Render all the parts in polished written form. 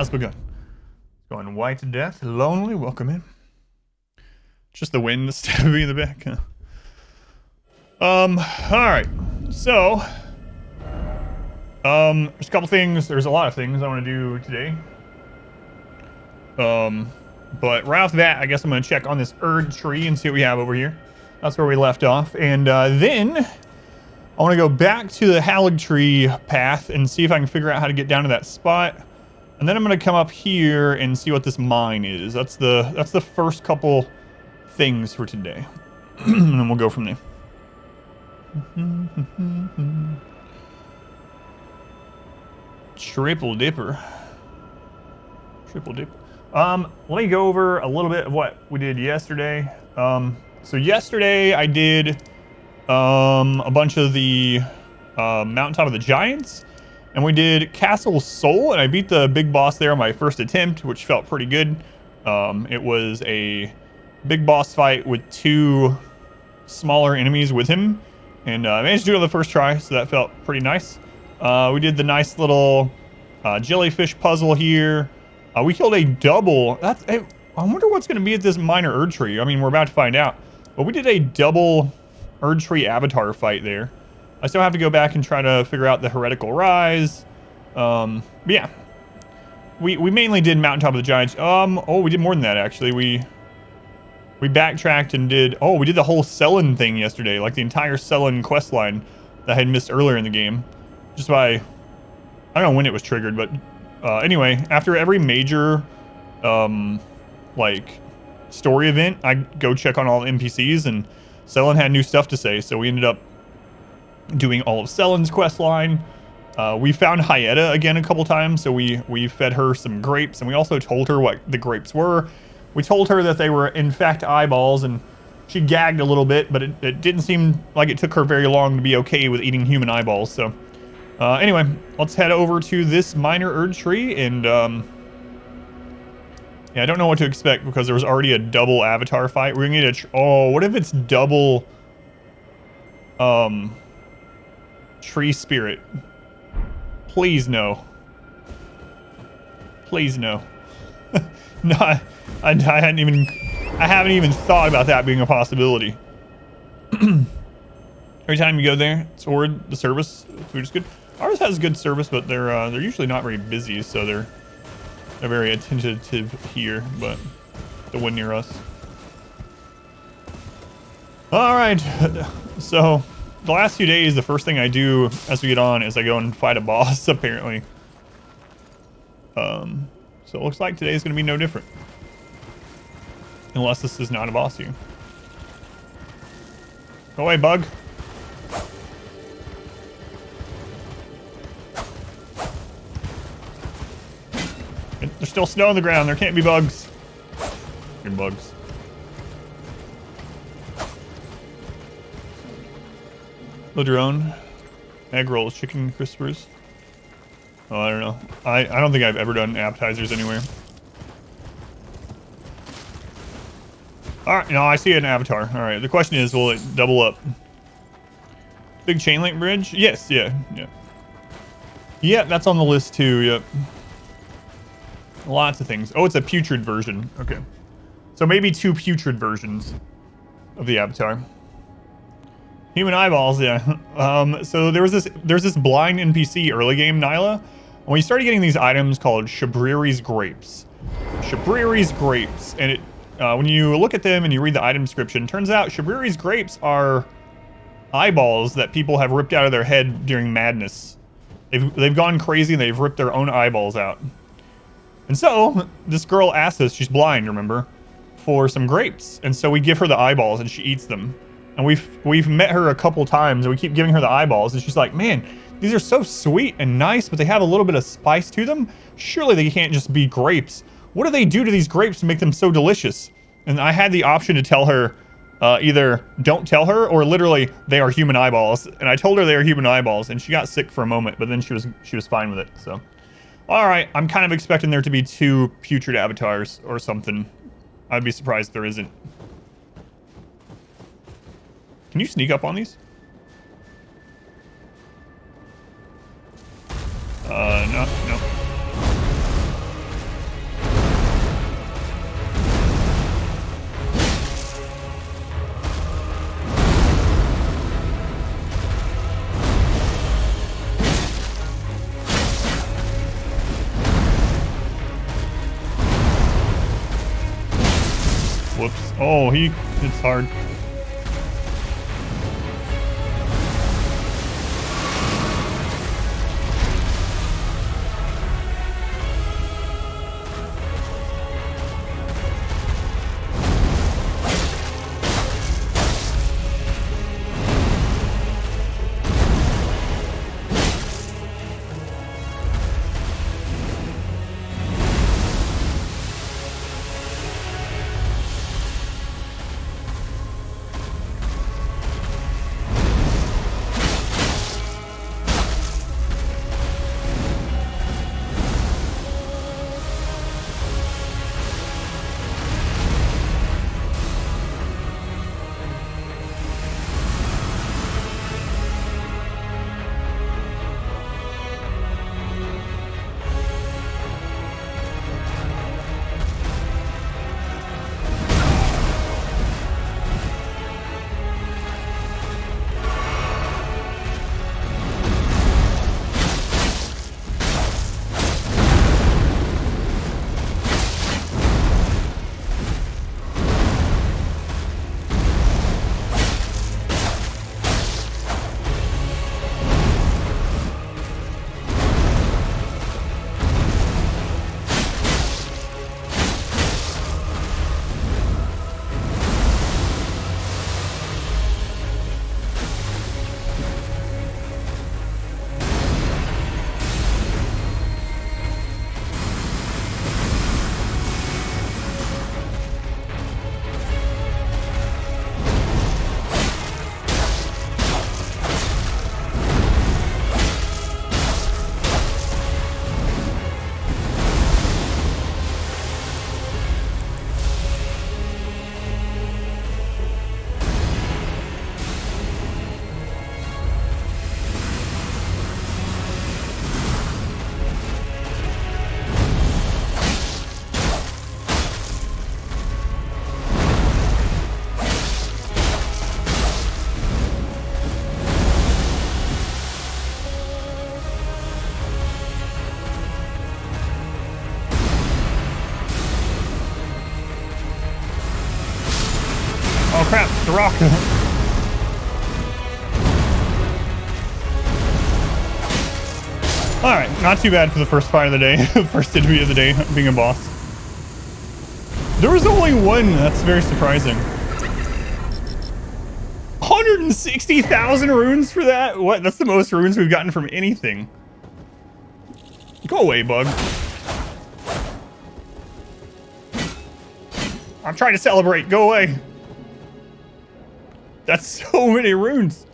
Has begun. Going white to death. Lonely. Welcome in. Just the wind stabbing me in the back. Huh? Alright. So, there's a couple things. There's a lot of things I want to do today. But right off the bat, I guess I'm going to check on this Erd tree and see what we have over here. That's where we left off. And then I want to go back to the Halig tree path and see if I can figure out how to get down to that spot. And then I'm going to come up here and see what this mine is. That's the first couple things for today. And then we'll go from there. Triple dipper. Triple dipper. Let me go over a little bit of what we did yesterday. So yesterday I did a bunch of the Mountaintop of the Giants. And we did Castle Soul, and I beat the big boss there on my first attempt, which felt pretty good. It was a big boss fight with two smaller enemies with him. And I managed to do it on the first try, so that felt pretty nice. We did the nice little jellyfish puzzle here. We killed a double. I wonder what's going to be at this minor Erd tree. I mean, we're about to find out. But we did a double Erd tree avatar fight there. I still have to go back and try to figure out the heretical rise. But yeah, we mainly did Mountaintop of the Giants. Oh, we did more than that actually. We backtracked and did. Oh, we did the whole Selen thing yesterday, like the entire Selen quest line that I had missed earlier in the game. Just by, I don't know when it was triggered, but anyway, after every major like story event, I go check on all the NPCs, and Selen had new stuff to say, so we ended up doing all of Selen's quest line. We found Hyetta again a couple times, so we fed her some grapes, and we also told her what the grapes were. We told her that they were in fact eyeballs, and she gagged a little bit, but it didn't seem like it took her very long to be okay with eating human eyeballs. So anyway, let's head over to this minor Erd tree, and yeah, I don't know what to expect because there was already a double avatar fight. We're gonna need oh, what if it's double tree spirit? Please no. Please no. No, I haven't even thought about that being a possibility. Every time you go there, sword, the service, food is good. Ours has good service, but they're usually not very busy, so they're very attentive here, but the one near us. All right, so the last few days, the first thing I do as we get on is I go and fight a boss, apparently. So it looks like today's going to be no different. Unless this is not a boss here. Go away, bug. There's still snow on the ground. There can't be bugs. You're bugs. Build your own. Egg rolls, chicken crispers. Oh, I don't know. I don't think I've ever done appetizers anywhere. Alright, no, I see an avatar. Alright, the question is, will it double up? Big chain link bridge? Yes, yeah. Yeah, that's on the list too, yep. Lots of things. Oh, it's a putrid version. Okay. So maybe two putrid versions of the avatar. Human eyeballs, yeah. So there's this blind NPC early game, Nyla. And we started getting these items called Shabriri's grapes. Shabriri's grapes, and it when you look at them and you read the item description, turns out Shabriri's grapes are eyeballs that people have ripped out of their head during madness. They've gone crazy and they've ripped their own eyeballs out. And so this girl asked us, she's blind, remember, for some grapes, and so we give her the eyeballs and she eats them. And we've met her a couple times and we keep giving her the eyeballs, and she's like, man, these are so sweet and nice, but they have a little bit of spice to them. Surely they can't just be grapes. What do they do to these grapes to make them so delicious? And I had the option to tell her either don't tell her or literally they are human eyeballs. And I told her they are human eyeballs, and she got sick for a moment, but then she was fine with it. So, all right, I'm kind of expecting there to be two putrid avatars or something. I'd be surprised if there isn't. Can you sneak up on these? No. Whoops. Oh, it's hard. Oh crap, the rock. Alright, not too bad for the first fight of the day. First enemy of the day, being a boss. There was only one, that's very surprising. 160,000 runes for that? What? That's the most runes we've gotten from anything. Go away, bug. I'm trying to celebrate. Go away. That's so many runes.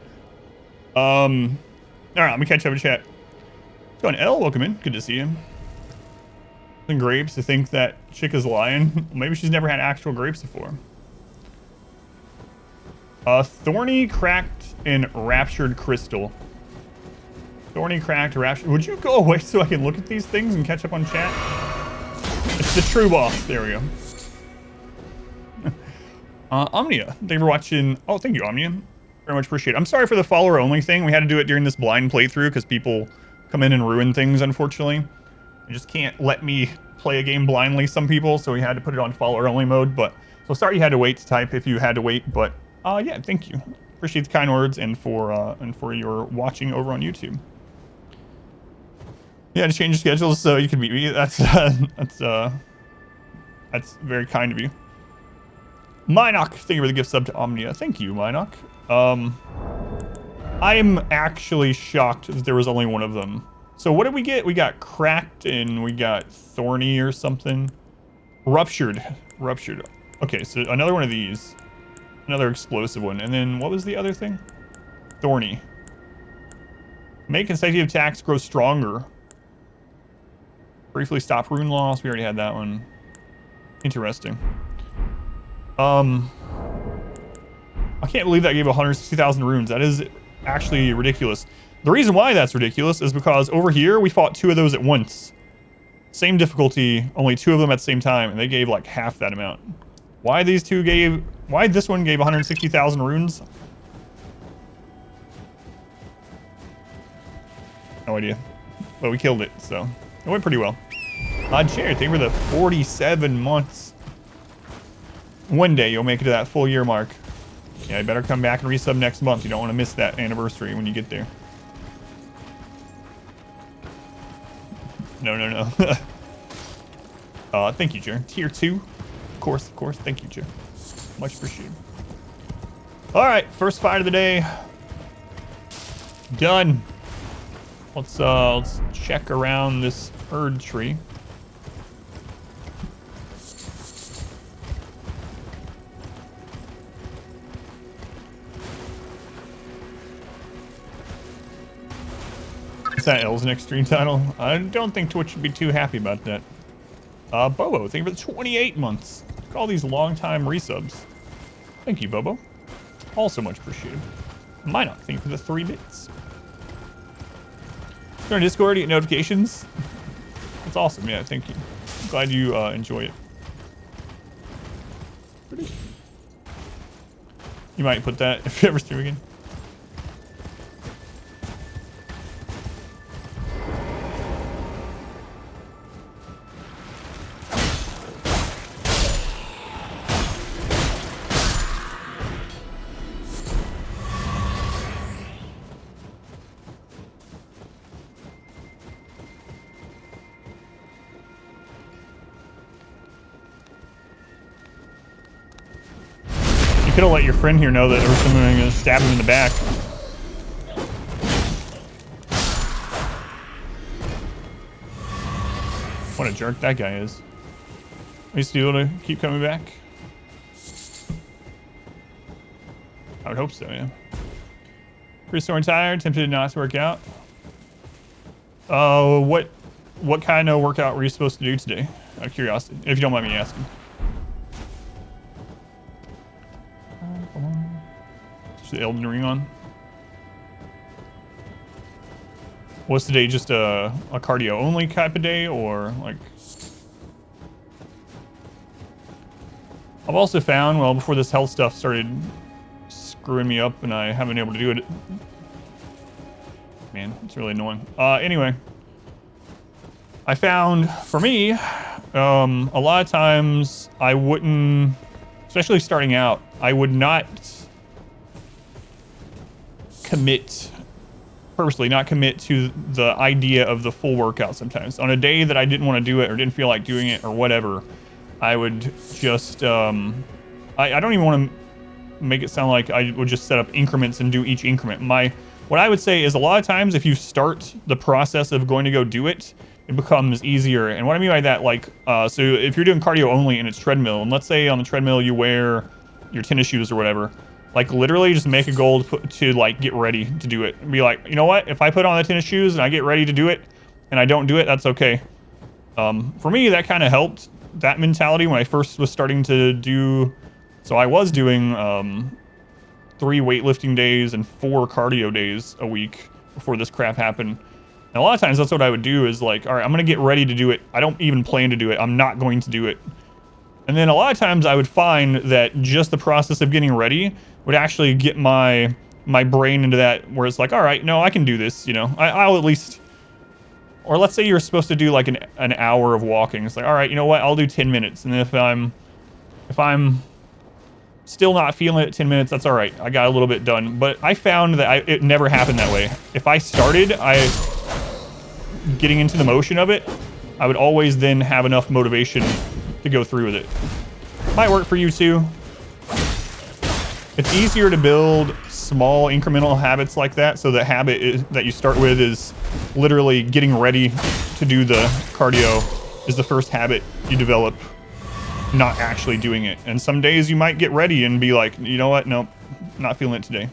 All right, let me catch up in chat. What's going on, L? Welcome in. Good to see you. And grapes to think that chick is lying. Maybe she's never had actual grapes before. Thorny, cracked, and raptured crystal. Thorny, cracked, raptured. Would you go away so I can look at these things and catch up on chat? It's the true boss. There we go. Omnia, thank you for watching. Oh, thank you, Omnia. Very much appreciate it. I'm sorry for the follower only thing. We had to do it during this blind playthrough because people come in and ruin things, unfortunately. You just can't let me play a game blindly, some people, so we had to put it on follower only mode. But so sorry you had to wait to type if you had to wait, but yeah, thank you. Appreciate the kind words and for your watching over on YouTube. Yeah, to change your schedules so you can meet me. That's very kind of you. Minoc, thank you for the gift sub to Omnia. Thank you, Minoc. I'm actually shocked that there was only one of them. So what did we get? We got cracked and we got thorny or something. Ruptured. Okay, so another one of these. Another explosive one. And then what was the other thing? Thorny. Make consecutive attacks grow stronger. Briefly stop rune loss. We already had that one. Interesting. I can't believe that gave 160,000 runes. That is actually ridiculous. The reason why that's ridiculous is because over here we fought 2 of those at once. Same difficulty, only 2 of them at the same time, and they gave like half that amount. Why this one gave 160,000 runes? No idea. But we killed it, so it went pretty well. Odd Chair, thank you for the 47 months. One day you'll make it to that full year mark. Yeah, you better come back and resub next month. You don't want to miss that anniversary when you get there. No. Thank you, Jer. Tier 2. Of course. Thank you, Jer. Much appreciated. All right, first fight of the day. Done. Let's check around this herd tree. Is that El's next stream title? I don't think Twitch would be too happy about that. Bobo, thank you for the 28 months. Look at all these long-time resubs. Thank you, Bobo. Also much appreciated. Minot, thank you for the 3 bits. Turn Discord, you get notifications. That's awesome, yeah, thank you. I'm glad you enjoy it. You might put that if you ever stream again. Could have let your friend here know that there was someone going to stab him in the back. What a jerk that guy is. Are you still able to keep coming back? I would hope so, yeah. Pretty sore and tired, tempted not to work out. What kind of workout were you supposed to do today? Out of curiosity, if you don't mind me asking. Is the Elden Ring on? Was today just a cardio only type of day, or like? I've also found, well, before this health stuff started screwing me up and I haven't been able to do it. Man, it's really annoying. Anyway, I found for me, a lot of times I wouldn't, especially starting out, I would not purposely not commit to the idea of the full workout sometimes. On a day that I didn't want to do it or didn't feel like doing it or whatever, I would just, I don't even want to make it sound like I would just set up increments and do each increment. What I would say is a lot of times if you start the process of going to go do it, it becomes easier. And what I mean by that, like, so if you're doing cardio only and it's treadmill, and let's say on the treadmill you wear your tennis shoes or whatever, like literally just make a goal to like get ready to do it and be like, you know what, if I put on the tennis shoes and I get ready to do it and I don't do it, that's okay. For me, that kind of helped, that mentality, when I first was starting to do, so I was doing 3 weightlifting days and 4 cardio days a week before this crap happened. And a lot of times that's what I would do is like, all right, I'm gonna get ready to do it. I don't even plan to do it. I'm not going to do it. And then a lot of times I would find that just the process of getting ready would actually get my brain into that where it's like, all right, no, I can do this, you know. I'll at least, or let's say you're supposed to do like an hour of walking. It's like, all right, you know what, I'll do 10 minutes. And if I'm still not feeling it at 10 minutes, that's all right. I got a little bit done. But I found that it never happened that way. If I started getting into the motion of it, I would always then have enough motivation to go through with it. Might work for you too. It's easier to build small incremental habits like that, so the habit that you start with is literally getting ready to do the cardio is the first habit you develop, not actually doing it. And some days you might get ready and be like, you know what, nope, not feeling it today.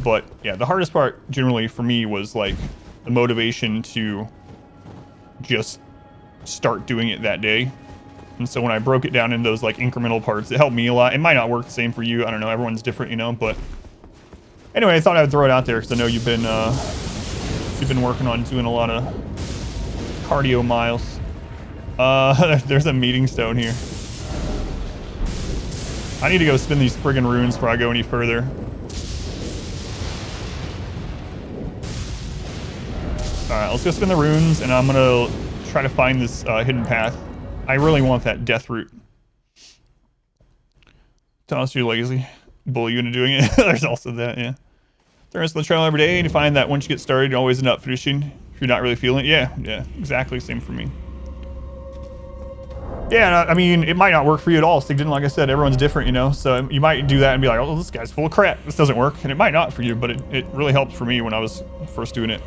But yeah, the hardest part generally for me was like the motivation to just start doing it that day. And so when I broke it down into those like incremental parts, it helped me a lot. It might not work the same for you. I don't know. Everyone's different, you know. But anyway, I thought I would throw it out there because I know you've been working on doing a lot of cardio miles. There's a meeting stone here. I need to go spin these friggin' runes before I go any further. All right, let's go spin the runes, and I'm gonna try to find this hidden path. I really want that death root. Toss you lazy. Bully you into doing it. There's also that, yeah. There's the trial every day, and you find that once you get started, you're always end up finishing. If you're not really feeling it. Yeah, exactly. Same for me. Yeah, I mean, it might not work for you at all, Stigden. Like I said, everyone's different, you know? So you might do that and be like, oh, this guy's full of crap. This doesn't work. And it might not for you, but it really helped for me when I was first doing it.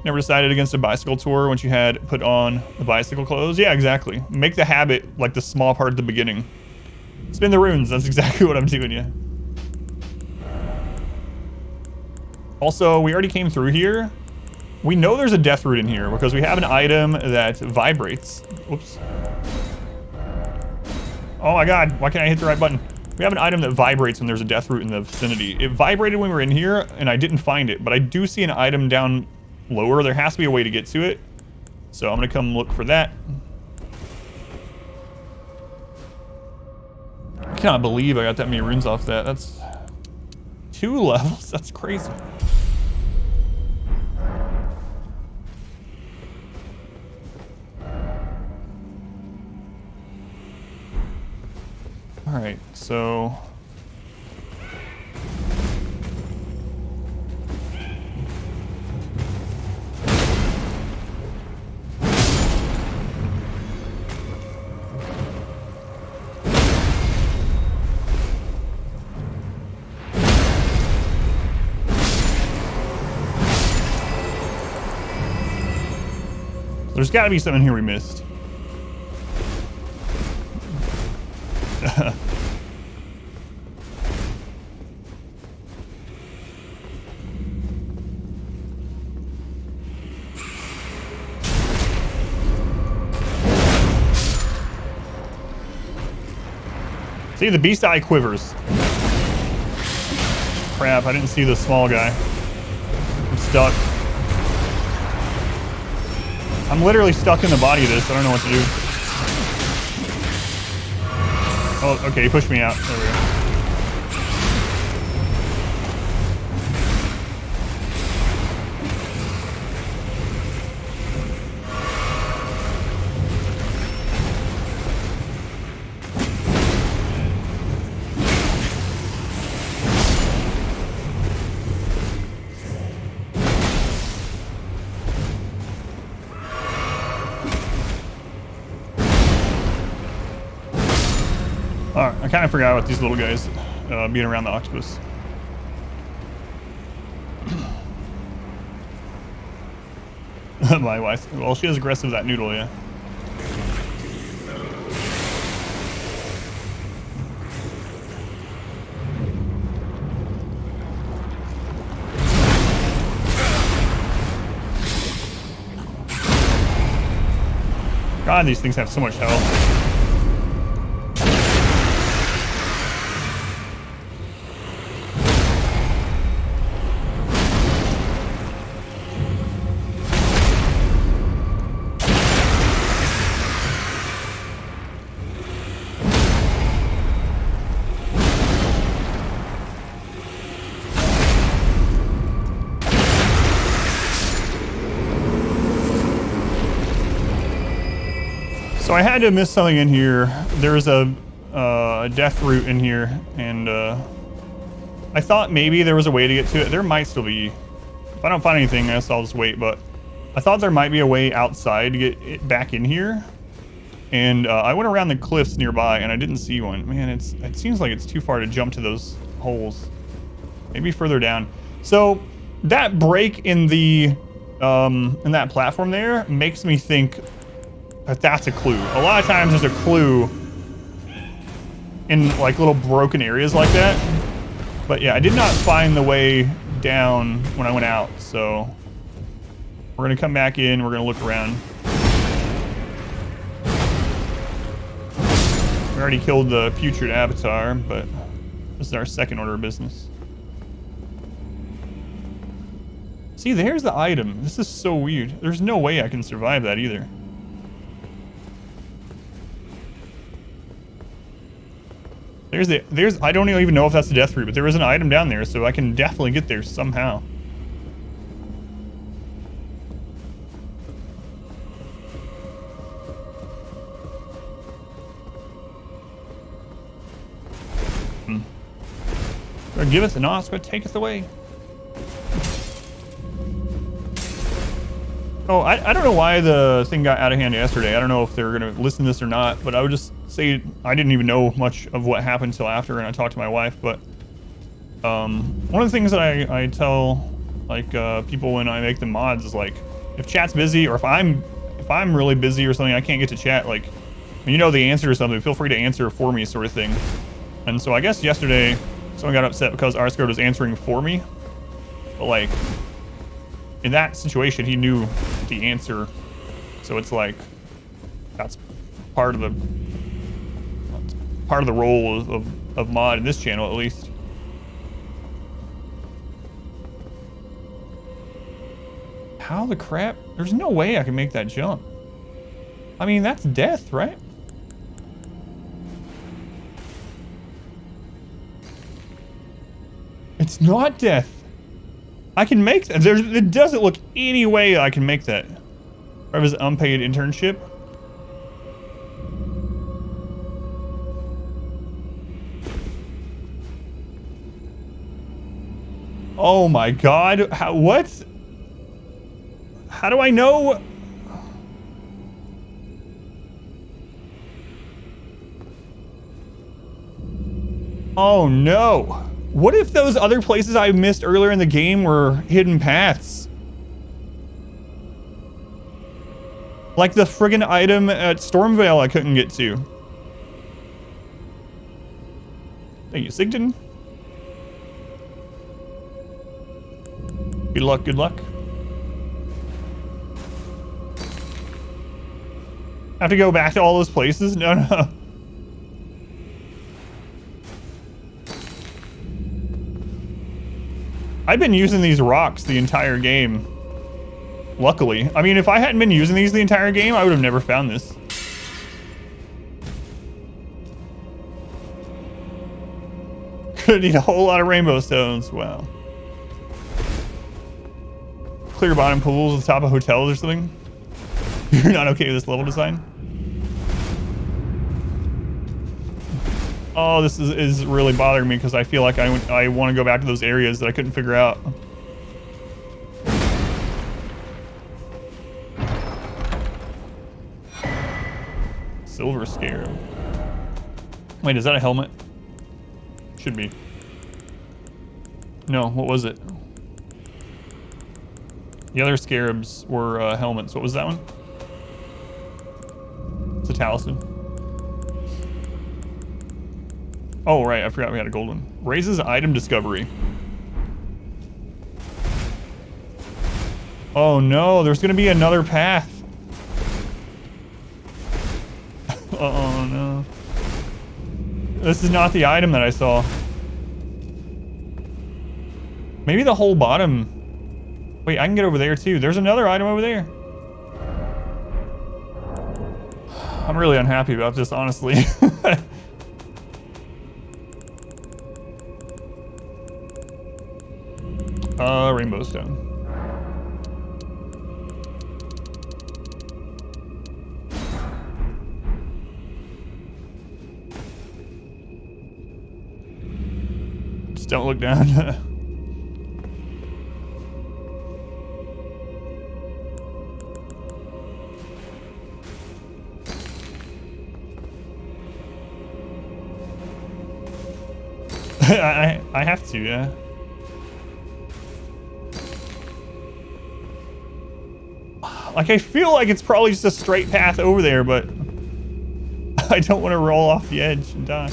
Never decided against a bicycle tour once you had put on the bicycle clothes? Yeah, exactly. Make the habit like the small part at the beginning. Spin the runes. That's exactly what I'm doing, yeah. Also, we already came through here. We know there's a death root in here because we have an item that vibrates. Whoops. Oh my god, why can't I hit the right button? We have an item that vibrates when there's a death root in the vicinity. It vibrated when we were in here, and I didn't find it, but I do see an item down lower. There has to be a way to get to it. So I'm gonna come look for that. I cannot believe I got that many runes off that. That's 2 levels, that's crazy. All right, so there's got to be something here we missed. See, the beast eye quivers. Crap, I didn't see the small guy. I'm stuck. I'm literally stuck in the body of this. I don't know what to do. Oh, okay, he pushed me out. There we go. Alright, I kind of forgot about these little guys being around the octopus. My wife. Well, she is aggressive, that noodle, yeah. God, these things have so much health. So I had to miss something in here. There's a death root in here, and I thought maybe there was a way to get to it. There might still be. If I don't find anything, I guess I'll just wait, but I thought there might be a way outside to get it back in here. And I went around the cliffs nearby, and I didn't see one. Man, it seems like it's too far to jump to those holes. Maybe further down. So that break in the in that platform there makes me think that's a clue. A lot of times there's a clue in like little broken areas like that. But yeah, I did not find the way down when I went out, so we're gonna come back in, we're gonna look around. We already killed the putrid avatar, but this is our second order of business. See, there's the item. This is so weird. There's no way I can survive that either. I don't even know if that's the death root, but there is an item down there, so I can definitely get there somehow. Or giveth and asketh, taketh away. Oh, I don't know why the thing got out of hand yesterday. I don't know if they're going to listen to this or not, but I would just say I didn't even know much of what happened till after, and I talked to my wife. But one of the things that I tell like people when I make them mods is like, if chat's busy or if I'm really busy or something, I can't get to chat, like when you know the answer or something, feel free to answer for me, sort of thing. And so I guess yesterday someone got upset because Arscode was answering for me, but like in that situation he knew the answer, so it's like that's part of the role of mod in this channel, at least. How the crap? There's no way I can make that jump. I mean, that's death, right? It's not death. I can make that. It doesn't look any way I can make that. Or was it unpaid internship? Oh my god. What? How do I know? Oh no. What if those other places I missed earlier in the game were hidden paths? Like the friggin' item at Stormvale I couldn't get to. Thank you, Sigden. Good luck, good luck. Have to go back to all those places? No, no. I've been using these rocks the entire game. Luckily. I mean, if I hadn't been using these the entire game, I would have never found this. Gonna need a whole lot of rainbow stones. Wow. Clear bottom pools at the top of hotels or something? You're not okay with this level design? Oh, this is really bothering me because I feel like I want to go back to those areas that I couldn't figure out. Silver Scarab. Wait, is that a helmet? Should be. No, what was it? The other scarabs were helmets. What was that one? It's a talisman. Oh, right. I forgot we had a gold one. Raises item discovery. Oh, no. There's going to be another path. Oh, no. This is not the item that I saw. Maybe the whole bottom. Wait, I can get over there, too. There's another item over there. I'm really unhappy about this, honestly. Rainbow stone. Just don't look down. I have to, yeah. Like, I feel like it's probably just a straight path over there, but I don't want to roll off the edge and die.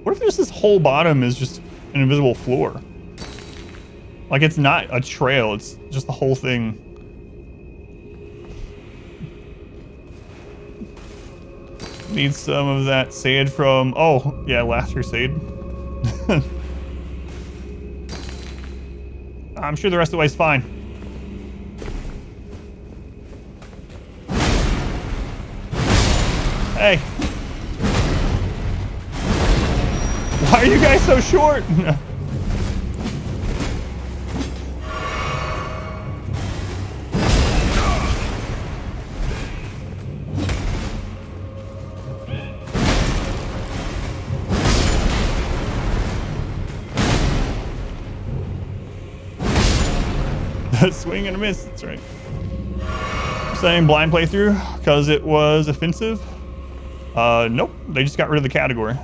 What if there's this whole bottom is just an invisible floor? Like, it's not a trail, it's just the whole thing. Need some of that sand from, oh, yeah, Last Crusade. I'm sure the rest of the way's fine. Hey. Why are you guys so short? Swing and a miss. That's right. Saying blind playthrough because it was offensive. Nope. They just got rid of the category.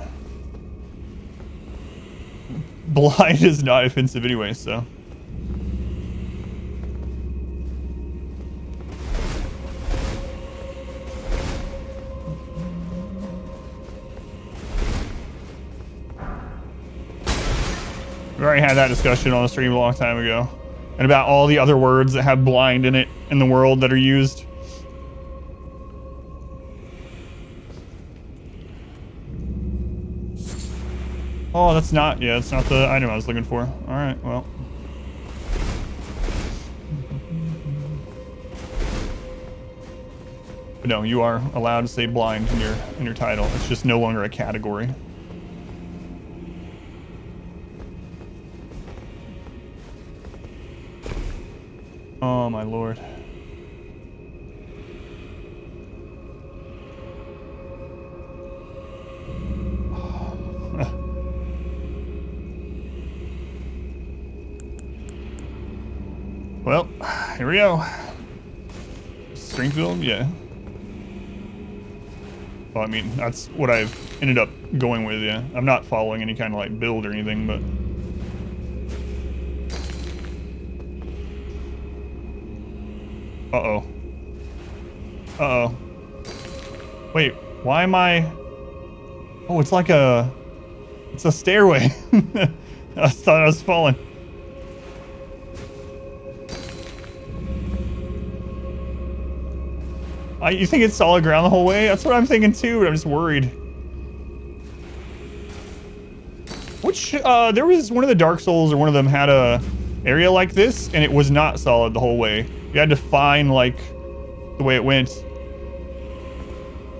Blind is not offensive anyway, so. We already had that discussion on the stream a long time ago. And about all the other words that have blind in it in the world that are used. Oh, that's not, yeah, that's not the item I was looking for. All right, well. But no, you are allowed to say blind in your title. It's just no longer a category. Oh my lord. Well, here we go. Stringfield, yeah. Well, I mean, that's what I've ended up going with, yeah. I'm not following any kind of like build or anything, but. Uh-oh. Uh-oh. Wait, why am I... Oh, it's like a... It's a stairway. I thought I was falling. You think it's solid ground the whole way? That's what I'm thinking too, but I'm just worried. Which, there was one of the Dark Souls or one of them had a area like this, and it was not solid the whole way. You had to find, like, the way it went.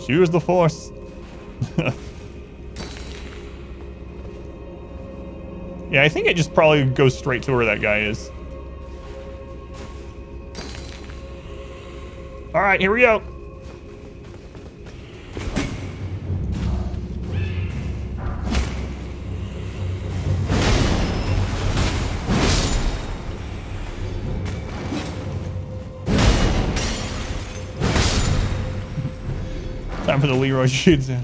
Choose the Force. Yeah, I think it just probably goes straight to where that guy is. All right, here we go. Time for the Leroy shoots in.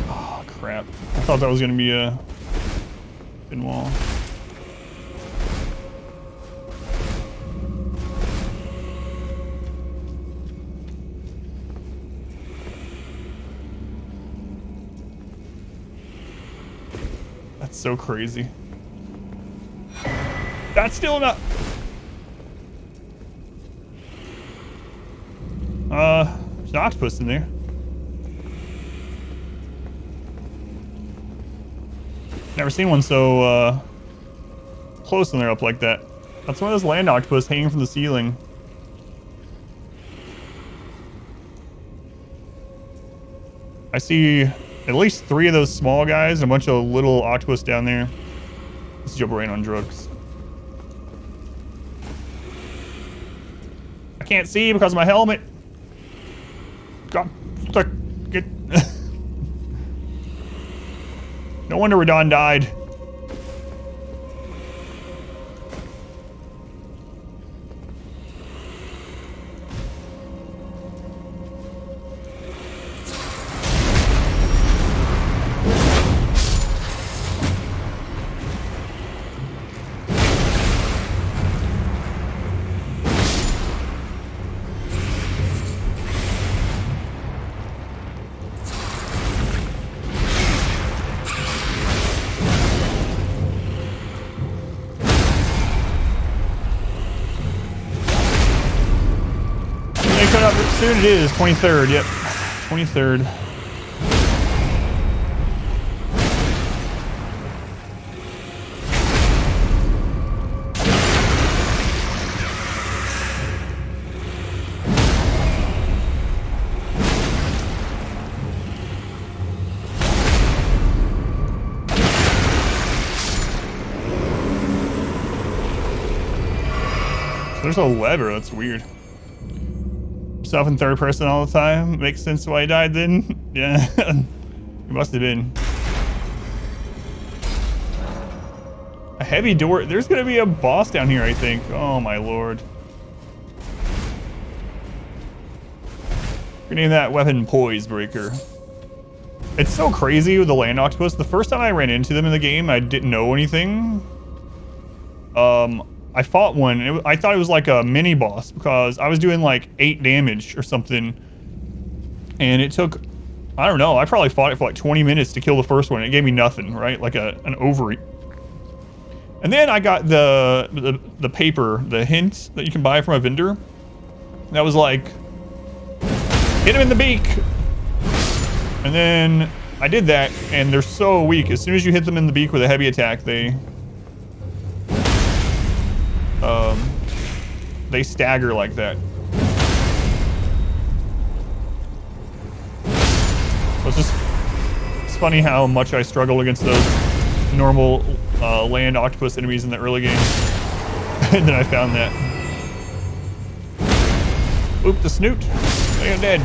Oh, crap. I thought that was going to be a thin wall. That's so crazy. That's still not. There's an octopus in there. Never seen one so close when they're up like that. That's one of those land octopus hanging from the ceiling. I see at least 3 of those small guys and a bunch of little octopus down there. Let's jump right on drugs. I can't see because of my helmet. God, get. No wonder Radon died. Soon it is, 23rd, yep. 23rd. So there's a lever, that's weird. Stuff in third person all the time. Makes sense why he died then. Yeah. It must have been. heavy door. There's gonna be a boss down here, I think. Oh my lord. We name that weapon Poise Breaker. It's so crazy with the land octopus. The first time I ran into them in the game, I didn't know anything. I fought one. I thought it was like a mini boss because I was doing like 8 damage or something. And it took, I don't know, I probably fought it for like 20 minutes to kill the first one. It gave me nothing, right? Like an ovary. And then I got the paper, the hint that you can buy from a vendor. That was like, hit him in the beak. And then I did that, and they're so weak. As soon as you hit them in the beak with a heavy attack, they stagger like that. So it's funny how much I struggle against those normal land octopus enemies in the early game. And then I found that. Oop, the snoot. I am dead.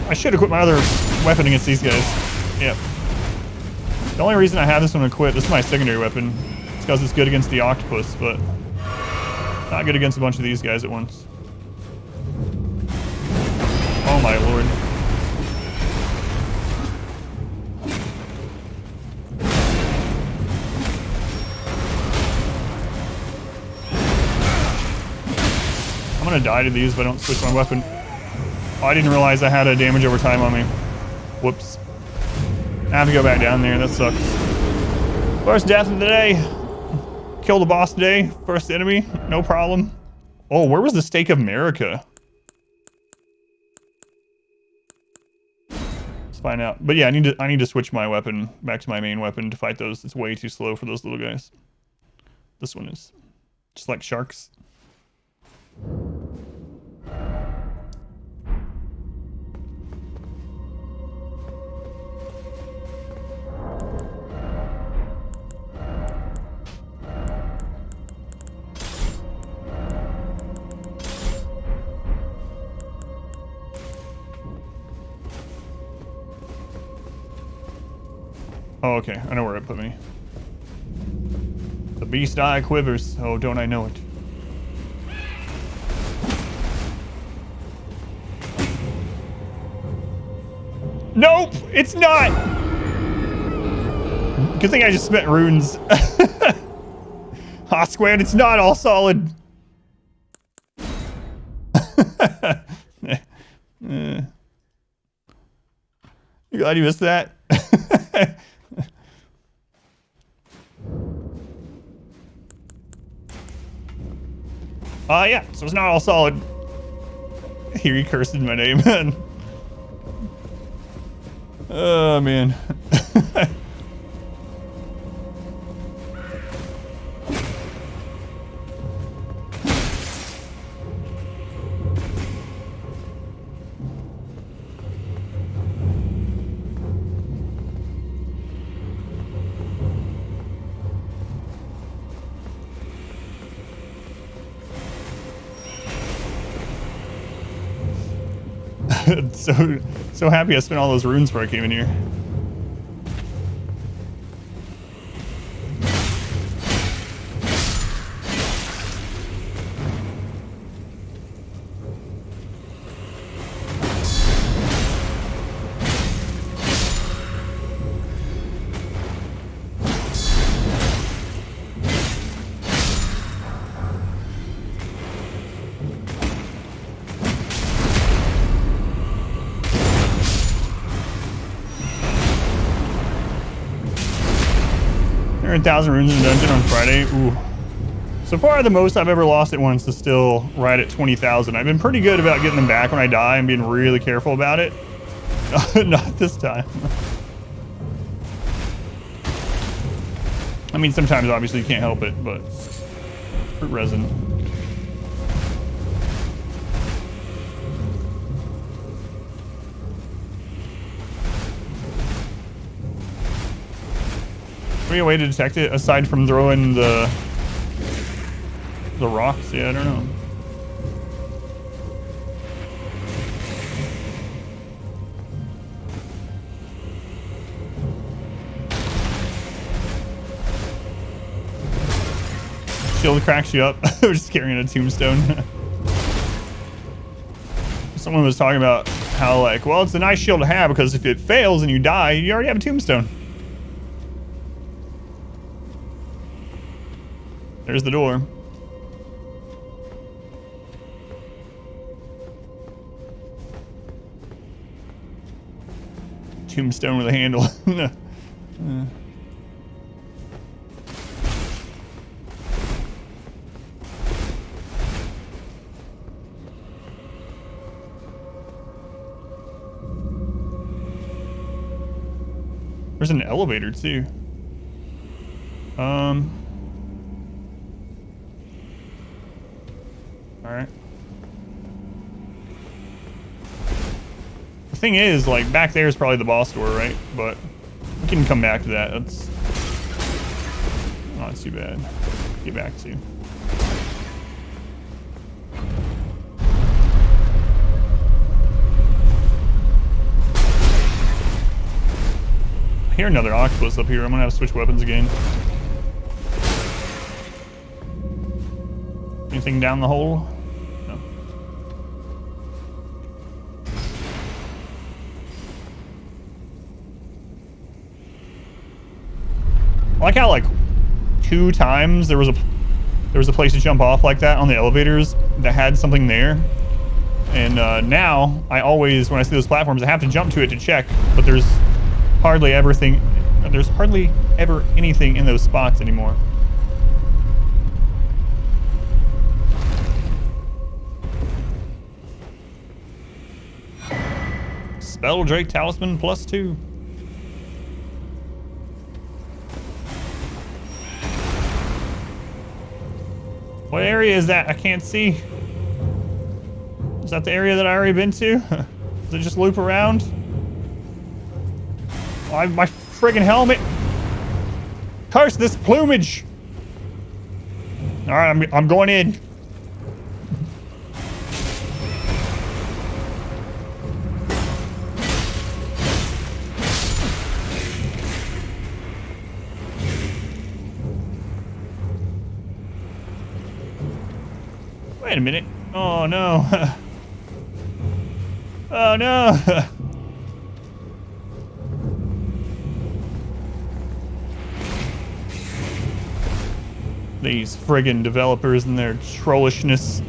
I should have quit my other weapon against these guys. Yep. The only reason I have this one equipped, this is my secondary weapon, it's because it's good against the octopus, but not good against a bunch of these guys at once. Oh my lord. I'm gonna die to these if I don't switch my weapon. Oh, I didn't realize I had a damage over time on me. Whoops. I have to go back down there. That sucks. First death of the day. Kill the boss today. First enemy. No problem. Oh, where was the Stake of America? Let's find out. But yeah, I need to switch my weapon back to my main weapon to fight those. It's way too slow for those little guys. This one is just like sharks. Oh, okay. I know where it put me. The beast eye quivers. Oh, don't I know it. Nope! It's not! Good thing I just spent runes. Hot squared, it's not all solid. You glad you missed that? Yeah, so it's not all solid. Here he cursed my name. Oh, man. So happy I spent all those runes before I came in here. There are 1,000 runes in the dungeon on Friday. Ooh. So far, the most I've ever lost at once is still right at 20,000. I've been pretty good about getting them back when I die and being really careful about it. Not this time. I mean, sometimes obviously you can't help it, but fruit resin. Is there a way to detect it aside from throwing the The rocks? Yeah, I don't know. Shield cracks you up. We're just carrying a tombstone. Someone was talking about how, like, well, it's a nice shield to have because if it fails and you die, you already have a tombstone. There's the door. Tombstone with a handle. There's an elevator too. All right. The thing is, like, back there is probably the boss door, right? But we can come back to that. That's not too bad. Get back to. I hear another octopus up here. I'm gonna have to switch weapons again. Anything down the hole? No. I like how, like, 2 times there was a place to jump off like that on the elevators that had something there. And now I always, when I see those platforms, I have to jump to it to check, but there's hardly ever anything in those spots anymore. Spell Drake Talisman +2. What area is that? I can't see. Is that the area that I already been to? Does it just loop around? Oh, my friggin' helmet! Curse this plumage! Alright, I'm going in. Wait a minute. Oh no. Oh no. These friggin' developers and their trollishness.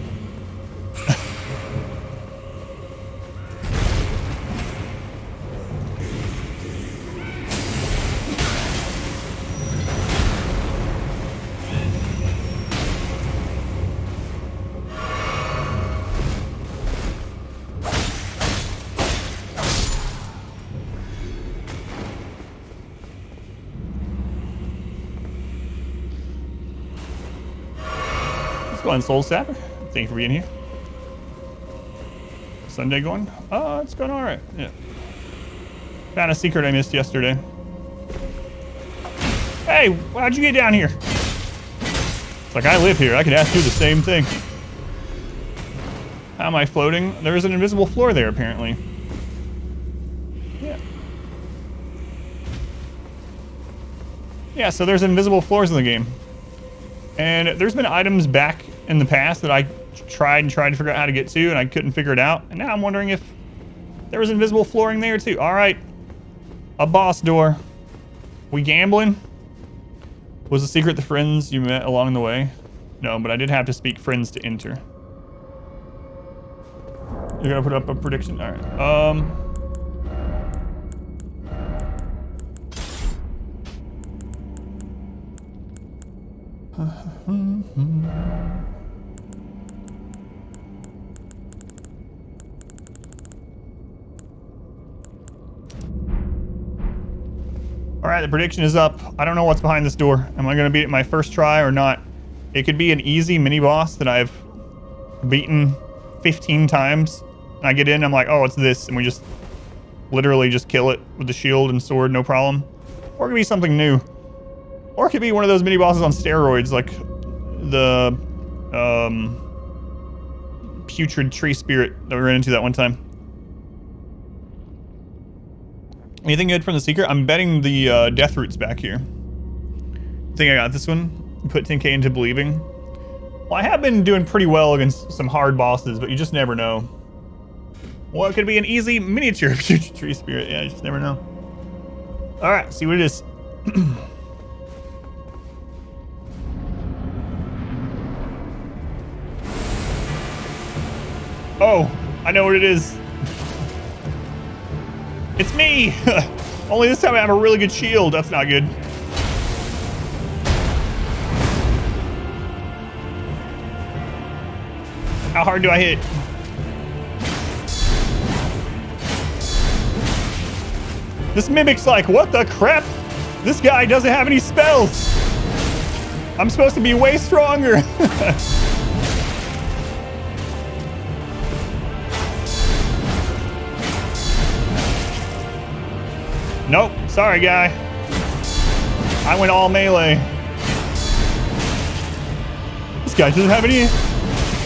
Soul Sapper, thank you for being here. Sunday going? It's going all right. Yeah. Found a secret I missed yesterday. Hey, how'd you get down here? It's like, I live here. I could ask you the same thing. How am I floating? There's an invisible floor there, apparently. Yeah. Yeah, so there's invisible floors in the game. And there's been items back in the past that I tried to figure out how to get to, and I couldn't figure it out. And now I'm wondering if there was invisible flooring there too. All right, a boss door. We gambling? Was the secret the friends you met along the way? No, but I did have to speak friends to enter. You're gonna put up a prediction? All right. All right, the prediction is up. I don't know what's behind this door. Am I gonna beat it my first try or not? It could be an easy mini boss that I've beaten 15 times. And I get in, I'm like, oh, it's this, and we just literally just kill it with the shield and sword, no problem. Or it could be something new. Or it could be one of those mini bosses on steroids, like the Putrid tree spirit that we ran into that one time. Anything good from the secret? I'm betting the death root's back here. I think I got this one. Put 10k into believing. Well, I have been doing pretty well against some hard bosses, but you just never know. Well, it could be an easy miniature Putrid tree spirit. Yeah, you just never know. All right, see what it is. Oh, I know what it is. It's me! Only this time I have a really good shield. That's not good. How hard do I hit? This mimic's like, what the crap? This guy doesn't have any spells. I'm supposed to be way stronger. Nope, sorry guy. I went all melee. This guy doesn't have any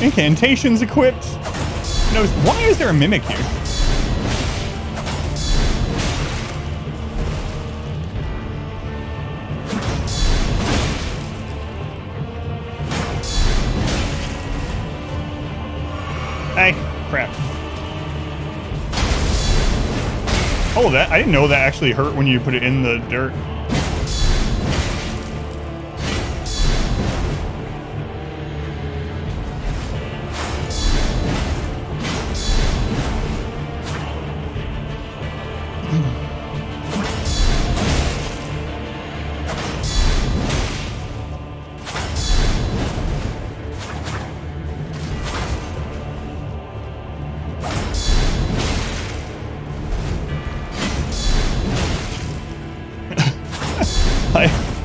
incantations equipped. No, why is there a mimic here? Hey, crap. Oh, that I didn't know that actually hurt when you put it in the dirt.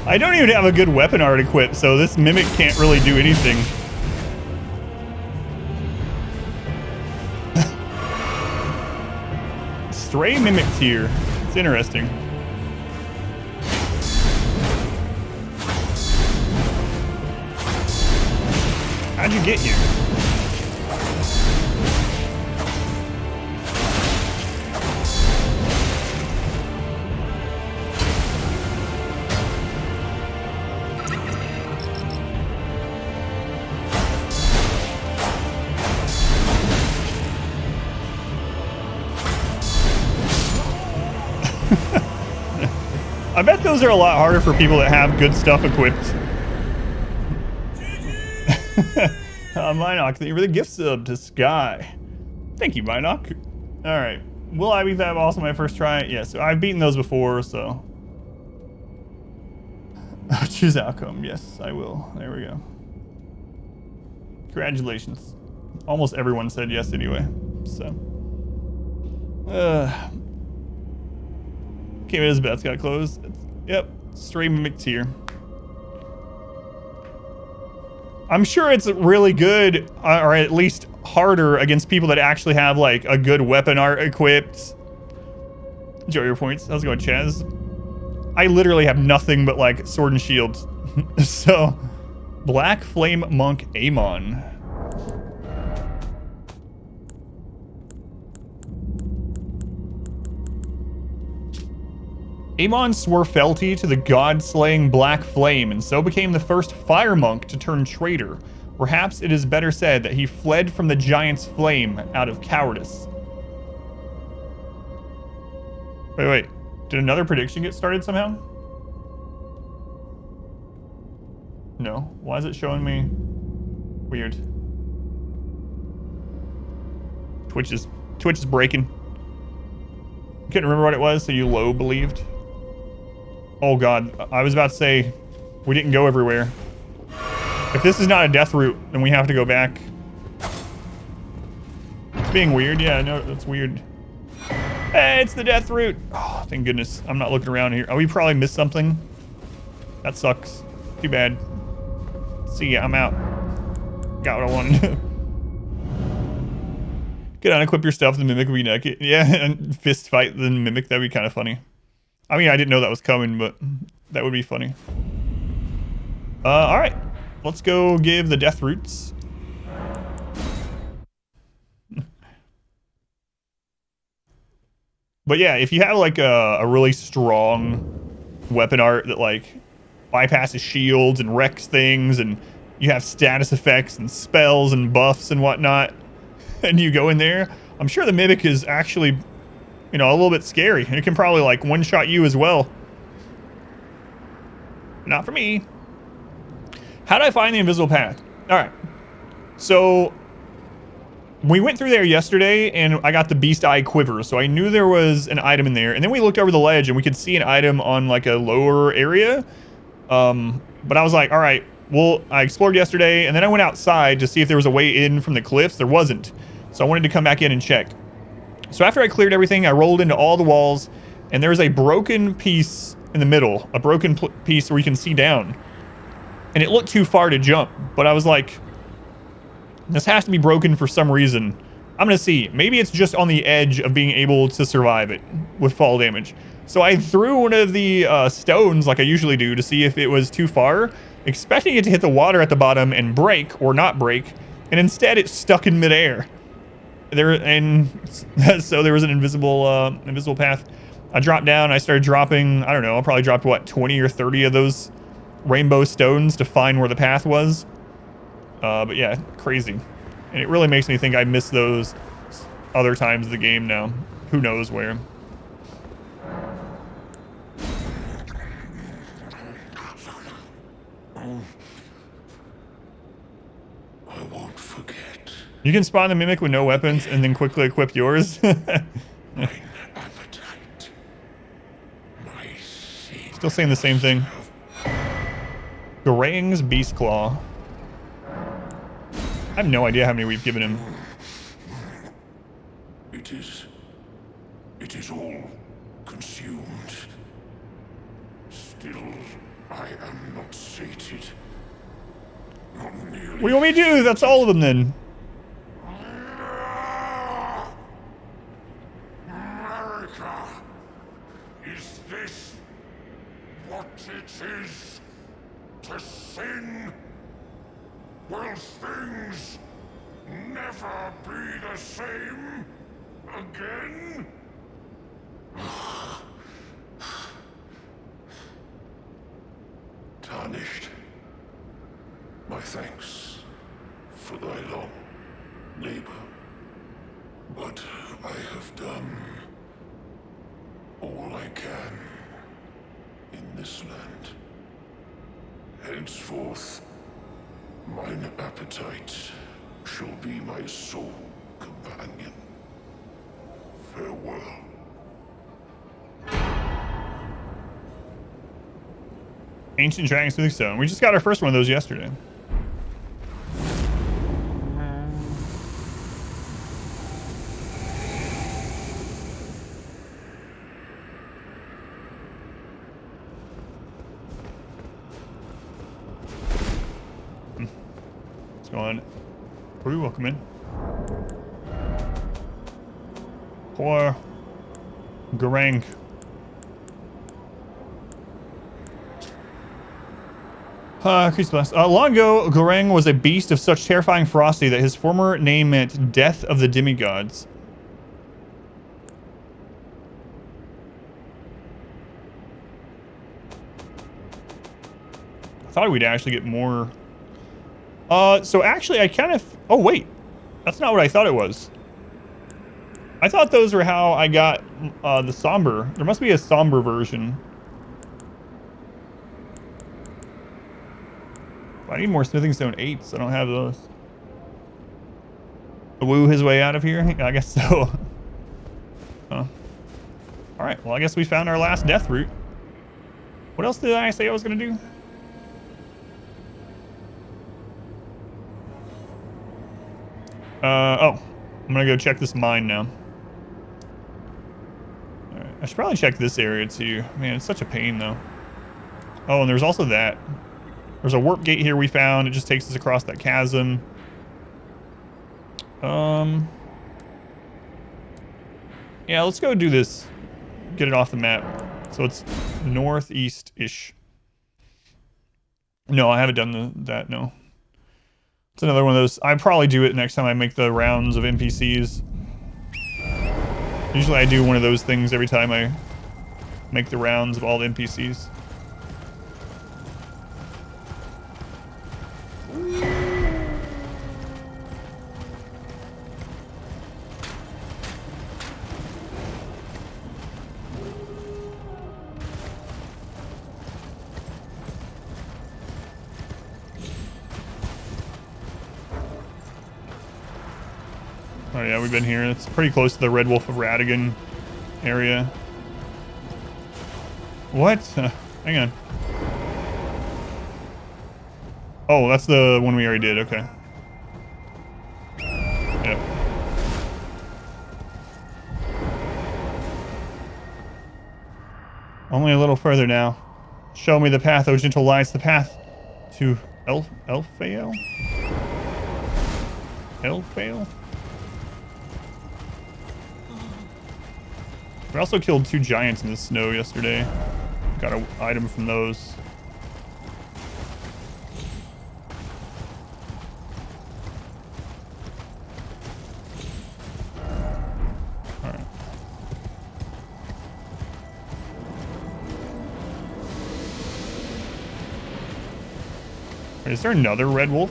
I don't even have a good weapon art equipped, so this mimic can't really do anything. Stray mimics here. It's interesting. How'd you get here? I bet those are a lot harder for people that have good stuff equipped. Minoc, thank you for the gift sub to Sky. Thank you, Minoc. Alright. Will I beat that boss on my first try? Yeah, so I've beaten those before, so. Choose outcome. Yes, I will. There we go. Congratulations. Almost everyone said yes anyway, so. Okay, his bet's got closed. Yep, stray mimics here. I'm sure it's really good, or at least harder against people that actually have like a good weapon art equipped. Enjoy your points. How's it going, Chaz? I literally have nothing but like sword and shields. So, Black Flame Monk Amon. Amon swore fealty to the god-slaying Black Flame, and so became the first fire monk to turn traitor. Perhaps it is better said that he fled from the giant's flame out of cowardice. Wait. Did another prediction get started somehow? No. Why is it showing me? Weird. Twitch is breaking. Couldn't remember what it was, so you low believed. Oh god, I was about to say, we didn't go everywhere. If this is not a death route, then we have to go back. It's being weird, yeah, no, that's weird. Hey, it's the death route! Oh, thank goodness, I'm not looking around here. Oh, we probably missed something. That sucks. Too bad. See ya, I'm out. Got what I wanted. Could unequip your stuff, the mimic would be naked. Yeah, and fist fight the mimic, that'd be kind of funny. I mean, I didn't know that was coming, but that would be funny. Alright. let's go give the death roots. But yeah, if you have like a really strong weapon art that like bypasses shields and wrecks things, and you have status effects and spells and buffs and whatnot, and you go in there, I'm sure the Mimic is actually, you know, a little bit scary. It can probably like one-shot you as well. Not for me. How did I find the invisible path? All right. So we went through there yesterday, and I got the Beast Eye Quiver, so I knew there was an item in there. And then we looked over the ledge, and we could see an item on like a lower area. But I was like, all right, well, I explored yesterday, and then I went outside to see if there was a way in from the cliffs. There wasn't. So I wanted to come back in and check. So after I cleared everything, I rolled into all the walls, and there's a broken piece in the middle, a broken piece where you can see down. And it looked too far to jump, but I was like, this has to be broken for some reason. I'm gonna see. Maybe it's just on the edge of being able to survive it with fall damage. So I threw one of the stones like I usually do to see if it was too far, expecting it to hit the water at the bottom and break or not break, and instead it stuck in midair. So there was an invisible path. I dropped down. I started dropping. I don't know. I probably dropped what 20 or 30 of those rainbow stones to find where the path was. But yeah, crazy. And it really makes me think I miss those other times of the game now. Who knows where. I won't forget. You can spawn the Mimic with no weapons and then quickly equip yours. Mine appetite. My Still saying the same thing. Garang's Beast Claw. I have no idea how many we've given him. It is all consumed. Still, I am not sated. Not nearly. What do you want me to do? That's all of them then. America, is this what it is to sin? Will things never be the same again? Tarnished, my thanks for thy long labor, but I have done all I can in this land. Henceforth, mine appetite shall be my sole companion. Farewell. Ancient Dragon Smoothing Stone. We just got our first one of those yesterday. What's going on? Who are we welcoming? Poor Garang. Long ago, Garang was a beast of such terrifying ferocity that his former name meant Death of the Demigods. I thought we'd actually get more. So actually I kind of, oh wait, that's not what I thought it was. I thought those were how I got the somber. There must be a somber version. I need more Smithing Stone 8s. I don't have those. Woo his way out of here? I guess so. Alright, well I guess we found our last death route. What else did I say I was going to do? Oh. I'm going to go check this mine now. Alright, I should probably check this area too. Man, it's such a pain though. Oh, and there's also that. There's a warp gate here we found. It just takes us across that chasm. Yeah, let's go do this. Get it off the map. So it's northeast-ish. No, I haven't done that, no. It's another one of those. I probably do it next time I make the rounds of NPCs. Usually I do one of those things every time I make the rounds of all the NPCs. Oh yeah, we've been here. It's pretty close to the Red Wolf of Radigan area. What? Hang on. Oh, that's the one we already did. Okay. Yep. Only a little further now. Show me the path, O gentle lights, the path to Elphael? Elphael? We also killed 2 giants in the snow yesterday. Got an item from those. Alright. Is there another red wolf?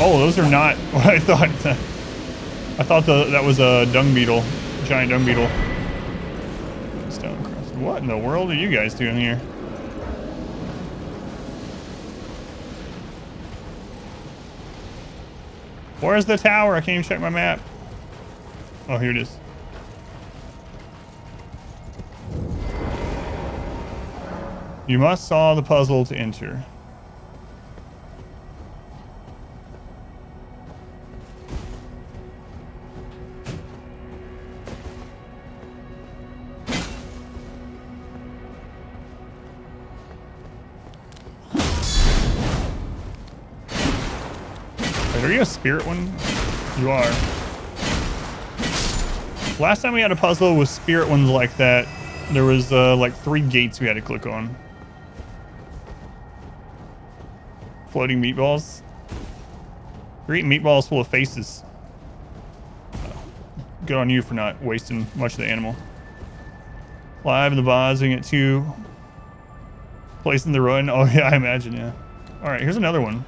Oh, those are not what I thought. I thought that was a dung beetle. Giant dung beetle. Stone cross. What in the world are you guys doing here? Where's the tower? I can't even check my map. Oh, here it is. You must solve the puzzle to enter. Are you a spirit one? You are. Last time we had a puzzle with spirit ones like that, there was like 3 gates we had to click on. Floating meatballs. You're eating meatballs full of faces. Good on you for not wasting much of the animal. Live in the vase, we get 2. Placing the run. Oh yeah, I imagine, yeah. Alright, here's another one.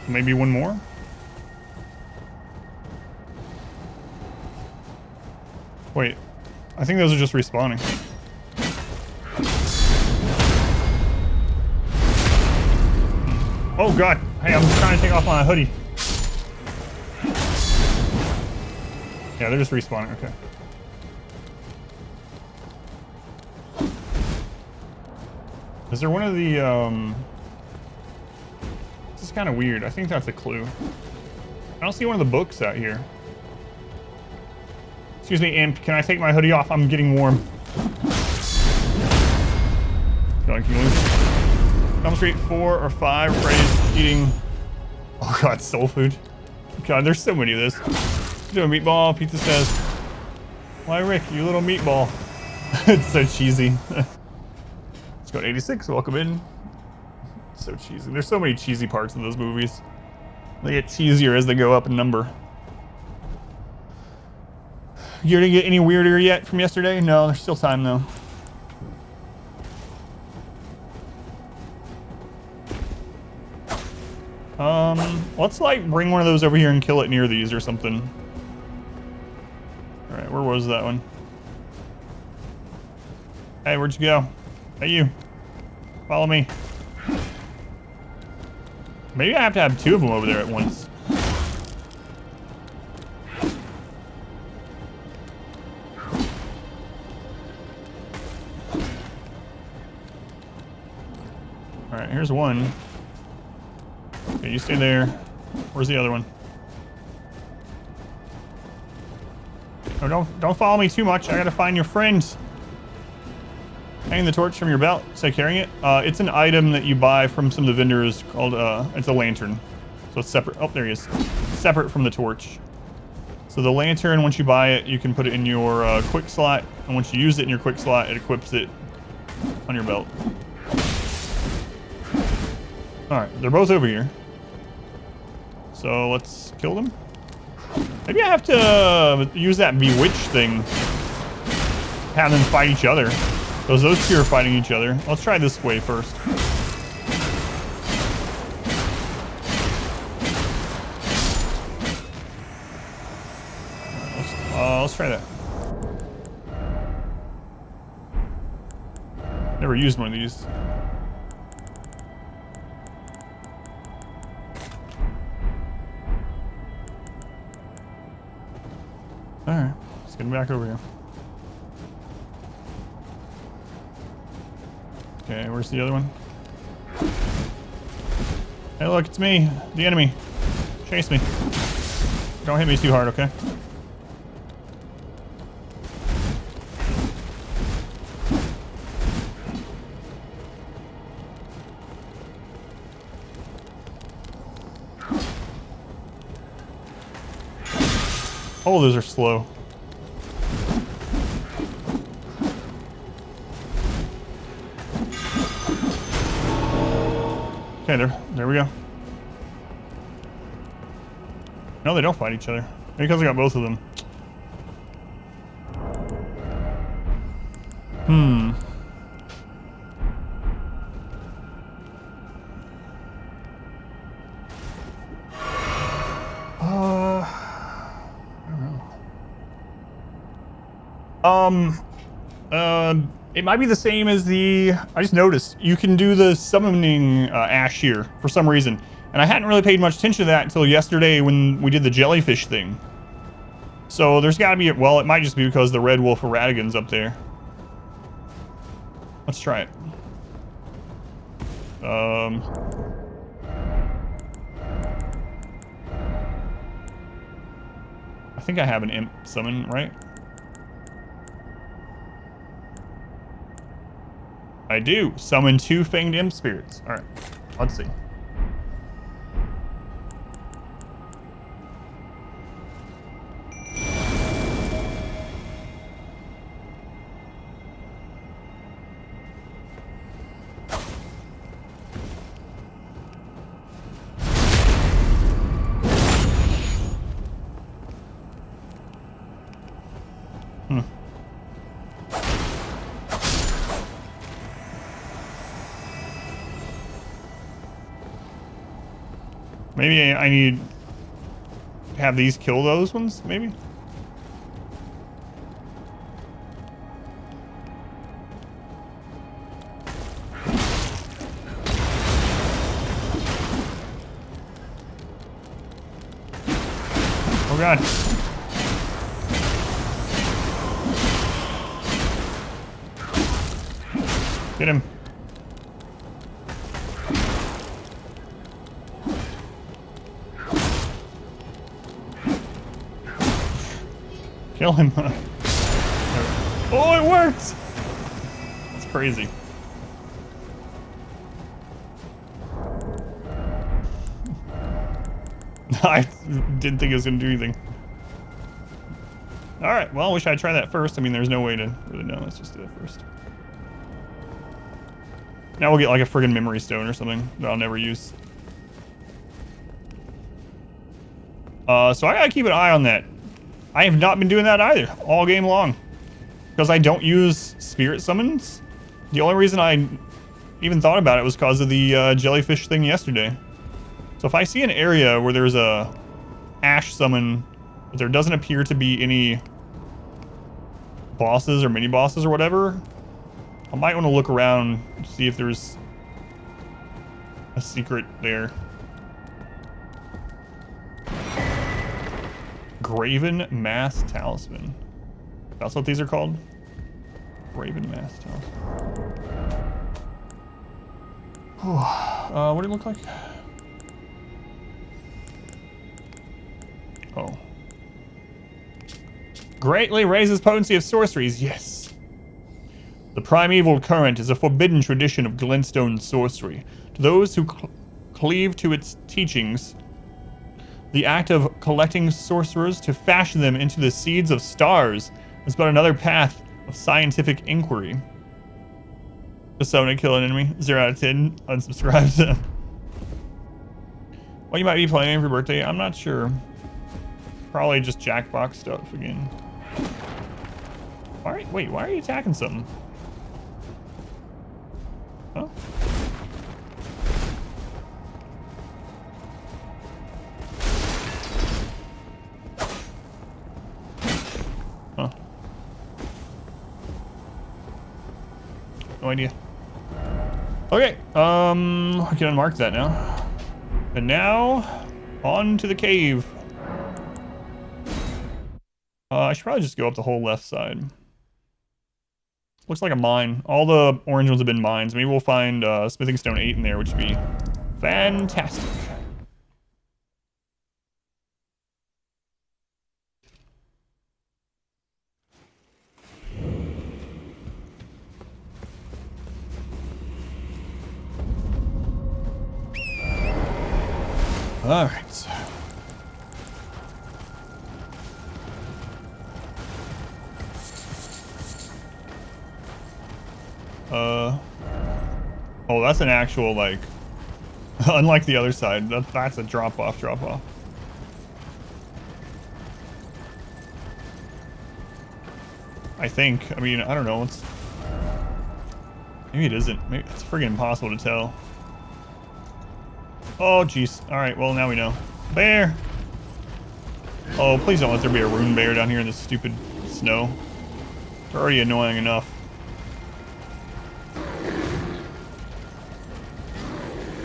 Maybe one more? Wait, I think those are just respawning. Oh god, hey, I'm trying to take off my hoodie. Yeah, they're just respawning, okay. Is there one of the, This is kind of weird. I think that's a clue. I don't see one of the books out here. Excuse me, Imp. Can I take my hoodie off? I'm getting warm. Elm Street 4 or 5. Phrase eating. Oh god, soul food. God, there's so many of this. Do a meatball. Pizza says, "Why, Rick, you little meatball." It's so cheesy. Let's go to 86. Welcome in. So cheesy. There's so many cheesy parts in those movies. They get cheesier as they go up in number. You didn't get any weirder yet from yesterday? No, there's still time though. Let's like bring one of those over here and kill it near these or something. All right, where was that one? Hey, where'd you go? Hey, you. Follow me. Maybe I have to have 2 of them over there at once. Alright, here's one. Okay, you stay there. Where's the other one? Oh, don't follow me too much. I gotta find your friends. Hang the torch from your belt. Say carrying it. It's an item that you buy from some of the vendors called, it's a lantern. So it's separate. Oh, there he is. Separate from the torch. So the lantern, once you buy it, you can put it in your quick slot. And once you use it in your quick slot, it equips it on your belt. Alright, they're both over here. So let's kill them. Maybe I have to use that bewitch thing. Have them fight each other. Those two are fighting each other. Let's try this way first. Let's try that. Never used one of these. Alright, let's get him back over here. Okay, where's the other one? Hey, look, it's me, the enemy. Chase me. Don't hit me too hard, okay? Oh, those are slow. Okay, there we go. No, they don't fight each other. Maybe because I got both of them. It might be the same as I just noticed you can do the summoning ash here for some reason. And I hadn't really paid much attention to that until yesterday when we did the jellyfish thing. So there's gotta be, well, it might just be because the red wolf of Radigan's up there. Let's try it. I think I have an imp summon, right? I do. Summon 2 fanged imp spirits. Alright, let's see. Maybe I need to have these kill those ones, maybe? Oh god. Get him. Kill him. Oh, it worked! That's crazy. I didn't think it was going to do anything. Alright, well, I wish I'd try that first. I mean, there's no way to really know. Let's just do it first. Now we'll get like a friggin' memory stone or something that I'll never use. So I gotta keep an eye on that. I have not been doing that either, all game long. Because I don't use spirit summons. The only reason I even thought about it was because of the jellyfish thing yesterday. So if I see an area where there's a ash summon, but there doesn't appear to be any bosses or mini bosses or whatever, I might want to look around to see if there's a secret there. Graven Mass Talisman. That's what these are called? Graven Mass Talisman. What do it look like? Oh. Greatly raises potency of sorceries. Yes. The primeval current is a forbidden tradition of glintstone sorcery. To those who cleave to its teachings, the act of collecting sorcerers to fashion them into the seeds of stars is but another path of scientific inquiry. Just summon and kill an enemy. 0 out of 10. Unsubscribed. What you might be playing for your birthday? I'm not sure. Probably just Jackbox stuff again. Wait, why are you attacking something? Huh? Huh. No idea. Okay, I can unmark that now. And now, on to the cave. I should probably just go up the whole left side. Looks like a mine. All the orange ones have been mines. Maybe we'll find smithing stone 8 in there, which would be fantastic. All right. Oh, that's an actual, like, unlike the other side, that's a drop-off. I think. I mean, I don't know. Maybe it isn't. Maybe it's friggin' impossible to tell. Oh, jeez. All right, well, now we know. Bear! Oh, please don't let there be a rune bear down here in this stupid snow. They're already annoying enough.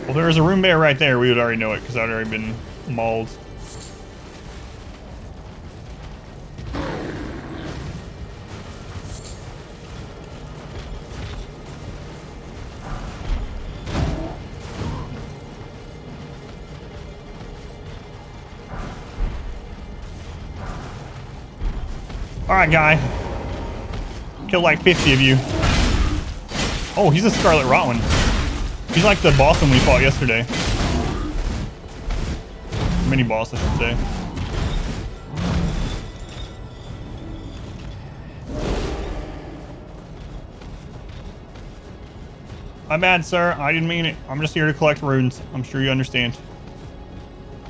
Well, there was a rune bear right there. We would already know it because I'd already been mauled. Alright, guy. Killed like 50 of you. Oh, he's a Scarlet Rotwin. He's like the boss one we fought yesterday. Mini boss, I should say. My bad, sir. I didn't mean it. I'm just here to collect runes. I'm sure you understand.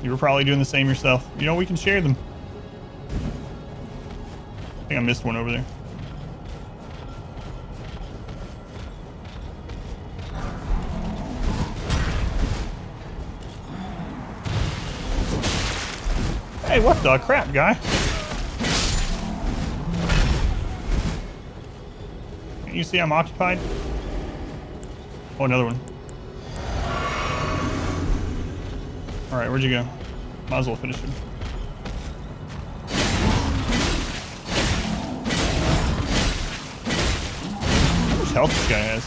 You were probably doing the same yourself. You know, we can share them. I think I missed one over there. Hey, what the crap, guy? Can't you see I'm occupied? Oh, another one. Alright, where'd you go? Might as well finish him. How much health this guy has?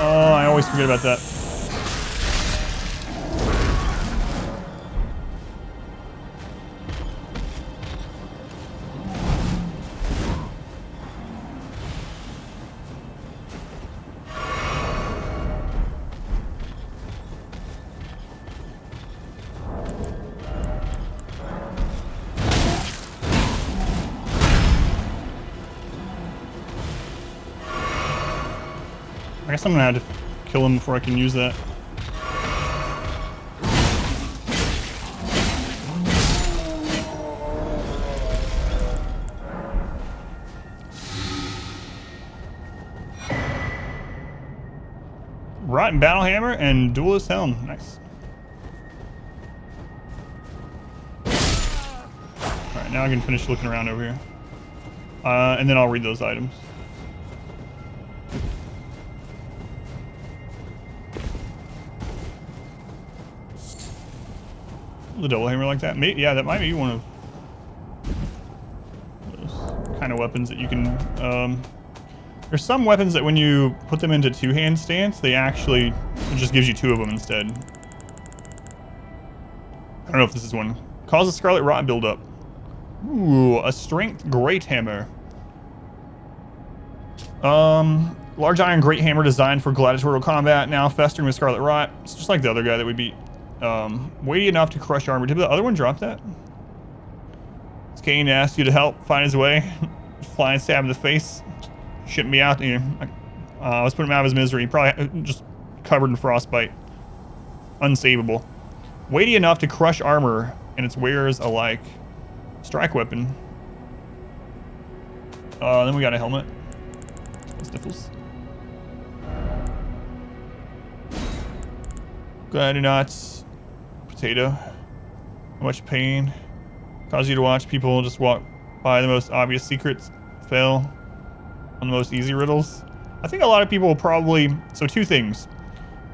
Oh, I always forget about that. I guess I'm gonna have to kill him before I can use that. Rotten Battle Hammer and Duelist Helm. Nice. Alright, now I can finish looking around over here. And then I'll read those items. The double hammer like that? Yeah, that might be one of those kind of weapons that you can... there's some weapons that when you put them into two-hand stance, they actually... it just gives you two of them instead. I don't know if this is one. Causes Scarlet Rot buildup. Ooh, a Strength Great Hammer. Large iron great hammer designed for gladiatorial combat, now festering with scarlet rot. It's just like the other guy that we beat. Weighty enough to crush armor. Did the other one drop that? Kane asked you to help find his way. Flying stab in the face. Shouldn't be out here. Let's put him out of his misery. Probably just covered in frostbite. Unsavable. Weighty enough to crush armor and its wearers alike. Strike weapon. Then we got a helmet. Sniffles. Glad you're not. Potato. How much pain. Cause you to watch people just walk by the most obvious secrets. Fail on the most easy riddles. I think a lot of people will probably... So two things.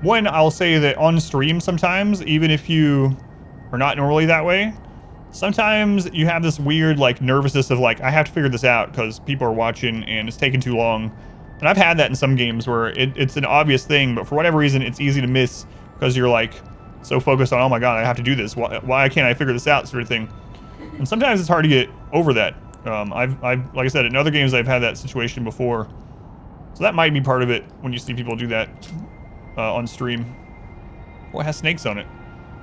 One, I'll say that on stream sometimes, even if you are not normally that way, sometimes you have this weird like nervousness of like, I have to figure this out because people are watching and it's taking too long. And I've had that in some games where it's an obvious thing, but for whatever reason, it's easy to miss because you're like so focused on, oh my God, I have to do this. Why can't I figure this out, sort of thing. And sometimes it's hard to get over that. I've like I said, in other games, I've had that situation before. So that might be part of it when you see people do that on stream. Oh, it has snakes on it.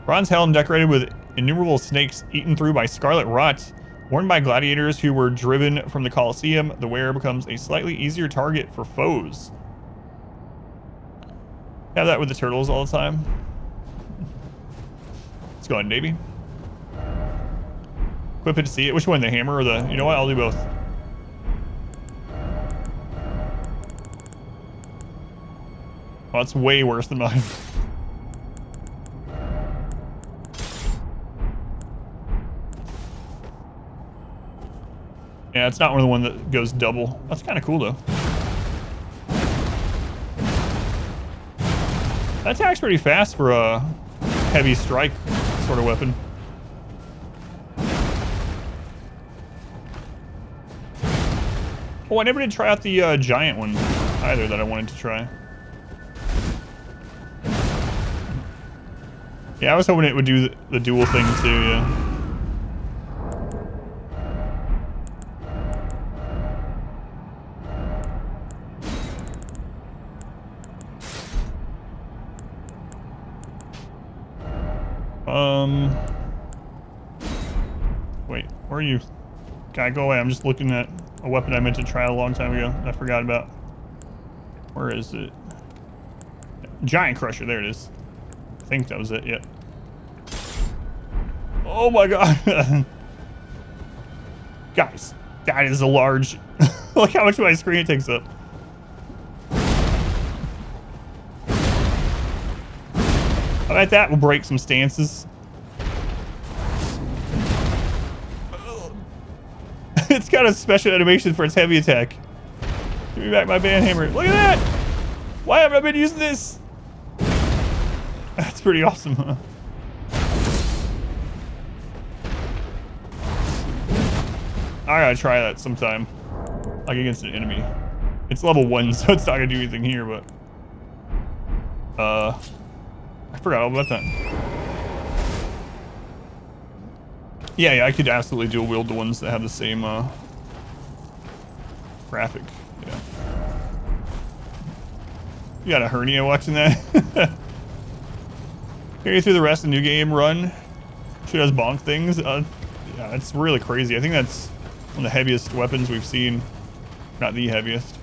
Bronze helm decorated with innumerable snakes eaten through by scarlet rot. Worn by gladiators who were driven from the Colosseum, the wearer becomes a slightly easier target for foes. Have that with the turtles all the time. Let's go ahead, Davey. Equip it to see it. Which one, the hammer or the... You know what? I'll do both. Well, that's way worse than mine. Yeah, it's not one of the one that goes double. That's kind of cool, though. That attacks pretty fast for a heavy strike sort of weapon. Oh, I never did try out the giant one either that I wanted to try. Yeah, I was hoping it would do the dual thing too, yeah. Wait, where are you? Guy, go away. I'm just looking at a weapon I meant to try a long time ago. I forgot about. Where is it? Giant Crusher. There it is. I think that was it. Yep. Oh my God. Guys, that is a large... Look how much of my screen it takes up. I bet that will break some stances. It's got a special animation for its heavy attack. Give me back my band hammer. Look at that! Why haven't I been using this? That's pretty awesome, huh? I gotta try that sometime. Like against an enemy. It's level 1, so it's not gonna do anything here, but... I forgot all about that. Yeah, I could absolutely dual wield the ones that have the same graphic. Yeah. You got a hernia watching that? Carry through the rest of the new game run. Shoot us bonk things. Yeah, it's really crazy. I think that's one of the heaviest weapons we've seen. Not the heaviest.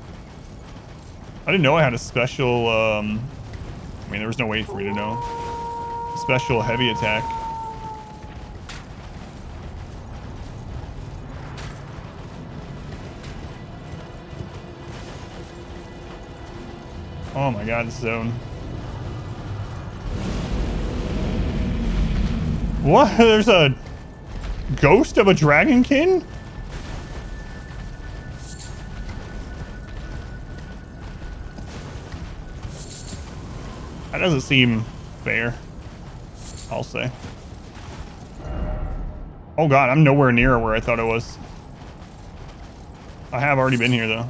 I didn't know I had a special, I mean, there was no way for me to know. Special heavy attack. Oh my God, this zone. What? There's a ghost of a dragonkin? That doesn't seem fair, I'll say. Oh God, I'm nowhere near where I thought I was. I have already been here though.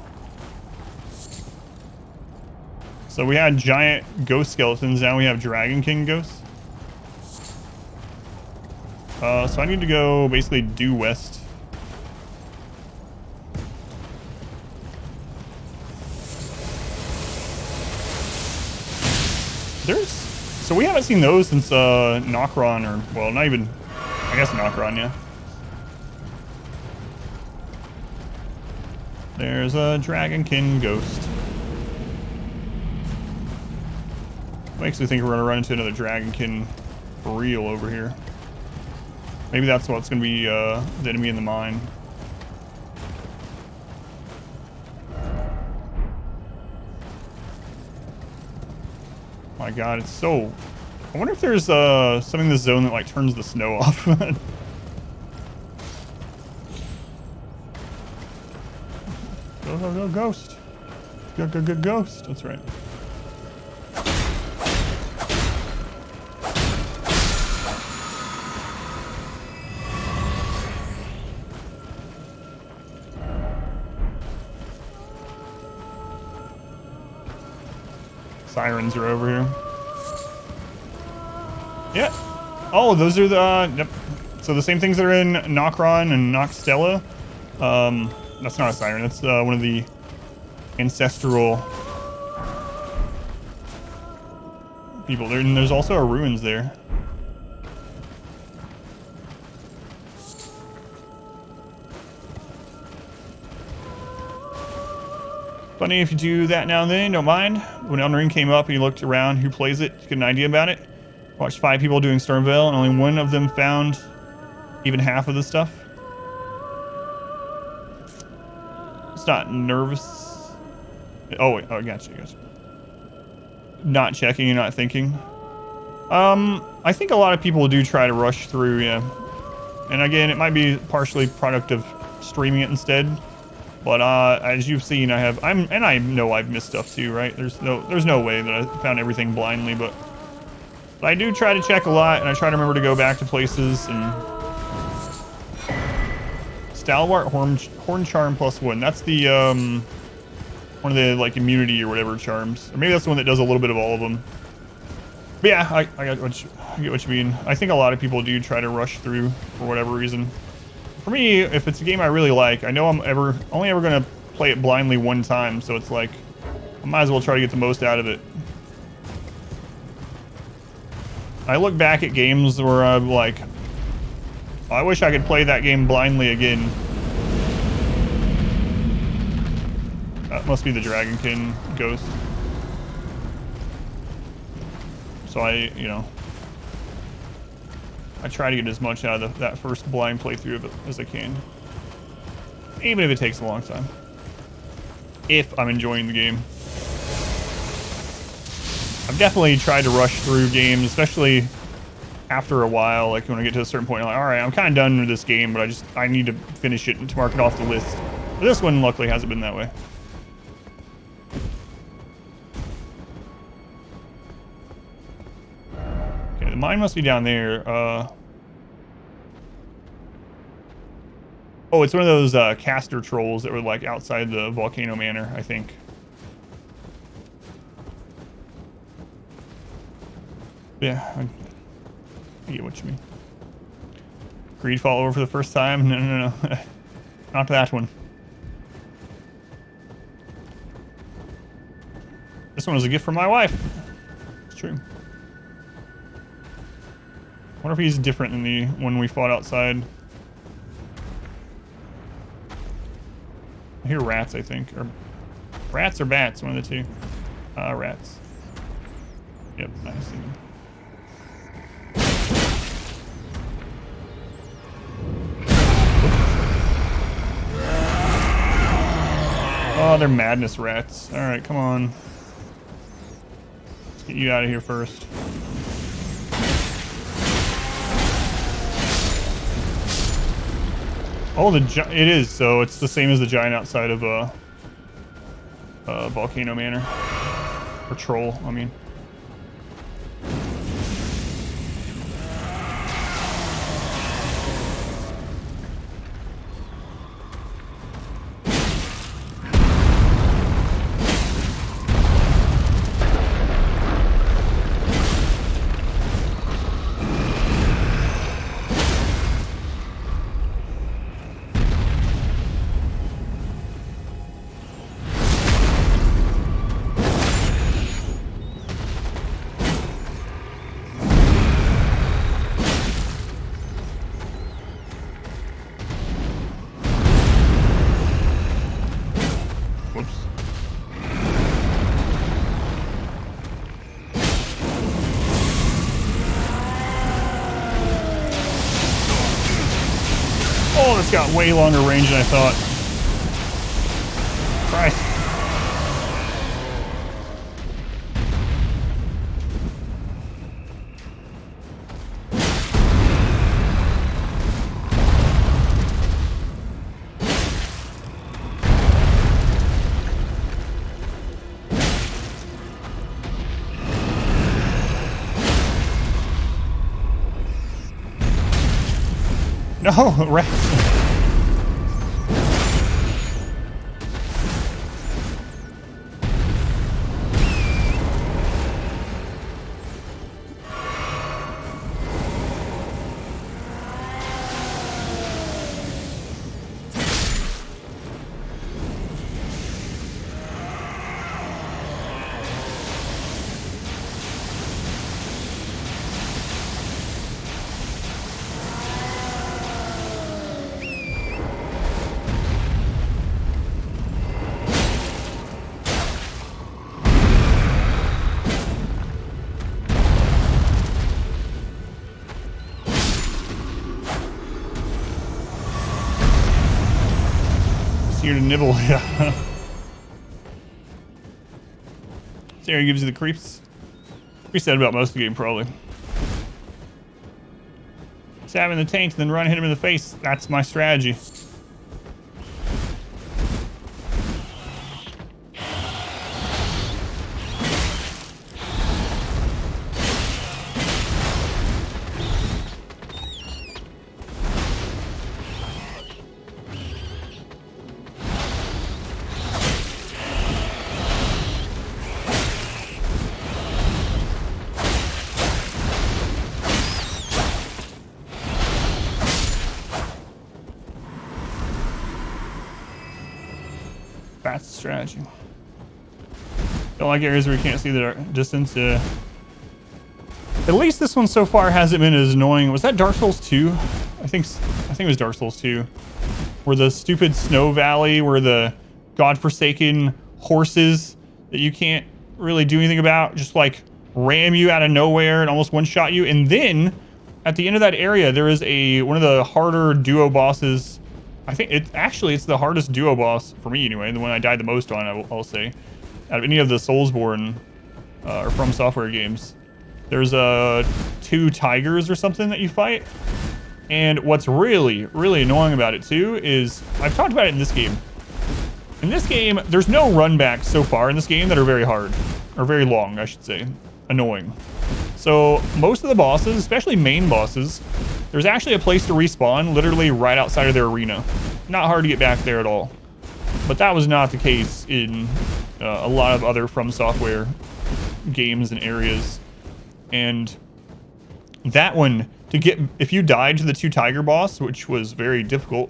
So we had giant ghost skeletons, now we have Dragon King ghosts. So I need to go basically due west. So we haven't seen those since Nokron, or well, not even. I guess Nokron, yeah. There's a Dragonkin ghost. Makes me think we're gonna run into another Dragonkin for real over here. Maybe that's what's gonna be the enemy in the mine. My God, it's so. I wonder if there's something in this zone that like turns the snow off. Go, go, go, ghost. Go, go, go, ghost. That's right. Sirens are over here. Yeah. Oh, those are the... Yep. So the same things that are in Nokron and Nokstella. That's not a siren. That's one of the ancestral people there. And there's also a ruins there. Funny if you do that now and then, don't mind. When Elden Ring came up and you looked around who plays it, get an idea about it. Watched 5 people doing Stormveil and only one of them found even half of the stuff. It's not nervous. Oh, wait. Oh, I got you. Not checking and not thinking. I think a lot of people do try to rush through, yeah. And again, it might be partially product of streaming it instead. But as you've seen, I know I've missed stuff too, right? There's no way that I found everything blindly, but I do try to check a lot, and I try to remember to go back to places. And Stalwart Horn Charm +1. That's the one of the like immunity or whatever charms, or maybe that's the one that does a little bit of all of them. But yeah, I get what you mean. I think a lot of people do try to rush through for whatever reason. For me, if it's a game I really like, I know I'm only ever gonna play it blindly one time, so it's like I might as well try to get the most out of it. I look back at games where I'm like, I wish I could play that game blindly again. That must be the Dragonkin ghost. So I try to get as much out of that first blind playthrough of it as I can. Even if it takes a long time. If I'm enjoying the game. I've definitely tried to rush through games, especially after a while, like when I get to a certain point, I'm like, alright, I'm kind of done with this game, but I need to finish it and to mark it off the list. But this one, luckily, hasn't been that way. Okay, the mine must be down there. Oh, it's one of those caster trolls that were like outside the volcano manor, I think. Yeah, I get what you mean. Greed fall over for the first time? No. Not that one. This one was a gift from my wife. It's true. I wonder if he's different than the one we fought outside. I hear rats, I think. Or rats or bats, one of the two. Rats. Yep, I see them. Oh, they're madness rats. Alright, come on. Let's get you out of here first. Oh, it is, so it's the same as the giant outside of Volcano Manor. Or Troll, I mean. It's got way longer range than I thought. Christ. No, right. Here to nibble, yeah. So here gives you the creeps. We said about most of the game, probably. Stab him in the tank, then run, hit him in the face. That's my strategy. That's the strategy. Don't like areas where you can't see the distance. At least this one so far hasn't been as annoying. Was that Dark Souls 2? I think it was Dark Souls 2. Where the stupid snow valley, where the godforsaken horses that you can't really do anything about, just like ram you out of nowhere and almost one-shot you. And then at the end of that area, there is one of the harder duo bosses. I think it's the hardest duo boss for me anyway, the one I died the most on, I'll say, out of any of the Soulsborne or From Software games. There's 2 tigers or something that you fight, and what's really, really annoying about it too is, I've talked about it in this game. In this game, there's no run backs so far in this game that are very hard, or very long, I should say, annoying. So most of the bosses, especially main bosses, there's actually a place to respawn literally right outside of their arena. Not hard to get back there at all. But that was not the case in a lot of other From Software games and areas. And that one, if you died to the 2 tiger boss, which was very difficult,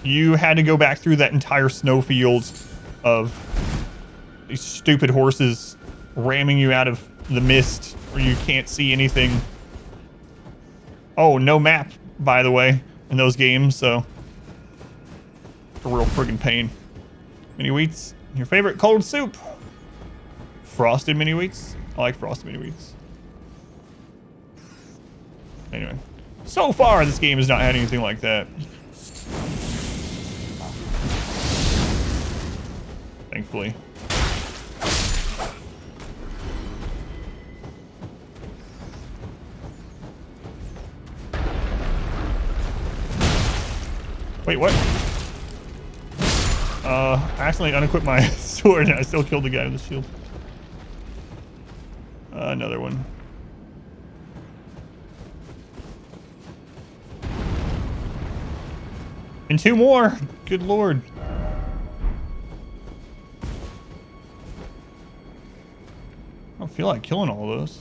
you had to go back through that entire snowfield of these stupid horses ramming you out of the mist where you can't see anything. Oh, no map, by the way, in those games, so it's a real friggin' pain. Mini wheats, your favorite cold soup. Frosted mini wheats. I like frosted mini wheats. Anyway, so far this game has not had anything like that. Thankfully. Wait, what? I accidentally unequipped my sword and I still killed the guy with the shield. Another one. And 2 more! Good lord. I don't feel like killing all those.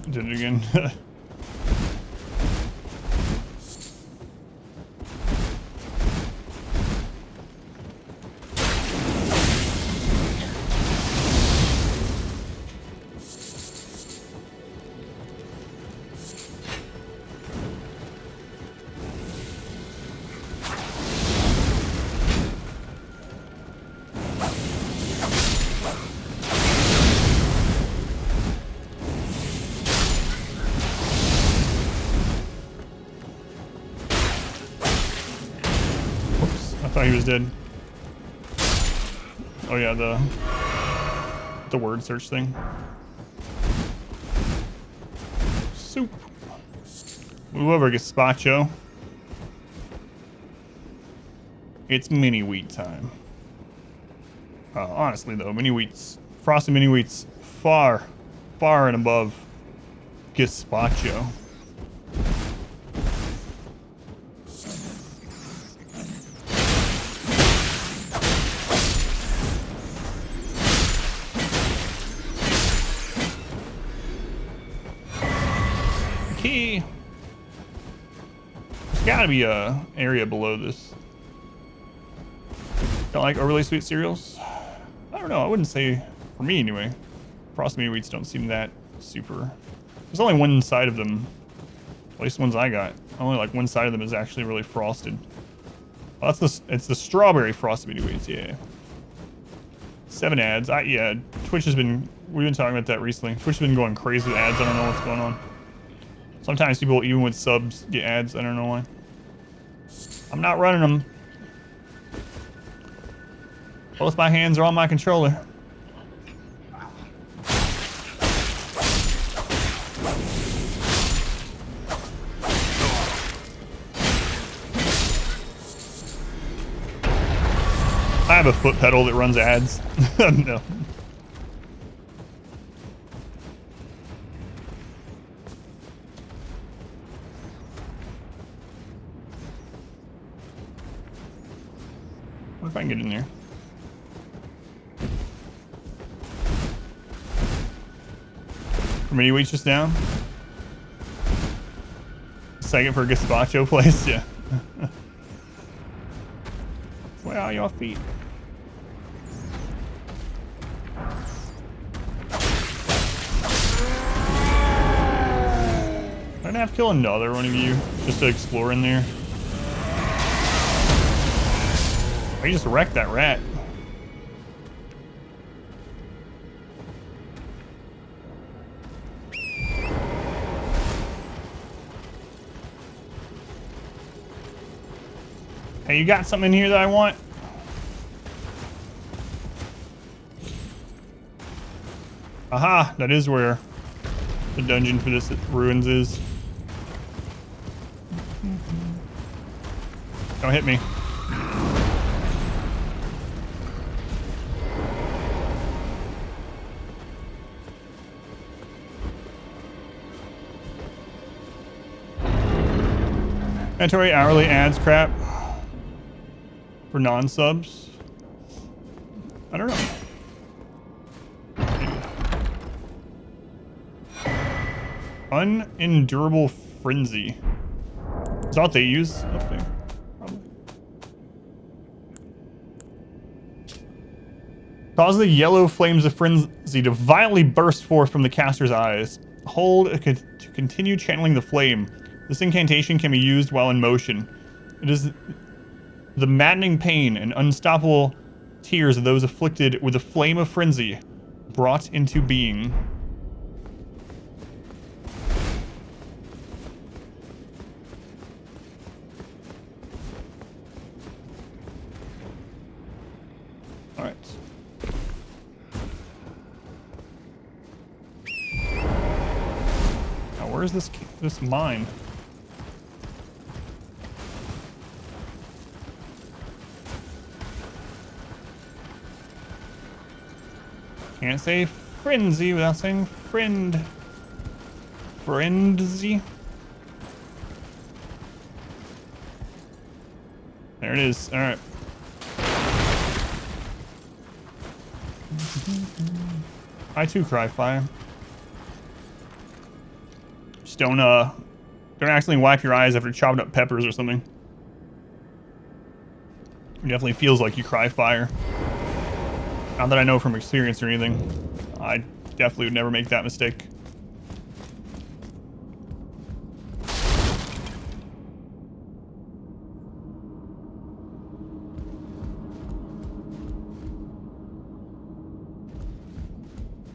Did it again. I thought he was dead. Oh yeah, the word search thing. Soup. Move over, gazpacho. It's mini wheat time. Honestly though, mini wheats, frosted mini wheats, far and above gazpacho. Key. There's gotta be a area below this. Don't like overly sweet cereals? I don't know. I wouldn't say, for me anyway. Frosted mini wheats don't seem that super. There's only one side of them. At least the ones I got. Only like one side of them is actually really frosted. Oh, it's the strawberry frosted mini wheats. Yeah. 7 ads. Yeah. Twitch has been. We've been talking about that recently. Twitch has been going crazy with ads. I don't know what's going on. Sometimes people, even with subs, get ads. I don't know why. I'm not running them. Both my hands are on my controller. I have a foot pedal that runs ads. No. What if I can get in there? Mini wheats just down. Second for a gazpacho place, yeah. Where are your feet? I'm gonna have to kill another one of you just to explore in there. Oh, you just wrecked that rat. Hey, you got something in here that I want? Aha, that is where the dungeon for this ruins is. Don't hit me. Mandatory hourly ads crap. For non-subs? I don't know. Unendurable frenzy. Is that what they use up there? Probably. Cause the yellow flames of frenzy to violently burst forth from the caster's eyes. Hold to continue channeling the flame. This incantation can be used while in motion. It is the maddening pain and unstoppable tears of those afflicted with the flame of frenzy brought into being. All right. Now, where's this mine? Can't say frenzy without saying friend. Frenzy. There it is. All right. I too cry fire. Just don't accidentally wipe your eyes after chopping up peppers or something. It definitely feels like you cry fire. Not that I know from experience or anything. I definitely would never make that mistake.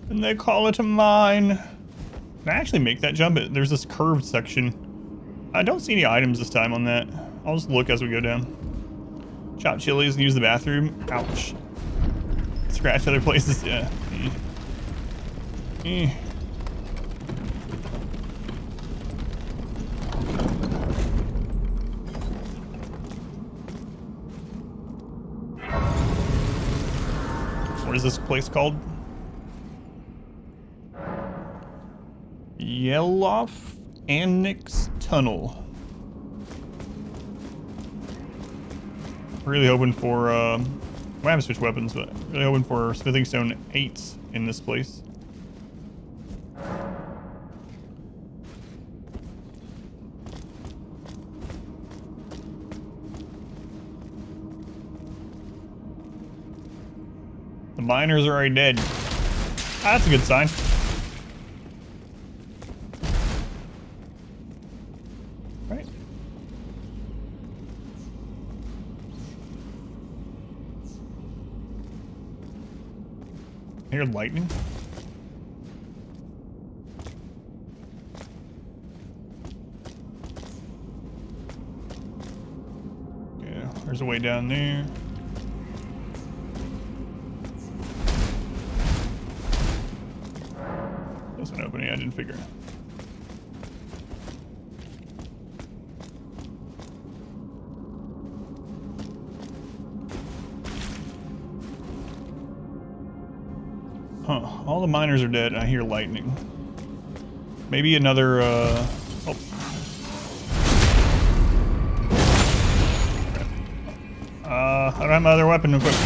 And they call it a mine. Can I actually make that jump? There's this curved section. I don't see any items this time on that. I'll just look as we go down. Chop chilies and use the bathroom. Ouch. Scratch other places. Yeah. What is this place called? Yeloff Annex Tunnel. Really hoping for, we haven't switched weapons, but really hoping for Smithing Stone 8s in this place. The miners are already dead. Ah, that's a good sign. Right. I hear lightning. Yeah, there's a way down there. That's an opening I didn't figure out. Huh, all the miners are dead and I hear lightning. Maybe another, oh. I don't have my other weapon equipped.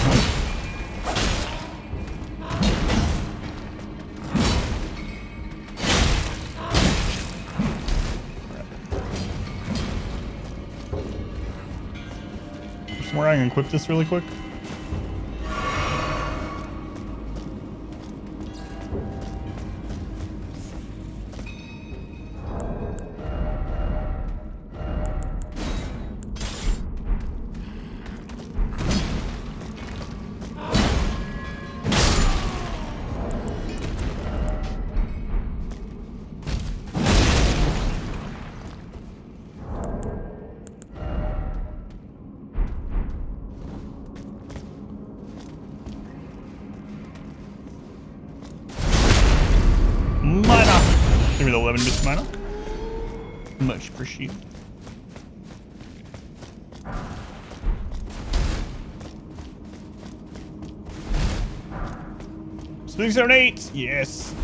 Somewhere I can equip this really quick. Give me the 11 bits miner. Much appreciated. Smithing Stone 8! Yes!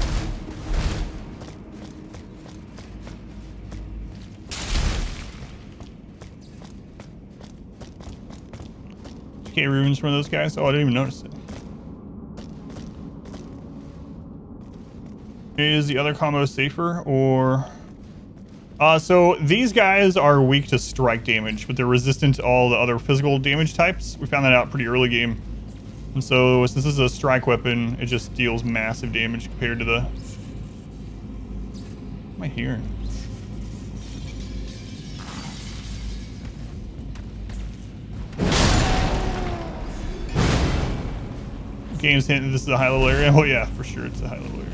Okay, runes from those guys? Oh, I didn't even notice it. Is the other combo safer, or... so these guys are weak to strike damage, but they're resistant to all the other physical damage types. We found that out pretty early game. And so, since this is a strike weapon, it just deals massive damage compared to the... What am I hearing? Game's hinting this is a high-level area. Oh yeah, for sure it's a high-level area.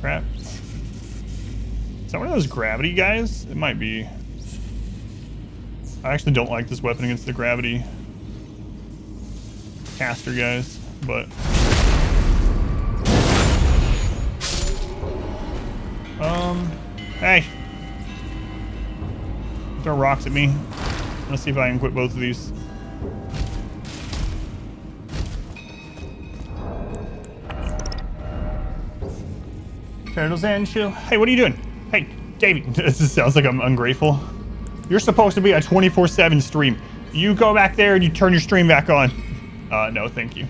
Crap. Is that one of those gravity guys? It might be. I actually don't like this weapon against the gravity caster guys, but... Hey! Throw rocks at me. Let's see if I can quit both of these. Turtles and chill. Hey, what are you doing? Hey, Davey. This sounds like I'm ungrateful. You're supposed to be a 24/7 stream. You go back there and you turn your stream back on. No, thank you.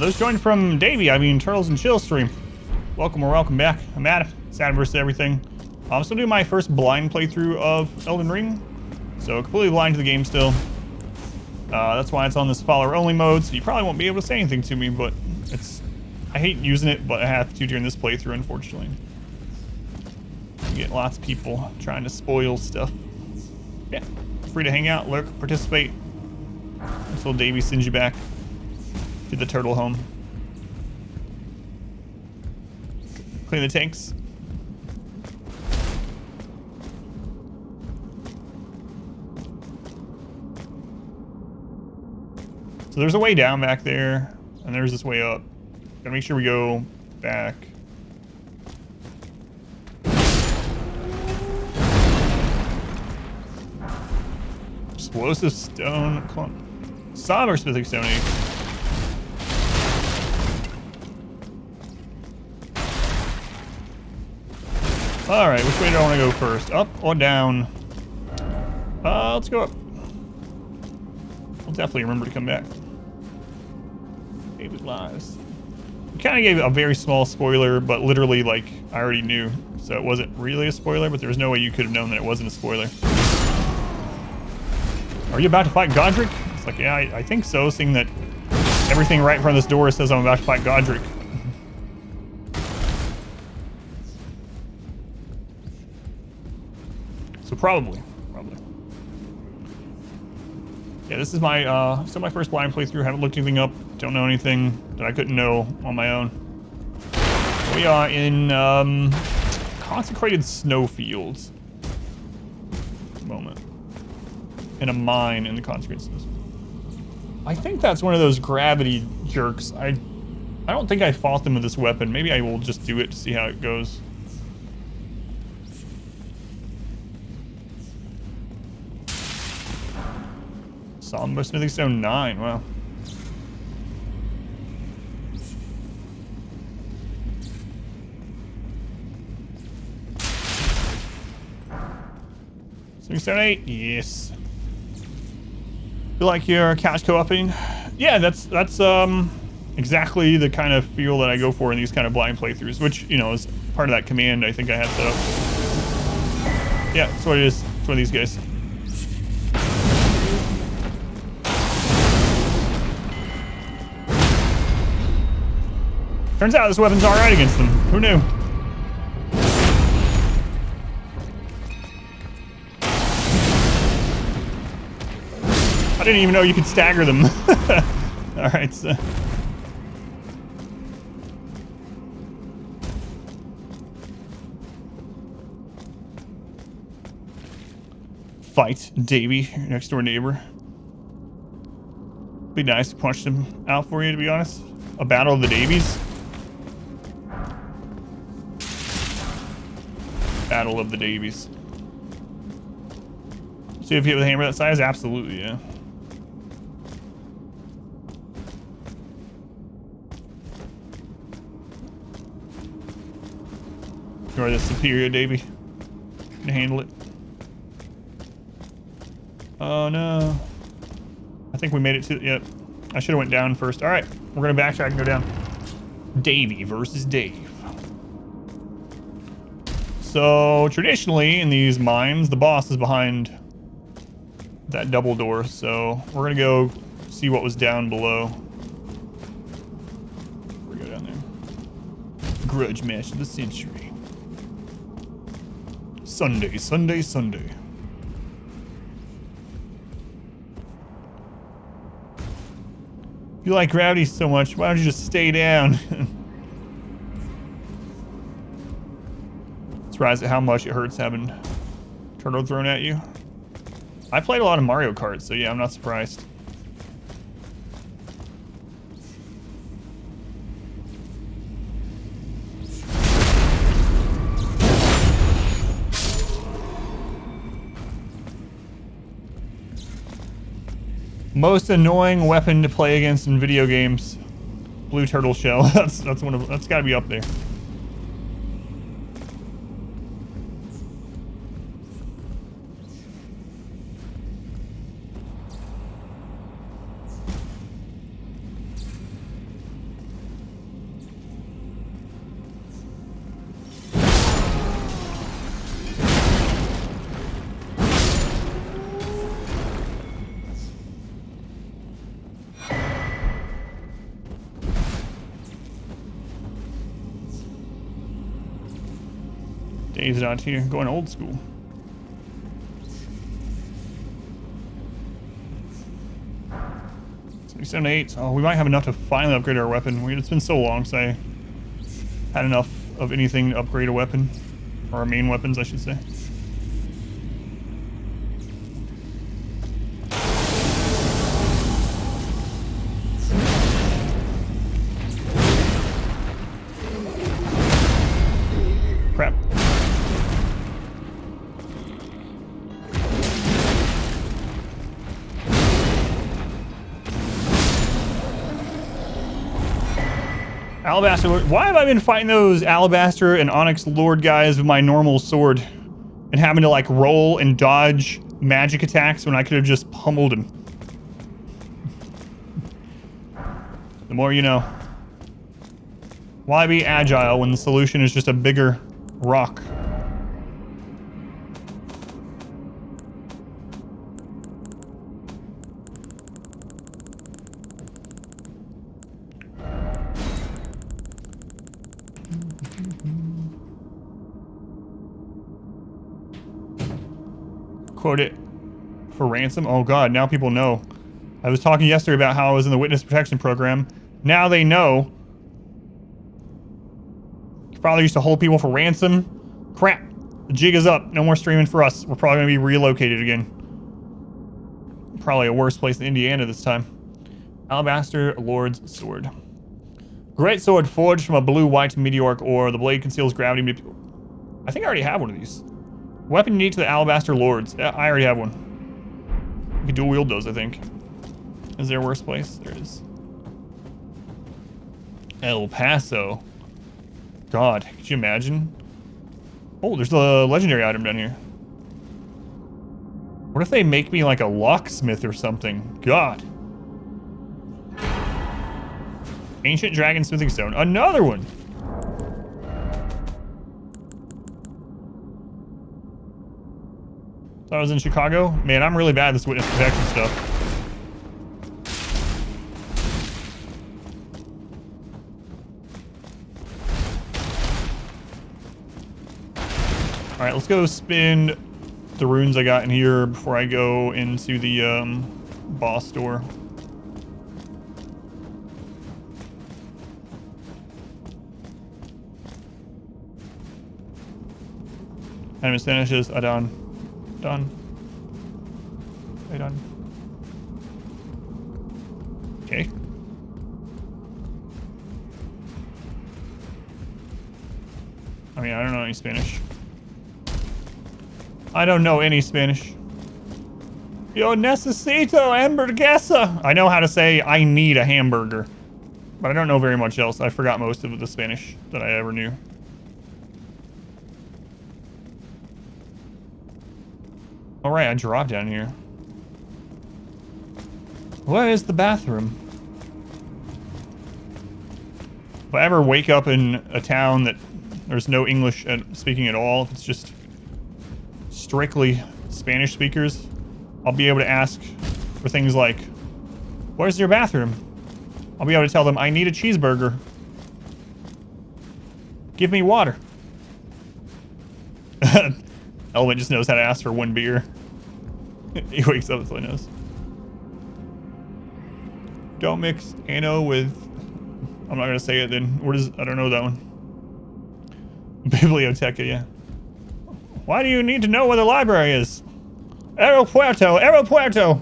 Those joined from Davey, I mean Turtles and Chill stream. Welcome or welcome back. I'm Adam. It's AdamVsEverything. I'm still doing my first blind playthrough of Elden Ring. So completely blind to the game still. That's why it's on this follower only mode, so you probably won't be able to say anything to me, but I hate using it, but I have to during this playthrough, unfortunately. You get lots of people trying to spoil stuff. Yeah, free to hang out, lurk, participate, until Davey sends you back to the turtle home. Clean the tanks. So there's a way down back there, and there's this way up. Gotta make sure we go back. Explosive stone clump. Somber specific stone egg. Alright, which way do I want to go first? Up or down? Let's go up. I'll definitely remember to come back. David lives. We kind of gave a very small spoiler, but literally, like, I already knew. So it wasn't really a spoiler, but there was no way you could have known that it wasn't a spoiler. Are you about to fight Godric? It's like, yeah, I think so, seeing that everything right in front of this door says I'm about to fight Godric. So probably. Yeah, this is my, still my first blind playthrough. Haven't looked anything up. Don't know anything that I couldn't know on my own. We are in, consecrated snowfields. Moment. In a mine in the consecrated snowfields. I think that's one of those gravity jerks. I don't think I fought them with this weapon. Maybe I will just do it to see how it goes. Somber Smithing Stone 9, wow. Smithing Stone 8, yes. Feel like you're couch co-oping? Yeah, that's exactly the kind of feel that I go for in these kind of blind playthroughs, which, you know, is part of that command I think I have set up. Yeah, that's what it is. It's one of these guys. Turns out this weapon's alright against them. Who knew? I didn't even know you could stagger them. Alright, so. Fight Davey, your next door neighbor. Be nice to punch them out for you, to be honest. A battle of the Davies. Battle of the Davies. See if you have a hammer that size? Absolutely, yeah. You are the superior Davy. You can handle it. Oh no. I think we made it to, yep. I should have went down first. All right, we're gonna backtrack and go down. Davy versus Dave. So traditionally in these mines, the boss is behind that double door. So we're gonna go see what was down below. We're gonna go down there. Grudge match of the century. Sunday, Sunday, Sunday. If you like gravity so much, why don't you just stay down? Surprised at how much it hurts having turtle thrown at you. I played a lot of Mario Kart, so yeah, I'm not surprised. Most annoying weapon to play against in video games. Blue turtle shell. that's one of, that's got to be up there. Days out here, going old school. So 78. Oh, we might have enough to finally upgrade our weapon. It's been so long since I had enough of anything to upgrade a weapon. Or our main weapons, I should say. Crap. Alabaster Lord. Why have I been fighting those Alabaster and Onyx Lord guys with my normal sword and having to like roll and dodge magic attacks when I could have just pummeled him? The more you know. Why be agile when the solution is just a bigger rock? Quote it for ransom. Oh god, now people know. I was talking yesterday about how I was in the witness protection program. Now they know. Your father used to hold people for ransom. Crap. The jig is up. No more streaming for us. We're probably going to be relocated again. Probably a worse place than Indiana this time. Alabaster Lord's Sword. Great sword forged from a blue-white meteoric ore. The blade conceals gravity. I think I already have one of these. Weapon unique to the Alabaster Lords. Yeah, I already have one. We can dual wield those, I think. Is there a worse place? There is. El Paso. God, could you imagine? Oh, there's a legendary item down here. What if they make me like a locksmith or something? God. Ancient Dragon Smithing Stone. Another one! Thought I was in Chicago? Man, I'm really bad at this witness protection stuff. Alright, let's go spin the runes I got in here before I go into the boss store. And it finishes. Done. Done. Okay, done. Okay. I mean, I don't know any Spanish. I don't know any Spanish. Yo necesito hamburguesa. I know how to say I need a hamburger, but I don't know very much else. I forgot most of the Spanish that I ever knew. All right, I dropped down here. Where is the bathroom? If I ever wake up in a town that there's no English speaking at all, if it's just strictly Spanish speakers, I'll be able to ask for things like, where's your bathroom? I'll be able to tell them, I need a cheeseburger. Give me water. Element just knows how to ask for one beer. He wakes up, that's all he knows. Don't mix ano with... I'm not gonna say it then. What is... I don't know that one. Biblioteca, yeah. Why do you need to know where the library is? Aeropuerto! Aeropuerto!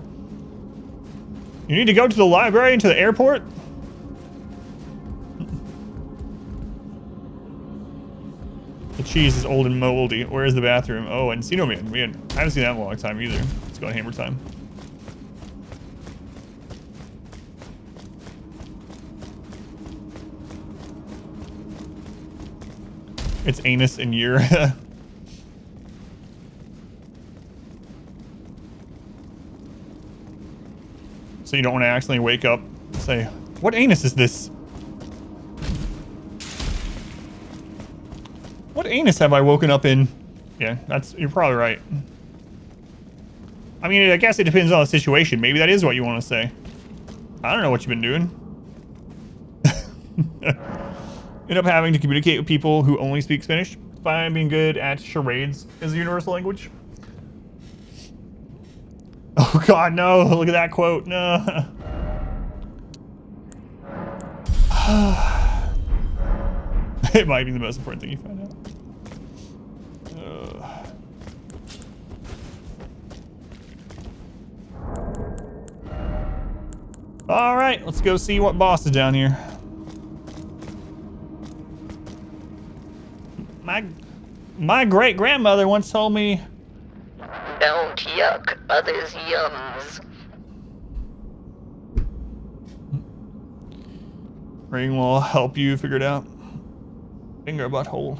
You need to go to the library and to the airport? The cheese is old and moldy. Where is the bathroom? Oh, Encino Man. I haven't seen that in a long time either. Let's go on hammer time. It's anus and year. So you don't want to accidentally wake up and say, what anus is this? What anus have I woken up in? Yeah, you're probably right. I mean, I guess it depends on the situation. Maybe that is what you want to say. I don't know what you've been doing. End up having to communicate with people who only speak Spanish. Finally being good at charades is a universal language. Oh god, no. Look at that quote. No. It might be the most important thing you find out. All right, let's go see what boss is down here. My great-grandmother once told me, don't yuck others' yums. Ring will help you figure it out. Finger butthole.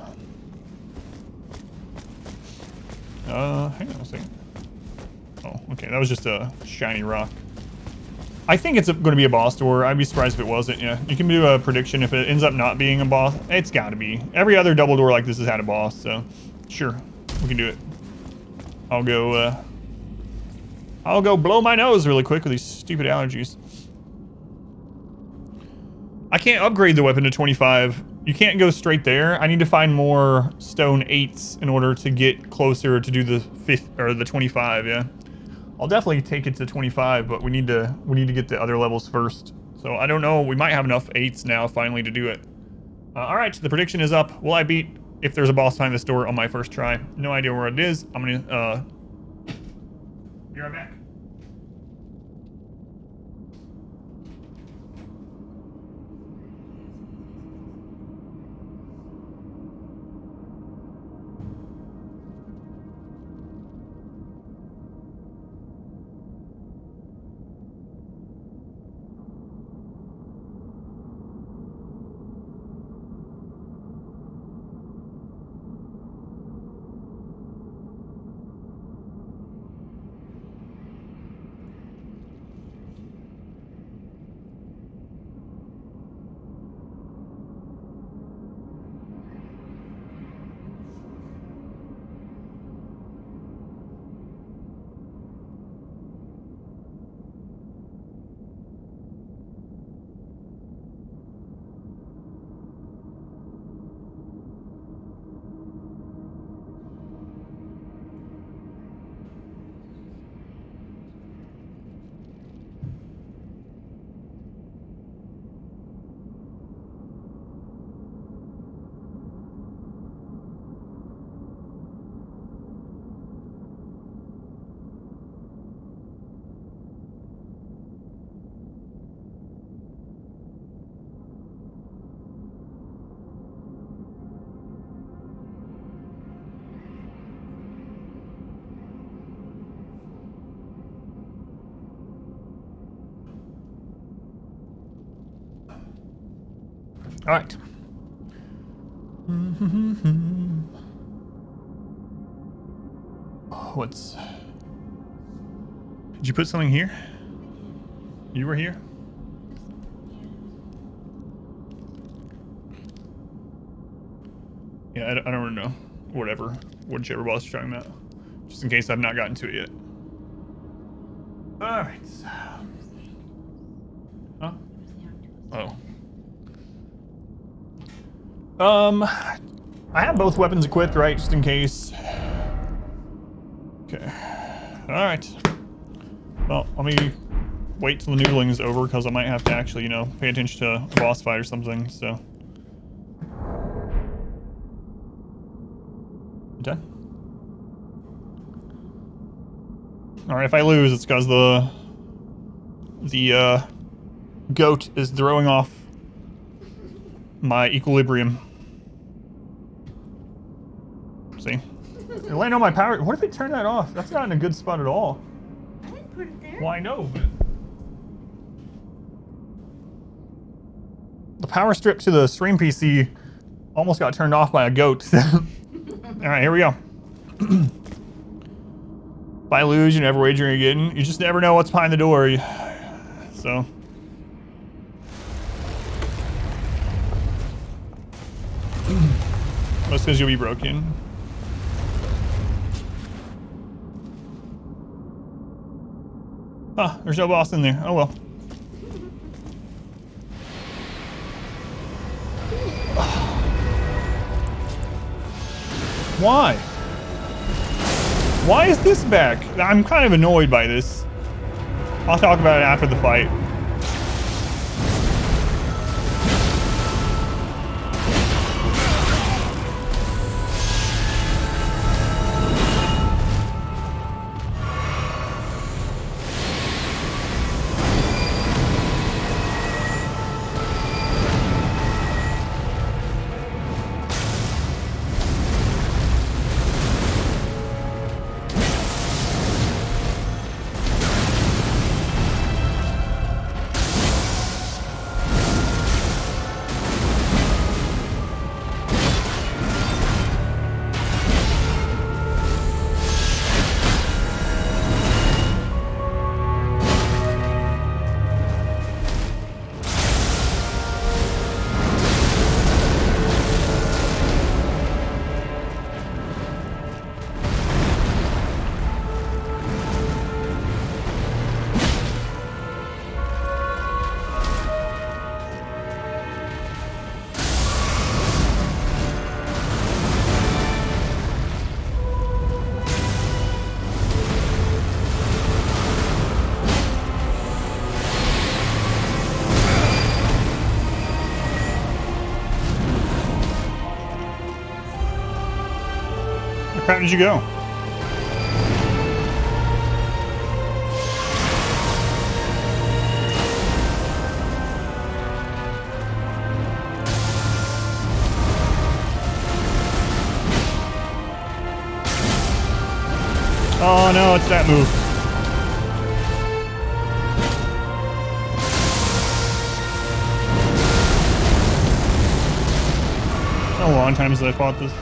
Hang on a second. Oh, okay, that was just a shiny rock. I think it's going to be a boss door. I'd be surprised if it wasn't. Yeah, you can do a prediction if it ends up not being a boss. It's got to be. Every other double door like this has had a boss, so sure, we can do it. I'll go blow my nose really quick with these stupid allergies. I can't upgrade the weapon to 25. You can't go straight there. I need to find more stone 8s in order to get closer to do the 25. Yeah. I'll definitely take it to 25, but we need to get the other levels first. So I don't know. We might have enough 8s now finally to do it. All right, the prediction is up. Will I beat if there's a boss behind this door on my first try? No idea where it is. I'm gonna be right back. All right. What's... Did you put something here? You were here? Yeah, I don't know. Whatever. Whichever boss you're talking about. Just in case I've not gotten to it yet. Alright. Huh? Oh. I have both weapons equipped, right? Just in case. Okay. Alright. Well, let me wait till the noodling's over, because I might have to actually, you know, pay attention to a boss fight or something, so. You done? Alright, if I lose, it's because the goat is throwing off my equilibrium. See? It landed on my power. What if they turn that off? That's not in a good spot at all. I didn't put it there. Well, I know, but... The power strip to the stream PC almost got turned off by a goat. Alright, here we go. If I lose, you never wager again. You just never know what's behind the door. So... Most because you'll be broken. Ah, there's no boss in there. Oh well. Why? Why is this back? I'm kind of annoyed by this. I'll talk about it after the fight. Where crap did you go? Oh no, it's that move. It's been a long time since I fought this.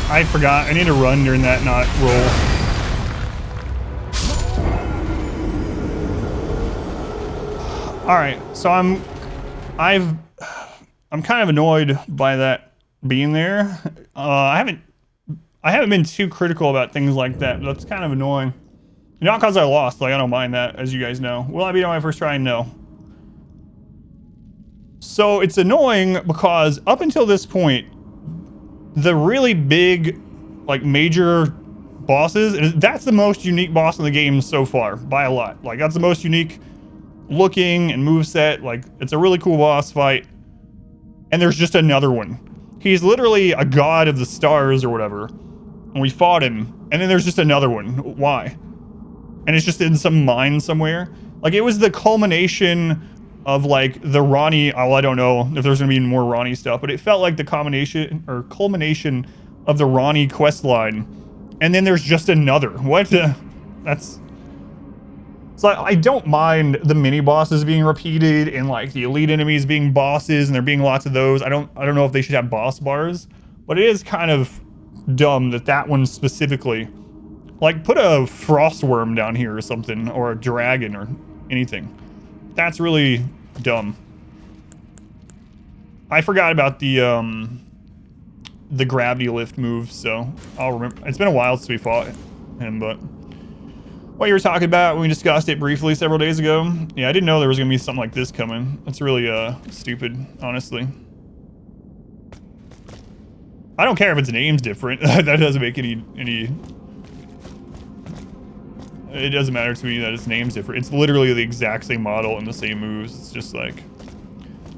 I forgot. I need to run during that, not roll. All right, so I'm kind of annoyed by that being there. I haven't been too critical about things like that, but that's kind of annoying. Not because I lost, like I don't mind that, as you guys know. Will I beat on my first try? No. So it's annoying because up until this point, the really big, like major bosses, that's the most unique boss in the game so far by a lot. Like that's the most unique looking and moveset. Like it's a really cool boss fight. And there's just another one. He's literally a god of the stars or whatever. And we fought him. And then there's just another one. Why? And it's just in some mine somewhere. Like it was the culmination of like the Ronnie, oh, I don't know if there's gonna be more Ronnie stuff, but it felt like the combination or culmination of the Ronnie quest line. And then there's just another. What? That's... So I don't mind the mini bosses being repeated and like the elite enemies being bosses and there being lots of those. I don't know if they should have boss bars, but it is kind of dumb that that one specifically, like put a frostworm down here or something, or a dragon or anything. That's really dumb. I forgot about the gravity lift move, so I'll remember. It's been a while since we fought him, but what you were talking about when we discussed it briefly several days ago. Yeah, I didn't know there was gonna be something like this coming. That's really stupid, honestly. I don't care if its name's different. That doesn't make any. It doesn't matter to me that its name's different. It's literally the exact same model and the same moves. It's just like...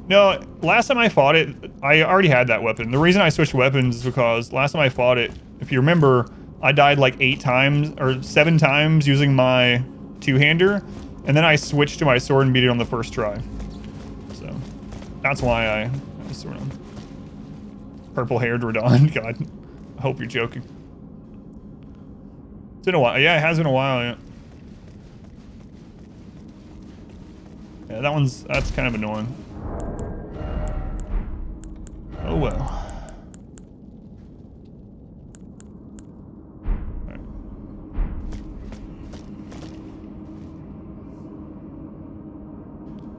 No, last time I fought it, I already had that weapon. The reason I switched weapons is because last time I fought it, if you remember, I died like 8 times or 7 times using my two-hander, and then I switched to my sword and beat it on the first try. So that's why I sort of purple-haired Radon. God, I hope you're joking. It's been a while. Yeah, it has been a while. Yeah. Yeah, that's kind of annoying. Oh well. Right.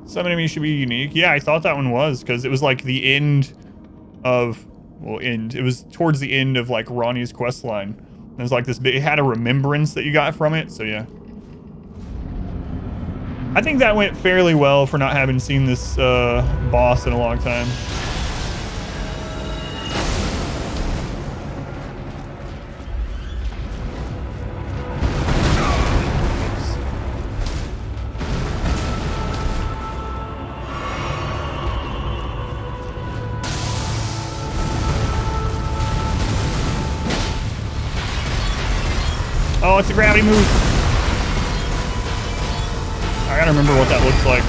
Some enemies should be unique. Yeah, I thought that one was, because it was like the end of, well, it was towards the end of like Ronnie's quest line, There's like this big, it had a remembrance that you got from it, so yeah. I think that went fairly well for not having seen this boss in a long time. Oh, it's a gravity move. I gotta remember what that looks like.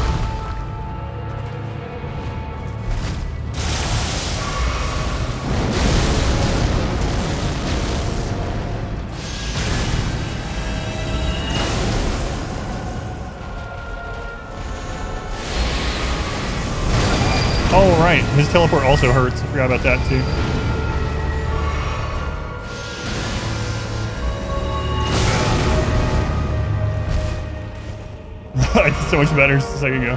Oh, right. His teleport also hurts. I forgot about that, too. I did so much better just a second ago.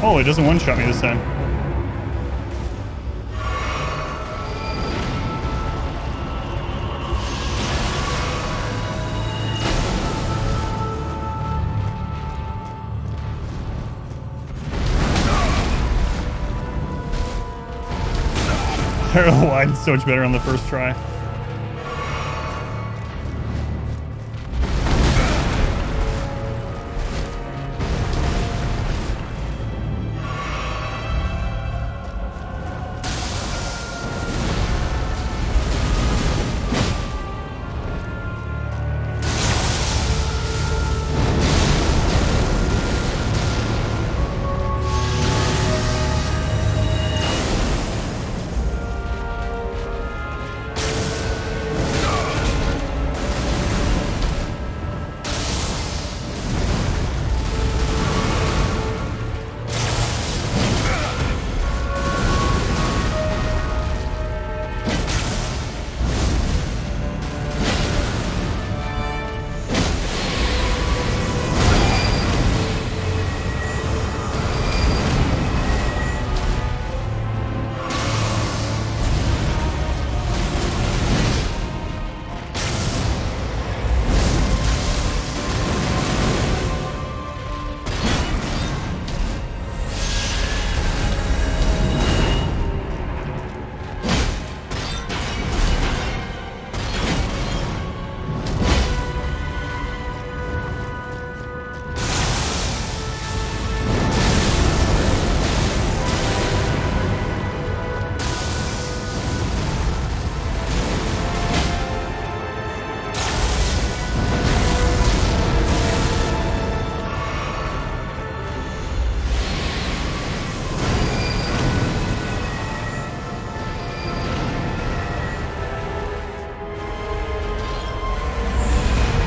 Oh, it doesn't one-shot me this time. I don't know why it's so much better on the first try.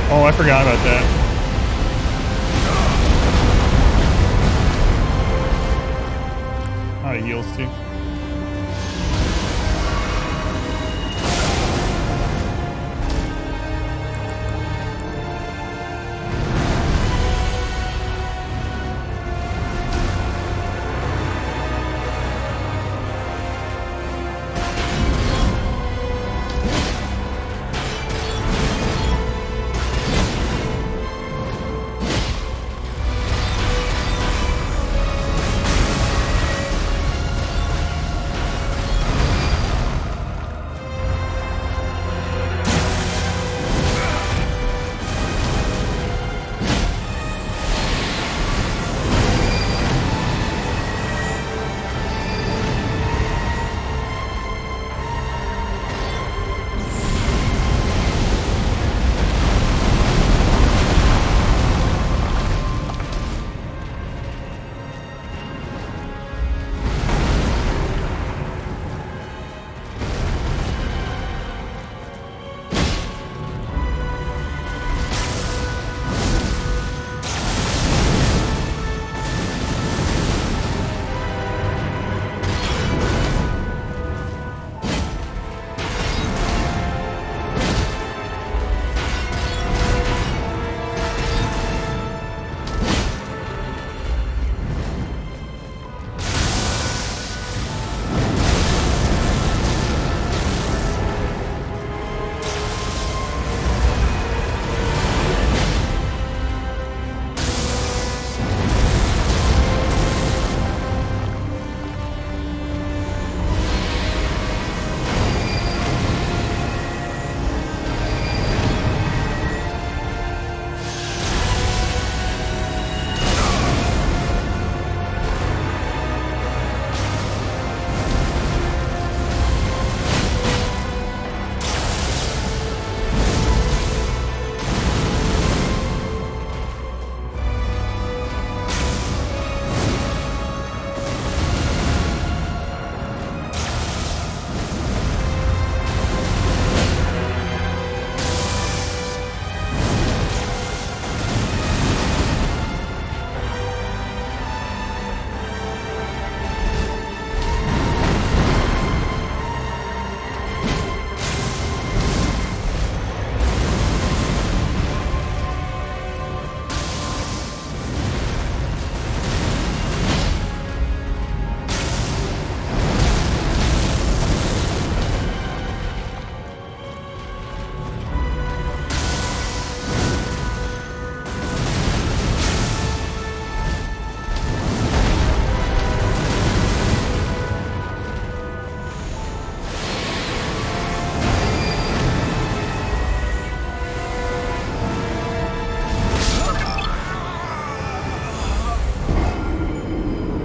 Oh, I forgot about that. Out of heals too.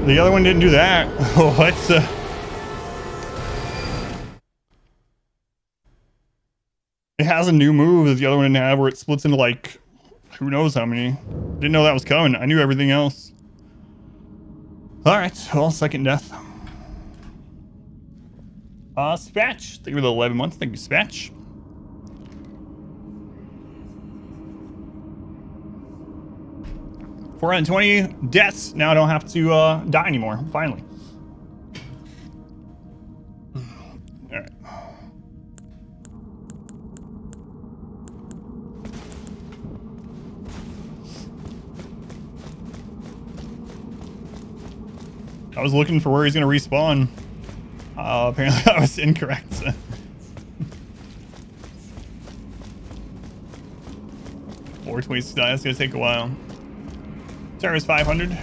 The other one didn't do that. What? It has a new move that the other one didn't have where it splits into like, who knows how many. Didn't know that was coming. I knew everything else. Alright, well, second death. Spatch. Thank you for the 11 months. Thank you, Spatch. $420 deaths. Now I don't have to die anymore. Finally. Alright. I was looking for where he's going to respawn. Apparently I was incorrect. 420 that's going to take a while. Terra's 500.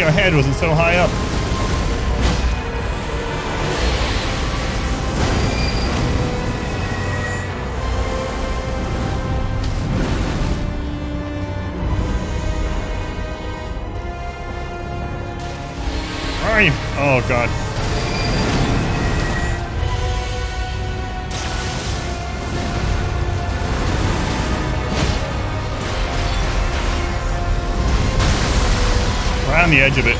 our head wasn't so high up. Where are you? Oh, God. Right on the edge of it.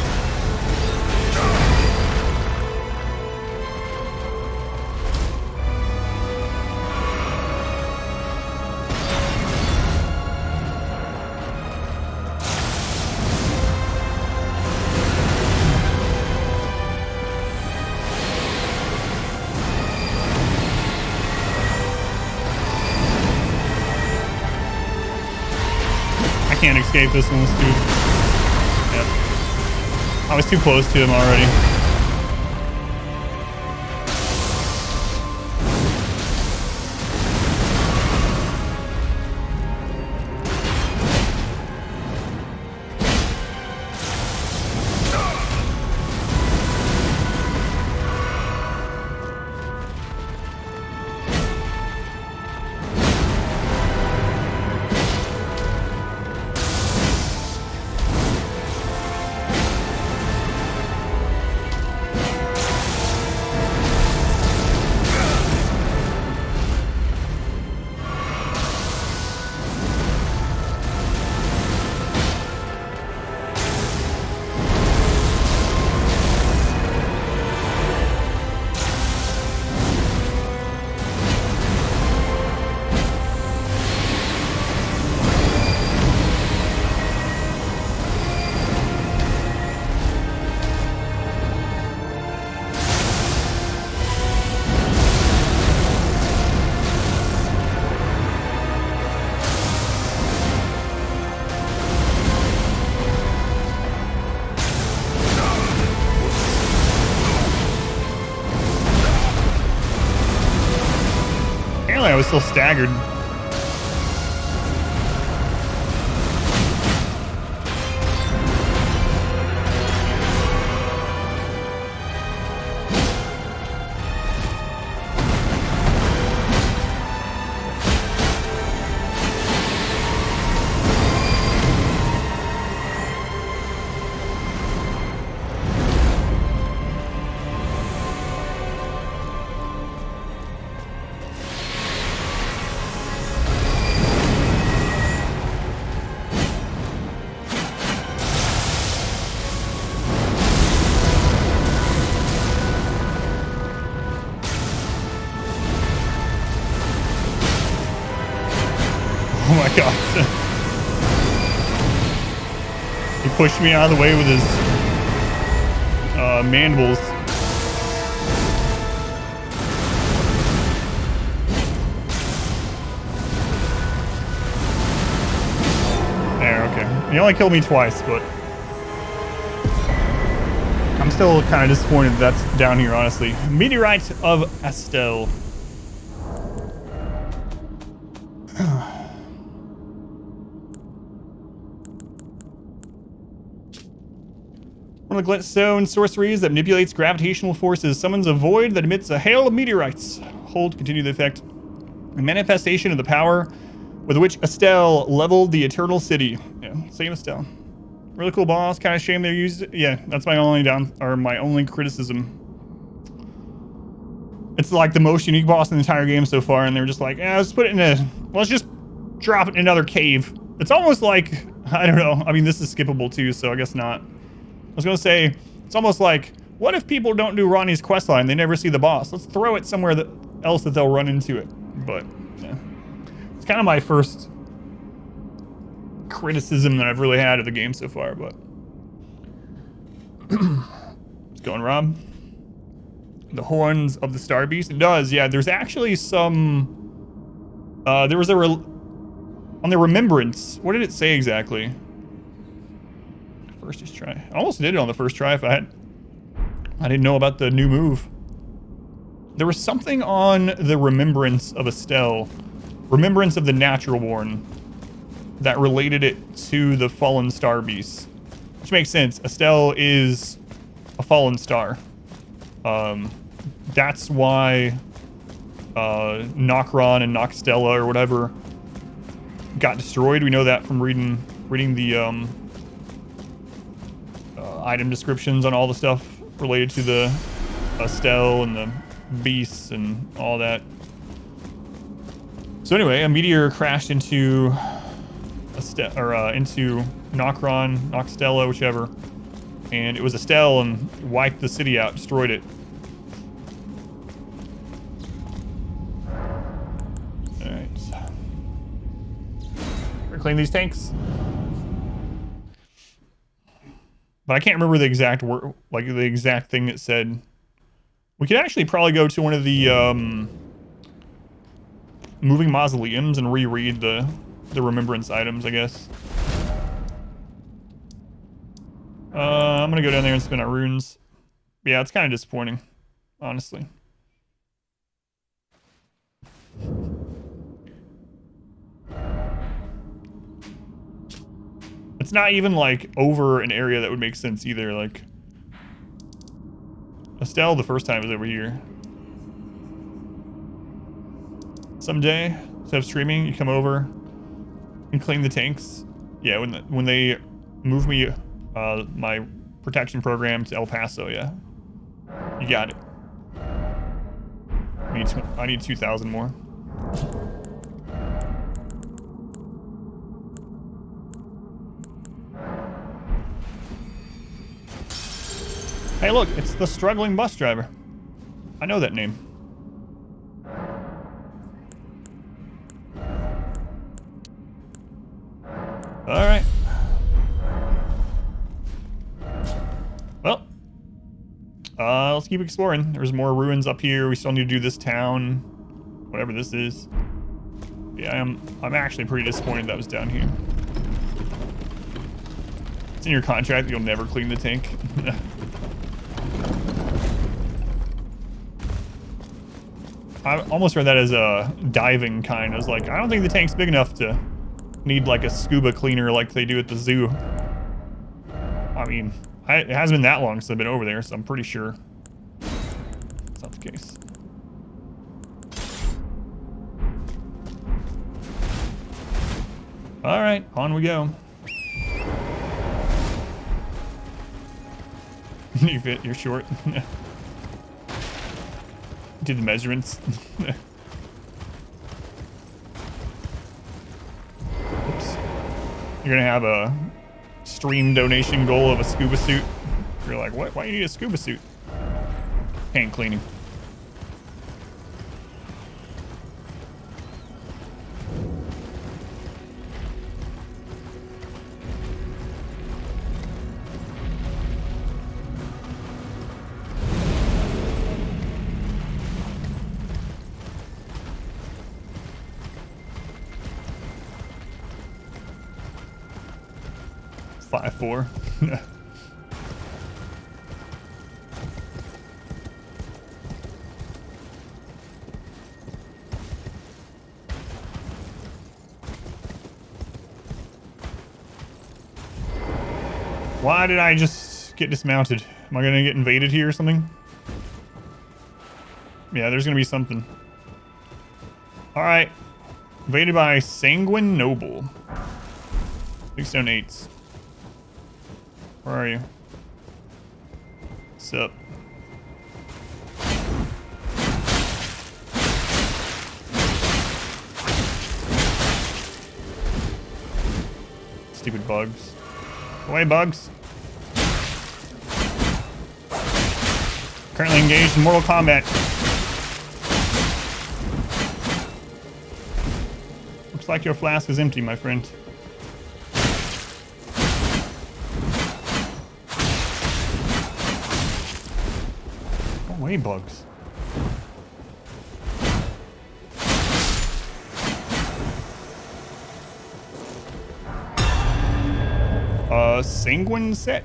I can't escape this one, dude. Yep. I was too close to him already. I was still staggered. Oh my God. He pushed me out of the way with his mandibles. There, okay. He only killed me twice, but I'm still kind of disappointed that's down here, honestly. Meteorite of Estelle. One of the glintstone sorceries that manipulates gravitational forces summons a void that emits a hail of meteorites. Hold to continue the effect. A manifestation of the power with which Estelle leveled the Eternal City. Yeah, same Estelle. Really cool boss. Kind of shame they used it. Yeah, that's my only criticism. It's like the most unique boss in the entire game so far, and they're just like, yeah, let's just drop it in another cave. It's almost like, I don't know. I mean, this is skippable too, so I guess not. I was gonna say, it's almost like, what if people don't do Ronnie's questline? They never see the boss. Let's throw it somewhere else that they'll run into it. But, yeah. It's kind of my first criticism that I've really had of the game so far, but. It's going, Rob. The Horns of the Star Beast. It does, yeah. There's actually some... there was on the Remembrance. What did it say exactly? First just try. I almost did it on the first try if I didn't know about the new move. There was something on the Remembrance of Estelle, Remembrance of the Natural Born, that related it to the Fallen Star Beast. Which makes sense. Estelle is a fallen star. That's why Nokron and Nokstella or whatever got destroyed. We know that from reading the item descriptions on all the stuff related to the Estelle and the beasts and all that. So anyway, a meteor crashed into into Nokron, Nokstella, whichever, and it was Estelle and wiped the city out, destroyed it. All right, clean these tanks. But I can't remember the exact word, like the exact thing it said. We could actually probably go to one of the moving mausoleums and reread the remembrance items, I guess. I'm gonna go down there and spin our runes. Yeah, it's kind of disappointing, honestly. It's not even like over an area that would make sense either. Like Estelle the first time was over here. Someday, instead of streaming, you come over and clean the tanks. Yeah, when they move me my protection program to El Paso, yeah. You got it. I need 2,000 more. Hey look, it's the struggling bus driver. I know that name. Alright. Well. Let's keep exploring. There's more ruins up here. We still need to do this town. Whatever this is. Yeah, I'm actually pretty disappointed that was down here. It's in your contract that you'll never clean the tank. I almost read that as a diving kind. I was like, I don't think the tank's big enough to need like a scuba cleaner like they do at the zoo. I mean, it hasn't been that long since I've been over there, so I'm pretty sure that's not the case. All right, on we go. You fit, you're short. Did the measurements. Oops. You're gonna have a stream donation goal of a scuba suit. You're like, what? Why do you need a scuba suit? Tank cleaning. Four. Why did I just get dismounted? Am I gonna get invaded here or something? Yeah, there's gonna be something. Alright. Invaded by Sanguine Noble. Big Stone 8s. Where are you? What's up? Stupid bugs. Away, bugs. Currently engaged in Mortal Kombat. Looks like your flask is empty, my friend. Away, bugs. Sanguine set.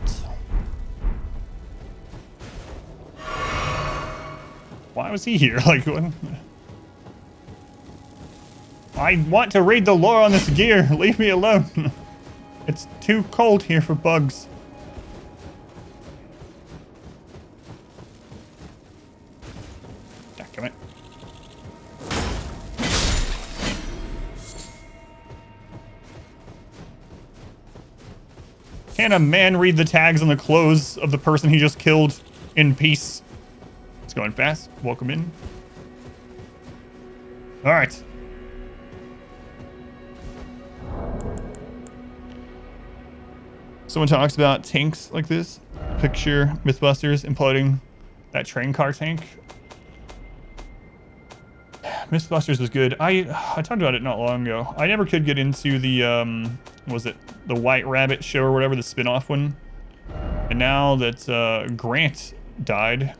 Why was he here? Like, what? I want to read the lore on this gear. Leave me alone. It's too cold here for bugs. Can a man read the tags on the clothes of the person he just killed in peace? It's going fast. Welcome in. All right. Someone talks about tanks like this. Picture Mythbusters imploding that train car tank. Mythbusters was good. I talked about it not long ago. I never could get into the was it the White Rabbit show or whatever, the spin-off one. And now that Grant died,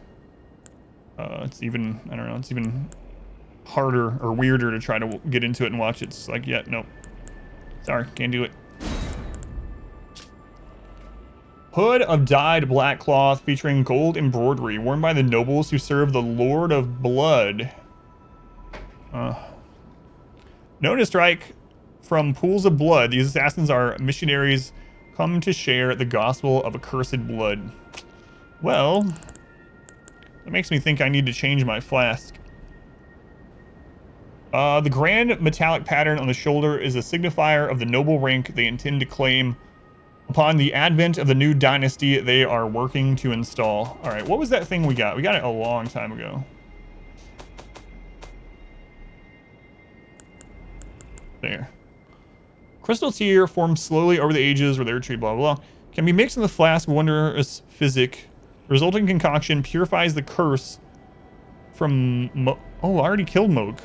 it's even, I don't know, it's even harder or weirder to try to get into it and watch it. It's like, yeah, nope. Sorry, can't do it. Hood of dyed black cloth featuring gold embroidery worn by the nobles who serve the Lord of Blood. Known to strike from pools of blood, these assassins are missionaries come to share the gospel of accursed blood. Well, that makes me think I need to change my flask. The grand metallic pattern on the shoulder is a signifier of the noble rank they intend to claim upon the advent of the new dynasty they are working to install. All right, what was that thing we got? We got it a long time ago. There. Crystal tear formed slowly over the ages where they were treated, blah, blah, blah. Can be mixed in the flask, wondrous physic. The resulting concoction purifies the curse from oh, I already killed Moog.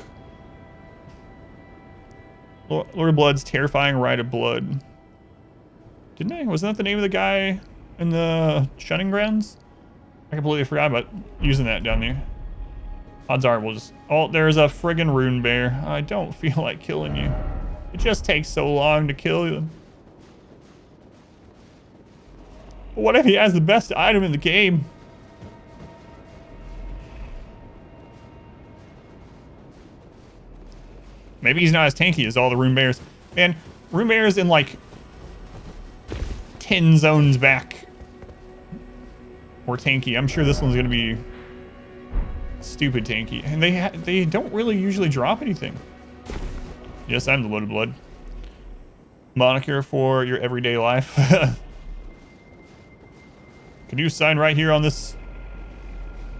Lord of Blood's terrifying rite of blood. Didn't I? Wasn't that the name of the guy in the shunning grounds? I completely forgot about using that down there. Odds are we'll just... Oh, there's a friggin' rune bear. I don't feel like killing you. It just takes so long to kill you. But what if he has the best item in the game? Maybe he's not as tanky as all the rune bears. Man, rune bears in like 10 zones back were tanky. I'm sure this one's gonna be stupid tanky, and they don't really usually drop anything. Yes, I'm the Lord of Blood. Moniker for your everyday life. Can you sign right here on this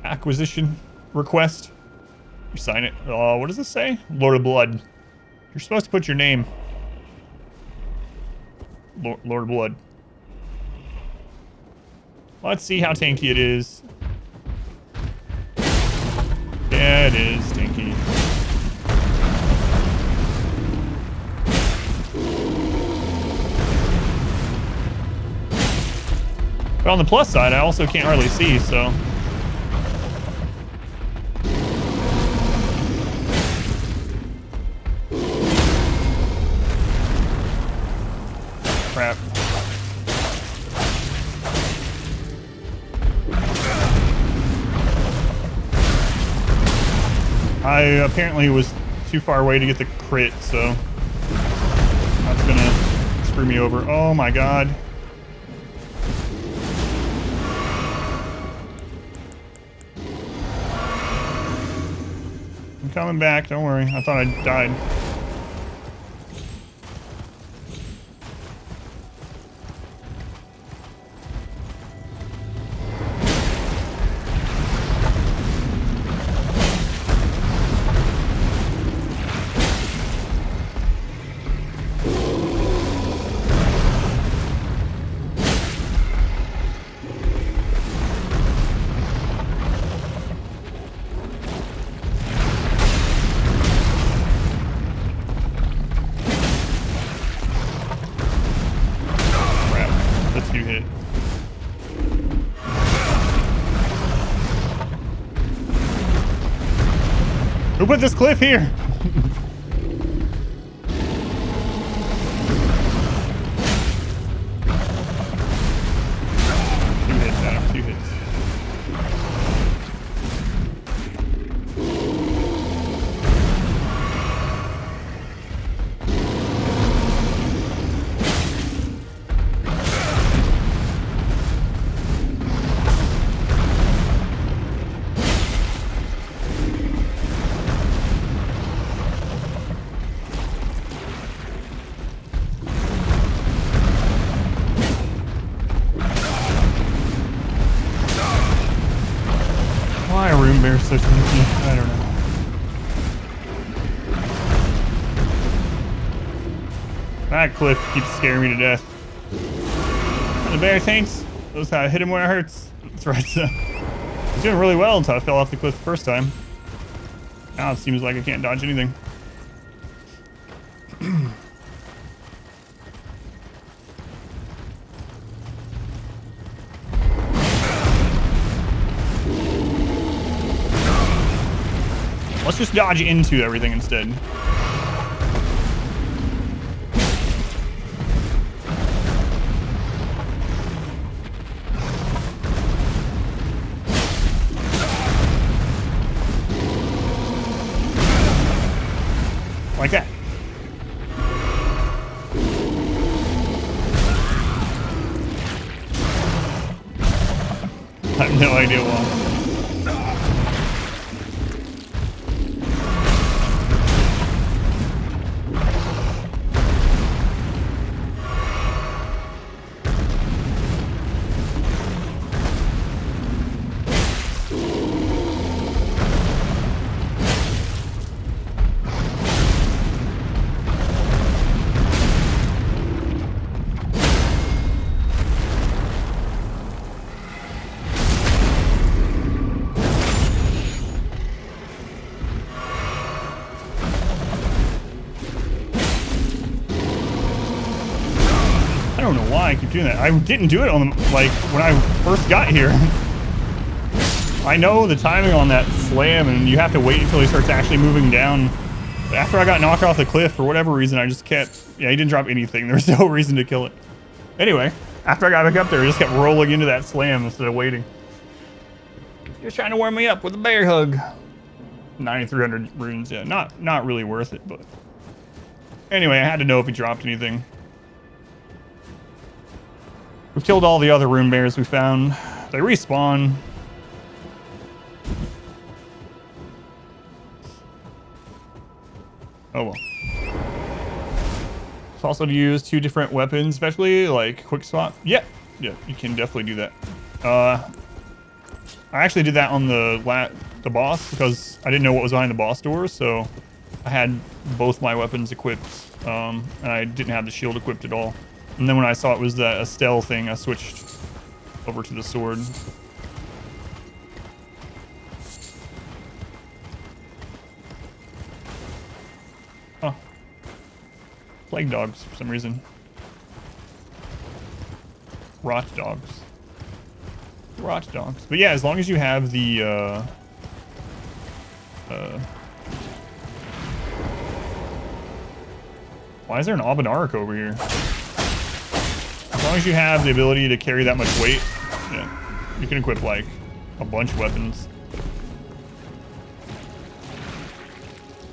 acquisition request? You sign it. Oh, what does this say? Lord of Blood. You're supposed to put your name. Lord of Blood. Let's see how tanky it is. Yeah, it is tanky. But on the plus side, I also can't hardly see, so... Crap. I apparently was too far away to get the crit, so that's gonna screw me over. Oh my god. I'm coming back, don't worry. I thought I died. Who put this cliff here? Two hits, Adam, 2 hits. bear so sneaky. I don't know. That cliff keeps scaring me to death. The bear thanks. Those how I hit him where it hurts. That's right. So I was doing really well until I fell off the cliff the first time. Now it seems like I can't dodge anything. Let's just dodge into everything instead. Like that. I have no idea why. I don't know why I keep doing that. I didn't do it on the, like when I first got here. I know the timing on that slam, and you have to wait until he starts actually moving down. But after I got knocked off the cliff, for whatever reason, I just kept... Yeah, he didn't drop anything. There was no reason to kill it. Anyway, after I got back up there, I just kept rolling into that slam instead of waiting. Just trying to warm me up with a bear hug. 9,300 runes. Yeah, not really worth it, but... Anyway, I had to know if he dropped anything. We've killed all the other rune bears we found. They respawn. Oh well. It's also to use 2 different weapons, especially like quick swap. Yeah, you can definitely do that. I actually did that on the boss because I didn't know what was behind the boss doors, so I had both my weapons equipped, and I didn't have the shield equipped at all. And then when I saw it was a stealth thing, I switched over to the sword. Huh. Plague dogs for some reason. Rot dogs. Rot dogs. But yeah, as long as you have the why is there an Aubin-Arc over here? As long as you have the ability to carry that much weight, yeah, you can equip like a bunch of weapons.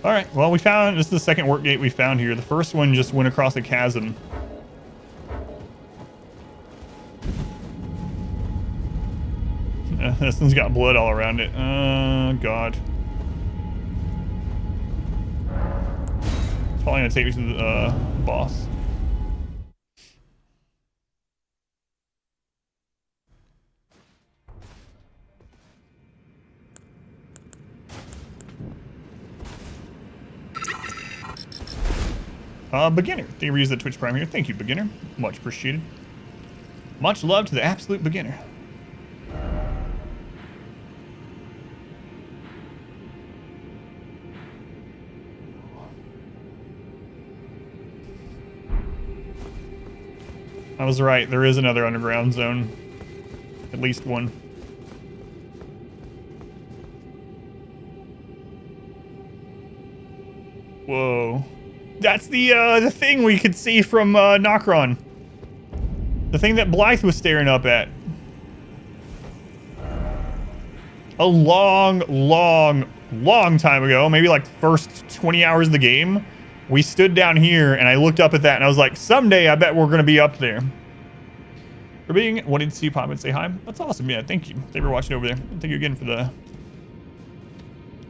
All right, well, we found, this is the second work gate we found here. The first one just went across a chasm. This one's got blood all around it. God. It's probably gonna take me to the boss. Beginner. Thank you for using the Twitch Prime here. Thank you, beginner. Much appreciated. Much love to the absolute beginner. I was right. There is another underground zone. At least one. Whoa. That's the thing we could see from Nokron. The thing that Blythe was staring up at. A long time ago, maybe like the first 20 hours of the game, we stood down here and I looked up at that and I was like, someday I bet we're gonna be up there. For being wanted to see you pop and say hi. That's awesome. Yeah, thank you. Thank you for watching over there. Thank you again for the...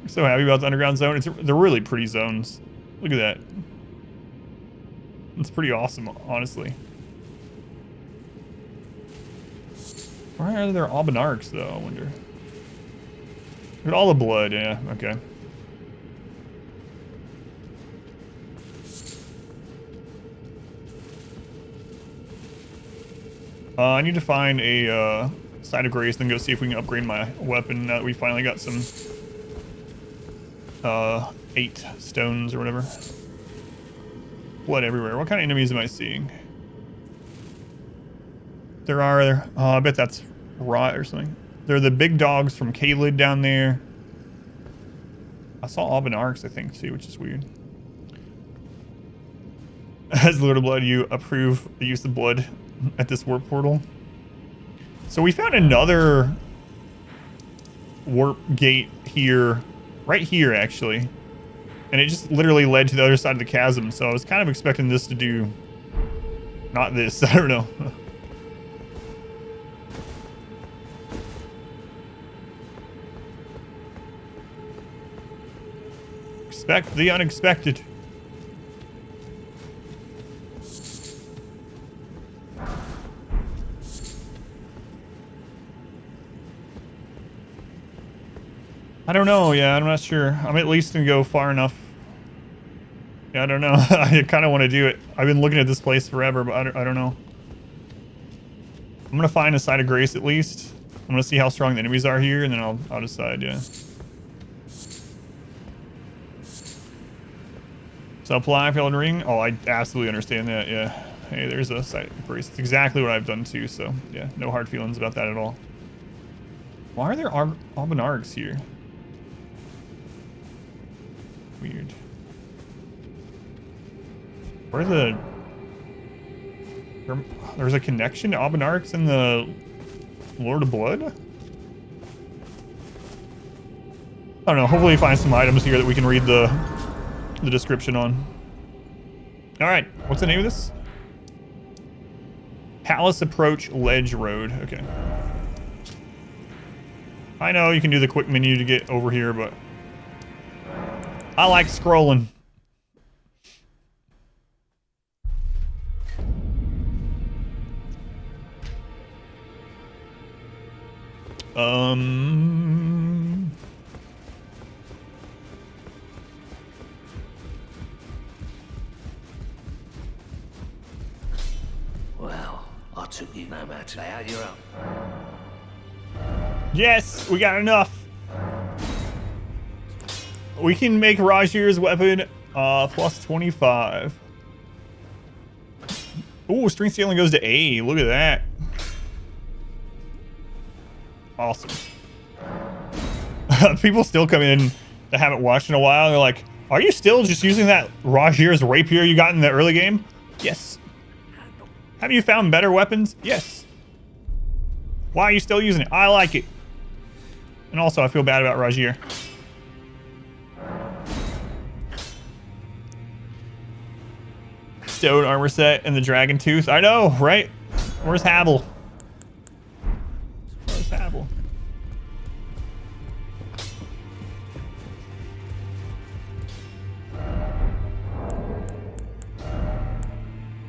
I'm so happy about the underground zone. They're really pretty zones. Look at that. It's pretty awesome, honestly. Why are there Aubin-Arcs, though, I wonder? Look at all the blood, yeah, okay. I need to find a site of grace, then go see if we can upgrade my weapon now that we finally got some 8 stones or whatever. Blood everywhere. What kind of enemies am I seeing? There are, I bet that's rot or something. There are the big dogs from Kalid down there. I saw Albanarks, I think, too, which is weird. As Lord of Blood, you approve the use of blood at this warp portal. So we found another warp gate here, right here, actually. And it just literally led to the other side of the chasm. So I was kind of expecting this to do not this. I don't know. Expect the unexpected. I don't know. Yeah, I'm not sure. I'm at least gonna go far enough. Yeah, I don't know. I kind of want to do it. I've been looking at this place forever, but I don't know. I'm gonna find a site of grace at least. I'm gonna see how strong the enemies are here, and then I'll decide. Yeah. Supply for ELDEN RING. Oh, I absolutely understand that. Yeah. Hey, there's a site of grace. It's exactly what I've done too. So yeah, no hard feelings about that at all. Why are there Albanargs here? Weird. Where's the... There's a connection to Albanargs in the Lord of Blood? I don't know. Hopefully we find some items here that we can read the description on. Alright. What's the name of this? Palace Approach Ledge Road. Okay. I know you can do the quick menu to get over here, but I like scrolling. Well, I took you no matter how you're up. Yes, we got enough. We can make Rajir's weapon plus 25. Ooh, strength scaling goes to A. Look at that. Awesome. People still come in that haven't watched in a while. They're like, are you still just using that Rajir's rapier you got in the early game? Yes. Have you found better weapons? Yes. Why are you still using it? I like it. And also, I feel bad about Rajir. Stone armor set and the dragon tooth. I know, right? Where's Habel? Where's Habel?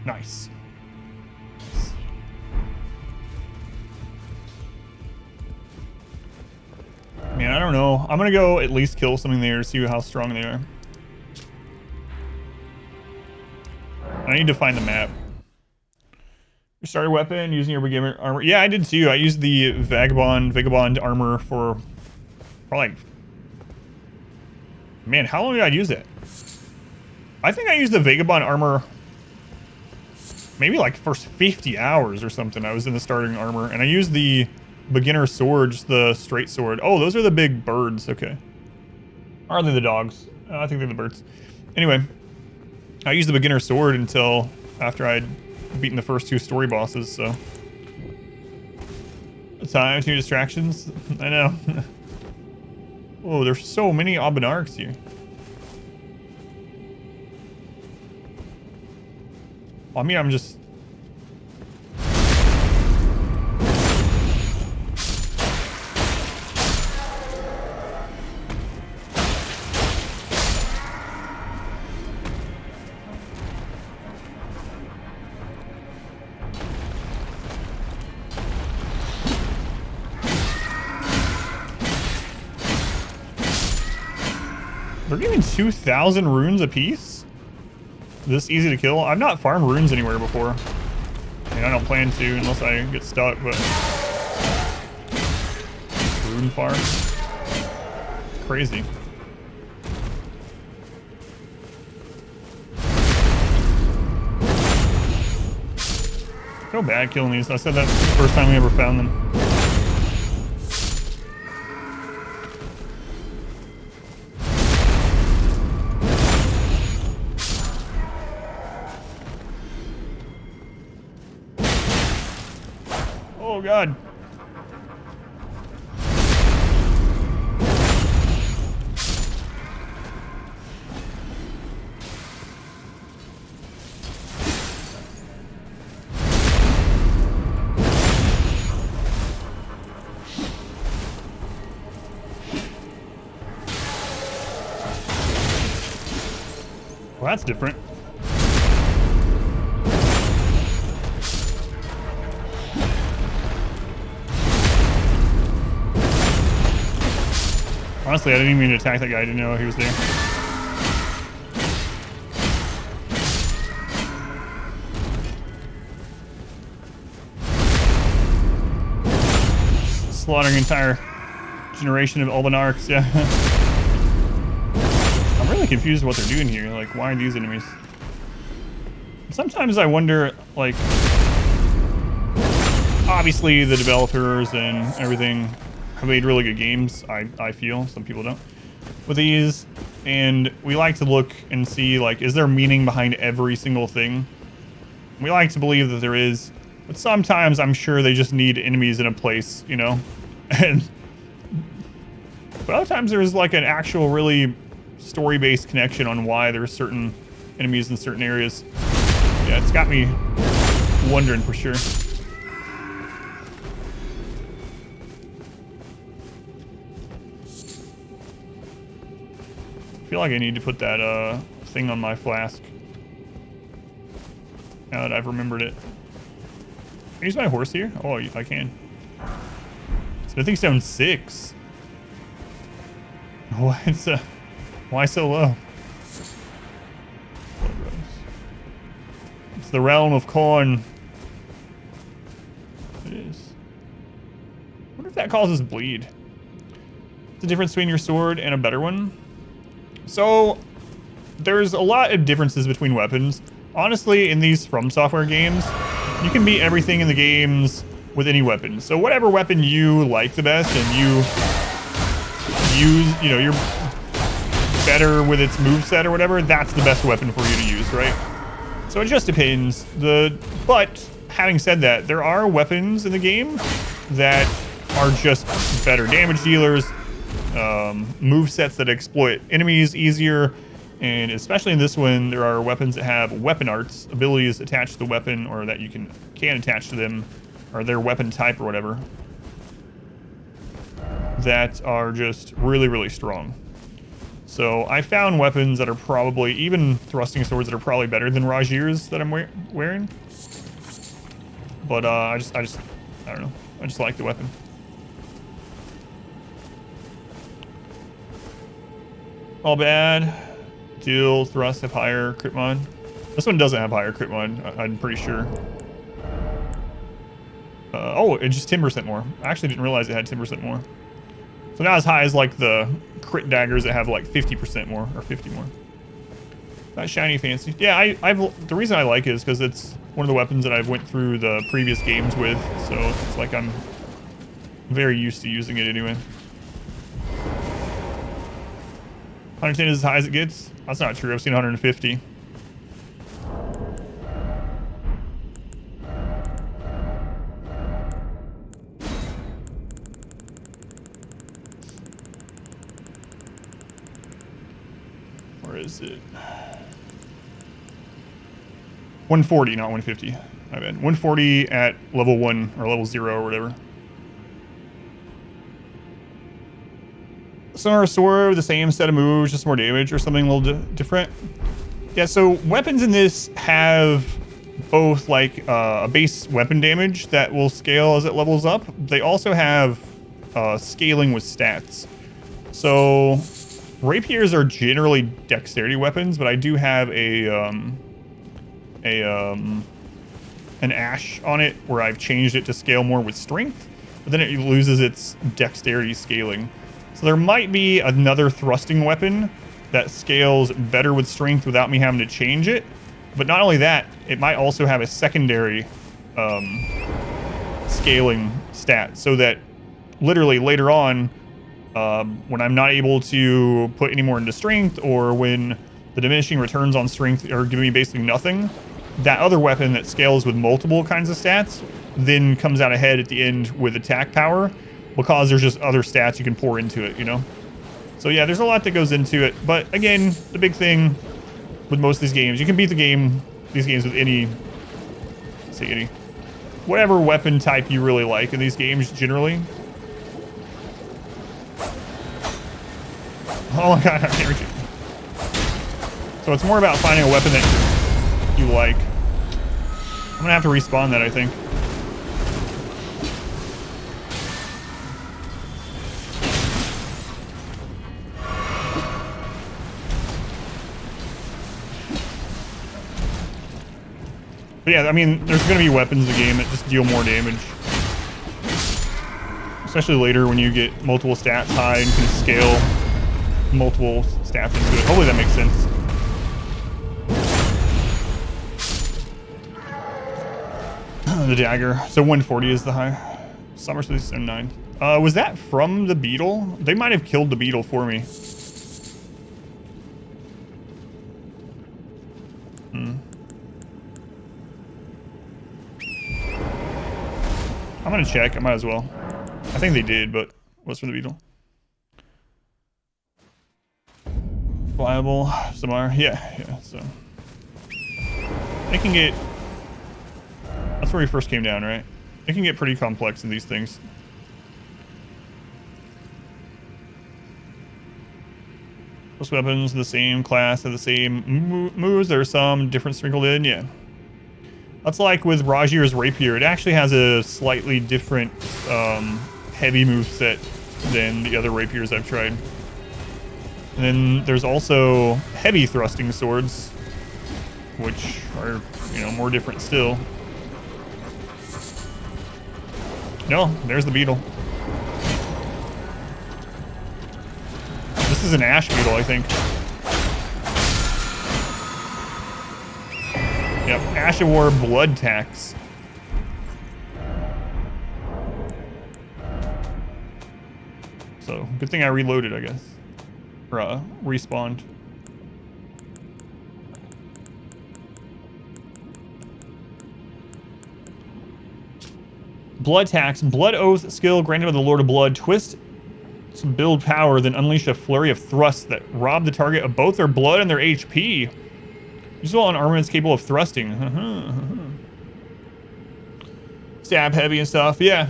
Nice. Man, I don't know. I'm gonna go at least kill something there to see how strong they are. I need to find the map. You started weapon using your beginner armor. Yeah, I did too. I used the vagabond armor for probably. Man, how long did I use it? I think I used the vagabond armor maybe like first 50 hours or something. I was in the starting armor, and I used the beginner swords, the straight sword. Oh, those are the big birds. Okay. Are they the dogs? I think they're the birds. Anyway, I used the beginner sword until after I'd beaten the first 2 story bosses, so. Time, 2 distractions. I know. Oh, there's so many Albanargs here. I mean, I'm just... They're giving 2,000 runes apiece? This easy to kill? I've not farmed runes anywhere before. I mean, I don't plan to unless I get stuck, but... Rune farm? Crazy. I feel bad killing these. I said that's the first time we ever found them. Oh god. Well, that's different. Honestly, I didn't even mean to attack that guy. I didn't know he was there. Slaughtering an entire generation of Albanarchs, yeah. I'm really confused what they're doing here. Like, why are these enemies? Sometimes I wonder, like... Obviously, the developers and everything have made really good games, I feel. Some people don't. With these, and we like to look and see, like, is there meaning behind every single thing? We like to believe that there is, but sometimes I'm sure they just need enemies in a place, you know? And but other times there's like an actual really story-based connection on why there's certain enemies in certain areas. Yeah, it's got me wondering for sure. I feel like I need to put that thing on my flask. Now that I've remembered it. Can I use my horse here? Oh, I can. Smithing stone 6. What's why so low? It's the realm of corn. It is. I wonder if that causes bleed. What's the difference between your sword and a better one? So, there's a lot of differences between weapons. Honestly, in these From Software games, you can beat everything in the games with any weapon. So whatever weapon you like the best and you use, you know, you're better with its moveset or whatever, that's the best weapon for you to use, right? So it just depends. But having said that, there are weapons in the game that are just better damage dealers, movesets that exploit enemies easier, and especially in this one, there are weapons that have weapon arts, abilities attached to the weapon, or that you can attach to them, or their weapon type or whatever, that are just really, really strong. So I found weapons that are probably, even thrusting swords that are probably better than Rajir's that I'm wearing. But I don't know. I just like the weapon. All bad. Deal, thrust have higher crit mod. This one doesn't have higher crit mod, I'm pretty sure. Oh, it's just 10% more. I actually didn't realize it had 10% more. So not as high as like the crit daggers that have like 50% more or 50 more. Not shiny fancy. Yeah, the reason I like it is because it's one of the weapons that I've went through the previous games with, so it's like I'm very used to using it anyway. 110 is as high as it gets? That's not true. I've seen 150. Where is it? 140, not 150. My bad. 140 at level 1 or level 0 or whatever. Similar sword with the same set of moves, just more damage or something a little different. Yeah, so weapons in this have both like a base weapon damage that will scale as it levels up. They also have scaling with stats. So Rapiers are generally dexterity weapons, but I do have an ash on it where I've changed it to scale more with strength, but then it loses its dexterity scaling. So there might be another thrusting weapon that scales better with strength without me having to change it. But not only that, it might also have a secondary scaling stat, so that literally later on, when I'm not able to put any more into strength, or when the diminishing returns on strength are giving me basically nothing, that other weapon that scales with multiple kinds of stats then comes out ahead at the end with attack power, because there's just other stats you can pour into it, you know? So yeah, there's a lot that goes into it. But again, the big thing with most of these games, you can beat these games with any whatever weapon type you really like in these games generally. Oh my god, I can't reach it. So it's more about finding a weapon that you like. I'm gonna have to respawn that, I think. But yeah, I mean, there's gonna be weapons in the game that just deal more damage. Especially later when you get multiple stats high and can scale multiple stats into it. Hopefully that makes sense. The dagger. So 140 is the high. Summer 79. Was that from the beetle? They might have killed the beetle for me. I'm gonna check. I might as well. I think they did, but what's for the beetle? Pliable, Samar. Yeah. So they can get. That's where we first came down, right? It can get pretty complex in these things. Most weapons, the same class, have the same moves. There are some different sprinkled in, yeah. That's like with Rajir's Rapier. It actually has a slightly different heavy move set than the other rapiers I've tried. And then there's also heavy thrusting swords, which are, you know, more different still. No, there's the beetle. This is an ash beetle, I think. Yep, Ash of War blood tax. So, good thing I reloaded, I guess. Or, respawned. Blood tax. Blood oath skill granted by the Lord of Blood. Twist to build power, then unleash a flurry of thrusts that rob the target of both their blood and their HP. Useful on armaments capable of thrusting. Stab heavy and stuff. Yeah.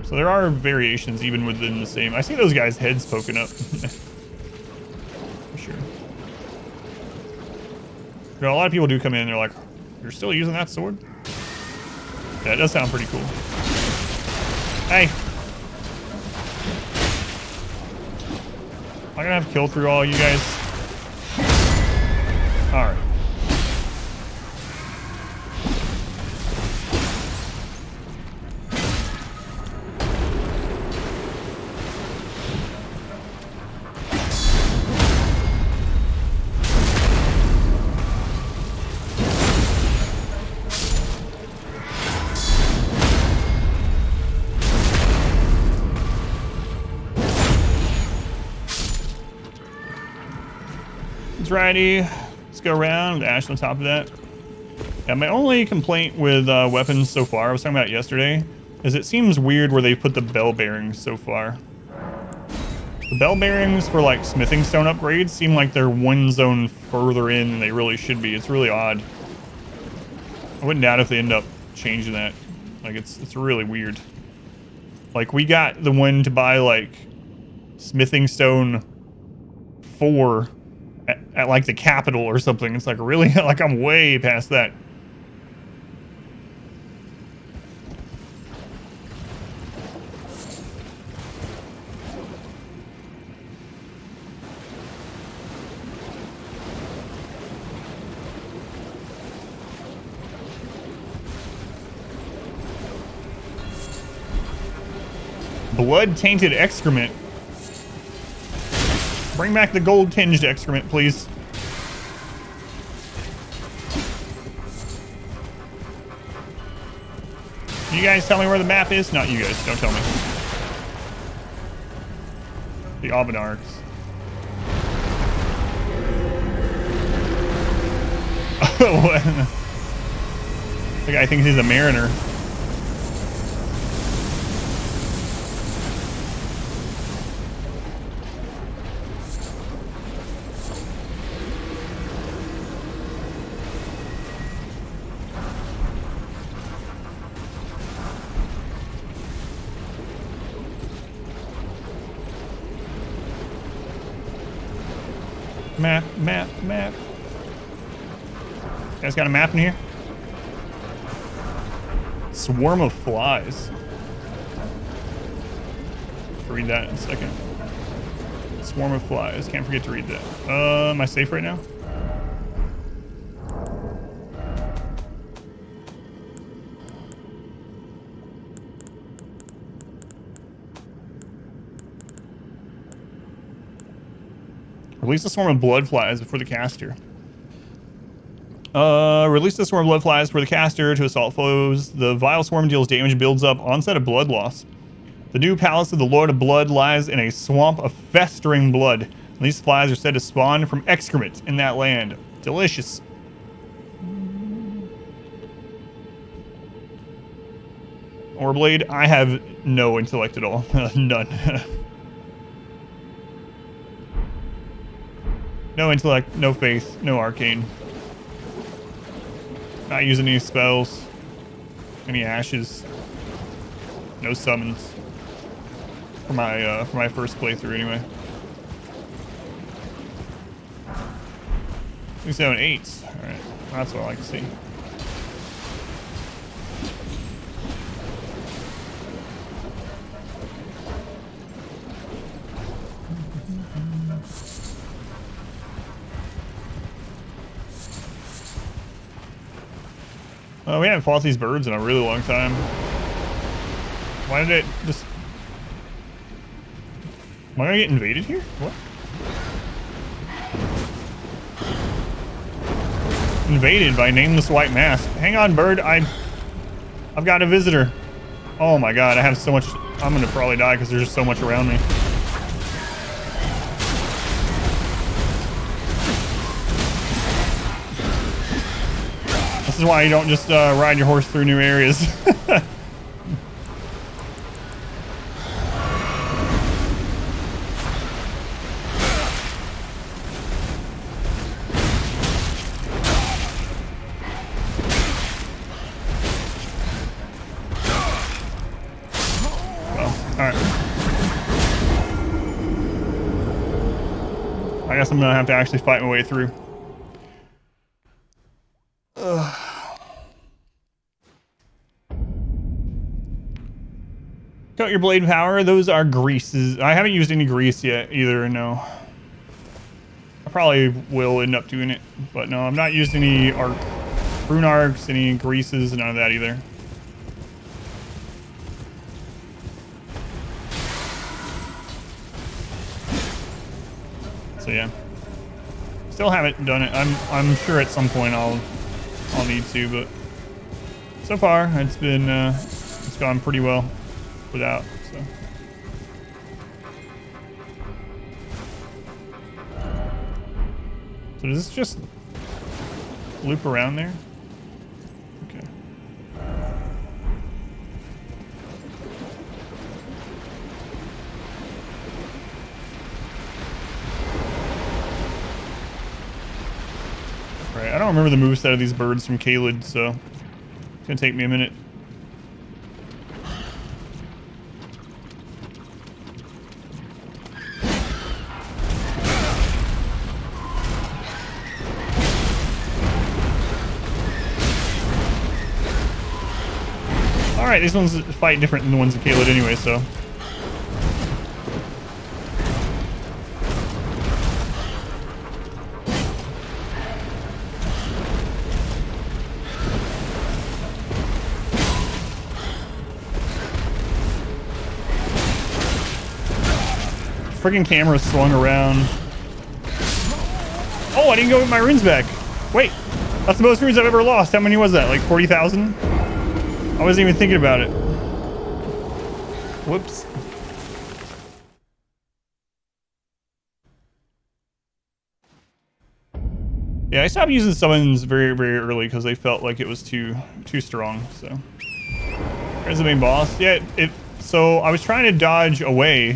So there are variations even within the same. I see those guys' heads poking up. For sure. You know, a lot of people do come in and they're like, "You're still using that sword?" Yeah, it does sound pretty cool. Hey. Am I gonna have to kill through all you guys? Alright. Righty. Let's go around with Ash on top of that. Yeah, my only complaint with weapons so far, I was talking about it yesterday, is it seems weird where they put the bell bearings so far. The bell bearings for like smithing stone upgrades seem like they're one zone further in than they really should be. It's really odd. I wouldn't doubt if they end up changing that. Like it's really weird. Like we got the one to buy like smithing stone 4 at like the capital or something. It's like really like I'm way past that. Blood-tainted excrement. Bring back the gold-tinged excrement, please. Can you guys tell me where the map is? Not you guys. Don't tell me. The Aubinards. Oh, the guy thinks he's a mariner. Map. You guys got a map in here? Swarm of flies. I'll read that in a second. Swarm of flies. Can't forget to read that. Am I safe right now? Release a swarm of blood flies before the caster. Release the swarm of blood flies for the caster to assault foes. The vile swarm deals damage and builds up. Onset of blood loss. The new palace of the Lord of Blood lies in a swamp of festering blood. And these flies are said to spawn from excrement in that land. Delicious. Orblade, I have no intellect at all. None. No intellect, no faith, no arcane. Not using any spells. Any ashes. No summons. For my first playthrough anyway. 2, 7, 8. Alright. That's what I like to see. Oh, we haven't fought these birds in a really long time. Why did it just... Am I gonna get invaded here? What? Invaded by nameless white mask. Hang on, bird. I've got a visitor. Oh my god, I have so much... I'm gonna probably die because there's just so much around me. This is why you don't just ride your horse through new areas. I guess I'm gonna have to actually fight my way through. Cut your blade power. Those are greases. I haven't used any grease yet either, no. I probably will end up doing it, but no, I'm not used any rune arcs, any greases, none of that either. So yeah, still haven't done it. I'm sure at some point I'll need to, but so far it's been it's gone pretty well without. So does this just loop around there? Okay. Right, I don't remember the moveset of these birds from Caelid, so it's gonna take me a minute. Alright, these ones fight different than the ones in Caelid anyway, so. freaking camera swung around. Oh, I didn't go with my runes back. Wait, that's the most runes I've ever lost. How many was that? Like 40,000? I wasn't even thinking about it. Whoops. Yeah, I stopped using summons very, very early because they felt like it was too strong. So, there's the main boss. Yeah, so I was trying to dodge away,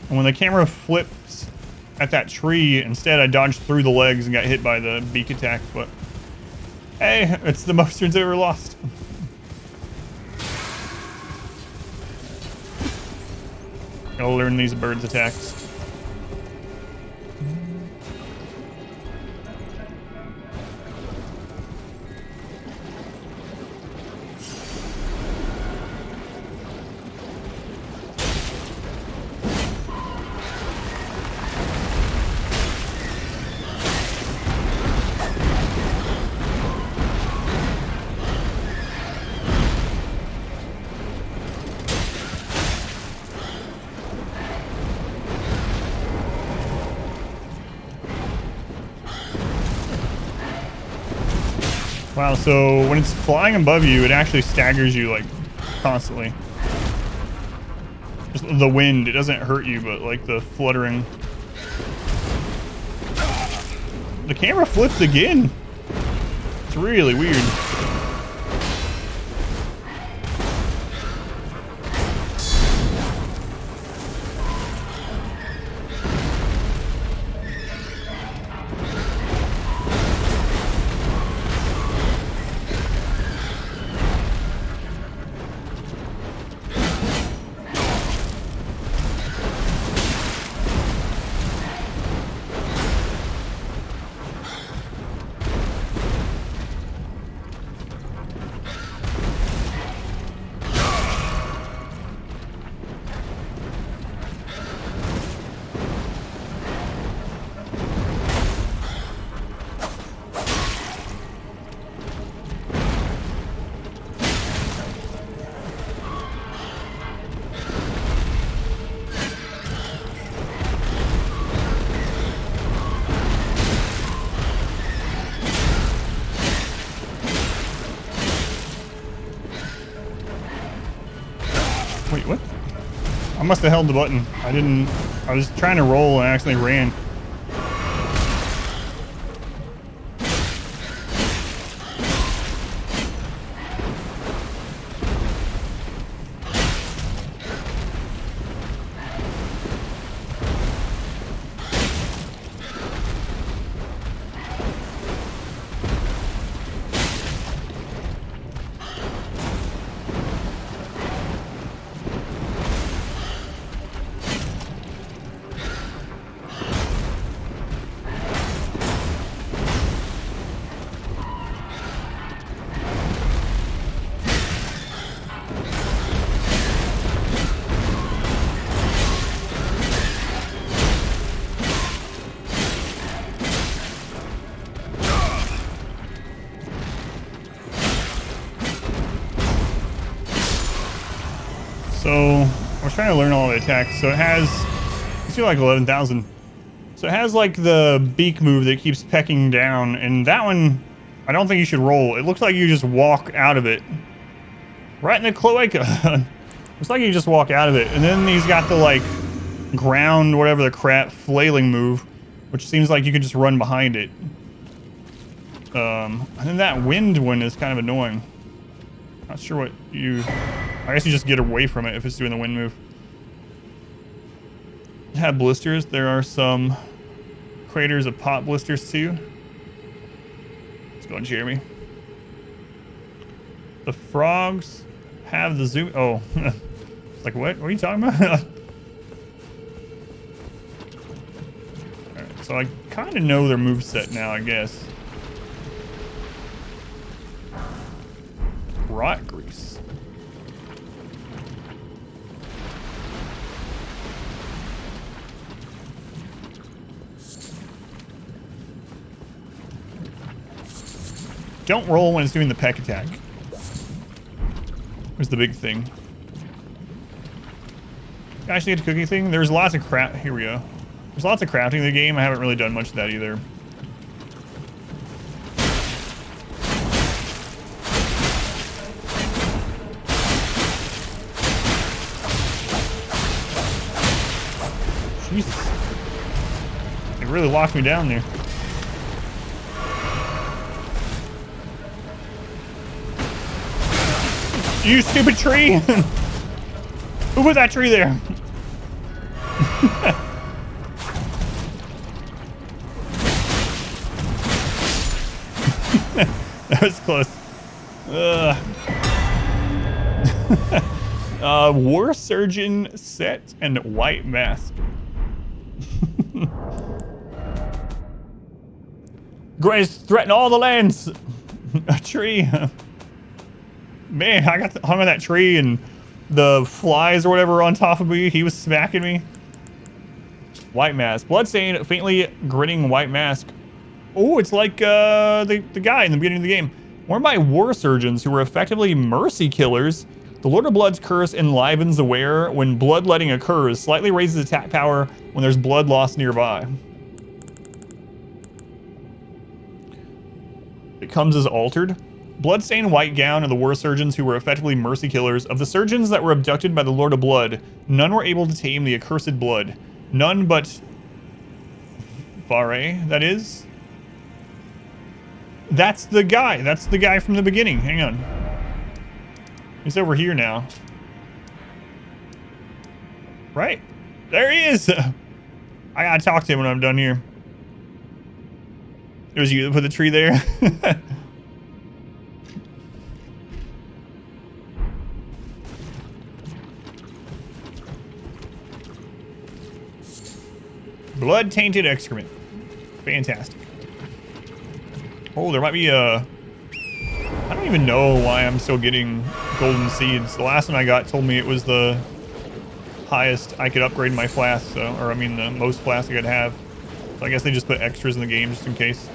and when the camera flipped at that tree, instead I dodged through the legs and got hit by the beak attack. But hey, it's the most turns I ever lost. Gotta learn these birds' attacks. Wow, so when it's flying above you, it actually staggers you, like, constantly. Just the wind, it doesn't hurt you, but, like, the fluttering. The camera flips again. It's really weird. Wait, what? I must have held the button. I was trying to roll and I accidentally ran. So I was trying to learn all the attacks. So it has, let's do like 11,000. So it has like the beak move that keeps pecking down, and that one, I don't think you should roll. It looks like you just walk out of it. Right in the cloaca. Looks like you just walk out of it. And then he's got the like ground, whatever the crap, flailing move, which seems like you could just run behind it. And then that wind one is kind of annoying. Not sure what you... I guess you just get away from it if it's doing the wind move. It had blisters. There are some craters of pot blisters too. Let's go on Jeremy. The frogs have the zoom... Oh. It's like, what? What are you talking about? Alright, so I kind of know their moveset now, I guess. Rot grease. Don't roll when it's doing the peck attack. There's the big thing. I actually get a cooking thing. There's lots of crap. Here we go. There's lots of crafting in the game. I haven't really done much of that either. Jesus. It really locked me down there. You stupid tree! Who put that tree there? That was close. War Surgeon set and white mask. Grace threaten all the lands. A tree. Man, I got hung on that tree and the flies or whatever on top of me. He was smacking me. White mask. Bloodstained, faintly grinning white mask. Oh, it's like the guy in the beginning of the game. Worn by war surgeons who were effectively mercy killers, the Lord of Blood's curse enlivens the wearer when bloodletting occurs, slightly raises attack power when there's blood loss nearby. It comes as altered. Bloodstained white gown of the war surgeons who were effectively mercy killers. Of the surgeons that were abducted by the Lord of Blood, none were able to tame the accursed blood. None but Vare, that is. That's the guy. That's the guy from the beginning. Hang on. He's over here now. Right. There he is. I gotta talk to him when I'm done here. It was you that put the tree there. Blood-tainted excrement. Fantastic. Oh, there might be a... I don't even know why I'm still getting golden seeds. The last one I got told me it was the highest I could upgrade my flask, so, or I mean the most flask I could have. So I guess they just put extras in the game just in case.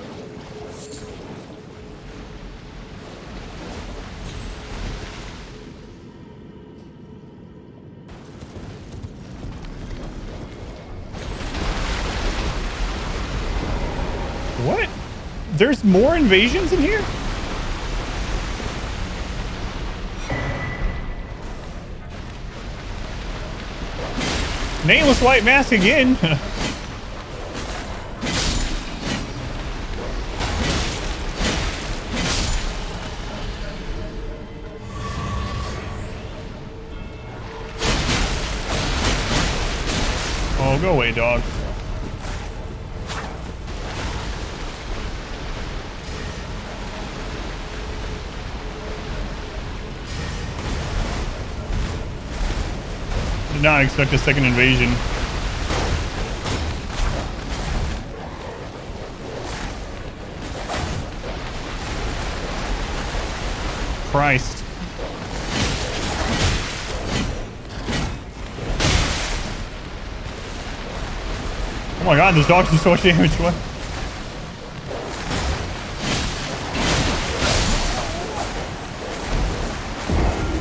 What? There's more invasions in here? Nameless white mask again. Oh, go away, dog. Did not expect a second invasion. Christ. Oh my god, this dog's do so much damage. What?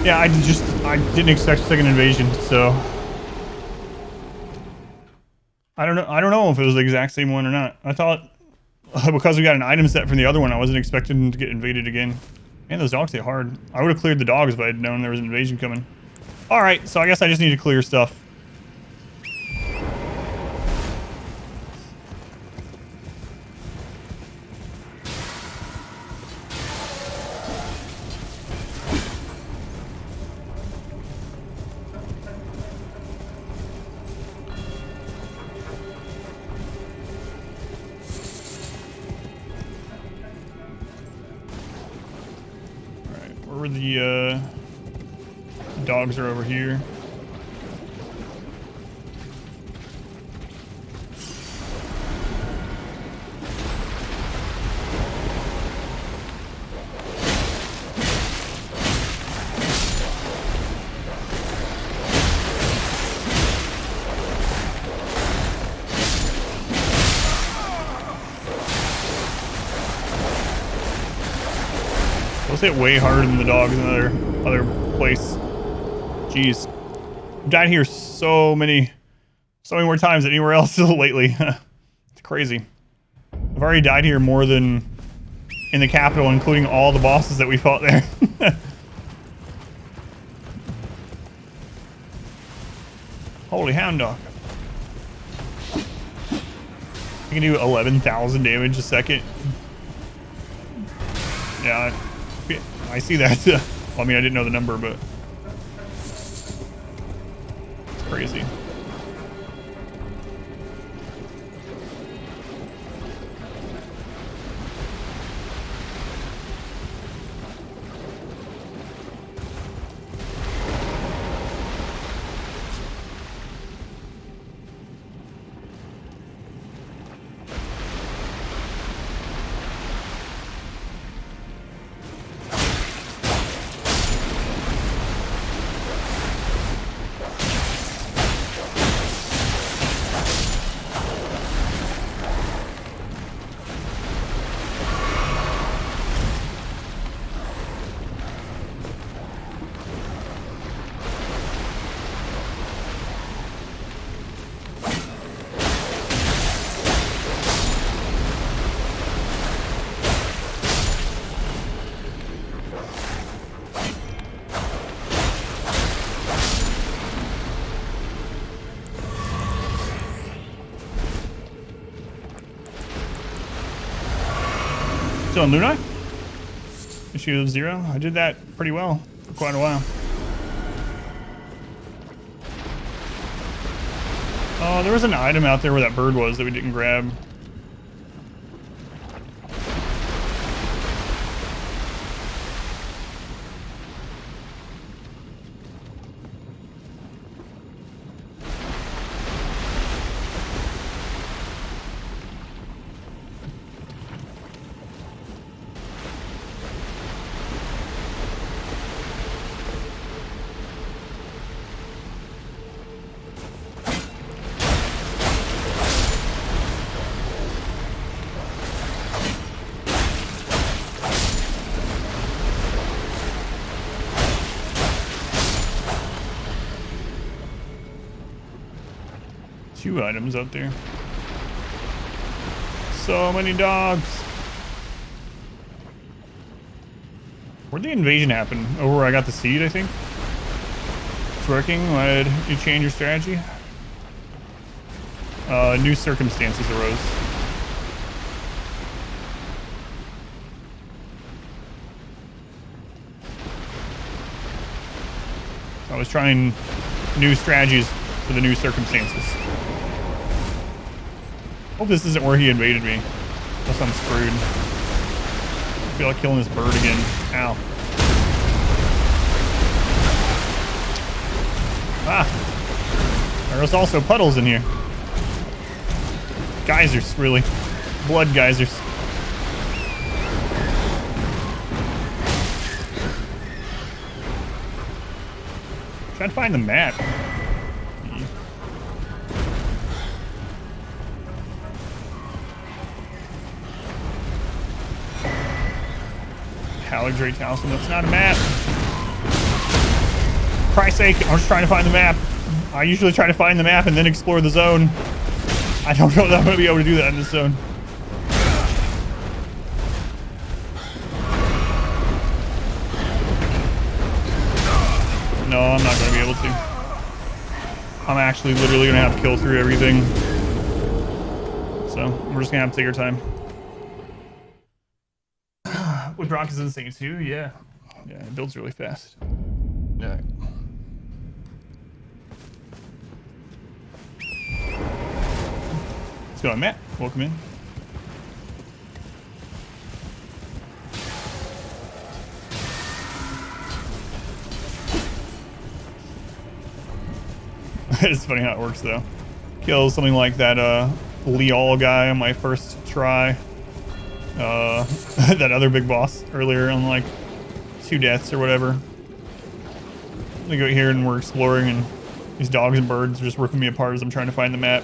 Yeah, I didn't expect a second invasion, so I don't know if it was the exact same one or not. I thought because we got an item set from the other one, I wasn't expecting to get invaded again. Man, those dogs hit hard. I would have cleared the dogs if I had known there was an invasion coming. All right, so I guess I just need to clear stuff. Where the dogs are over here. Those hit way harder than the dogs in other place. Jeez. I've died here so many more times than anywhere else lately. It's crazy. I've already died here more than in the capital, including all the bosses that we fought there. Holy hound dog. I can do 11,000 damage a second. Yeah, I see that. Well, I mean, I didn't know the number, but it's crazy. Still in Luna? Issue of 0. I did that pretty well for quite a while. Oh, there was an item out there where that bird was that we didn't grab. Two items out there. So many dogs. Where'd the invasion happen? Over where I got the seed, I think? It's working. Why did you change your strategy? New circumstances arose. I was trying new strategies for the new circumstances. Hope this isn't where he invaded me. Unless I'm screwed. I feel like killing this bird again. Ow. Ah. There's also puddles in here. Geysers, really. Blood geysers. Trying to find the map. Halledrate Talisman, that's not a map. For Christ's sake, I'm just trying to find the map. I usually try to find the map and then explore the zone. I don't know that I'm going to be able to do that in this zone. No, I'm not going to be able to. I'm actually literally going to have to kill through everything. So, we're just going to have to take our time. With Rock is insane too, yeah. Yeah, it builds really fast. Yeah. What's going on, Matt? Welcome in. It's funny how it works though. Kill something like that Leal guy on my first try. That other big boss earlier on like 2 deaths or whatever. We go here and we're exploring and these dogs and birds are just ripping me apart as I'm trying to find the map.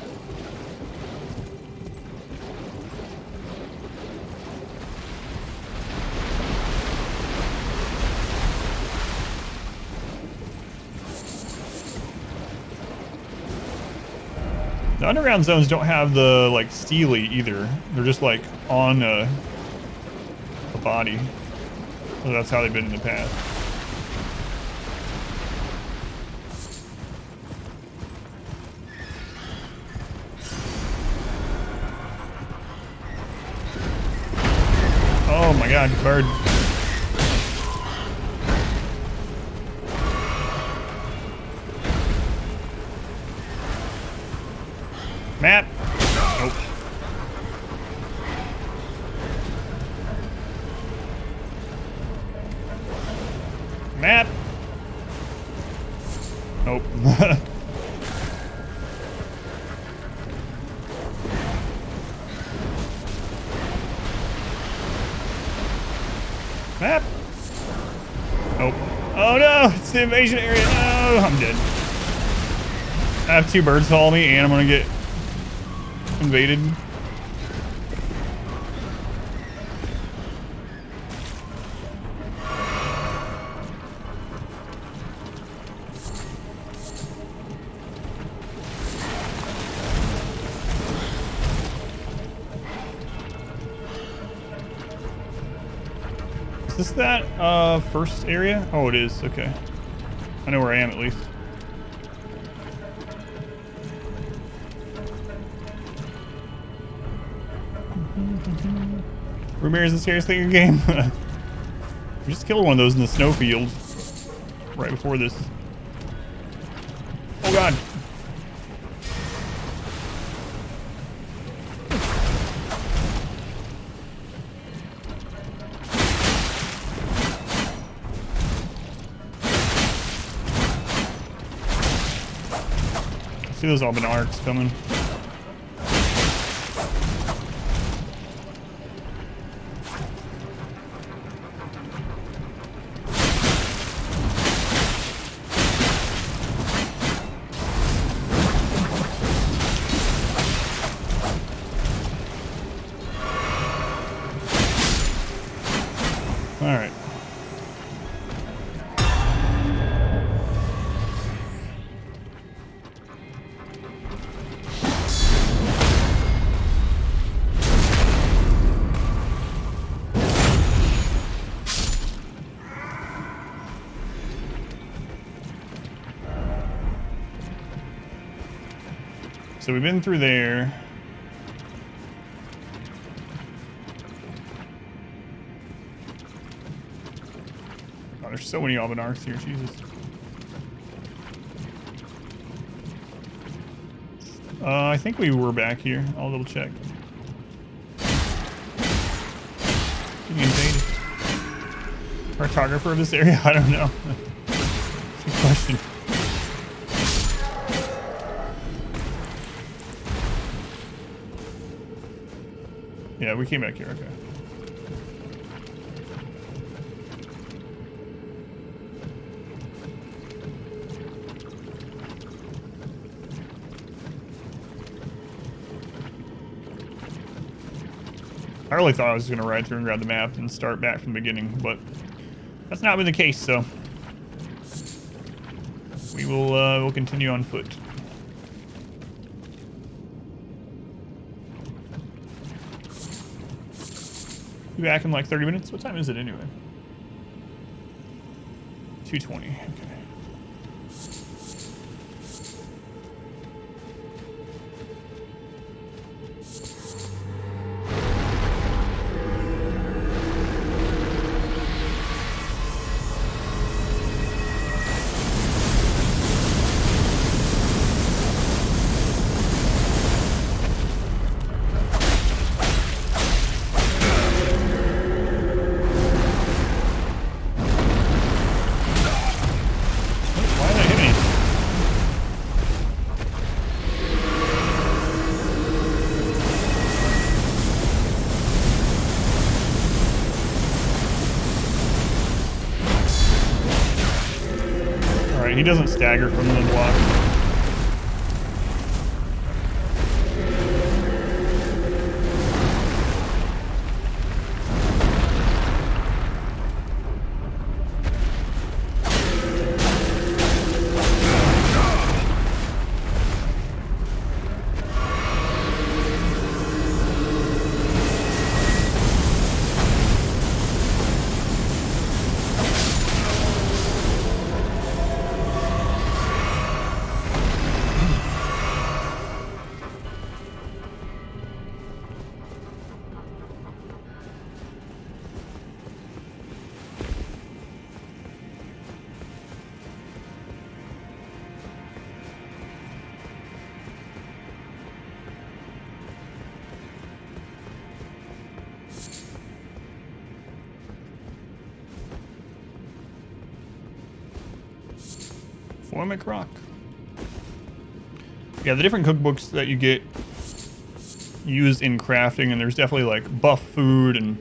The underground zones don't have the, like, steely either. They're just, like, on a body. So that's how they've been in the past. Oh my god, bird. Map. Nope. Map. Nope. Map. Nope. Oh no, it's the invasion area. No, I'm dead. I have 2 birds follow me and I'm gonna get invaded. Is this that first area? Oh, it is. Okay. I know where I am at least. Rumir is the scariest thing in the game. We just killed one of those in the snowfield right before this. Oh god. See those Alban arcs coming. All right. So we've been through there. Oh, there's so many Alban arcs here, Jesus. I think we were back here. I'll double check. Can you invade? Cartographer of this area? I don't know. Good question. Yeah, we came back here, okay. I really thought I was going to ride through and grab the map and start back from the beginning, but that's not been the case, so we will we'll continue on foot. Be back in like 30 minutes. What time is it anyway? 2:20. Okay. He doesn't stagger from the block. Poemic Rock. Yeah, the different cookbooks that you get used in crafting, and there's definitely like buff food and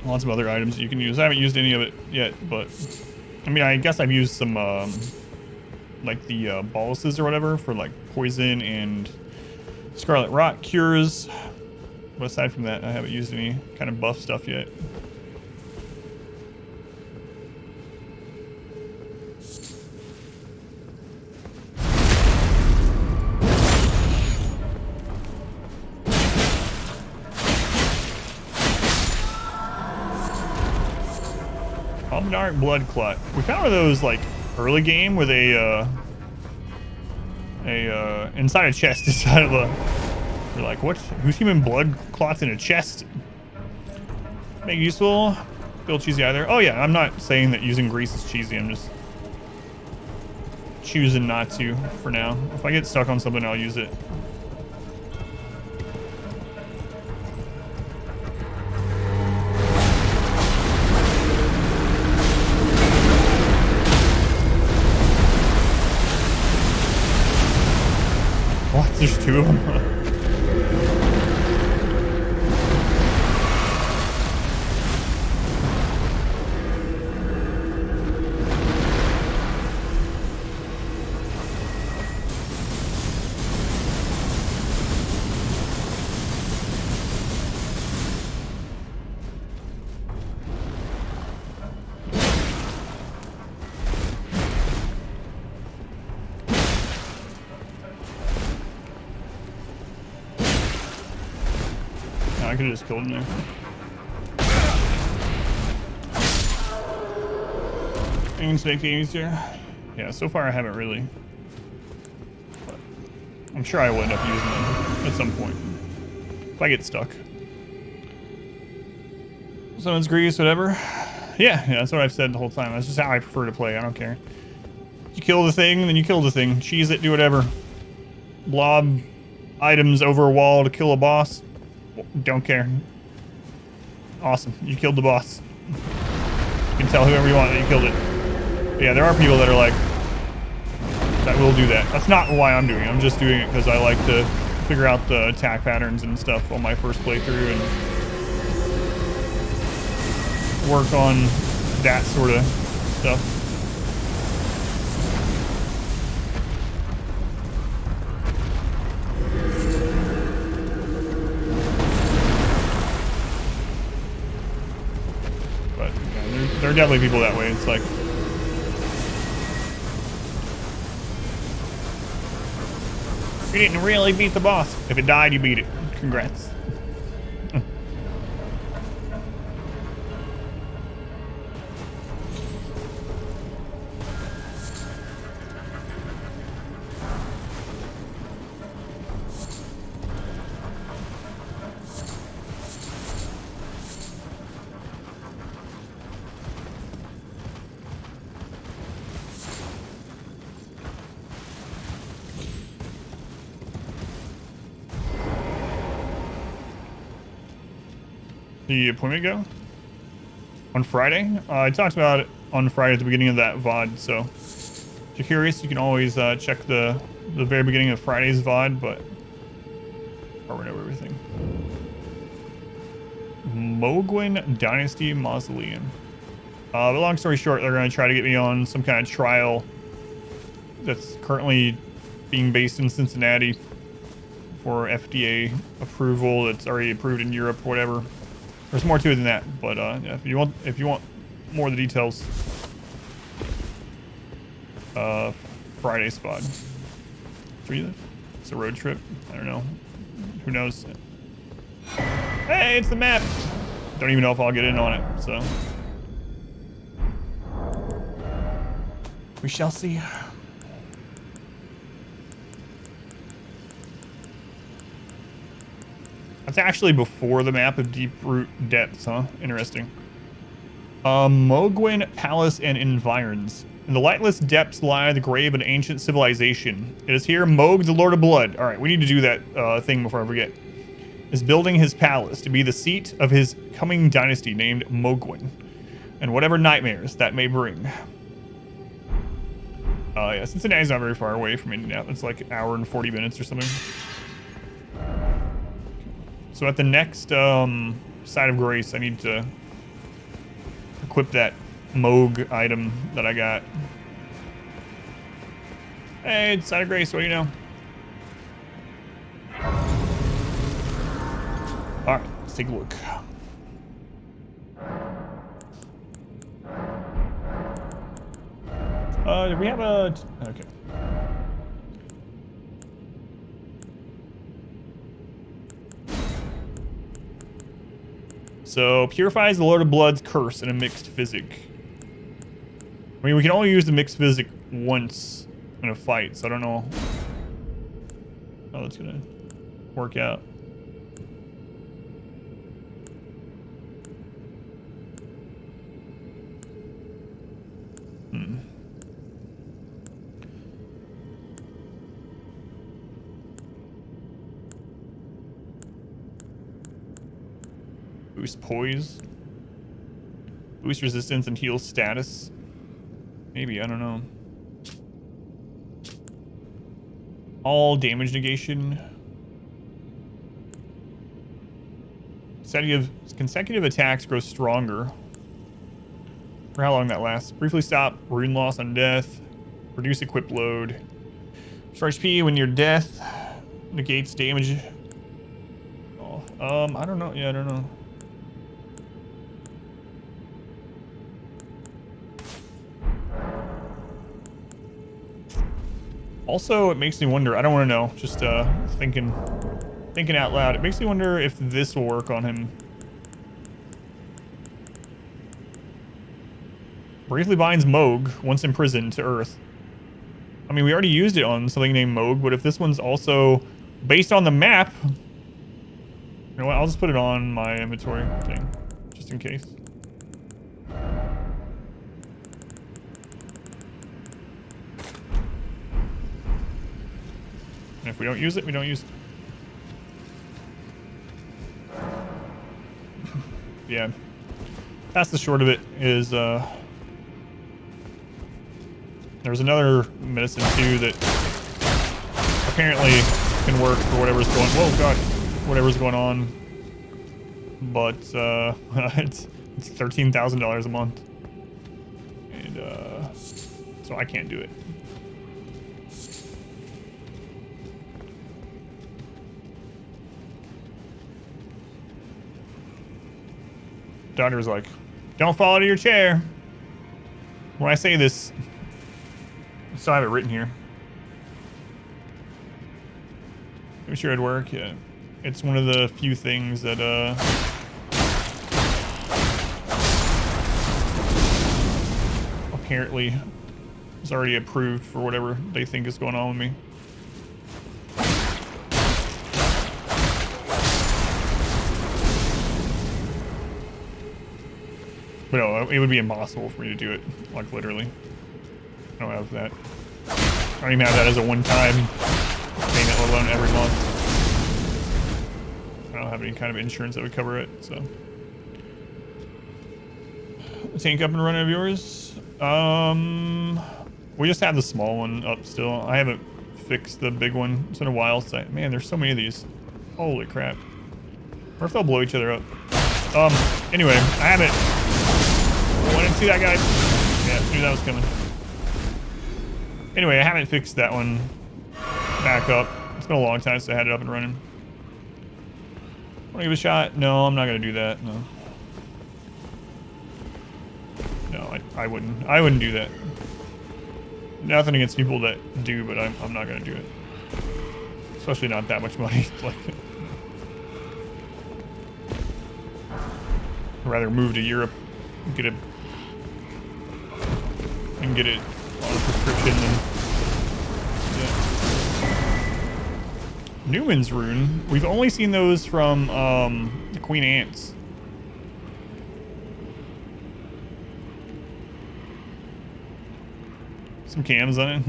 lots of other items that you can use. I haven't used any of it yet, but I mean, I guess I've used some like the boluses or whatever for like poison and scarlet rot cures. But aside from that, I haven't used any kind of buff stuff yet. Dark blood clot. We found one of those like early game with a inside a chest inside of a. We're like, what? Who's human blood clots in a chest? Make useful. Feel cheesy either. Oh yeah, I'm not saying that using grease is cheesy. I'm just choosing not to for now. If I get stuck on something, I'll use it. What? There's two of them? I could have just killed him there. Things make it easier. Yeah, so far I haven't really. But I'm sure I will end up using them at some point. If I get stuck. Someone's grease, whatever. Yeah, that's what I've said the whole time. That's just how I prefer to play. I don't care. You kill the thing, then you kill the thing. Cheese it, do whatever. Blob items over a wall to kill a boss. Don't care. Awesome. You killed the boss. You can tell whoever you want that you killed it. But yeah, there are people that are like, that will do that. That's not why I'm doing it. I'm just doing it because I like to figure out the attack patterns and stuff on my first playthrough and work on that sort of stuff. There are definitely people that way. It's like, you didn't really beat the boss. If it died, you beat it. Congrats. The appointment go? On Friday? I talked about it on Friday at the beginning of that VOD, so if you're curious, you can always check the very beginning of Friday's VOD, but I went over everything. Mogwin Dynasty Mausoleum. But long story short, they're going to try to get me on some kind of trial that's currently being based in Cincinnati for FDA approval that's already approved in Europe or whatever. There's more to it than that, but yeah, if you want more of the details, Friday's VOD. Where you live? It's a road trip. I don't know. Who knows? Hey, it's the map. Don't even know if I'll get in on it. So we shall see. That's actually before the map of Deep Root Depths, huh? Interesting. Mogwin Palace and Environs. In the lightless depths lie the grave of an ancient civilization. It is here Mog, the Lord of Blood. All right, we need to do that thing before I forget. Is building his palace to be the seat of his coming dynasty named Mogwin, and whatever nightmares that may bring. Yeah, Cincinnati's not very far away from Indianapolis. It's like an hour and 40 minutes or something. So at the next side of grace, I need to equip that Moog item that I got. Hey, it's side of grace, what do you know? All right, let's take a look. Do we have a... Okay. So, purifies the Lord of Blood's curse in a mixed physic. I mean, we can only use the mixed physic once in a fight, so I don't know how that's gonna work out. Boost poise. Boost resistance and heal status. Maybe, I don't know. All damage negation. Consecutive attacks grow stronger. For how long that lasts. Briefly stop rune loss on death. Reduce equip load. Restore HP when near death. Negates damage. Oh, I don't know. Yeah, I don't know. Also, it makes me wonder. I don't want to know. Just thinking out loud. It makes me wonder if this will work on him. Briefly binds Moog once imprisoned to Earth. I mean, we already used it on something named Moog, but if this one's also based on the map, you know what? I'll just put it on my inventory thing, just in case. And if we don't use it, we don't use it. Yeah. That's the short of it is, there's another medicine too that apparently can work for whatever's going, whoa god, whatever's going on. But, it's $13,000 a month. And, so I can't do it. Doctor's like, don't fall out of your chair. When I say this, I still have it written here. I'm sure it'd work, yeah. It's one of the few things that, apparently is already approved for whatever they think is going on with me. But no, it would be impossible for me to do it, like literally. I don't have that. I don't even have that as a one-time payment, let alone every month. I don't have any kind of insurance that would cover it, so. Tank up and running of yours? We just have the small one up still. I haven't fixed the big one. It's been a while since man, there's so many of these. Holy crap. Or if they'll blow each other up. Anyway, I haven't. Oh, I didn't see that guy. Yeah, knew that was coming. Anyway, I haven't fixed that one back up. It's been a long time since I had it up and running. Want to give it a shot? No, I'm not gonna do that. No. No, I wouldn't. I wouldn't do that. Nothing against people that do, but I'm not gonna do it. Especially not that much money. Like, I'd rather move to Europe, get it, and get it on a prescription than, yeah. Newman's rune. We've only seen those from the Queen Ants. Some cams on it.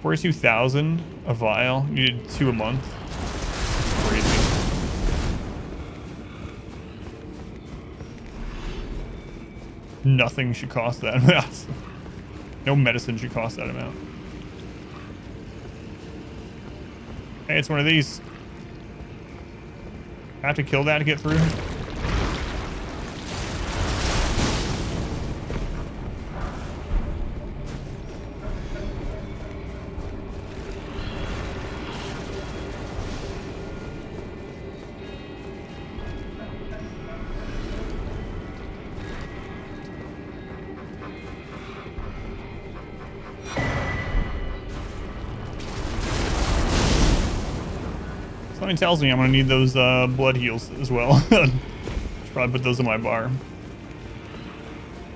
42,000 a vial. Needed 2 a month. Crazy. Nothing should cost that amount. No medicine should cost that amount. Hey, it's one of these. I have to kill that to get through. Something tells me I'm gonna need those blood heals as well. Should probably put those in my bar.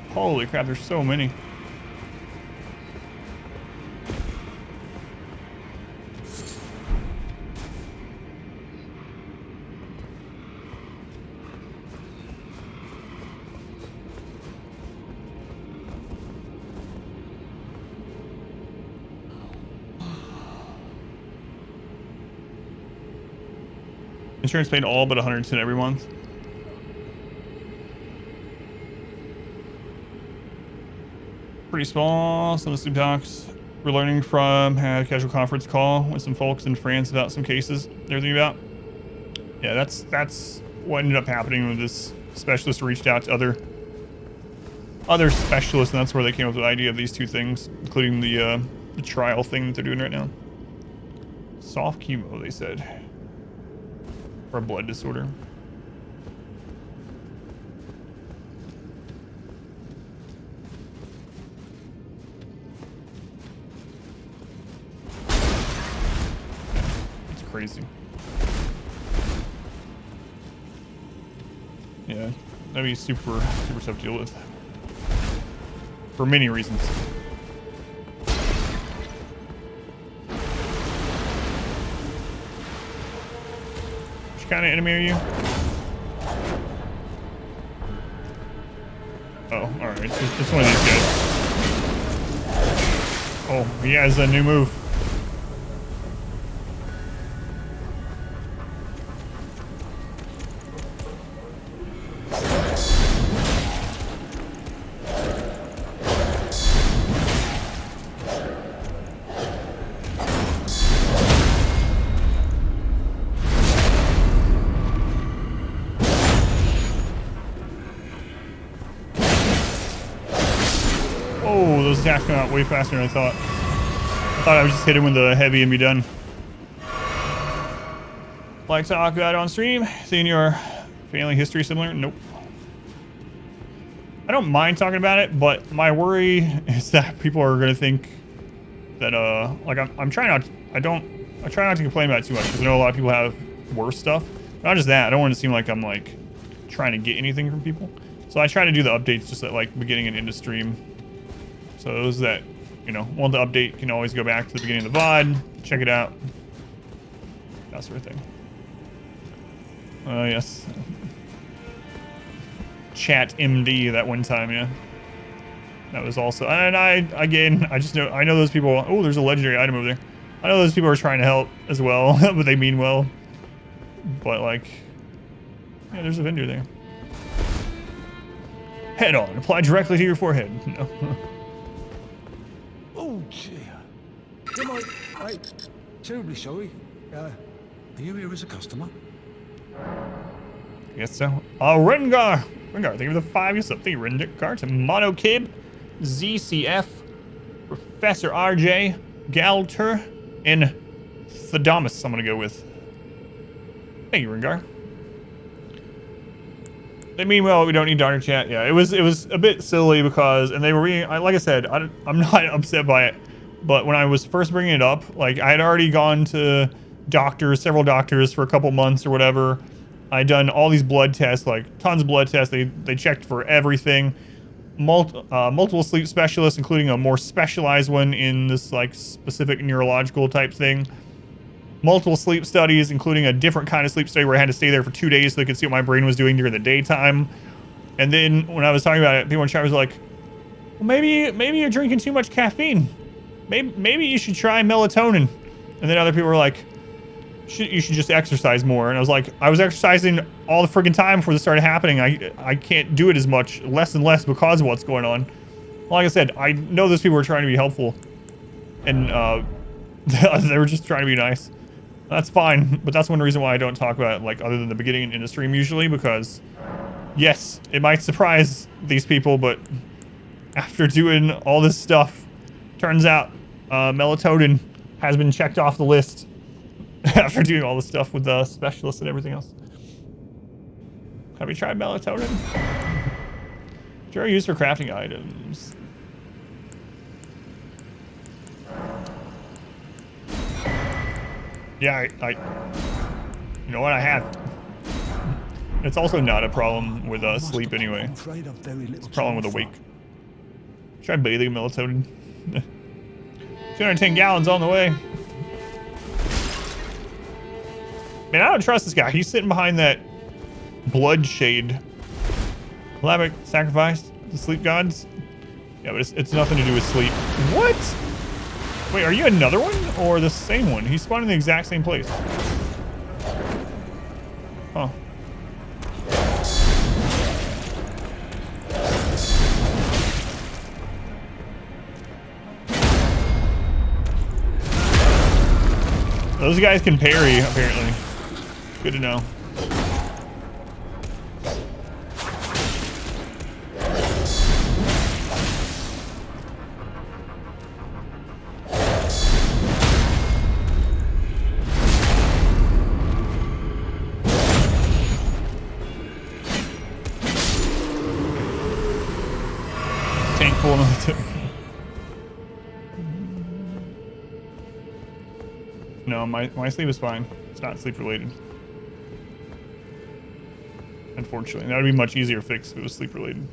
Holy crap, there's so many. Insurance paid all but 110 every month. Pretty small. Some of the sleep docs we're learning from had a casual conference call with some folks in France about some cases they're thinking about. Yeah, that's what ended up happening with this specialist. Reached out to other specialists, and that's where they came up with the idea of these two things, including the trial thing that they're doing right now. Soft chemo, they said. For a blood disorder. It's crazy. Yeah, that'd be super tough to deal with. For many reasons. Which kind of enemy are you? Oh, alright. It's one of these guys. Oh, he has a new move. Oh, those attacks come out way faster than I thought. I thought I would just hit him with the heavy and be done. Like to talk about it on stream? Seeing your family history similar? Nope. I don't mind talking about it, but my worry is that people are gonna think that like I'm trying not. I try not to complain about it too much because I know a lot of people have worse stuff. Not just that. I don't want to seem like I'm like trying to get anything from people. So I try to do the updates just at like beginning and end of stream. So those that, you know, want the update can always go back to the beginning of the VOD, check it out. That sort of thing. Yes. Chat MD that one time, yeah. That was also, and I just know, I know those people. Oh, there's a legendary item over there. I know those people are trying to help as well, but they mean well. But like, yeah, there's a vendor there. Head on, apply directly to your forehead. No. Oh dear. I'm terribly sorry. Are you here as a customer? I guess so. Rengar, thank you for the 5 years up. Thank you, Rengar, to Mono Kib, ZCF, Professor RJ, Galter, and Thadamus. I'm gonna go with. Thank you, Rengar. They mean well. We don't need Dark Chat. Yeah, it was a bit silly because, and they were reading. Like I said, I'm not upset by it, but when I was first bringing it up, like I had already gone to several doctors for a couple months or whatever. I'd done all these blood tests, like tons of blood tests. They checked for everything. Multiple sleep specialists, including a more specialized one in this like specific neurological type thing. Multiple sleep studies, including a different kind of sleep study where I had to stay there for 2 days so they could see what my brain was doing during the daytime. And then when I was talking about it, people in chat was like, well, maybe you're drinking too much caffeine. Maybe you should try melatonin. And then other people were like, you should just exercise more. And I was like, I was exercising all the friggin' time before this started happening. I can't do it as much, less and less because of what's going on. Like I said, I know those people were trying to be helpful. And they were just trying to be nice. That's fine, but that's one reason why I don't talk about it, like, other than the beginning in the stream usually, because, yes, it might surprise these people, but after doing all this stuff, turns out melatonin has been checked off the list after doing all this stuff with the specialists and everything else. Have you tried melatonin? Sure, used for crafting items. Yeah, you know what, I have. It's also not a problem with sleep anyway. It's a problem with awake. Try bathing melatonin. 210 gallons on the way. Man, I don't trust this guy. He's sitting behind that blood shade. Elaborate sacrifice the sleep gods. Yeah, but it's nothing to do with sleep. What? Wait, are you another one or the same one? He spawned in the exact same place. Huh. Those guys can parry, apparently. Good to know. Tank full of No, my sleep is fine. It's not sleep related. Unfortunately, that would be much easier fix if it was sleep related.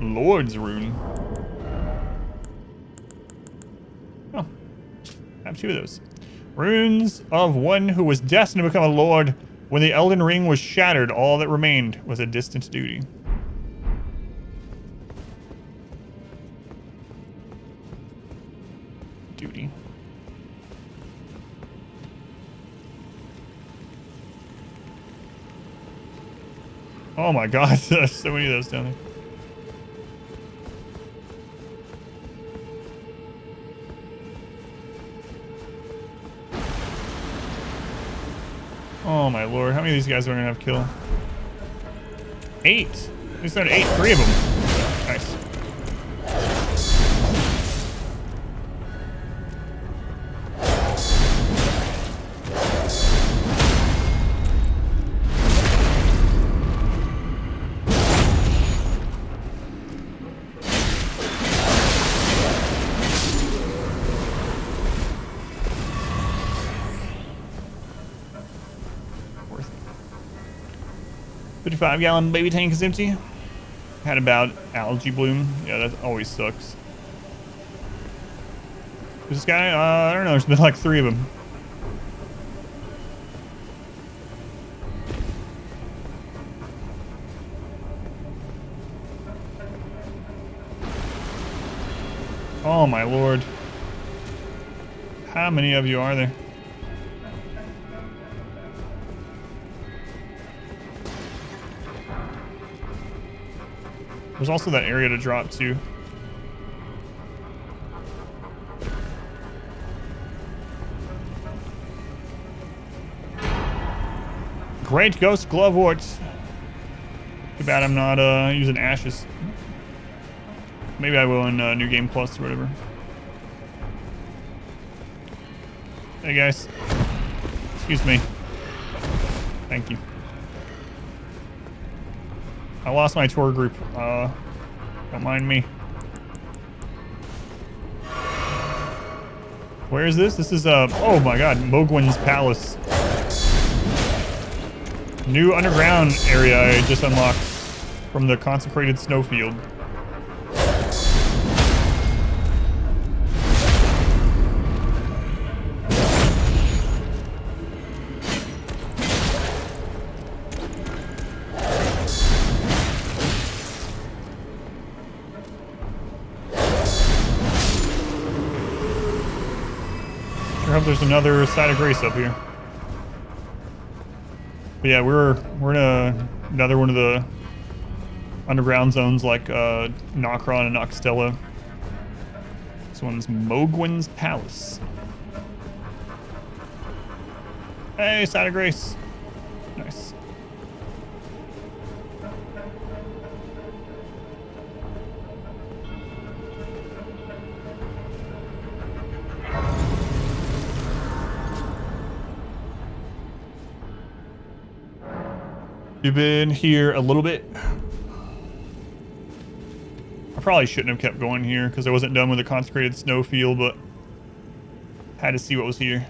Lord's rune. Oh, I have 2 of those. Runes of one who was destined to become a lord. When the Elden Ring was shattered, all that remained was a distant duty. Duty. Oh my god, there's so many of those down there. Oh my lord, how many of these guys are gonna have kill? 8. We started 8, 3 of them. Nice. Worth it. 55-gallon baby tank is empty. Had about algae bloom. Yeah, that always sucks. This guy, I don't know, there's been like 3 of them. Oh my lord. How many of you are there? There's also that area to drop too. Great ghost gloveworts. Too bad I'm not using ashes. Maybe I will in New Game Plus or whatever. Hey guys. Excuse me. Thank you. I lost my tour group. Don't mind me. Where is this? This is oh my god, Mogwin's Palace. New underground area I just unlocked from the consecrated snowfield. I hope there's another side of grace up here. But yeah, we're in another one of the underground zones like Nokron and Noxtella. This one's Mogwin's Palace. Hey, Side of Grace. Nice. You've been here a little bit. I probably shouldn't have kept going here because I wasn't done with the consecrated snowfield, but had to see what was here.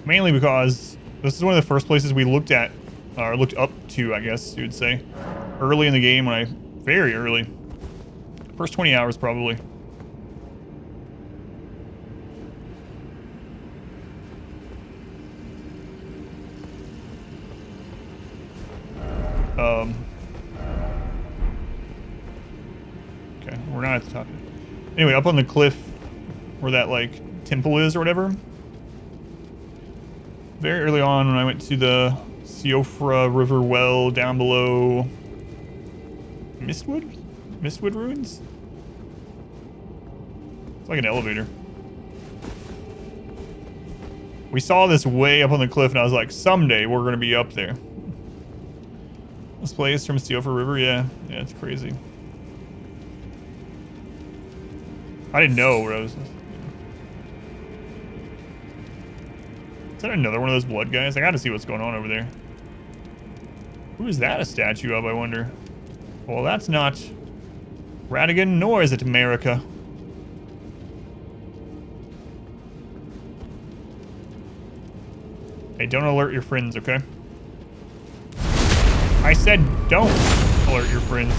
Mainly because this is one of the first places we looked at, or looked up to, I guess you would say, early in the game very early. First 20 hours probably. Okay, we're not at the top. Anyway, up on the cliff where that, like, temple is or whatever. Very early on when I went to the Siofra River well down below Mistwood? Mistwood Ruins? It's like an elevator. We saw this way up on the cliff and I was like, someday we're going to be up there. This place from Siofra River, yeah, it's crazy. I didn't know where I was. Is that another one of those blood guys? I gotta see what's going on over there. Who is that a statue of, I wonder? Well, that's not Radigan, nor is it America. Hey, don't alert your friends, okay? I said don't alert your friends.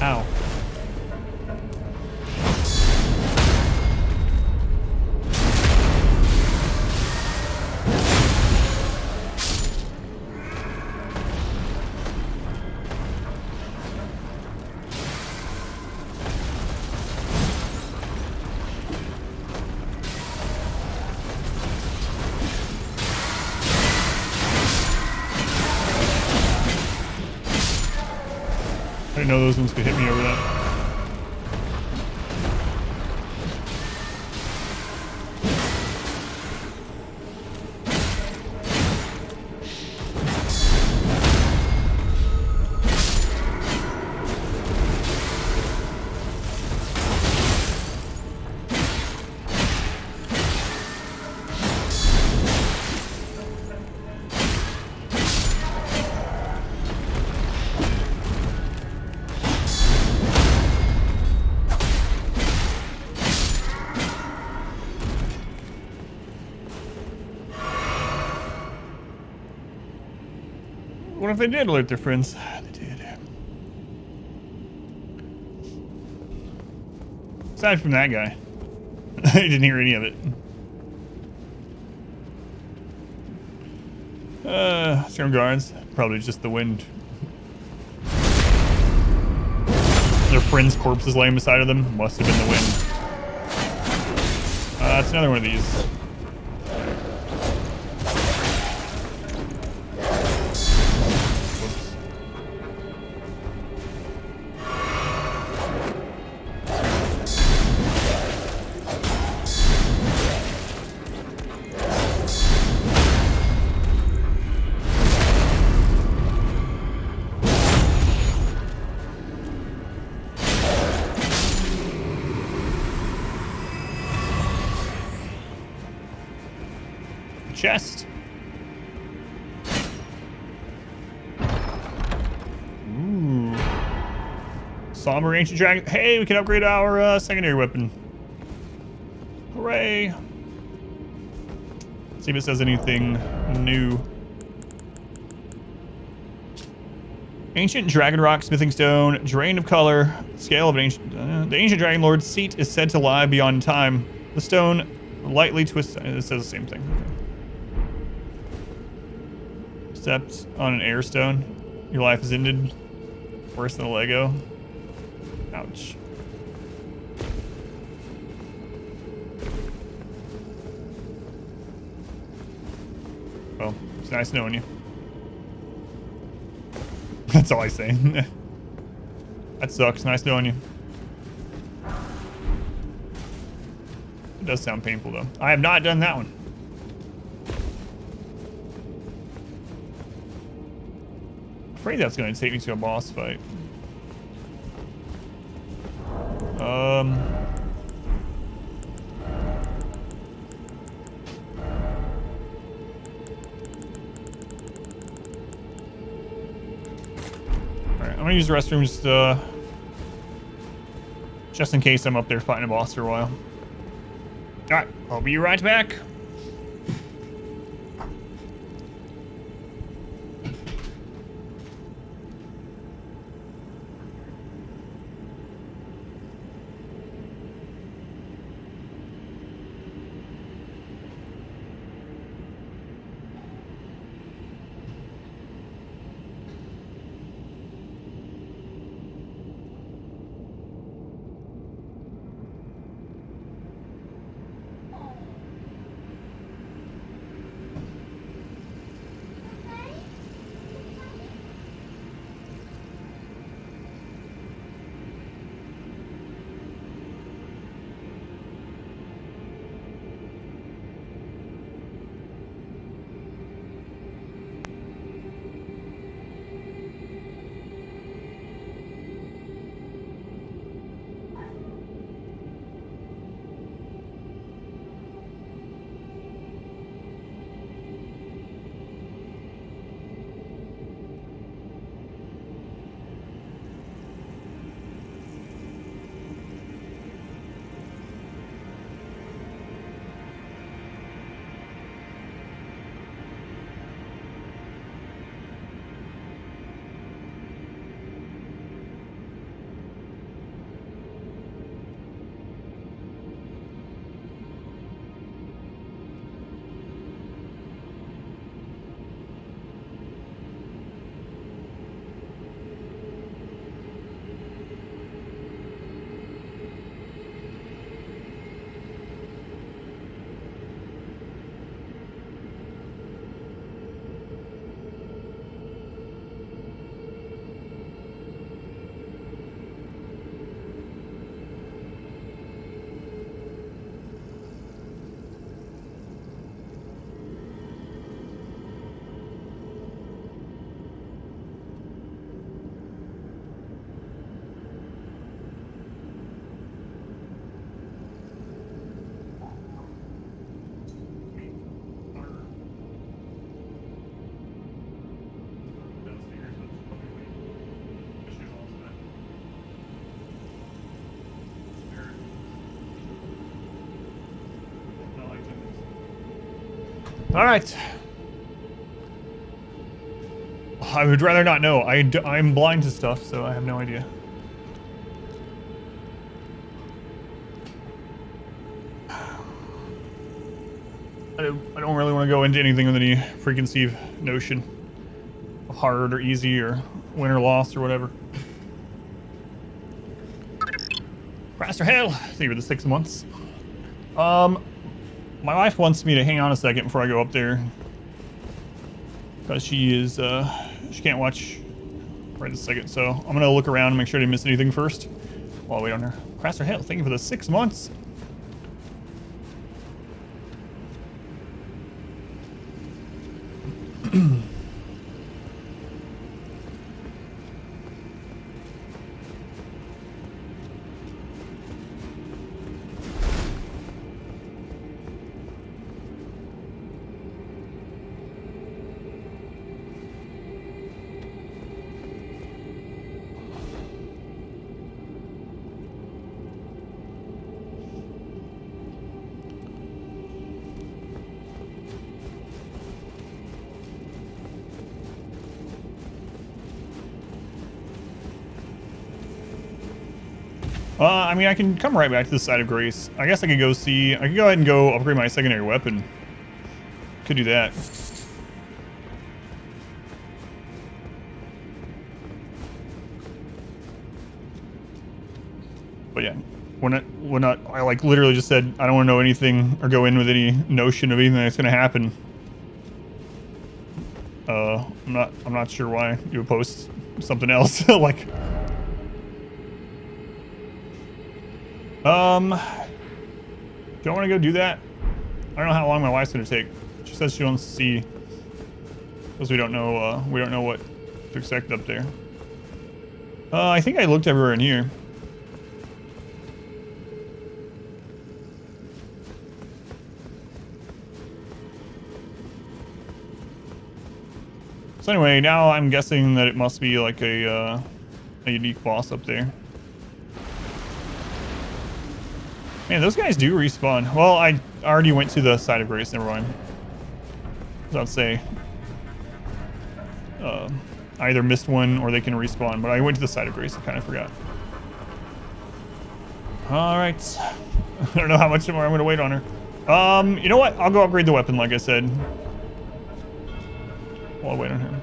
Ow. I didn't know those ones could hit me over that. What if they did alert their friends? They did. Aside from that guy. I didn't hear any of it. Storm guards. Probably just the wind. Their friends' corpses laying beside of them. Must have been the wind. That's another one of these. Chest. Ooh. Somber Ancient Dragon. Hey, we can upgrade our secondary weapon. Hooray. Let's see if it says anything new. Ancient Dragon Rock, Smithing Stone, Drain of Color, Scale of an Ancient... the Ancient Dragon Lord's seat is said to lie beyond time. The stone lightly twists... It says the same thing. Okay. Stepped on an air stone. Your life is ended. Worse than a Lego. Ouch. Well, it's nice knowing you. That's all I say. That sucks. Nice knowing you. It does sound painful, though. I have not done that one. I'm afraid that's going to take me to a boss fight. Alright, I'm going to use the restrooms just in case I'm up there fighting a boss for a while. Alright, I'll be right back. All right. I would rather not know. I'm blind to stuff, so I have no idea. I don't really want to go into anything with any preconceived notion of hard or easy or win or loss or whatever. Craster Hale, thank you for the 6 months. My wife wants me to hang on a second before I go up there, because she can't watch right this second. So I'm gonna look around and make sure I didn't miss anything first while I wait on her. Craster Hale, thank you for the 6 months. I mean, I can come right back to the side of Grace. I guess I could go see... I could go ahead and go upgrade my secondary weapon. Could do that. But yeah, when I like literally just said I don't want to know anything or go in with any notion of anything that's gonna happen. I'm not sure why you would post something else. Like, do I want to go do that? I don't know how long my wife's gonna take. She says she wants to see, because we don't know what to expect up there. I think I looked everywhere in here. So anyway, now I'm guessing that it must be like a unique boss up there. Man, those guys do respawn. Well, I already went to the side of grace. Never mind. I'd say I either missed one or they can respawn, but I went to the side of grace. I kind of forgot. All right. I don't know how much more I'm going to wait on her. You know what? I'll go upgrade the weapon, like I said. While I wait on him.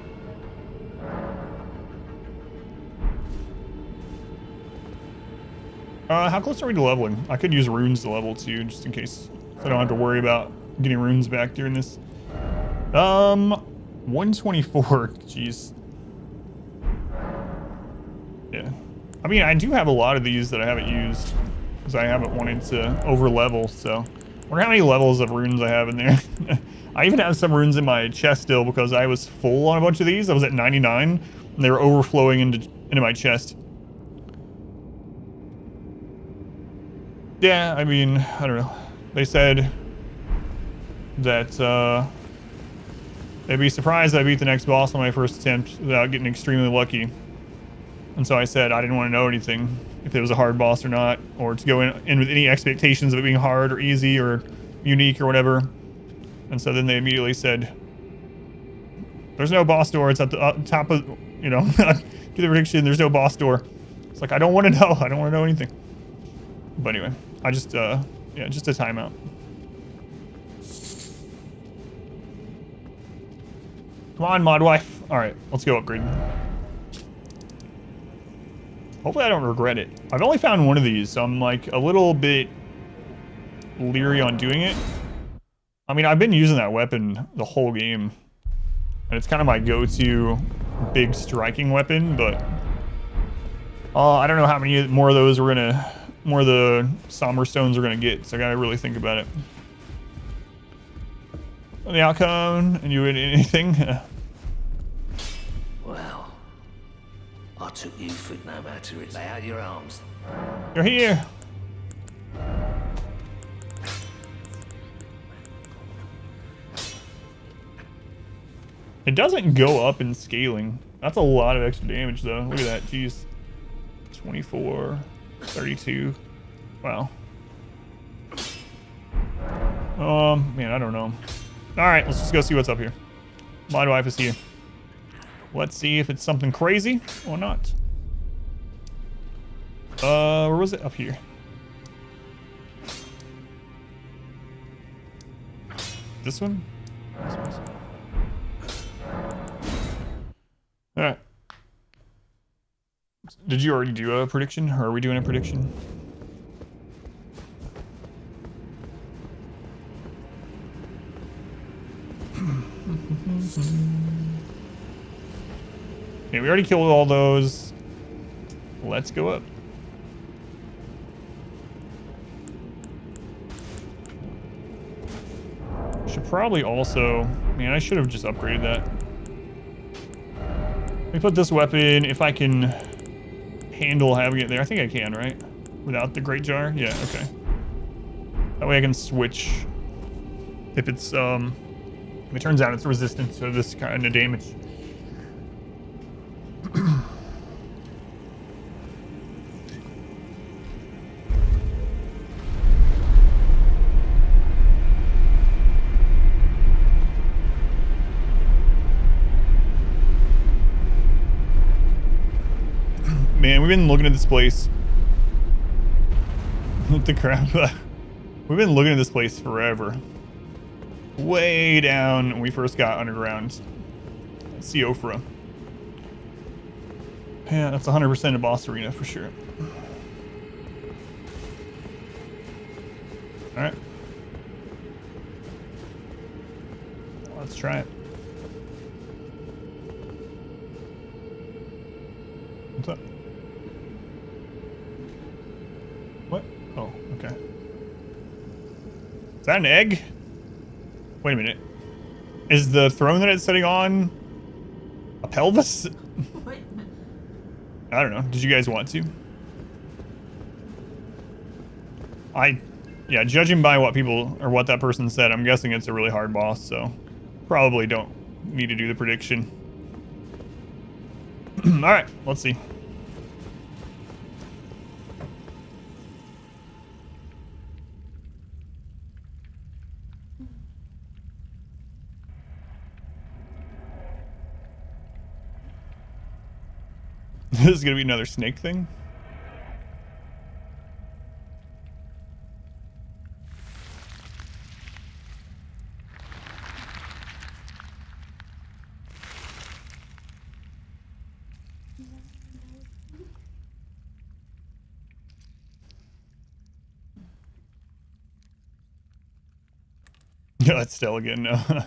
How close are we to leveling? I could use runes to level too, just in case I don't have to worry about getting runes back during this. 124. Jeez. Yeah. I mean, I do have a lot of these that I haven't used because I haven't wanted to over level. So, I wonder how many levels of runes I have in there. I even have some runes in my chest still because I was full on a bunch of these. I was at 99 and they were overflowing into my chest. Yeah, I mean, I don't know. They said that they'd be surprised I beat the next boss on my first attempt without getting extremely lucky. And so I said I didn't want to know anything, if it was a hard boss or not, or to go in with any expectations of it being hard or easy or unique or whatever. And so then they immediately said, there's no boss door. It's at the top of, you know, do the prediction. There's no boss door. It's like, I don't want to know. I don't want to know anything. But anyway, I just, yeah, just a timeout. Come on, mod wife. All right, let's go upgrade. Hopefully I don't regret it. I've only found one of these, so I'm like a little bit leery on doing it. I mean, I've been using that weapon the whole game, and it's kind of my go-to big striking weapon, but I don't know how many more of those more of the somber stones we're gonna get, so I gotta really think about it. The outcome, and you would anything? Well, I took you for no matter it. Lay out your arms. You're here. It doesn't go up in scaling. That's a lot of extra damage though. Look at that, jeez. 24, 32. Wow. Man, I don't know. All right, let's just go see what's up here. Mod wife is here. Let's see if it's something crazy or not. Where was it? Up here. This one? All right. Did you already do a prediction, or are we doing a prediction? Okay, we already killed all those. Let's go up. Should probably also... Man, I should have just upgraded that. Let me put this weapon, if I can handle having it there. I think I can, right? Without the great jar? Yeah, okay. That way I can switch if it's, if it turns out it's resistant to this kind of damage. Man, we've been looking at this place. What the crap? We've been looking at this place forever. Way down when we first got underground. Siofra. Yeah, that's 100% a boss arena for sure. Alright. Let's try it. What's up? What? Oh, okay. Is that an egg? Wait a minute. Is the throne that it's sitting on a pelvis? I don't know. Did you guys want to? Yeah, judging by what people, or what that person said, I'm guessing it's a really hard boss, so probably don't need to do the prediction. Alright, let's see. This is gonna be another snake thing. Yeah, that's still again. No.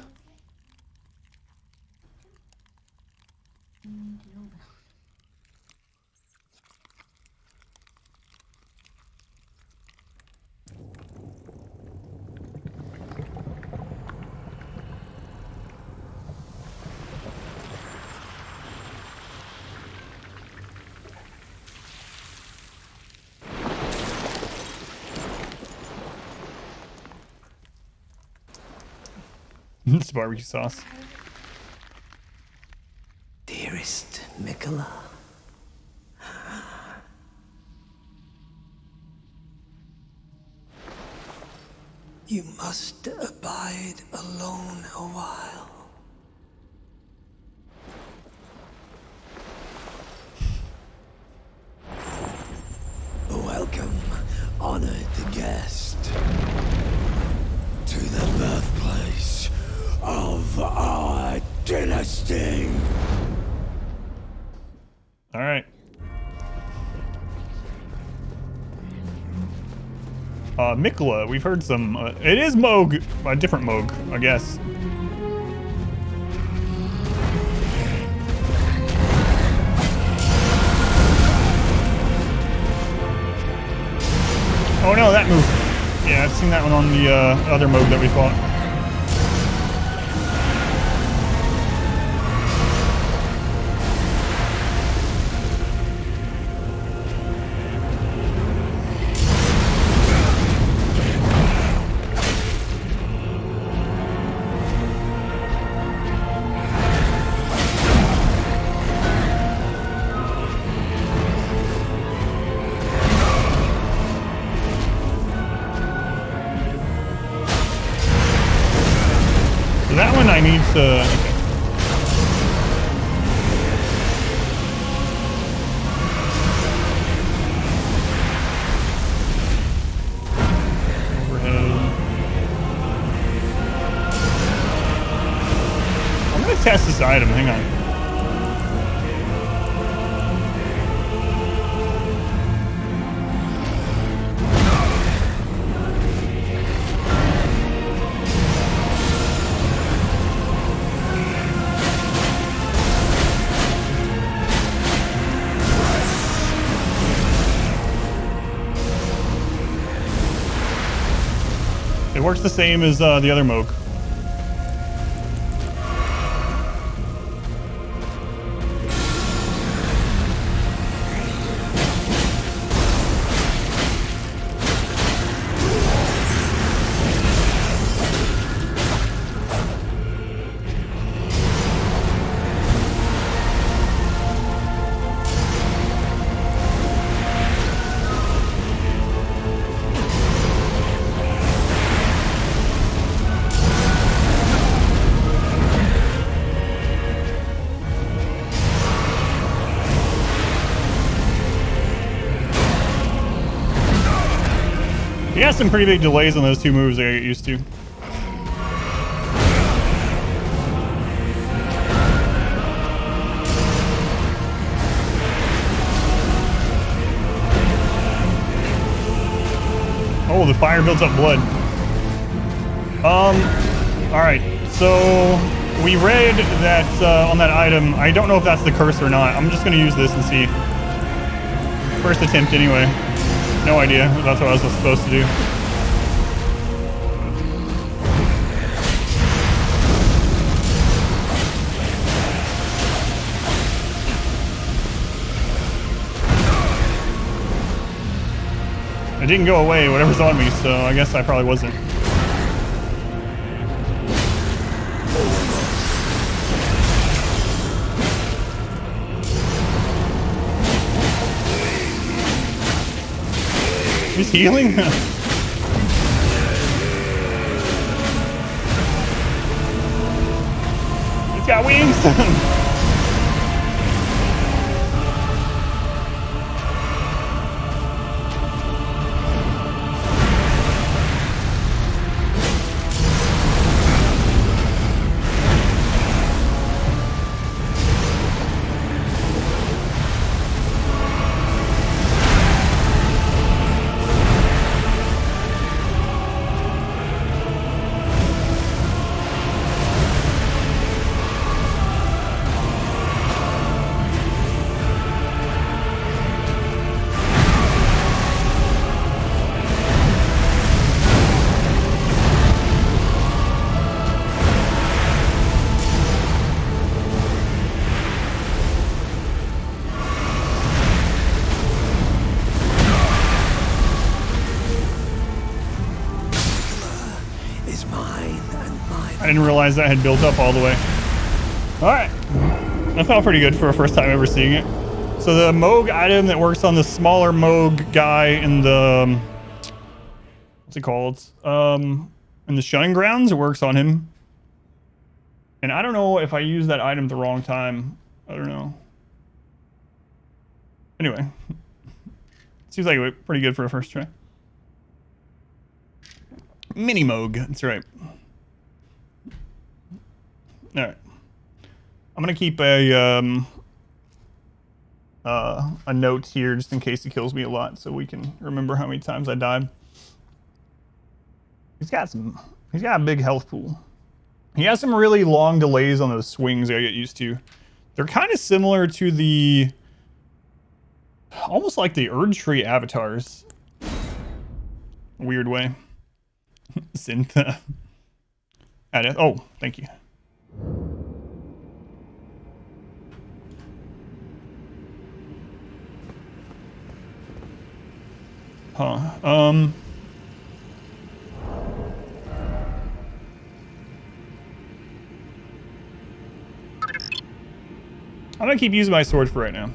It's barbecue sauce. Dearest Mikola, you must abide alone a while. Welcome, honored guest, to the birthplace of our dynasty. All right. Mikola, we've heard some. It is Moog, a different Moog, I guess. Oh no, that move. Yeah, I've seen that one on the other Moog that we fought. That one I need to... Okay. Overhead. I'm gonna test this item, hang on. It works the same as the other Moog. He has some pretty big delays on those two moves I get used to. Oh, the fire builds up blood. All right. So we read that on that item. I don't know if that's the curse or not. I'm just gonna use this and see. First attempt anyway. No idea if that's what I was supposed to do. It didn't go away, whatever's on me, so I guess I probably wasn't. He's healing? He's got wings! I didn't realize that had built up all the way. Alright. That felt pretty good for a first time ever seeing it. So the Moog item that works on the smaller Moog guy in the... what's it called? In the Shunning Grounds, it works on him. And I don't know if I used that item at the wrong time. I don't know. Anyway. Seems like it went pretty good for a first try. Mini Moog, that's right. Alright. I'm gonna keep a note here just in case he kills me a lot so we can remember how many times I died. He's got a big health pool. He has some really long delays on those swings I get used to. They're kind of similar to the almost like the Urge Tree avatars. Weird way. Synth. Oh, thank you. Huh. I'm gonna keep using my sword for right now.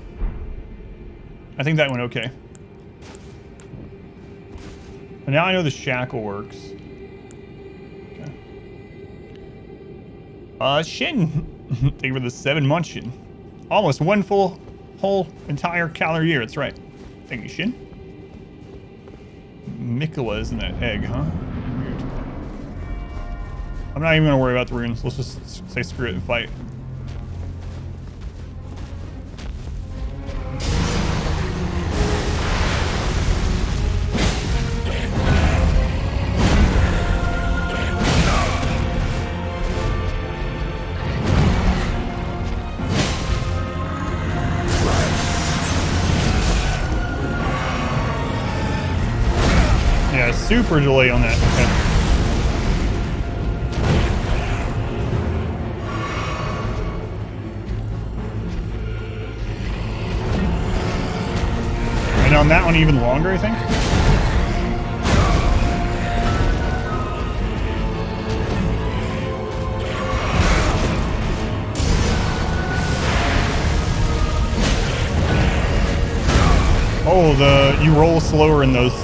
I think that went okay. And now I know the shackle works. Okay. Shin. Thank you for the 7-month Shin. Almost one whole entire calendar year. That's right. Thank you, Shin. Mikola is in that egg, huh? Weird. I'm not even gonna worry about the runes. Let's just say screw it and fight. Yeah, super delay on that. Okay. And on that one even longer, I think. Oh, you roll slower in those.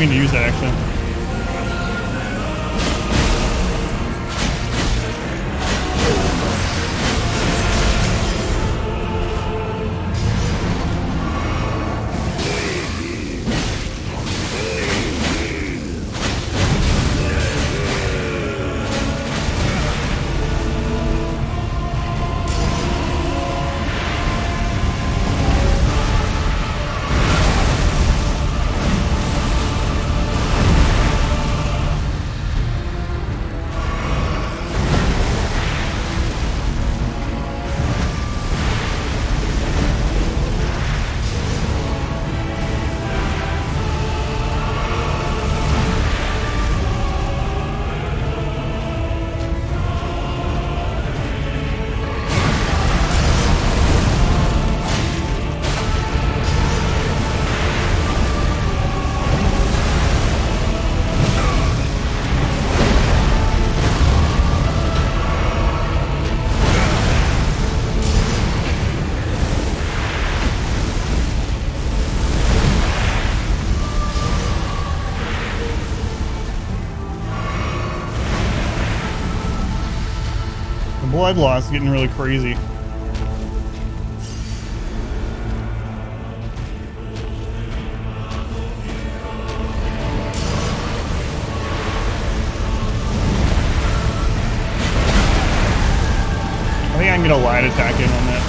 mean to use that actually. Blood loss is getting really crazy. I think I can get a light attack in on that.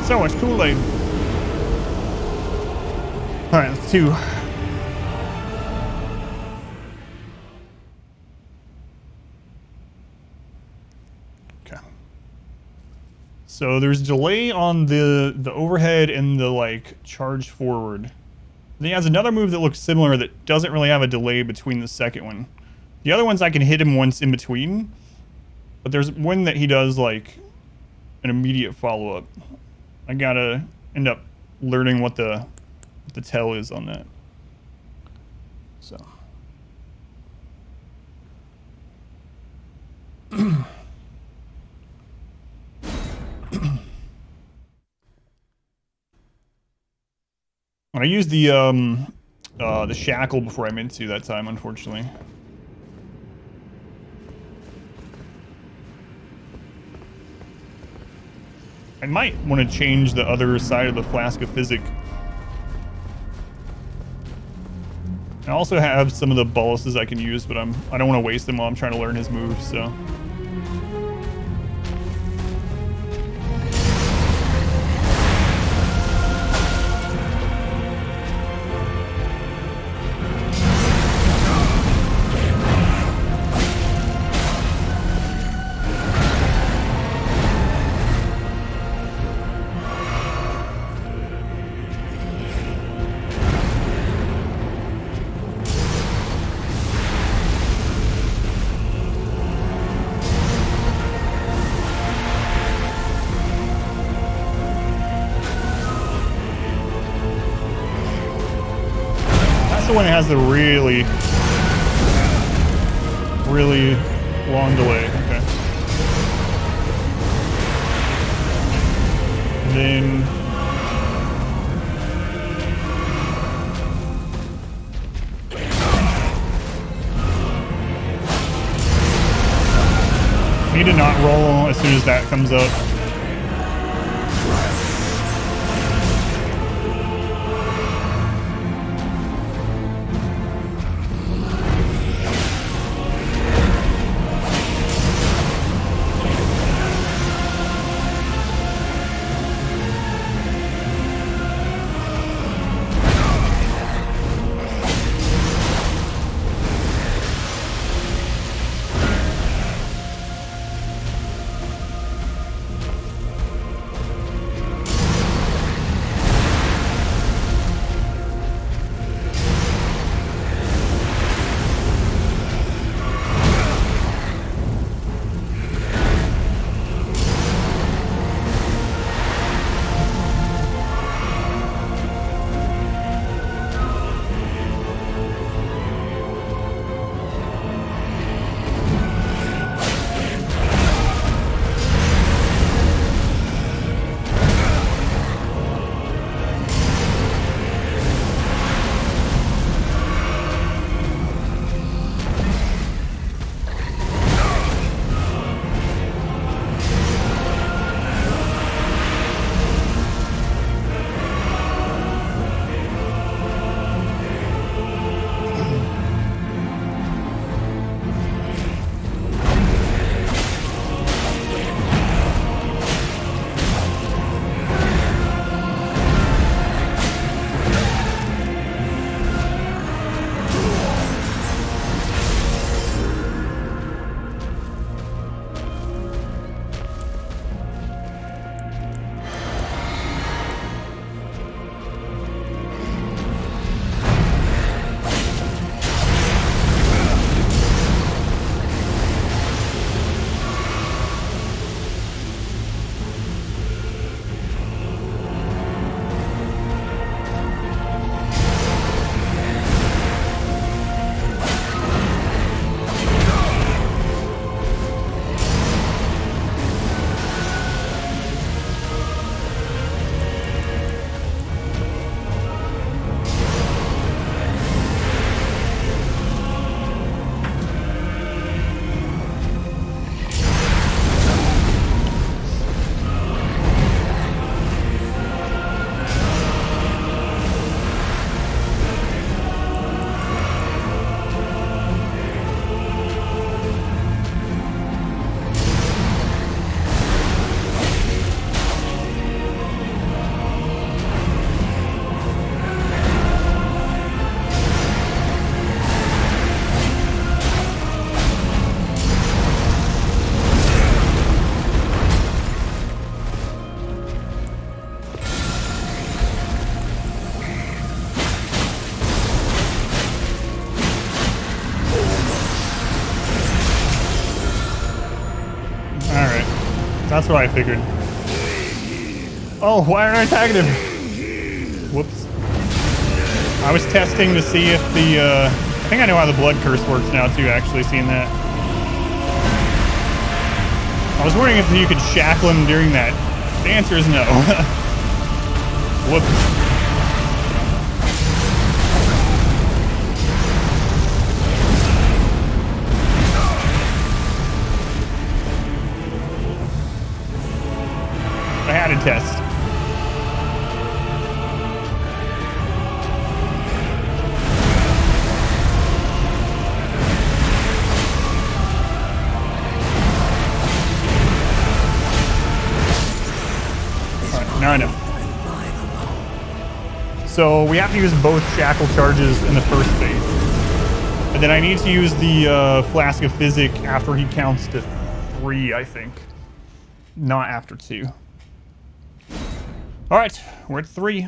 So much Kool-Aid. Alright, let's do. Okay. So there's delay on the overhead and the like charge forward. Then he has another move that looks similar that doesn't really have a delay between the second one. The other ones I can hit him once in between, but there's one that he does like an immediate follow-up. I gotta end up learning what the tell is on that. So. I used the shackle before I meant to that time, unfortunately. I might want to change the other side of the flask of physic. I also have some of the boluses I can use, but I don't want to waste them while I'm trying to learn his moves, so. The one that has the really long delay. Okay. And then need to not roll as soon as that comes up. That's what I figured. Oh, why aren't I tagging him? Whoops. I was testing to see if the, I think I know how the blood curse works now too, actually, seeing that. I was wondering if you could shackle him during that. The answer is no. Whoops. I had a test. Alright, now I know. So we have to use both shackle charges in the first phase. And then I need to use the Flask of Physic after he counts to 3, I think. Not after 2. All right, we're at 3.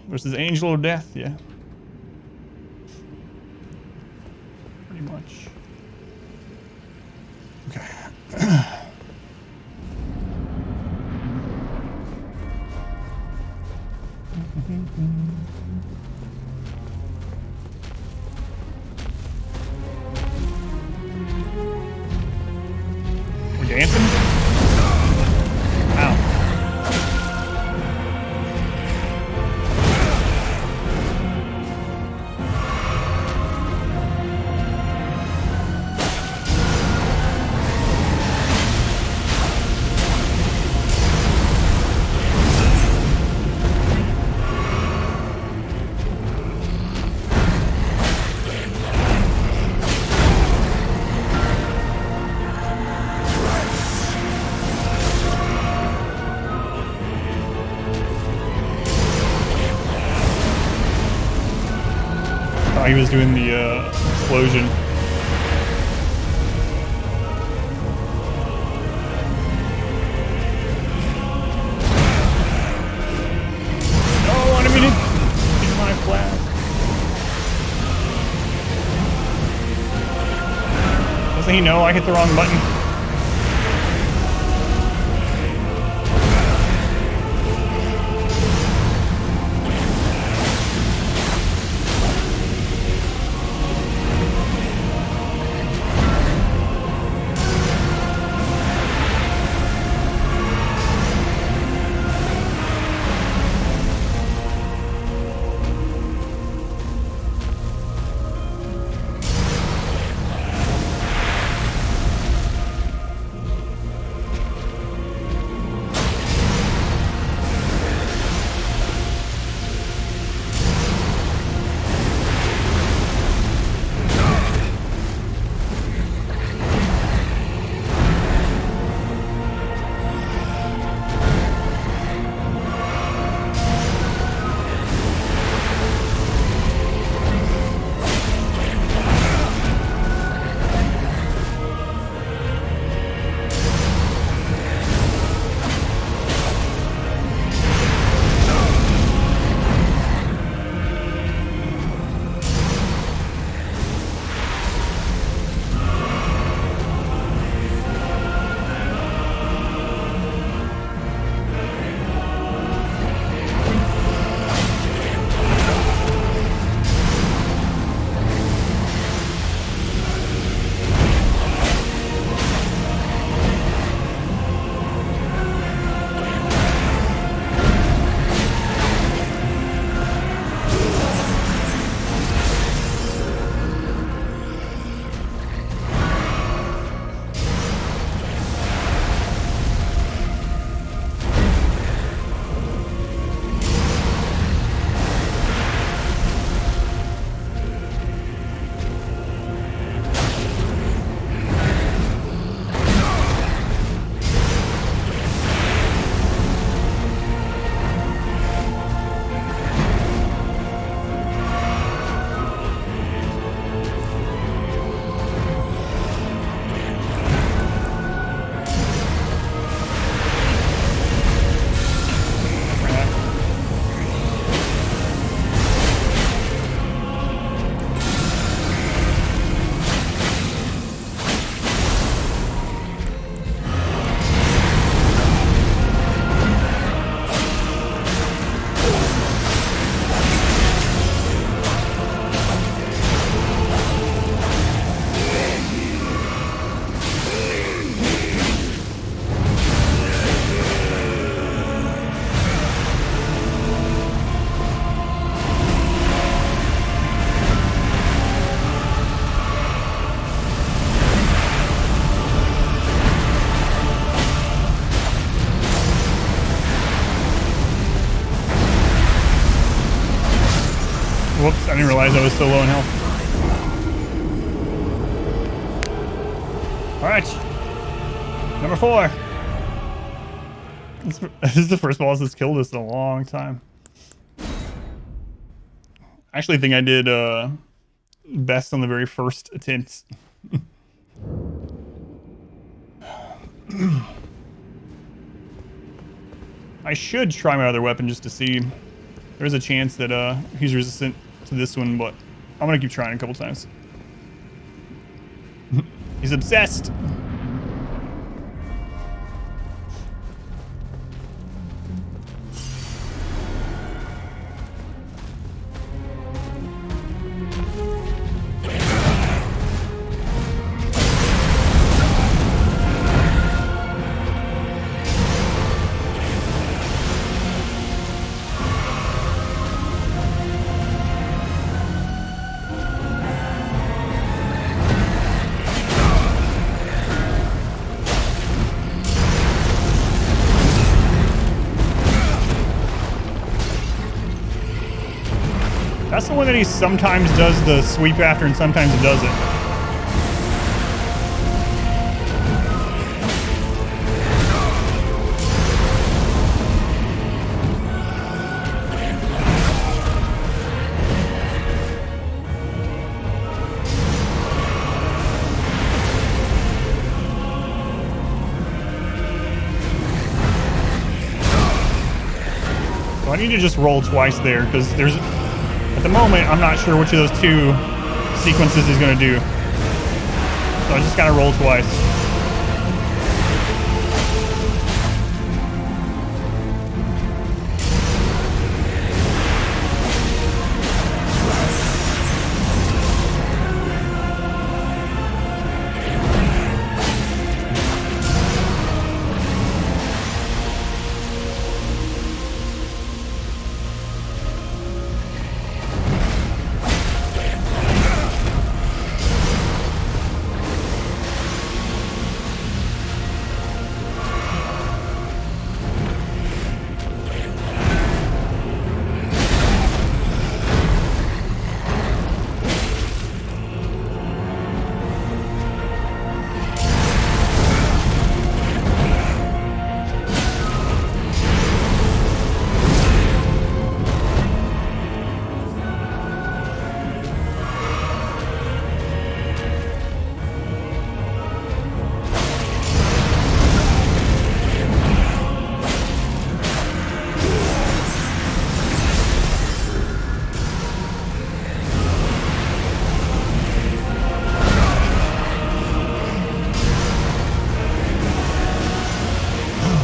Versus Angel of Death, yeah. Pretty much. Okay. We're dancing? Ow. Oh, he was doing the explosion. Oh, I didn't mean to hit my flask. Doesn't he know I hit the wrong button? realize I was so low in health. All right, number 4. This is the first boss that's killed us in a long time. I actually think I did best on the very first attempts. I should try my other weapon just to see. There's a chance that he's resistant to this one, but I'm gonna keep trying a couple times. He's obsessed. That's the one that he sometimes does the sweep after and sometimes he doesn't. So I need to just roll twice there because there's... At the moment, I'm not sure which of those 2 sequences he's going to do. So I just got to roll twice.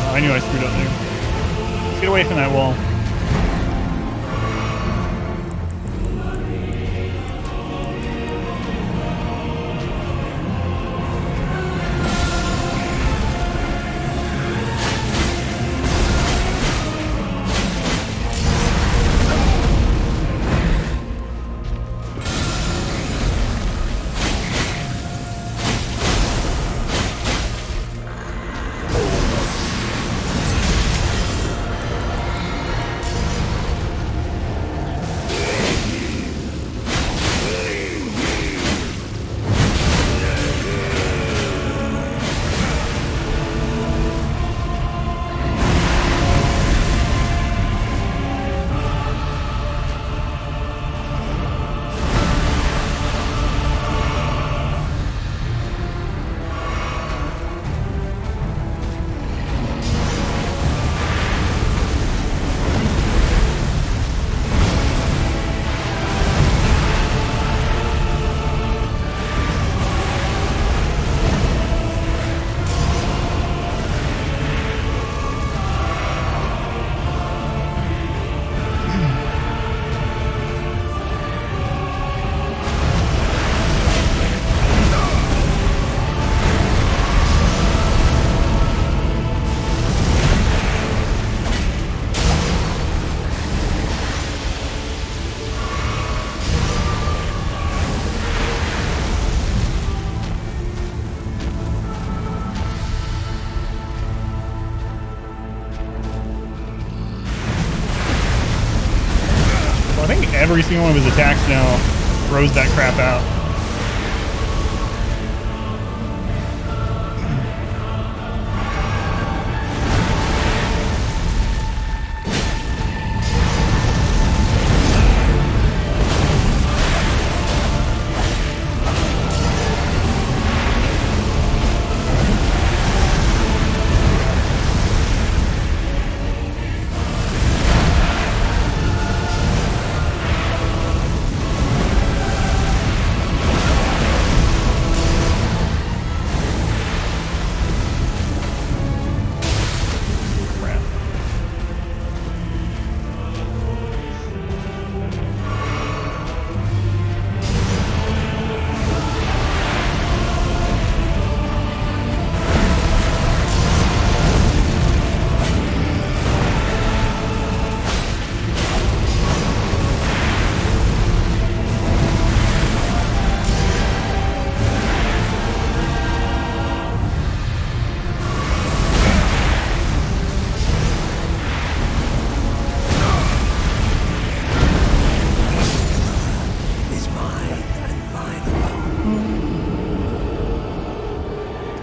I knew I screwed up there. Let's get away from that wall. every single one of his attacks now throws that crap out.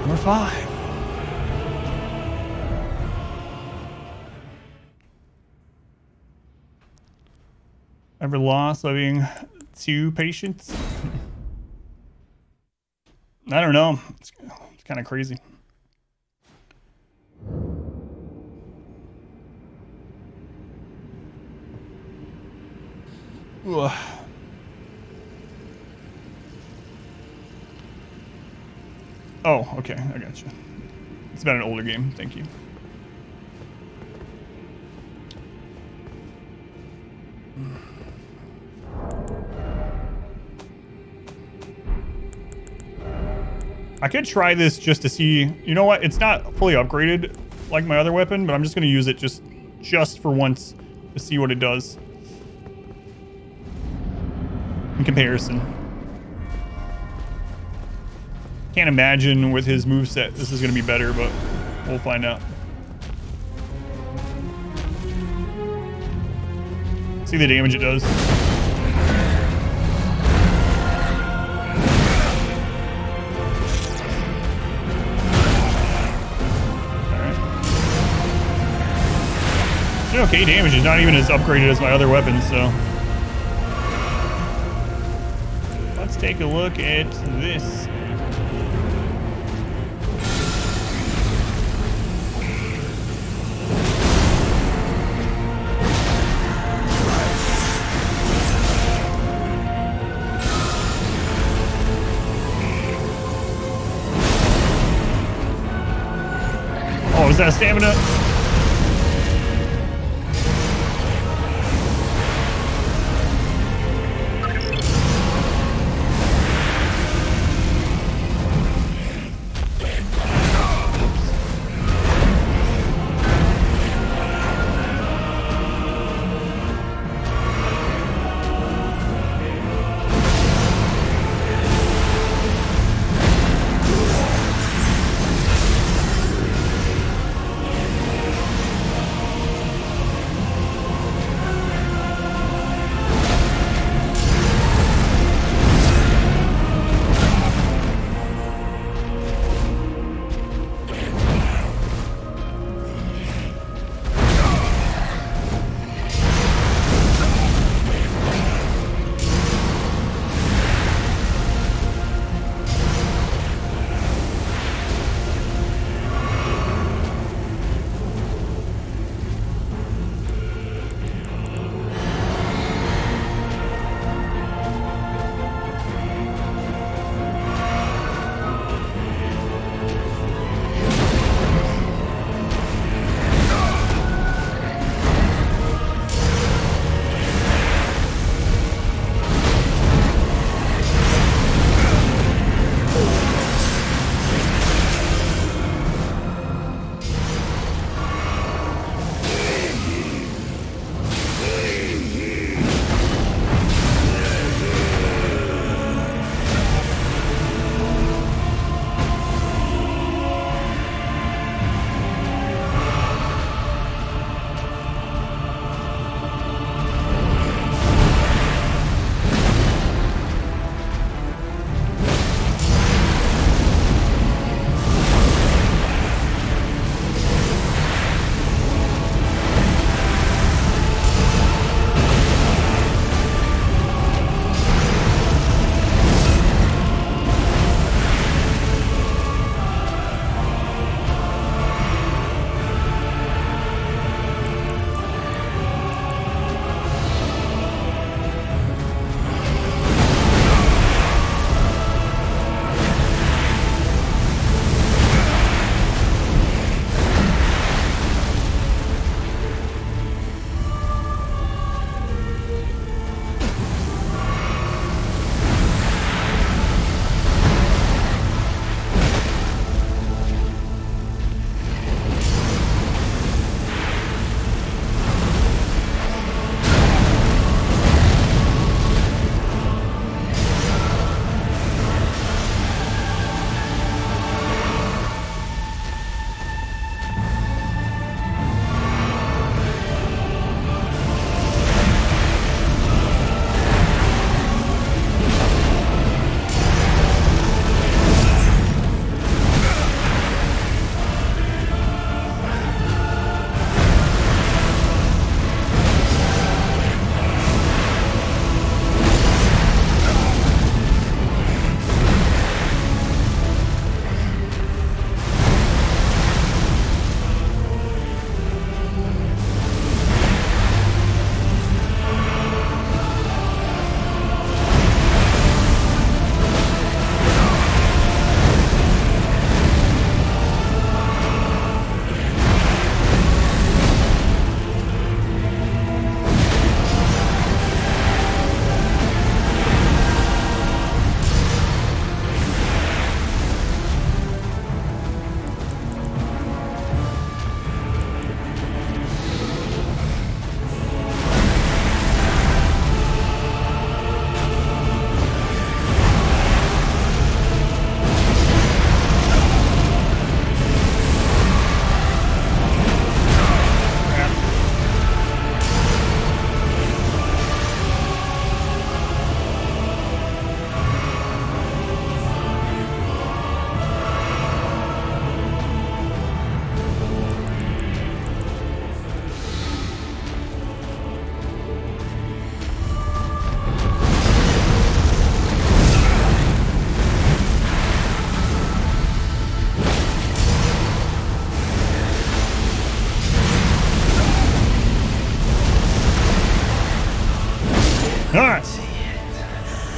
Number 5. Ever lost by being too patient? I don't know. It's kind of crazy. Ugh. Oh, okay, I got you. It's about an older game. Thank you. I could try this just to see. You know what? It's not fully upgraded like my other weapon, but I'm just going to use it just for once to see what it does in comparison. Can't imagine with his moveset this is going to be better, but we'll find out. See the damage it does. Okay, damage is not even as upgraded as my other weapons, so let's take a look at this. Oh, is that stamina?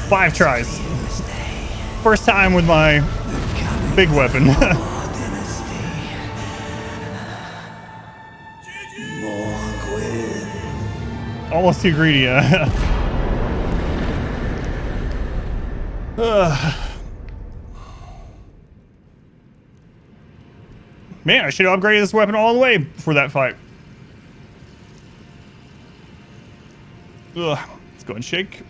5 tries. First time with my big weapon. Almost too greedy, yeah. Man, I should have upgraded this weapon all the way for that fight. Ugh. Let's go and shake.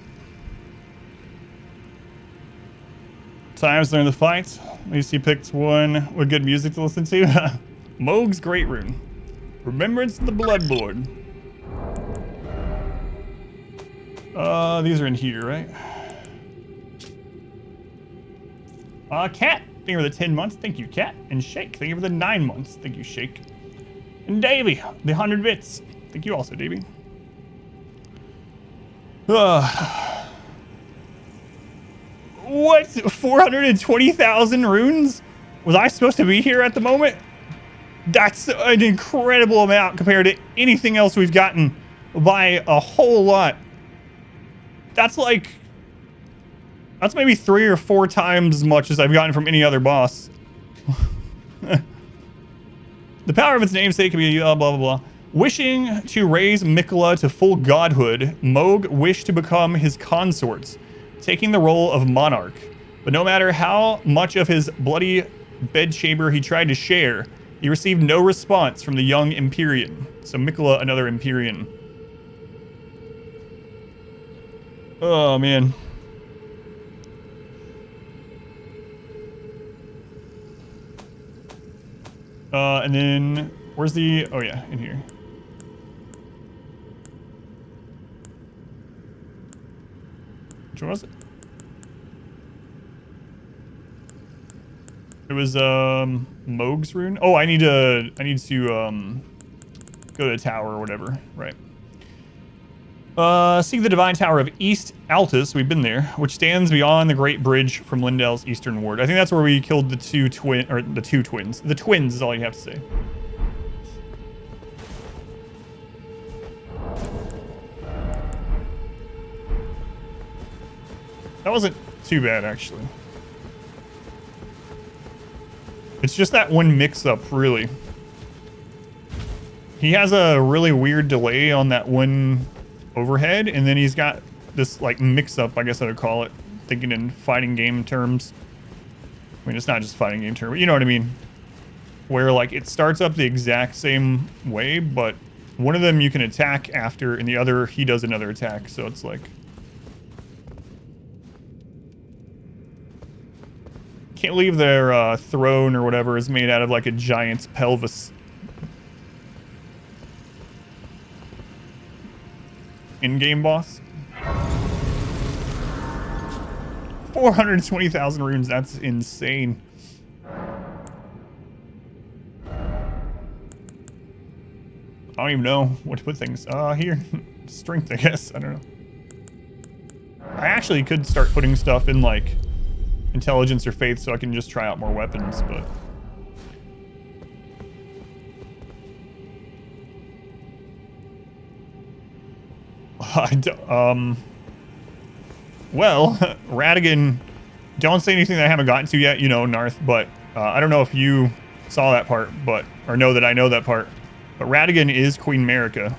Times during the fight. At least he picked one with good music to listen to. Moog's Great Rune. Remembrance of the Bloodborne. These are in here, right? Cat, thank you for the 10 months. Thank you, Cat. And Shake, thank you for the 9 months. Thank you, Shake. And Davey, the 100 bits. Thank you also, Davey. What? 420,000 runes? Was I supposed to be here at the moment? That's an incredible amount compared to anything else we've gotten by a whole lot. That's like... That's maybe 3 or 4 times as much as I've gotten from any other boss. The power of its namesake can be blah, blah, blah. Wishing to raise Mikola to full godhood, Moog wished to become his consorts, taking the role of monarch. But no matter how much of his bloody bedchamber he tried to share, he received no response from the young Empyrean. So Mikola, another Empyrean. Oh, man. And then, where's the... Oh, yeah, in here. Which one was it? It was, Moog's Rune? Oh, I need to, go to the tower or whatever. Right. Seek the Divine Tower of East Altus. We've been there, which stands beyond the Great Bridge from Lindell's eastern ward. I think that's where we killed the two twins. The twins is all you have to say. That wasn't too bad, actually. It's just that one mix-up, really. He has a really weird delay on that one overhead, and then he's got this like mix-up, I guess I would call it, thinking in fighting game terms. I mean, it's not just fighting game terms, but you know what I mean, where like it starts up the exact same way, but one of them you can attack after and the other he does another attack, so it's like can't believe their throne or whatever is made out of like a giant's pelvis. In-game boss. 420,000 runes, that's insane. I don't even know what to put things. Here. Strength, I guess. I don't know. I actually could start putting stuff in, like, intelligence or faith so I can just try out more weapons, but... Well, Radigan, don't say anything that I haven't gotten to yet, you know, Narth, but I don't know if you saw that part, but, or know that I know that part, but Radigan is Queen America.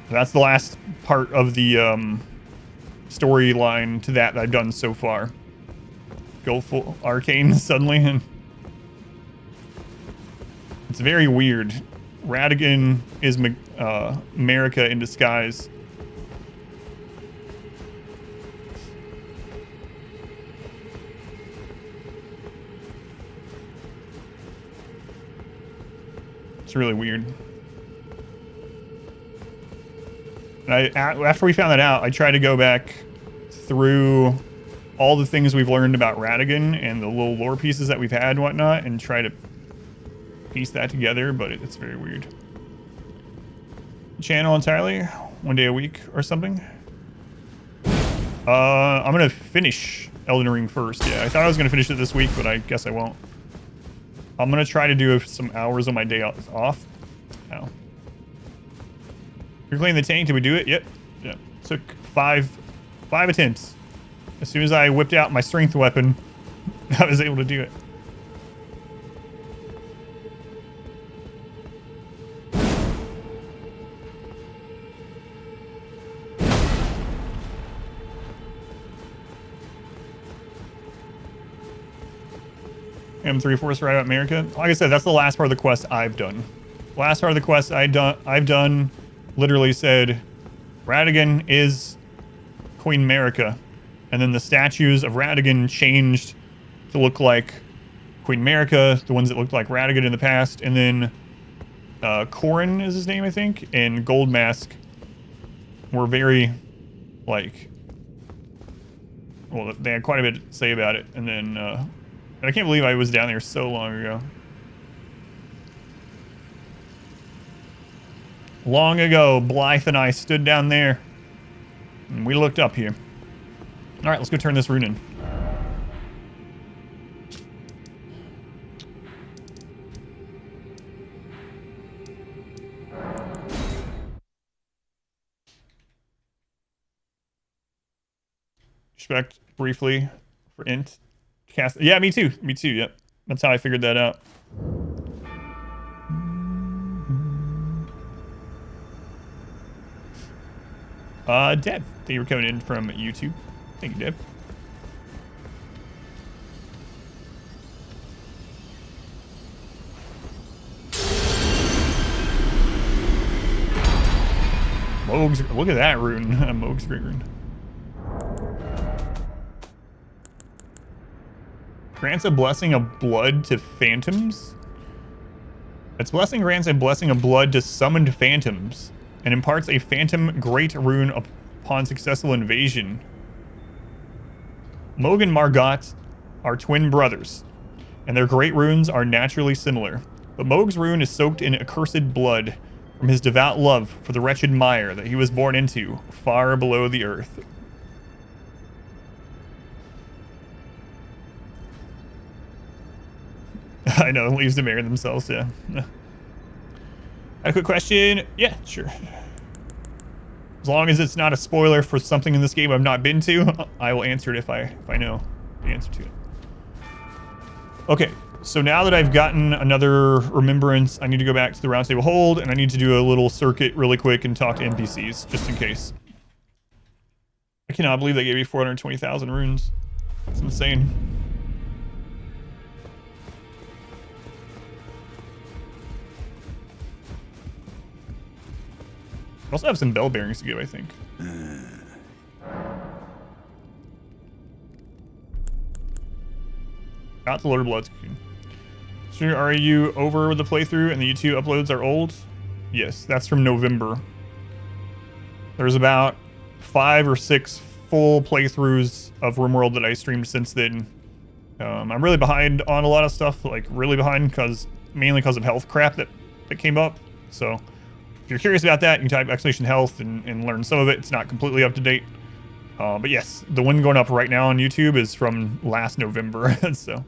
That's the last part of the storyline to that I've done so far. Go full arcane suddenly. It's very weird. Radigan is America in disguise. It's really weird. And after we found that out, I tried to go back through all the things we've learned about Radigan and the little lore pieces that we've had and whatnot and try to piece that together, but it's very weird. Channel entirely, 1 day a week or something. I'm gonna finish Elden Ring first. Yeah, I thought I was gonna finish it this week, but I guess I won't. I'm gonna try to do some hours on my day off. Oh. You're cleaning the tank. Did we do it? Yep. Yep. Took five attempts. As soon as I whipped out my strength weapon, I was able to do it. M3 Force Ride Out America. Like I said, that's the last part of the quest I've done. Last part of the quest I've done literally said Radigan is Queen America. And then the statues of Radigan changed to look like Queen America, the ones that looked like Radigan in the past. And then Corin is his name, I think, and Gold Mask were very, like, well, they had quite a bit to say about it. And then, and I can't believe I was down there so long ago. Long ago, Blythe and I stood down there, and we looked up here. All right, let's go turn this rune in. Respect briefly for int. Cast. Yeah, me too. Me too. Yep. That's how I figured that out. Dev. Thank you for coming in from YouTube. Thank you, Dev. Moog's. Look at that rune. Moog's great rune. Grants a blessing of blood to phantoms. Its blessing grants a blessing of blood to summoned phantoms and imparts a phantom great rune upon successful invasion. Moog and Margot are twin brothers, and their great runes are naturally similar. But Moog's rune is soaked in accursed blood from his devout love for the wretched mire that he was born into, far below the earth. I know, leaves to marry themselves, yeah. A quick question? Yeah, sure. As long as it's not a spoiler for something in this game I've not been to, I will answer it if I know the answer to it. Okay, so now that I've gotten another remembrance, I need to go back to the roundtable hold, and I need to do a little circuit really quick and talk to NPCs, just in case. I cannot believe they gave me 420,000 runes. It's insane. I also have some bell bearings to give, I think. Not the Lord of Blood's cocoon. So are you over with the playthrough and the YouTube uploads are old? Yes, that's from November. There's about 5 or 6 full playthroughs of RimWorld that I streamed since then. I'm really behind on a lot of stuff, like really behind, mainly because of health crap that came up. So if you're curious about that, you can type !health and learn some of it. It's not completely up to date. But yes, the one going up right now on YouTube is from last November. So,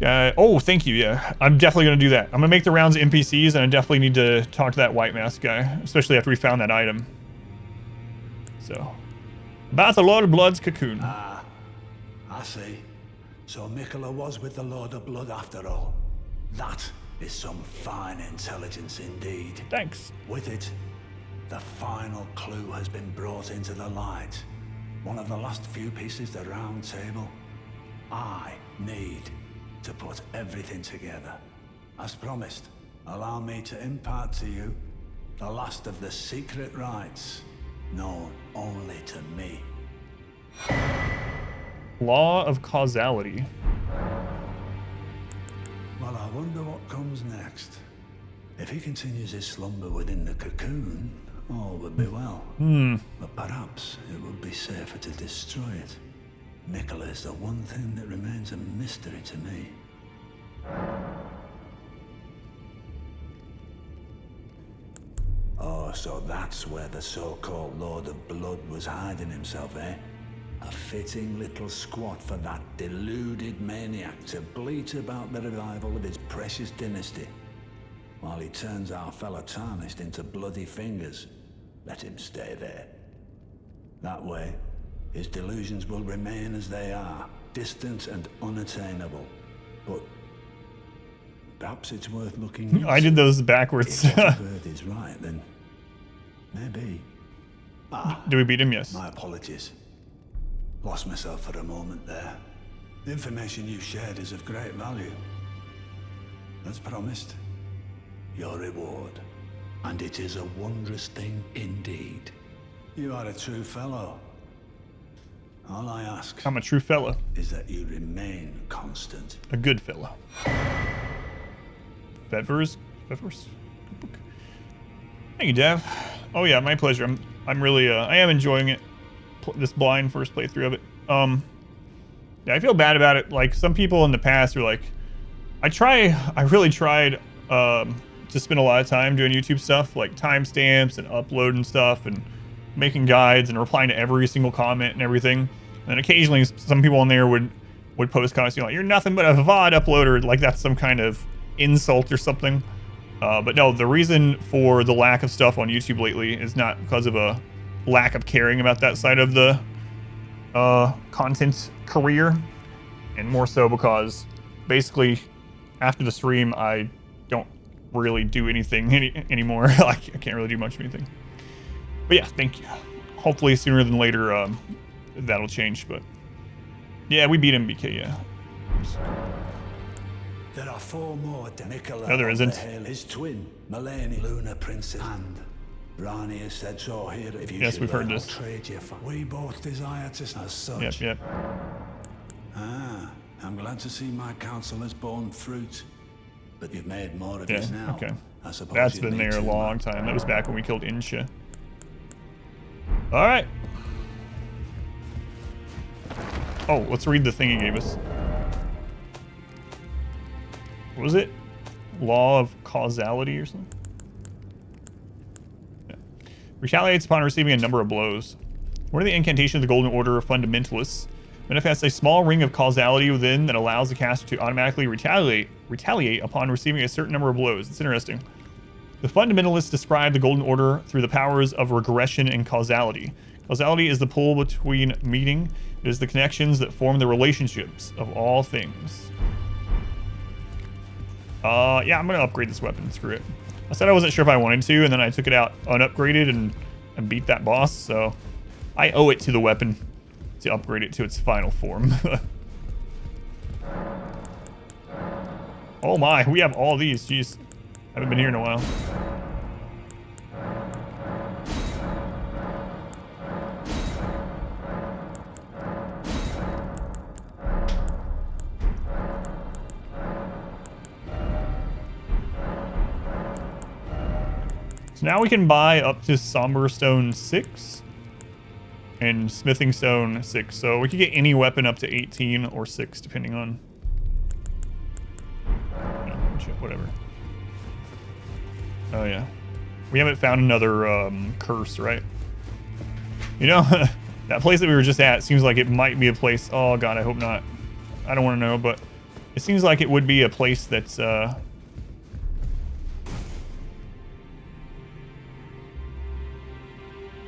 oh, thank you. Yeah, I'm definitely going to do that. I'm going to make the rounds of NPCs, and I definitely need to talk to that white mask guy, especially after we found that item. So, about the Lord of Blood's cocoon. Ah, I see. So Mikola was with the Lord of Blood after all. That is some fine intelligence indeed. Thanks. With it, the final clue has been brought into the light. One of the last few pieces of the round table. I need to put everything together. As promised, allow me to impart to you the last of the secret rites, known only to me. Law of causality. Well, I wonder what comes next. If he continues his slumber within the cocoon, all would be well. But perhaps it would be safer to destroy it. Mikola is the one thing that remains a mystery to me. Oh, so that's where the so-called Lord of Blood was hiding himself, eh? A fitting little squat for that deluded maniac to bleat about the revival of his precious dynasty, while he turns our fellow tarnished into bloody fingers. Let him stay there. That way, his delusions will remain as they are, distant and unattainable. But perhaps it's worth looking I did those backwards. If what I've heard is right, then maybe. Do we beat him? Yes. My apologies. Lost myself for a moment there. The information you shared is of great value. As promised, your reward. And it is a wondrous thing indeed. You are a true fellow. All I ask I'm a true fella. is that you remain constant. A good fella. Fevers? Thank you, Dev. Oh yeah, my pleasure. I'm really I am enjoying it. This blind first playthrough of it. Yeah, I feel bad about it. Like some people in the past are like, I really tried to spend a lot of time doing YouTube stuff, like timestamps and uploading stuff and making guides and replying to every single comment and everything. And occasionally some people on there would post comments, you know, like, you're nothing but a VOD uploader, like that's some kind of insult or something. But no, the reason for the lack of stuff on YouTube lately is not because of a lack of caring about that side of the content career, and more so because basically after the stream I don't really do anything anymore. Like I can't really do much of anything. But yeah, thank you. Hopefully sooner than later that'll change. But yeah, we beat him, BK. Yeah. There are 4 more. Nicola, No, there isn't. His twin, Melanie, Luna Princess, and Rani has said so here. If you Yes, we've heard this. Trade you for. We both desire to as such. Yep. I'm glad to see my counsel has borne fruit. But you've made more of Yeah. this now. Okay. I suppose That's you been need there a to, long time. That was back when we killed Insha. All right. Oh, let's read the thing he gave us. What was it? Law of causality or something? Yeah. Retaliates upon receiving a number of blows. One of the incantations of the Golden Order of Fundamentalists manifests a small ring of causality within that allows the caster to automatically retaliate upon receiving a certain number of blows. It's interesting. The Fundamentalists describe the Golden Order through the powers of regression and causality. Causality is the pull between meeting. It is the connections that form the relationships of all things. Yeah, I'm gonna upgrade this weapon. Screw it. I said I wasn't sure if I wanted to, and then I took it out unupgraded and beat that boss, so I owe it to the weapon to upgrade it to its final form. Oh my, we have all these. Jeez, haven't been here in a while. So now we can buy up to Somber Stone 6 and Smithing Stone 6. So we could get any weapon up to 18 or 6, depending on... whatever. Oh, yeah. We haven't found another curse, right? You know, that place that we were just at seems like it might be a place... Oh, God, I hope not. I don't want to know, but it seems like it would be a place that's...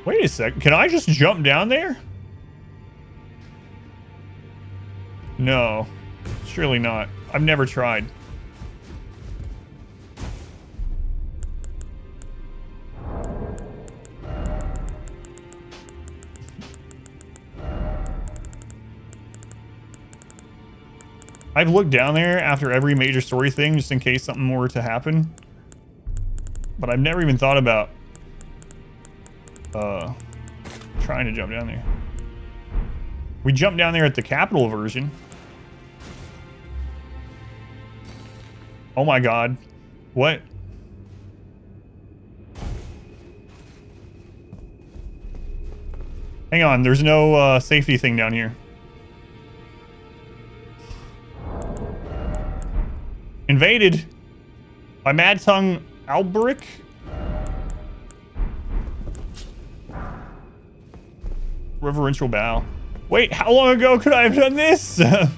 Wait a sec. Can I just jump down there? No. Surely not. I've never tried. I've looked down there after every major story thing just in case something were to happen. But I've never even thought about trying to jump down there. We jumped down there at the capital version. Oh my God. What? Hang on, there's no safety thing down here. Invaded by Mad Tongue Alberic. Reverential bow. Wait, how long ago could I have done this? Well,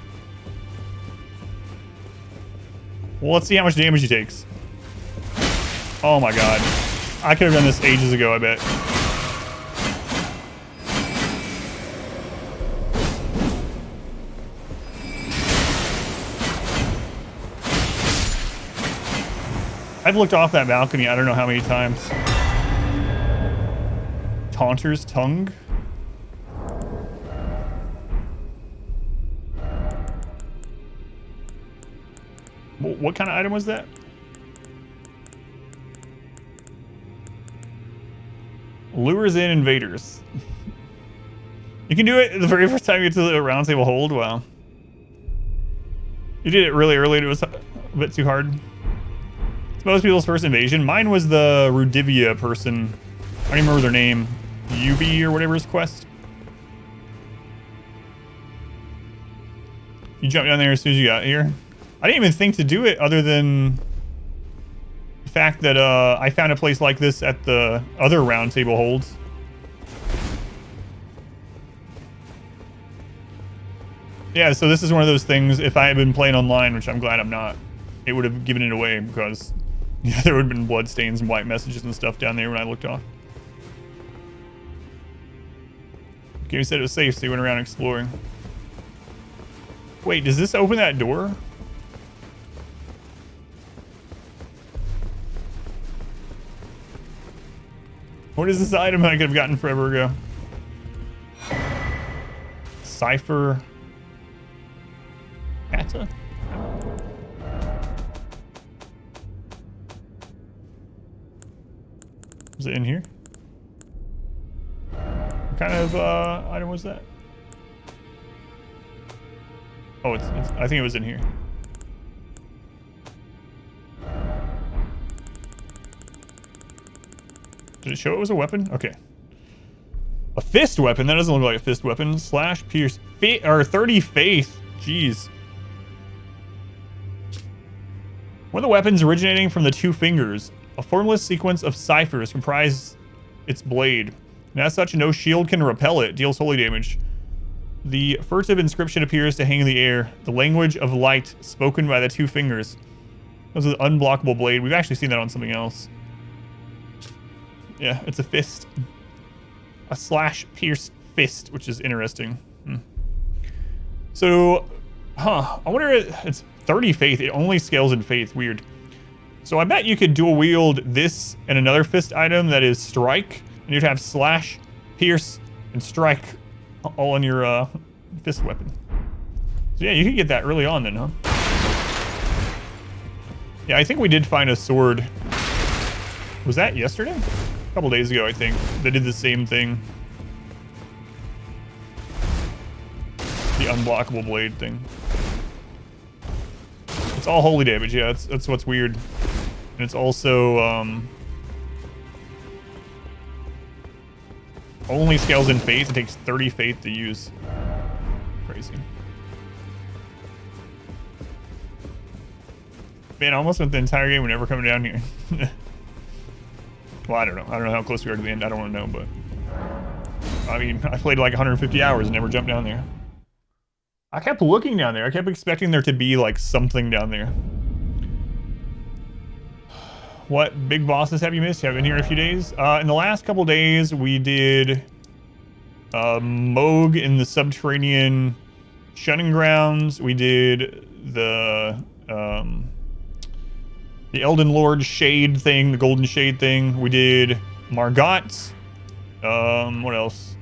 let's see how much damage he takes. Oh my God. I could have done this ages ago, I bet. I've looked off that balcony I don't know how many times. Taunter's tongue. What kind of item was that? Lures in invaders. You can do it the very first time you get to the round table hold. Wow. You did it really early. It was a bit too hard. It's most people's first invasion. Mine was the Rudivia person. I don't even remember their name. UB or whatever his quest. You jumped down there as soon as you got here. I didn't even think to do it other than the fact that I found a place like this at the other round table holds. Yeah, so this is one of those things, if I had been playing online, which I'm glad I'm not, it would have given it away because yeah, there would have been bloodstains and white messages and stuff down there when I looked off. Game said it was safe, so he went around exploring. Wait, does this open that door? What is this item I could have gotten forever ago? Cipher. Kata? Is it in here? What kind of item was that? Oh, it's I think it was in here. Did it show it was a weapon? Okay. A fist weapon? That doesn't look like a fist weapon. Slash pierce. Or 30 faith. Jeez. One of the weapons originating from the two fingers. A formless sequence of ciphers comprise its blade. And as such, no shield can repel it. Deals holy damage. The furtive inscription appears to hang in the air. The language of light spoken by the two fingers. This is an unblockable blade. We've actually seen that on something else. Yeah, it's a fist. A slash pierce fist, which is interesting. So, I wonder if it's 30 faith. It only scales in faith. Weird. So I bet you could dual wield this and another fist item that is strike. And you'd have slash, pierce, and strike all in your fist weapon. So yeah, you could get that early on then, huh? Yeah, I think we did find a sword. Was that yesterday? A couple days ago, I think. They did the same thing. The unblockable blade thing. It's all holy damage, yeah, that's what's weird. And it's also, only scales in faith. It takes 30 faith to use. Crazy. Man, I almost went the entire game. We're never coming down here. Well, I don't know. I don't know how close we are to the end. I don't want to know, but I mean, I played like 150 hours and never jumped down there. I kept looking down there. I kept expecting there to be like something down there. What big bosses have you missed? You have been here in a few days. In the last couple days, we did Moog in the subterranean shunning grounds. We did the Elden Lord shade thing, the golden shade thing. We did Margot. What else?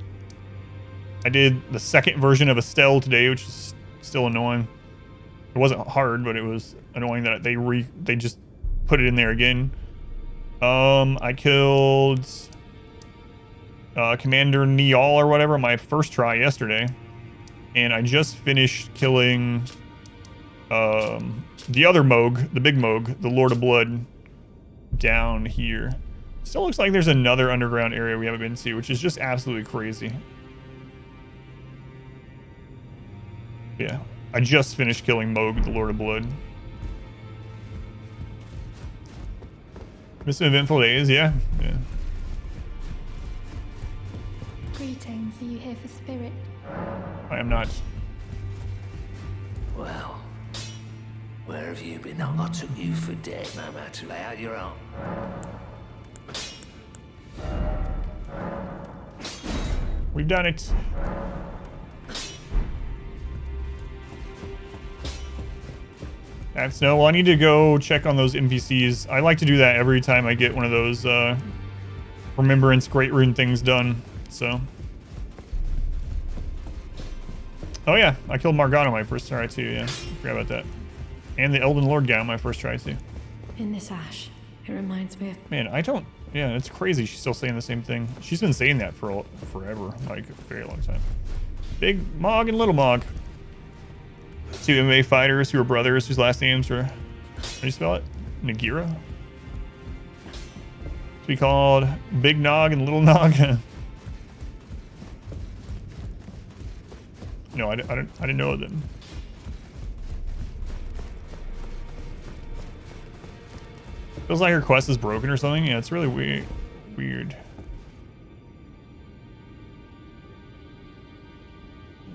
I did the second version of Estelle today, which is still annoying. It wasn't hard, but it was annoying that they just put it in there again. I killed Commander Niall or whatever my first try yesterday, and I just finished killing the other Moog, the big Moog, the Lord of Blood, down here. Still looks like there's another underground area we haven't been to, which is just absolutely crazy. Yeah, I just finished killing Moog, the Lord of Blood. Missed some eventful days, yeah. Greetings, are you here for spirit? I am not. Well, where have you been? I took you for dead, no matter. Lay out your arm. We've done it. That's no. Well, I need to go check on those NPCs. I like to do that every time I get one of those remembrance great rune things done. So. Oh yeah, I killed Margana on my first try too. Yeah, forgot about that. And the Elden Lord guy on my first try too. In this ash, it reminds me of... Man, I don't... Yeah, it's crazy she's still saying the same thing. She's been saying that for forever, like a very long time. Big Mog and Little Mog. Two MMA fighters who are brothers whose last names are... How do you spell it? Nagira? To be called Big Nog and Little Nog. No, I didn't know them. Feels like her quest is broken or something. Yeah, it's really weird.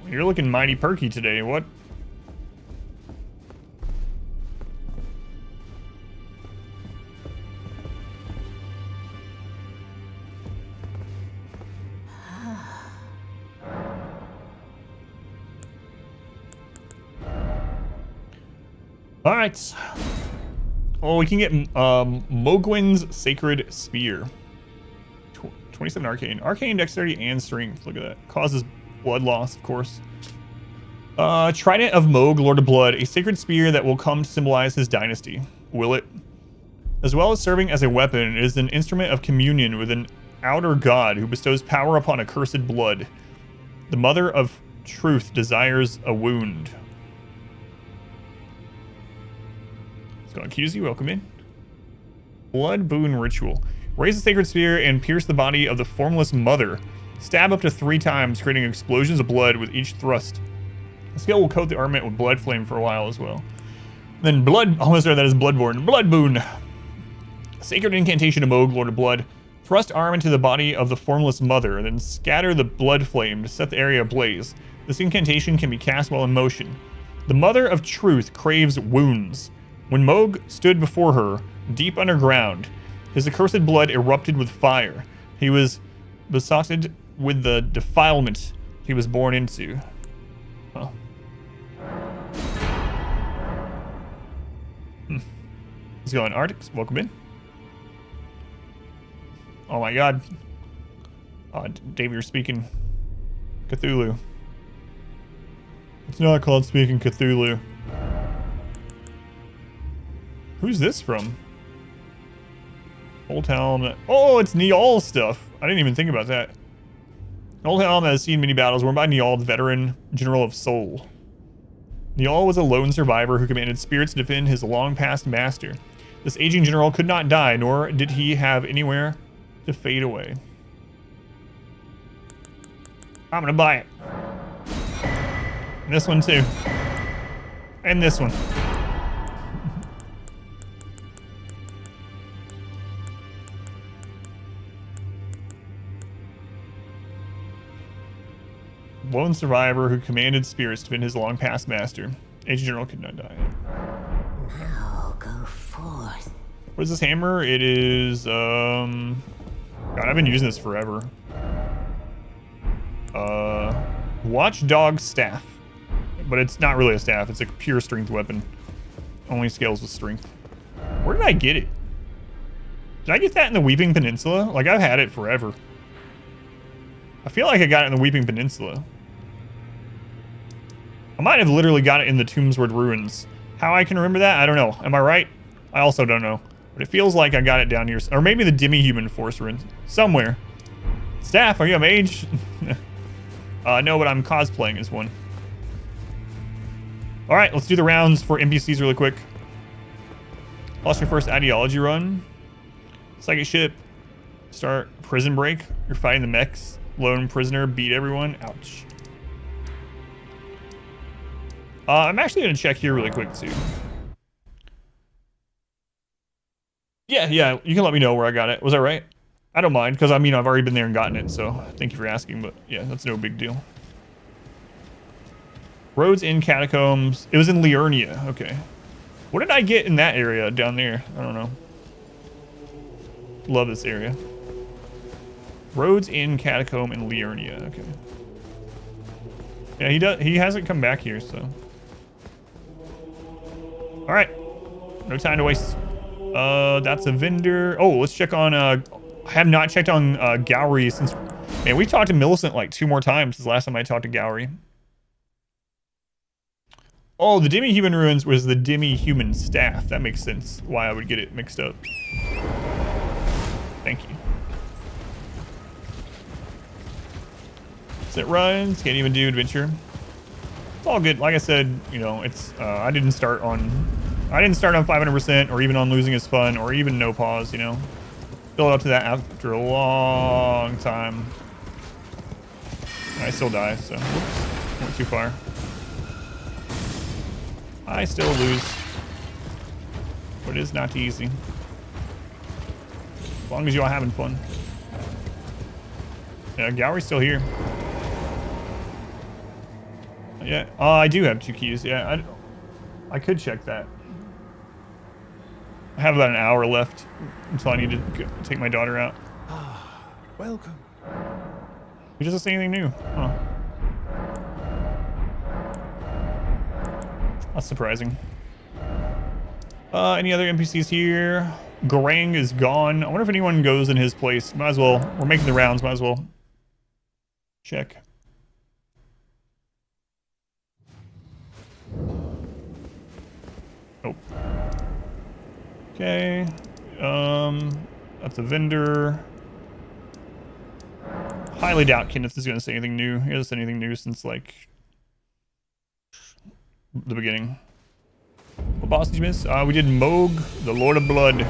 You're looking mighty perky today. What? All right. Oh, we can get Mogwin's Sacred Spear. 27 Arcane. Arcane, Dexterity, and Strength. Look at that. Causes blood loss, of course. Trident of Mog, Lord of Blood. A sacred spear that will come to symbolize his dynasty. Will it? As well as serving as a weapon, it is an instrument of communion with an outer god who bestows power upon accursed blood. The Mother of Truth desires a wound. QZ, welcome in. Blood Boon Ritual. Raise the sacred spear and pierce the body of the formless mother. Stab up to 3 times, creating explosions of blood with each thrust. The skill will coat the armament with blood flame for a while as well. Then blood, almost there, that is Bloodborne. Blood Boon. Sacred incantation of Mog, Lord of Blood. Thrust arm into the body of the formless mother, then scatter the blood flame to set the area ablaze. This incantation can be cast while in motion. The Mother of Truth craves wounds. When Mog stood before her, deep underground, his accursed blood erupted with fire. He was besotted with the defilement he was born into. Huh. Let's go on. Arctics, welcome in. Oh my god. Dave, you're speaking Cthulhu. It's not called speaking Cthulhu. Who's this from? Old Helm. Oh, it's Niall stuff. I didn't even think about that. Old Helm has seen many battles won by Niall, the veteran general of Soul. Niall was a lone survivor who commanded spirits to defend his long-past master. This aging general could not die, nor did he have anywhere to fade away. I'm gonna buy it. And this one too. And this one. Lone survivor who commanded spirits to defend his long-past master. Agent General could not die. Now go forth. What is this hammer? It is, God, I've been using this forever. Watchdog Staff. But it's not really a staff. It's a pure strength weapon. Only scales with strength. Where did I get it? Did I get that in the Weeping Peninsula? Like, I've had it forever. I feel like I got it in the Weeping Peninsula. I might have literally got it in the Tombsword Ruins. How I can remember that, I don't know. Am I right? I also don't know. But it feels like I got it down here. Or maybe the Demi-Human Force Ruins. Somewhere. Staff, are you a mage? No, but I'm cosplaying as one. Alright, let's do the rounds for NPCs really quick. Lost your first ideology run. Psychic ship. Start prison break. You're fighting the mechs. Lone prisoner, beat everyone. Ouch. I'm actually going to check here really quick, too. Yeah, you can let me know where I got it. Was that right? I don't mind, because I mean, I've already been there and gotten it, so thank you for asking, but yeah, that's no big deal. Roads in Catacombs. It was in Liurnia. Okay. What did I get in that area down there? I don't know. Love this area. Roads in Catacomb in Liurnia. Okay. Yeah, he hasn't come back here, so. All right, no time to waste. That's a vendor. Oh, let's check on. I have not checked on Gowry since. Man, we talked to Millicent like 2 more times since the last time I talked to Gowry. Oh, the demi-human ruins was the demi-human staff. That makes sense. Why I would get it mixed up. Thank you. Set runs. Can't even do adventure. It's all good. Like I said, you know, it's I didn't start on 500% or even on losing is fun or even no pause. You know, build up to that after a long time. And I still die. So whoops, went too far. I still lose, but it is not easy. As long as you are having fun. Yeah, Gowry's still here. Yeah, I do have 2 keys. Yeah, I could check that. I have about an hour left until I need to take my daughter out. Welcome. He doesn't say anything new. Huh. That's surprising. Any other NPCs here? Garang is gone. I wonder if anyone goes in his place. Might as well. We're making the rounds. Might as well check. Oh. Okay. That's a vendor. Highly doubt Kenneth is going to say anything new. He hasn't said anything new since like the beginning. What boss did you miss? We did Moog, the Lord of Blood.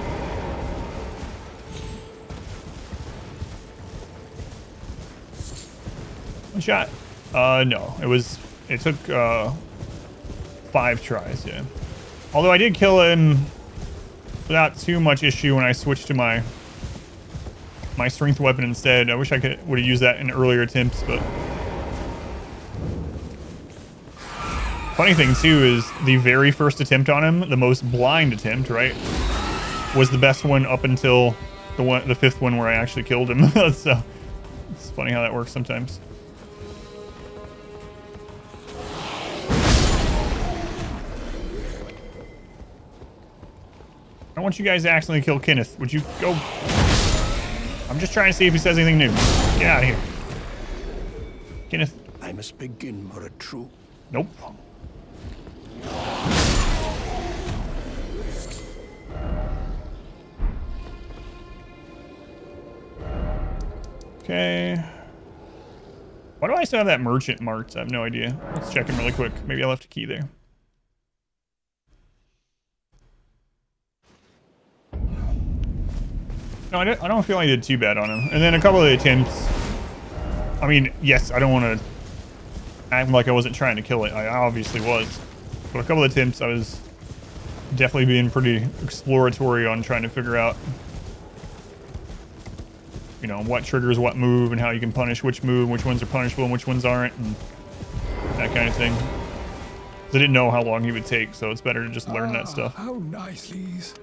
One shot. No, it took 5 tries, yeah. Although I did kill him without too much issue when I switched to my strength weapon instead. I wish I would have used that in earlier attempts, but funny thing too is the very first attempt on him, the most blind attempt, right, was the best one up until the 5th one where I actually killed him. So it's funny how that works sometimes. I don't want you guys to accidentally kill Kenneth. Would you go? I'm just trying to see if he says anything new. Get out of here. Kenneth. I must begin for a true. Nope. Okay. Why do I still have that merchant marked? I have no idea. Let's check him really quick. Maybe I left a key there. No, I don't feel like I did too bad on him. And then a couple of the attempts. I mean, yes, I don't want to act like I wasn't trying to kill it. I obviously was. But a couple of attempts, I was definitely being pretty exploratory on trying to figure out, you know, what triggers what move and how you can punish which move, which ones are punishable and which ones aren't, and that kind of thing. 'Cause I didn't know how long he would take, so it's better to just learn that stuff. How nice, Lise.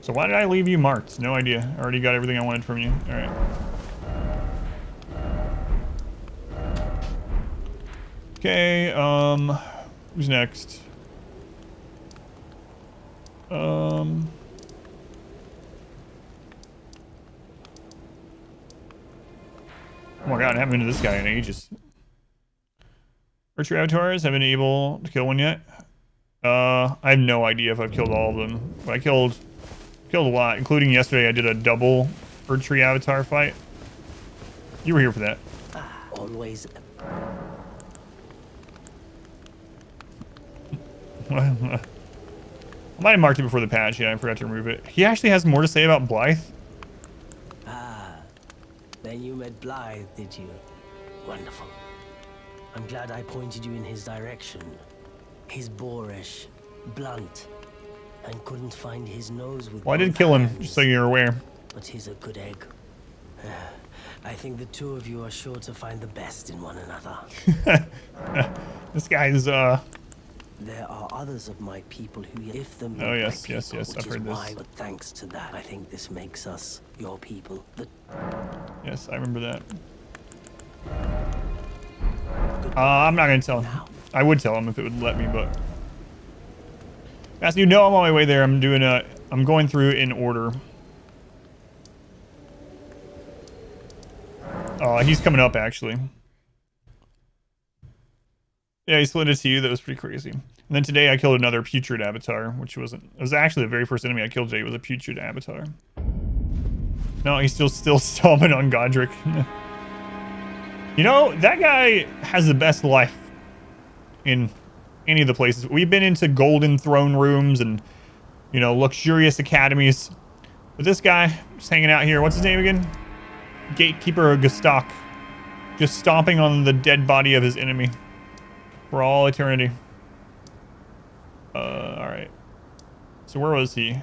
So why did I leave you marked? No idea. I already got everything I wanted from you. All right. Okay, who's next? Oh my god, I haven't been to this guy in ages. Virtue avatars, haven't been able to kill one yet. I have no idea if I've killed all of them, but I killed a lot, including yesterday I did a double Erdtree avatar fight. You were here for that. Always. I might have marked it before the patch, yeah, I forgot to remove it. He actually has more to say about Blythe. Then you met Blythe, did you? Wonderful. I'm glad I pointed you in his direction. He's boorish, blunt, and couldn't find his nose with. Well, I did kill him, just so you're aware. But he's a good egg. I think the two of you are sure to find the best in one another. This guy's There are others of my people who, if them. Oh yes, yes, yes. I've heard this. But thanks to that, I think this makes us your people. Yes, I remember that. I'm not gonna tell him. I would tell him if it would let me, but as you know, I'm on my way there. I'm going through in order. He's coming up actually. Yeah, he slid it to you. That was pretty crazy. And then today I killed another putrid avatar, which wasn't. It was actually the very first enemy I killed today was a putrid avatar. No, he's still stomping on Godric. You know, that guy has the best life in any of the places. We've been into golden throne rooms and, you know, luxurious academies. But this guy, just hanging out here. What's his name again? Gatekeeper Gestok. Just stomping on the dead body of his enemy. For all eternity. Alright. So where was he?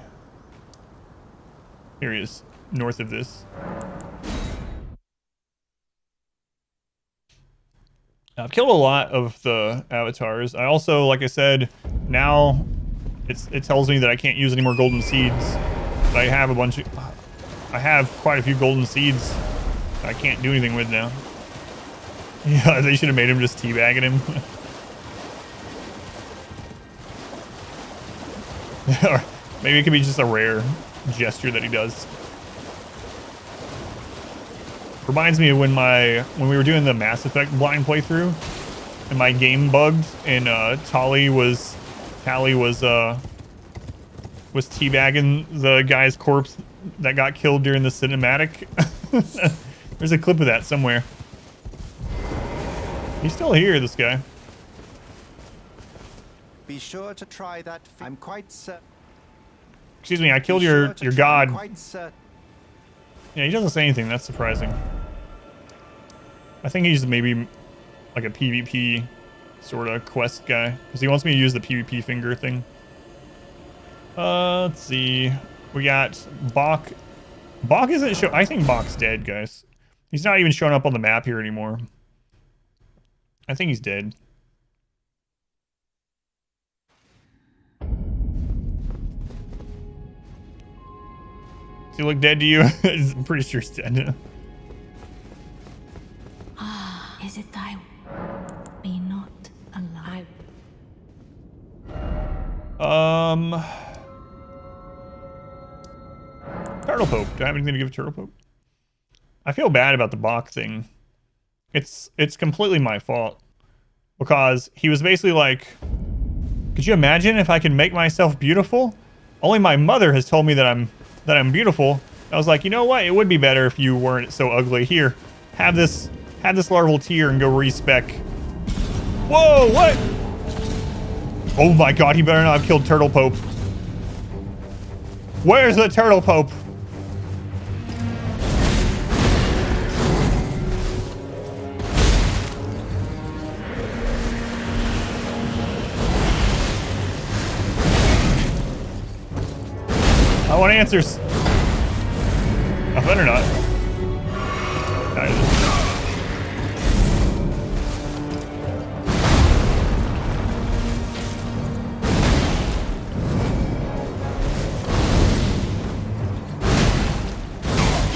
Here he is. North of this. I've killed a lot of the avatars. I also, like I said, now it tells me that I can't use any more golden seeds. But I have I have quite a few golden seeds that I can't do anything with now. Yeah, they should have made him just teabagging him. Or maybe it could be just a rare gesture that he does. Reminds me of when we were doing the Mass Effect blind playthrough and my game bugged and Tali was teabagging the guy's corpse that got killed during the cinematic. There's a clip of that somewhere. He's still here, this guy. Be sure to try that. I'm quite Excuse me, I killed your god. Yeah, he doesn't say anything. That's surprising. I think he's maybe like a PvP sort of quest guy because he wants me to use the PvP finger thing. Let's see. We got Bach. Bach isn't show. I think Bach's dead, guys. He's not even showing up on the map here anymore. I think he's dead. Does he look dead to you? I'm pretty sure he's dead. Is it I be not alive? Turtle Pope. Do I have anything to give Turtle Pope? I feel bad about the Bach thing. It's completely my fault. Because he was basically like, could you imagine if I could make myself beautiful? Only my mother has told me that I'm beautiful. I was like, you know what? It would be better if you weren't so ugly. Here, have this larval tear and go respec. Whoa, what? Oh my god, he better not have killed Turtle Pope. Where's the Turtle Pope? I want answers. I better not.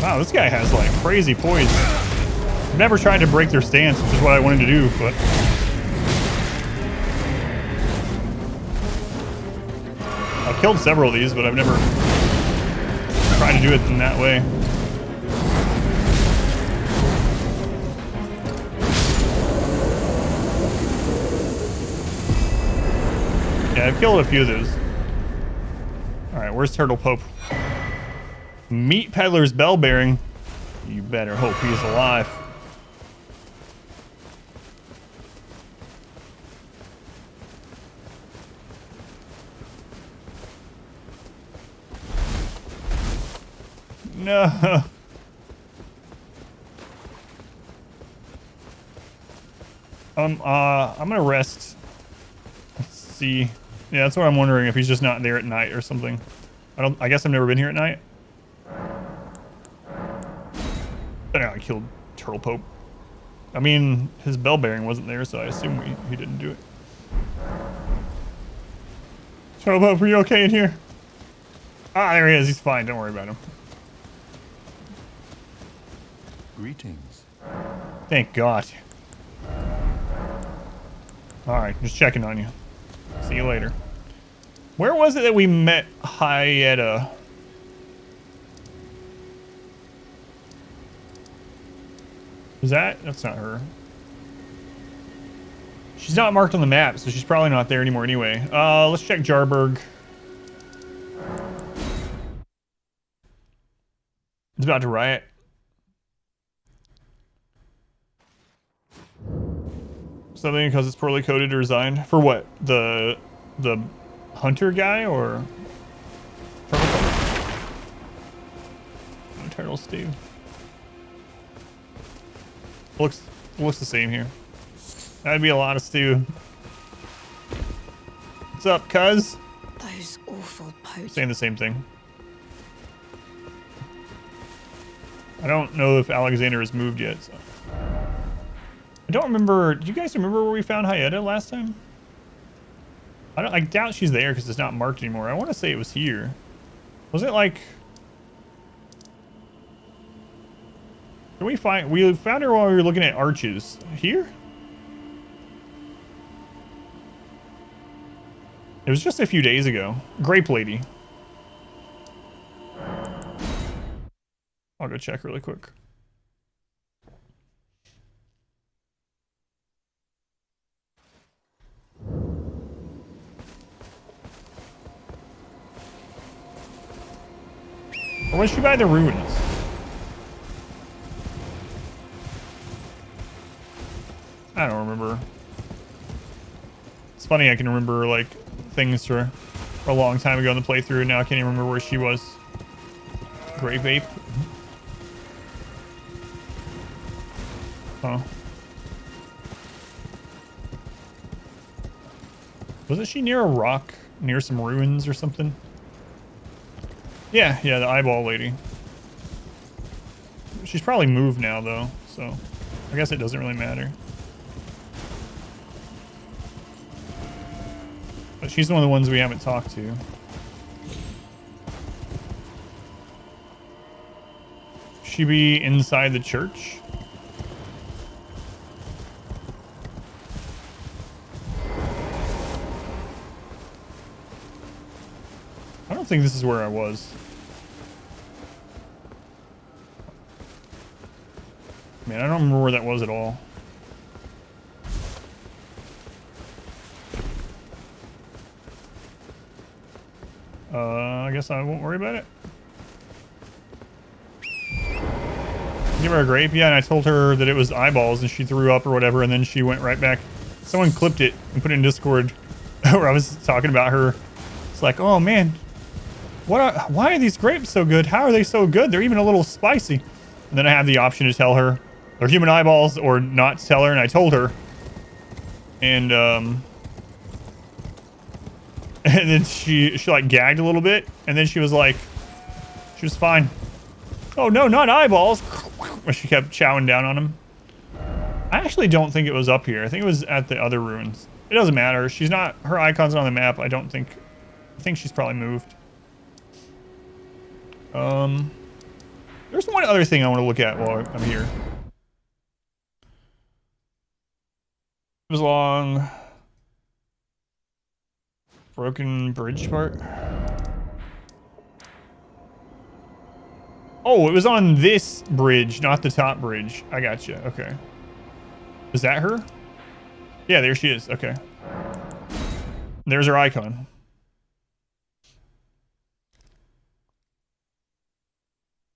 Wow, this guy has like crazy poise. I've never tried to break their stance, which is what I wanted to do, but I've killed several of these, but I've never tried to do it in that way. Yeah, I've killed a few of those. Alright, where's Turtle Pope? Meat Peddler's bell bearing. You better hope he's alive. No. I'm gonna rest. Let's see. Yeah, that's what I'm wondering, if he's just not there at night or something. I guess I've never been here at night. But I killed Turtle Pope. I mean, his bell bearing wasn't there, so I assume he didn't do it. Turtle Pope, are you okay in here? Ah, there he is. He's fine. Don't worry about him. Greetings. Thank God. All right, just checking on you. See you later. Where was it that we met Hyetta? Is that? That's not her. She's not marked on the map, so she's probably not there anymore anyway. Let's check Jarberg. It's about to riot. Something because it's poorly coded or designed. For what? The hunter guy or Eternal Steve? Looks the same here. That'd be a lot of stew. What's up, cuz? Those awful poachers. Saying the same thing. I don't know if Alexander has moved yet. So. I don't remember. Do you guys remember where we found Hyetta last time? I doubt she's there because it's not marked anymore. I want to say it was here. Was it like? Did we find? We found her while we were looking at arches. Here? It was just a few days ago. Grape Lady. I'll go check really quick. Or was she by the ruins? I don't remember. It's funny I can remember like things for a long time ago in the playthrough, and now I can't even remember where she was. Grape Ape. Oh. Wasn't she near a rock? Near some ruins or something? Yeah, the eyeball lady. She's probably moved now, though, so I guess it doesn't really matter. But she's one of the ones we haven't talked to. She be inside the church? I don't think this is where I was. Man, I don't remember where that was at all. I guess I won't worry about it. Give her a grape? Yeah, and I told her that it was eyeballs and she threw up or whatever, and then she went right back. Someone clipped it and put it in Discord where I was talking about her. It's like, oh man, why are these grapes so good? How are they so good? They're even a little spicy. And then I have the option to tell her they're human eyeballs or not to tell her, and I told her. And and then she like gagged a little bit, and then she was fine. Oh no, not eyeballs. She kept chowing down on him. I actually don't think it was up here. I think it was at the other ruins. It doesn't matter. She's not, her icon's not on the map. I think she's probably moved. There's one other thing I want to look at while I'm here. It was along broken bridge part. Oh, it was on this bridge, not the top bridge. I gotcha. Okay. Is that her? Yeah, there she is. Okay. There's her icon.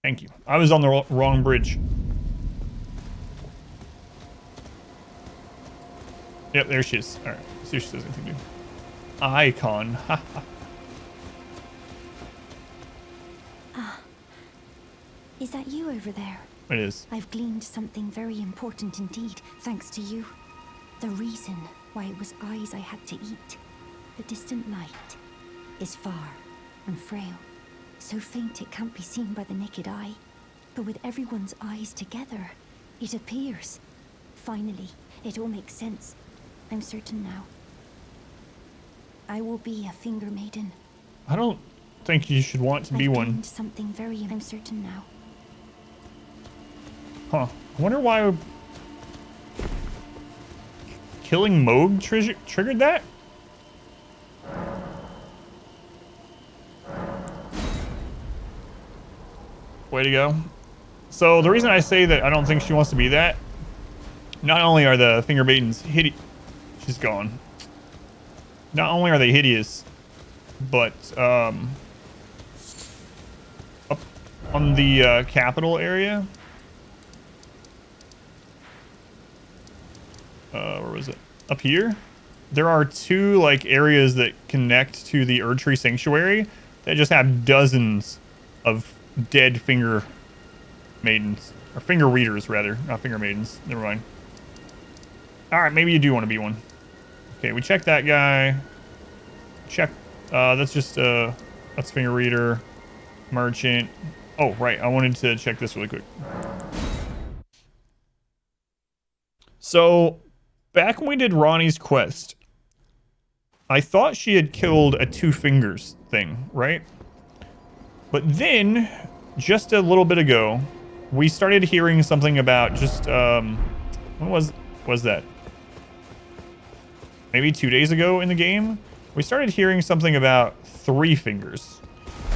Thank you. I was on the wrong bridge. Yep, there she is. All right. Let's see if she says anything new. Icon. Is that you over there? It is. I've gleaned something very important indeed, thanks to you. The reason why it was eyes I had to eat. The distant light is far and frail, so faint it can't be seen by the naked eye. But with everyone's eyes together, it appears. Finally, it all makes sense. I'm certain now. I will be a finger maiden. I don't think you should want to be one. Something very. I'm certain now. Huh. I wonder why. killing Moog triggered that? Way to go. So the reason I say that I don't think she wants to be that, not only are the finger maidens hideous, she's gone. Not only are they hideous, but up on the capital area, where was it? Up here, there are two like areas that connect to the Erdtree Sanctuary that just have dozens of dead finger maidens, or finger readers rather, not finger maidens. Never mind. All right, maybe you do want to be one. Okay, we checked that guy. Check. That's just that's finger reader, merchant. Oh right, I wanted to check this really quick. So back when we did Ronnie's quest, I thought she had killed a two fingers thing, right? But then, just a little bit ago, we started hearing something about just, when was that? Maybe 2 days ago in the game? We started hearing something about three fingers.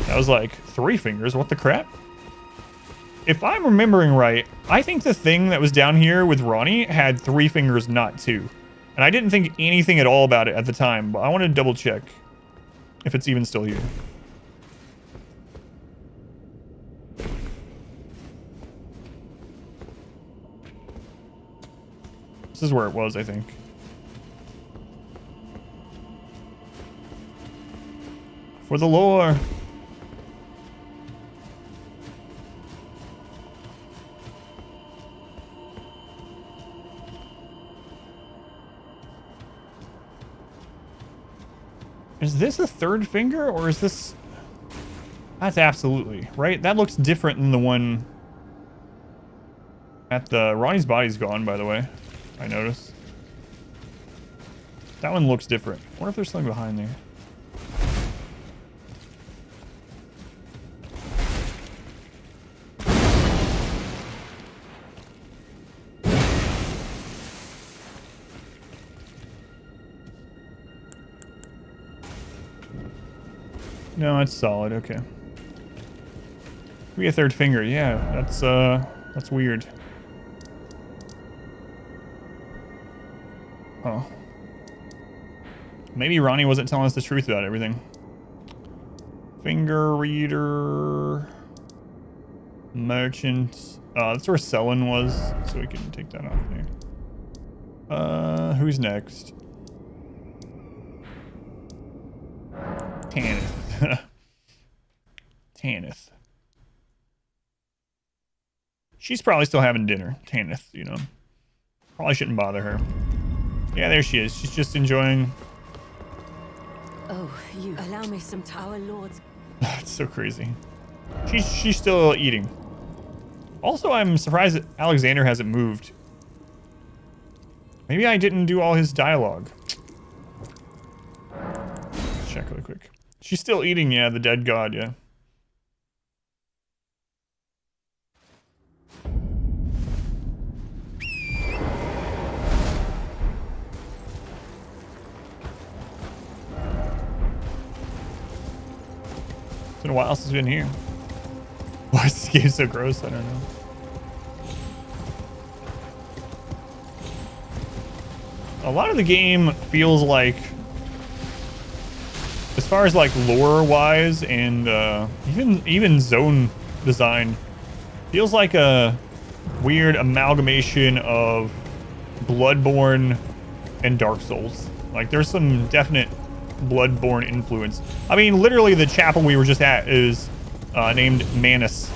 I was like, three fingers? What the crap? If I'm remembering right, I think the thing that was down here with Ronnie had three fingers, not two. And I didn't think anything at all about it at the time, but I want to double check if it's even still here. This is where it was, I think. For the lore. Is this a third finger, or is this... That's absolutely, right? That looks different than the one at the... Ronnie's body's gone, by the way. I noticed. That one looks different. I wonder if there's something behind there. No, it's solid. Okay. Maybe a third finger. Yeah, that's weird. Oh. Maybe Ronnie wasn't telling us the truth about everything. Finger reader. Merchant. That's where Selin was, so we can take that off there. Who's next? Tanith. Tanith. She's probably still having dinner. Tanith, you know. Probably shouldn't bother her. Yeah, there she is. She's just enjoying. Oh, you allow me some time, our lords. It's so crazy. She's still eating. Also, I'm surprised that Alexander hasn't moved. Maybe I didn't do all his dialogue. Let's check really quick. She's still eating, yeah, the dead god, yeah. It's been a while since we've been here. Why is this game so gross? I don't know. A lot of the game feels like, as far as like lore wise and even zone design, feels like a weird amalgamation of Bloodborne and Dark Souls. Like there's some definite Bloodborne influence. I mean, literally the chapel we were just at is named Manus.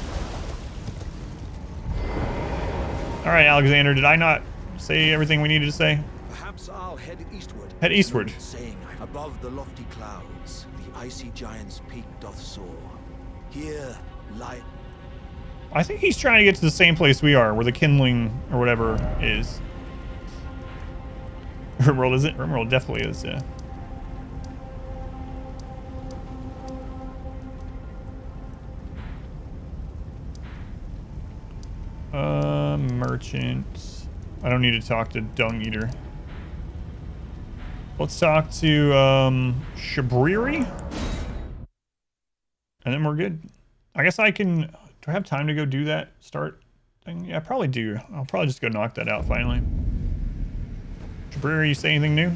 All right, Alexander, did I not say everything we needed to say? Perhaps I'll head eastward. Head eastward. Saying, above the lofty clouds, the icy giant's peak doth soar. Here, light. I think he's trying to get to the same place we are, where the kindling or whatever is. Rimworld, is it? Rimworld definitely is, yeah. Merchant. I don't need to talk to Dung Eater. Let's talk to Shabriri. And then we're good. I guess I can... Do I have time to go do that start thing? Yeah, I probably do. I'll probably just go knock that out finally. Shabriri, you say anything new?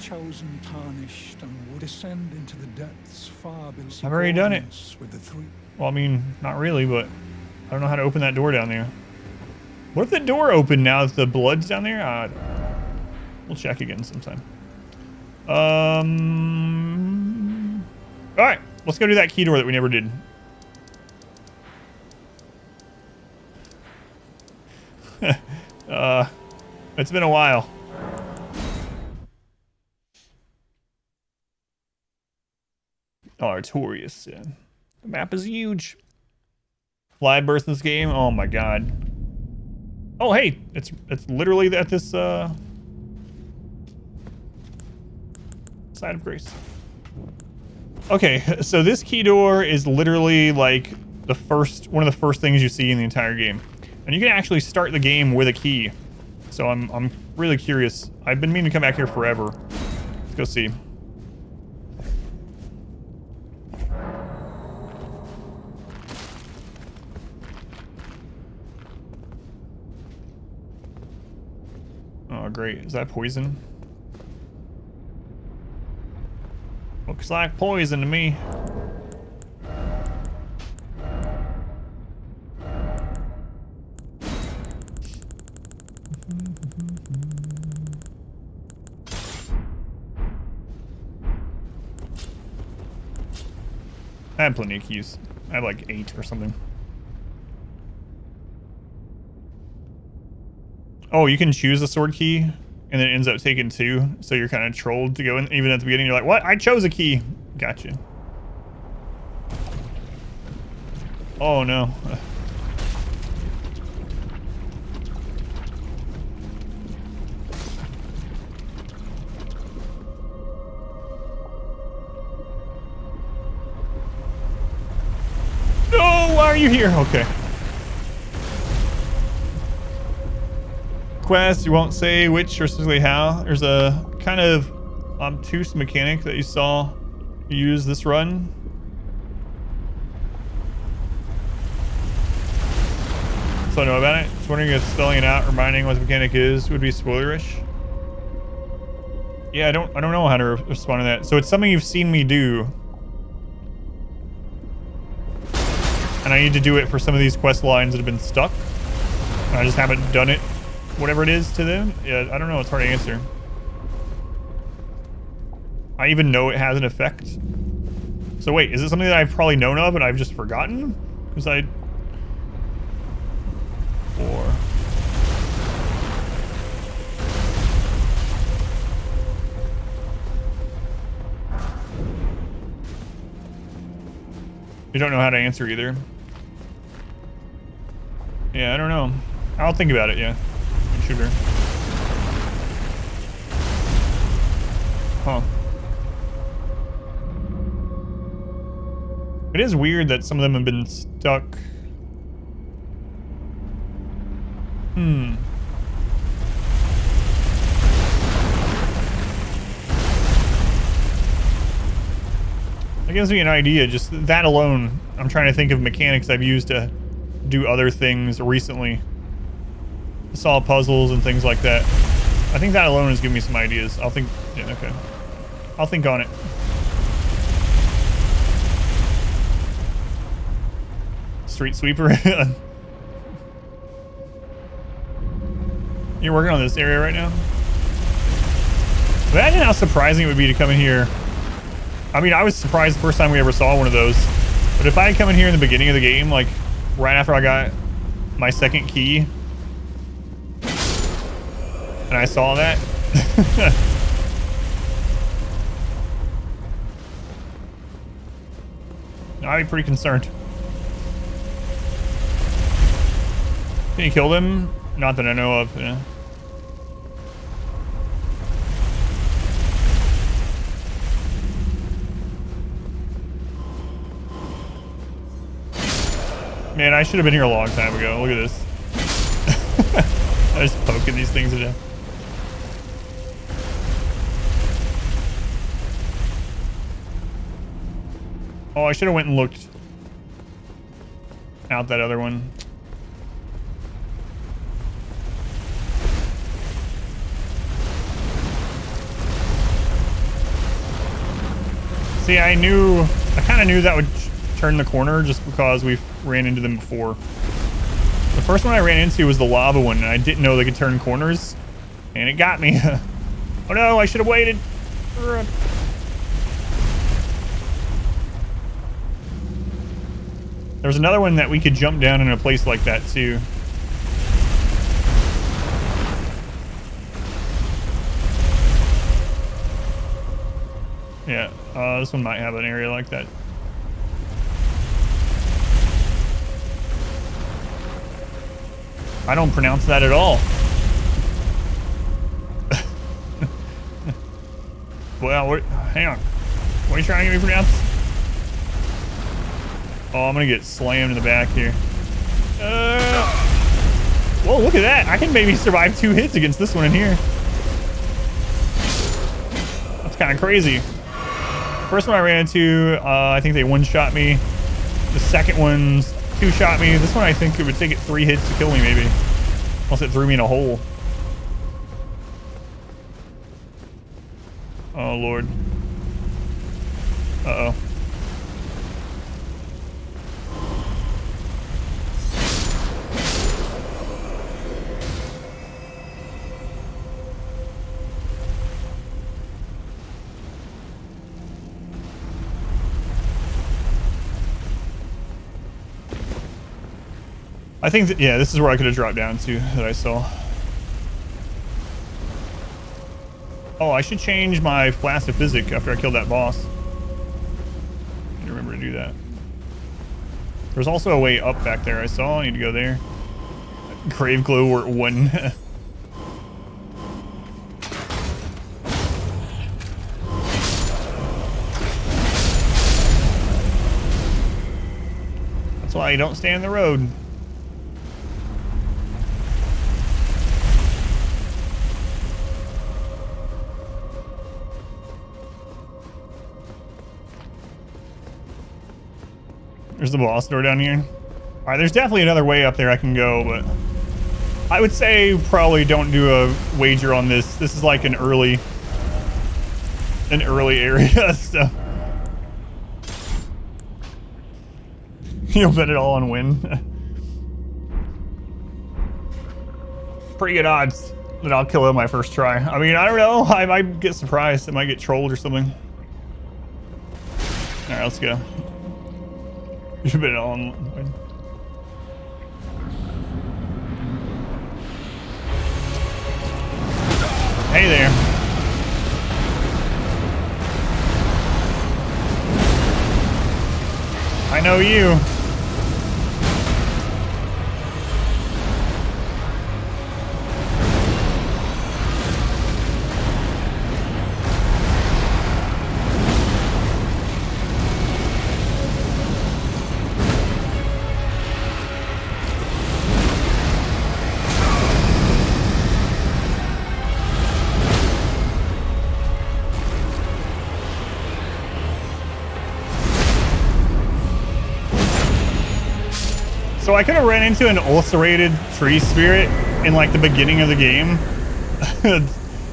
Chosen, tarnished, and will descend into the depths far below. I've already done it. With the three. Well, I mean, not really, but I don't know how to open that door down there. What if the door opened now that the blood's down there? We'll check again sometime. All right, let's go do that key door that we never did. It's been a while. Artorias. Yeah. The map is huge. Live burst in this game. Oh my god. Oh hey, it's literally at this side of grace. Okay, so this key door is literally like one of the first things you see in the entire game, and you can actually start the game with a key. So I'm really curious. I've been meaning to come back here forever. Let's go see. Oh, great. Is that poison? Looks like poison to me. I have plenty of keys. I have like 8 or something. Oh, you can choose a sword key, and then it ends up taking 2, so you're kind of trolled to go in. Even at the beginning, you're like, what? I chose a key. Gotcha. Oh, no. No, why are you here? Okay. Quest, you won't say which or specifically how. There's a kind of obtuse mechanic that you saw use this run. So I know about it. Just wondering if spelling it out, reminding what the mechanic is, would be spoilerish. Yeah, I don't know how to respond to that. So it's something you've seen me do, and I need to do it for some of these quest lines that have been stuck, and I just haven't done it. Whatever it is to them, yeah, I don't know. It's hard to answer. I even know it has an effect. So wait, is it something that I've probably known of and I've just forgotten? Because I... 4. You don't know how to answer either. Yeah, I don't know. I'll think about it, yeah. Shooter. Huh. It is weird that some of them have been stuck. That gives me an idea. Just that alone. I'm trying to think of mechanics I've used to do other things recently. Solve puzzles and things like that. I think that alone is giving me some ideas. I'll think, yeah, okay. I'll think on it. Street sweeper. You're working on this area right now? Imagine how surprising it would be to come in here. I mean, I was surprised the first time we ever saw one of those. But if I had come in here in the beginning of the game, like right after I got my second key, and I saw that. I'd be pretty concerned. Can you kill them? Not that I know of, yeah. Man, I should have been here a long time ago. Look at this. I'm just poking these things to death. Oh, I should have went and looked out that other one. See, I kind of knew that would turn the corner just because we ran into them before. The first one I ran into was the lava one, and I didn't know they could turn corners, and it got me. Oh no, I should have waited. There's another one that we could jump down in a place like that too. Yeah, this one might have an area like that. I don't pronounce that at all. Well, hang on. What are you trying to get me pronounced? Oh, I'm gonna get slammed in the back here. Whoa, look at that. I can maybe survive 2 hits against this one in here. That's kind of crazy. First one I ran into, I think they 1-shot me. The second one's 2-shot me. This one I think it would take it 3 hits to kill me maybe. Unless it threw me in a hole. Oh, Lord. Uh-oh. I think that, yeah, this is where I could have dropped down to that I saw. Oh, I should change my flask of physic after I kill that boss. I need to remember to do that. There's also a way up back there I saw. I need to go there. Grave glow were 1. That's why you don't stand in the road. There's the boss door down here. All right, there's definitely another way up there I can go, but I would say probably don't do a wager on this. This is like an early area, so you'll bet it all on win. Pretty good odds that I'll kill it my first try. I mean, I don't know. I might get surprised. I might get trolled or something. All right, let's go. You've been on. Hey there. I know you. So I could have ran into an ulcerated tree spirit in like the beginning of the game.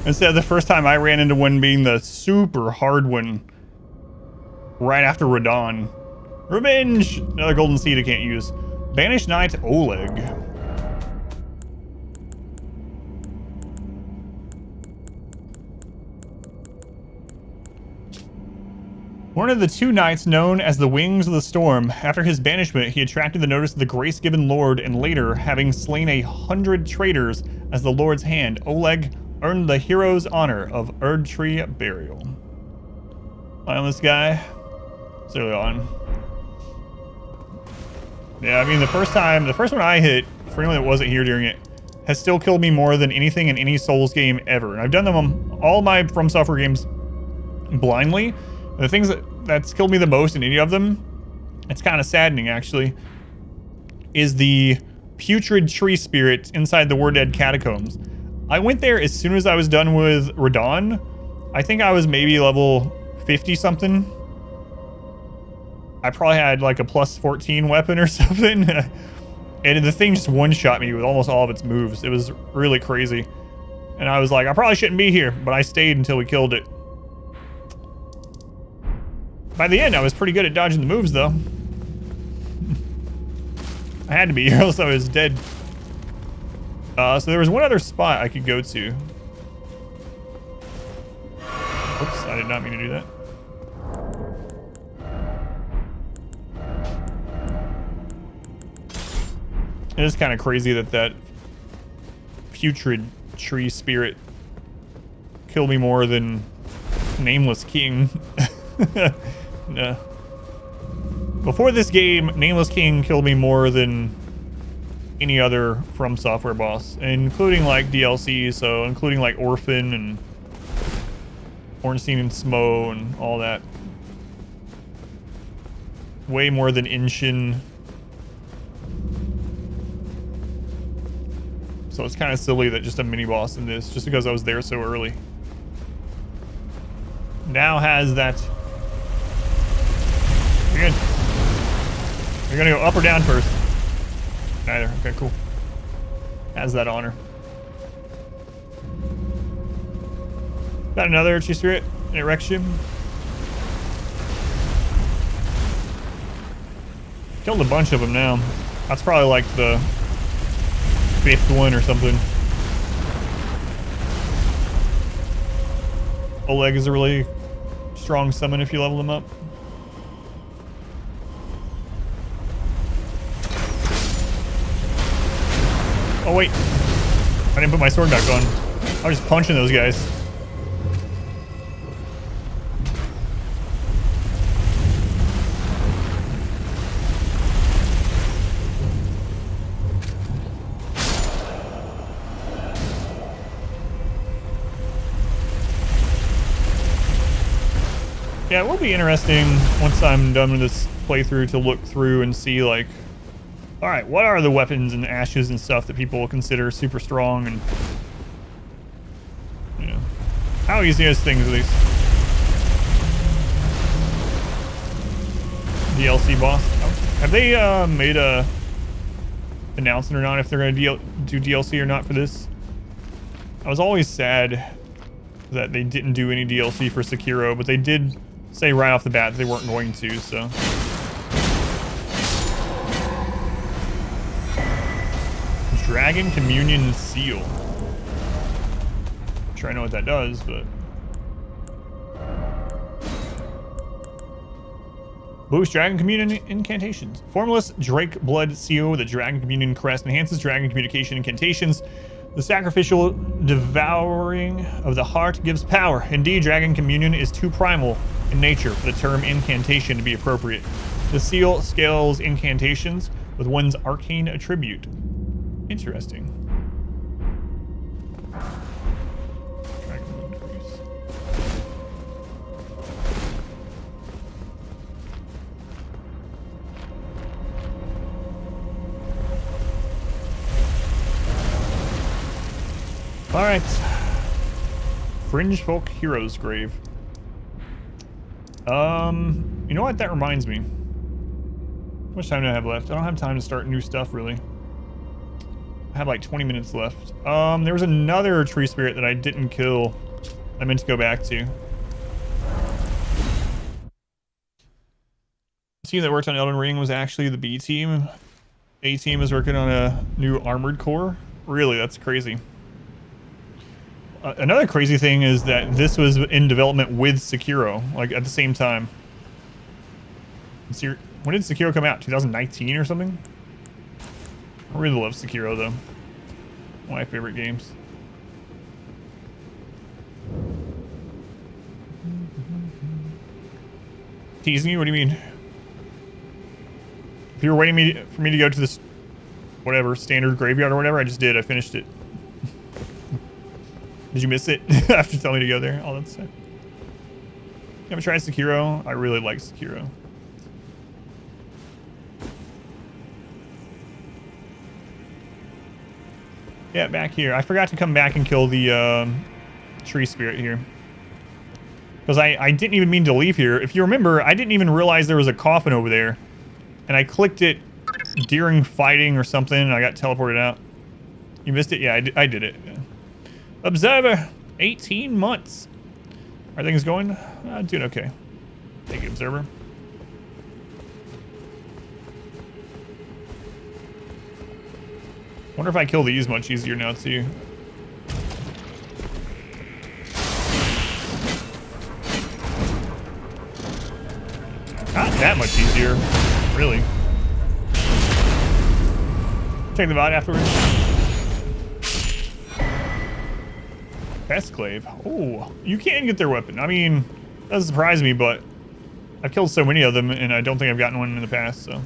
Instead of the first time I ran into one being the super hard one right after Radon. Revenge! Another golden seed I can't use. Banished Knight Oleg. One of the 2 knights known as the Wings of the Storm. After his banishment, he attracted the notice of the grace-given Lord, and later, having slain 100 traitors as the Lord's hand, Oleg earned the hero's honor of Erdtree Burial. On this guy. It's early on. Yeah, I mean, the first one I hit, for anyone that wasn't here during it, has still killed me more than anything in any Souls game ever. And I've done them on all my From Software games blindly. The things that's killed me the most in any of them, it's kind of saddening actually, is the putrid tree spirit inside the War Dead catacombs. I went there as soon as I was done with Radon. I think I was maybe level 50 something. I probably had like a plus 14 weapon or something. And the thing just one-shot me with almost all of its moves. It was really crazy. And I was like, I probably shouldn't be here, but I stayed until we killed it. By the end, I was pretty good at dodging the moves, though. I had to be, or else I was dead. So there was one other spot I could go to. Oops, I did not mean to do that. It is kind of crazy that that putrid tree spirit killed me more than Nameless King. No. Before this game, Nameless King killed me more than any other From Software boss, including like DLC, so including like Orphan and Ornstein and Smo and all that. Way more than Inshin. So it's kind of silly that just a mini boss in this, just because I was there so early, now has that. You're good. You're gonna go up or down first? Neither. Okay, cool. Has that honor. Got another Tree Spirit in Erection. Killed a bunch of them now. That's probably like the 5th one or something. Oleg is a really strong summon if you level him up. Oh wait, I didn't put my sword back on. I was just punching those guys. Yeah, it will be interesting once I'm done with this playthrough to look through and see, like, alright, what are the weapons and ashes and stuff that people consider super strong, and, you know, how easy is things are these? DLC boss. Have they made a announcement or not if they're going to do DLC or not for this? I was always sad that they didn't do any DLC for Sekiro, but they did say right off the bat that they weren't going to, so. Dragon Communion Seal. I'm sure I know what that does, but. Boost Dragon Communion incantations. Formless Drake Blood Seal with a Dragon Communion crest enhances Dragon Communication incantations. The sacrificial devouring of the heart gives power. Indeed, Dragon Communion is too primal in nature for the term incantation to be appropriate. The seal scales incantations with one's arcane attribute. Interesting. All right. Fringe Folk Heroes Grave. You know what? That reminds me. How much time do I have left? I don't have time to start new stuff, really. I have like 20 minutes left. There was another tree spirit that I didn't kill. I meant to go back to. The team that worked on Elden Ring was actually the B team. A team is working on a new armored core. Really, that's crazy. Another crazy thing is that this was in development with Sekiro, like at the same time. When did Sekiro come out? 2019 or something? I really love Sekiro though. One of my favorite games. Teasing you? What do you mean? If you were waiting for me to go to this, whatever, standard graveyard or whatever, I just did. I finished it. Did you miss it after telling me to go there? All that stuff. You ever tried Sekiro? I really like Sekiro. Yeah, back here. I forgot to come back and kill the tree spirit here. Because I didn't even mean to leave here. If you remember, I didn't even realize there was a coffin over there. And I clicked it during fighting or something, and I got teleported out. You missed it? Yeah, I did it. Observer, 18 months. Are things going? Doing okay. Thank you, Observer. Wonder if I kill these much easier now too. Not that much easier, really. Check them out afterwards. Pestclave. Oh, you can get their weapon. I mean, that doesn't surprise me, but I've killed so many of them, and I don't think I've gotten one in the past, so.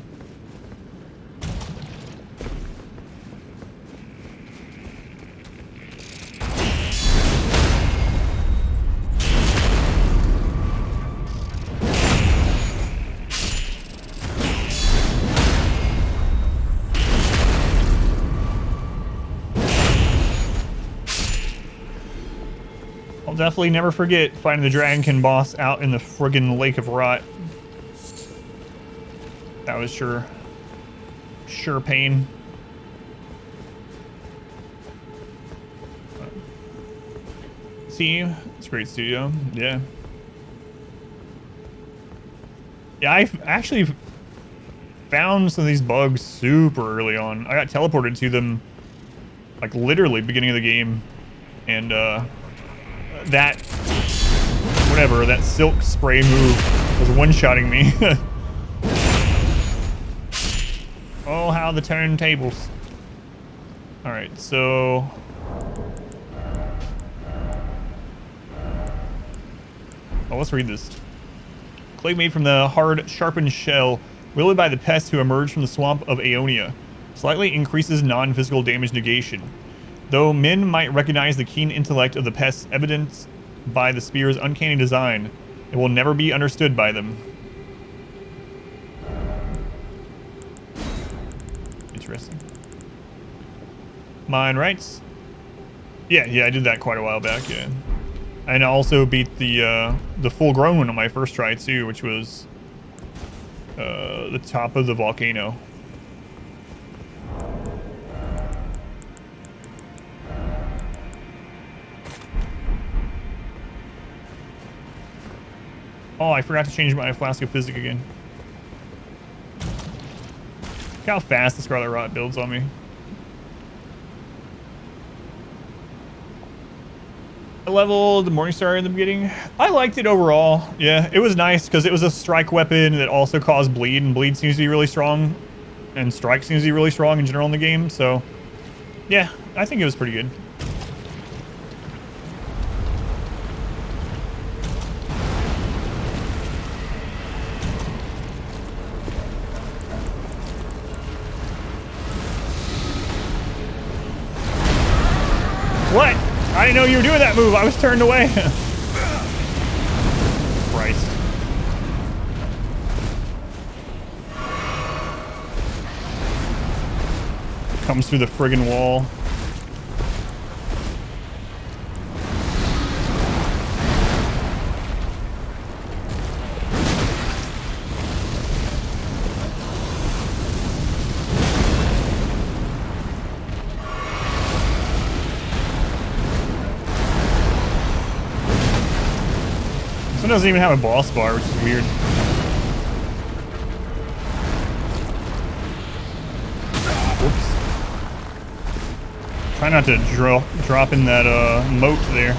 I'll definitely never forget finding the Dragonkin boss out in the friggin' Lake of Rot. That was sure pain. See, it's a great studio. Yeah. Yeah, I've actually found some of these bugs super early on. I got teleported to them, like literally beginning of the game, and that silk spray move was one-shotting me. Oh, how the turntables. Alright, so... Oh, let's read this. Clay made from the hard, sharpened shell, wielded by the pests who emerged from the swamp of Aeonia. Slightly increases non-physical damage negation. Though men might recognize the keen intellect of the pests evidenced by the spear's uncanny design, it will never be understood by them. Interesting. Mine rights? Yeah, I did that quite a while back, yeah. And I also beat the full-grown one on my first try, too, which was the top of the volcano. Oh, I forgot to change my Flask of Physic again. Look how fast the Scarlet Rot builds on me. I leveled the Morningstar in the beginning. I liked it overall. Yeah, it was nice because it was a strike weapon that also caused bleed, and bleed seems to be really strong, and strike seems to be really strong in general in the game. So, yeah, I think it was pretty good. What? I didn't know you were doing that move. I was turned away. Christ. Comes through the friggin' wall. This one doesn't even have a boss bar, which is weird. Whoops. Try not to drop in that moat there.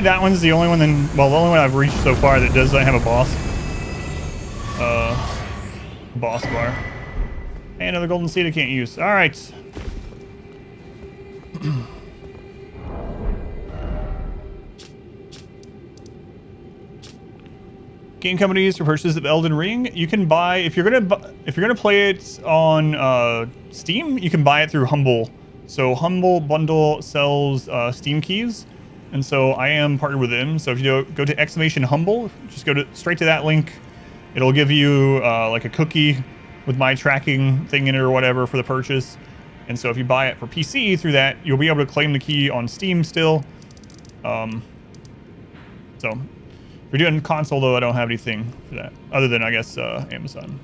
That one's the only one, well, the only one I've reached so far that doesn't have a boss bar. Hey, another golden seed I can't use. All right. Game companies for purchase of Elden Ring. You can buy if you're gonna play it on Steam. You can buy it through Humble. So Humble Bundle sells Steam keys, and so I am partnered with them. So if you go to !Humble, just go straight to that link. It'll give you like a cookie with my tracking thing in it or whatever for the purchase. And so if you buy it for PC through that, you'll be able to claim the key on Steam still. So. If you're doing console, though, I don't have anything for that, other than, I guess, Amazon.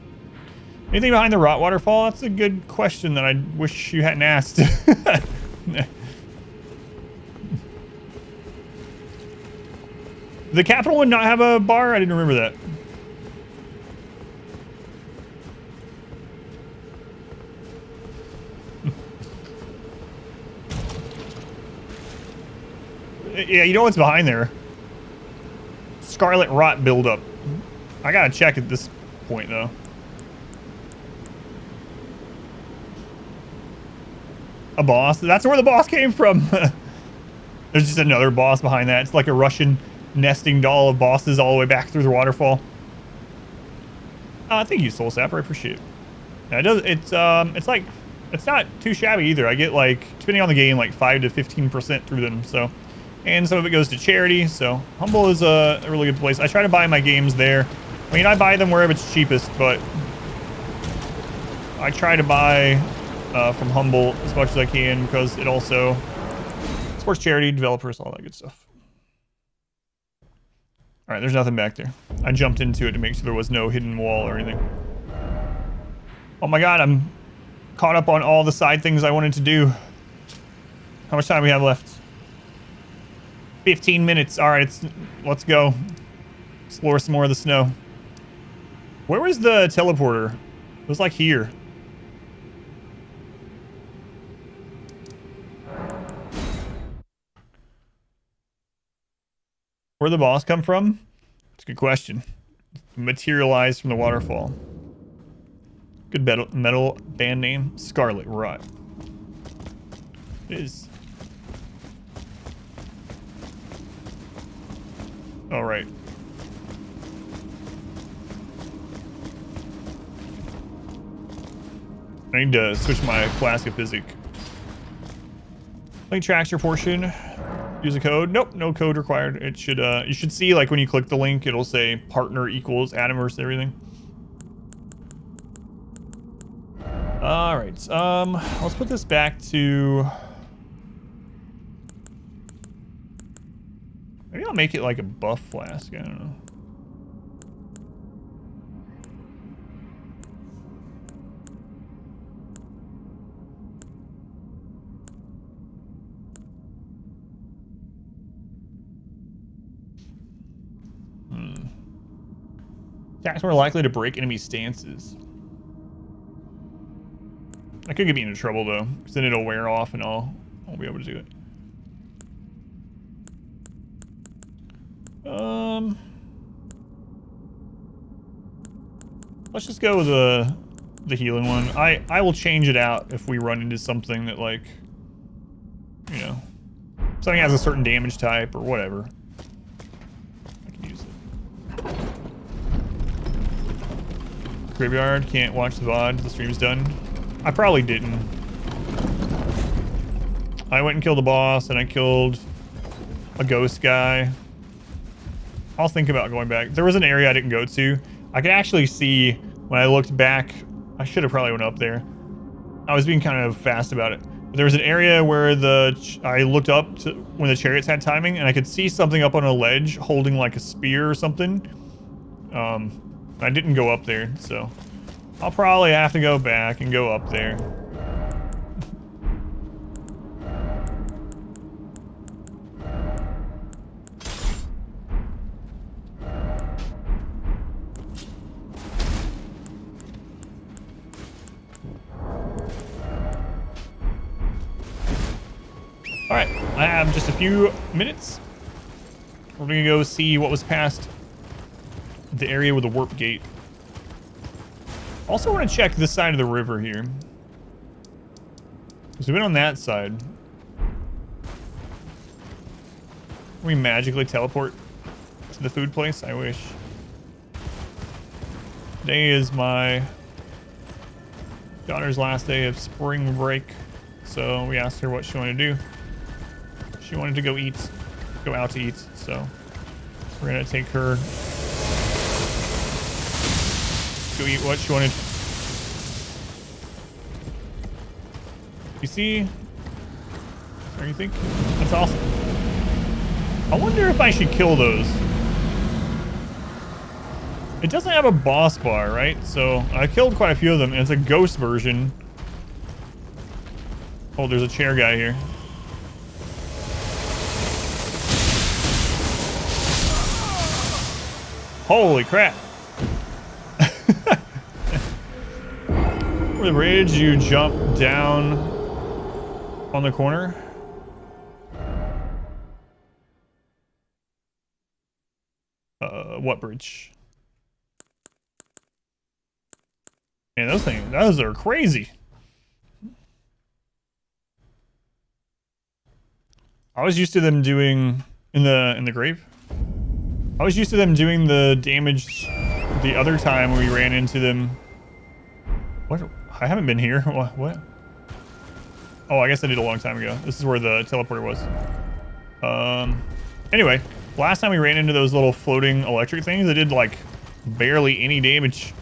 Anything behind the rot waterfall? That's a good question that I wish you hadn't asked. The Capitol would not have a bar? I didn't remember that. Yeah, you know what's behind there? Scarlet rot buildup. I gotta check at this point though. A boss? That's where the boss came from. There's just another boss behind that. It's like a Russian nesting doll of bosses all the way back through the waterfall. Thank you, Soul Sapper. I appreciate it. Yeah, it does. It's like it's not too shabby either. I get like, depending on the game, like 5 to 15% through them. So. And some of it goes to charity, so Humble is a really good place. I try to buy my games there. I mean, I buy them wherever it's cheapest, but I try to buy from Humble as much as I can because it also supports charity, developers, all that good stuff. All right, there's nothing back there. I jumped into it to make sure there was no hidden wall or anything. Oh my god, I'm caught up on all the side things I wanted to do. How much time do we have left? 15 minutes. All right, let's go. Explore some more of the snow. Where was the teleporter? It was like here. Where'd the boss come from? It's a good question. Materialized from the waterfall. Good metal band name. Scarlet Rot. It is. All right. I need to switch my flask of physic. Link tracks your portion. Use a code. Nope, no code required. It should you should see like when you click the link, it'll say partner equals AdamVsEverything. All right. Let's put this back to. Maybe I'll make it like a buff flask. I don't know. Attacks more likely to break enemy stances. That could get me into trouble though, because then it'll wear off and I'll be able to do it. Let's just go with the healing one. I will change it out if we run into something that, like, you know, something has a certain damage type or whatever. I can use it. Graveyard, can't watch the VOD. The stream's done. I probably didn't. I went and killed the boss and I killed a ghost guy. I'll think about going back. There was an area I didn't go to. I could actually see when I looked back. I should have probably went up there. I was being kind of fast about it. But there was an area where I looked up to when the chariots had timing, and I could see something up on a ledge holding like a spear or something. I didn't go up there, so I'll probably have to go back and go up there. Alright, I have just a few minutes. We're gonna go see what was past the area with the warp gate. Also want to check this side of the river here. Because we've been on that side. we magically teleport to the food place? I wish. Today is my daughter's last day of spring break, so we asked her what she wanted to do. She wanted to go out to eat, so we're gonna take her to eat what she wanted. You see? Or you think? That's awesome. I wonder if I should kill those. It doesn't have a boss bar, right? So I killed quite a few of them, and it's a ghost version. Oh, there's a chair guy here. Holy crap. Over the bridge, you jump down on the corner. What bridge? Man, those are crazy. I was used to them doing in the grave. I was used to them doing the damage the other time we ran into them. What? I haven't been here. What? Oh, I guess I did a long time ago. This is where the teleporter was. Anyway, last time we ran into those little floating electric things, they did like barely any damage.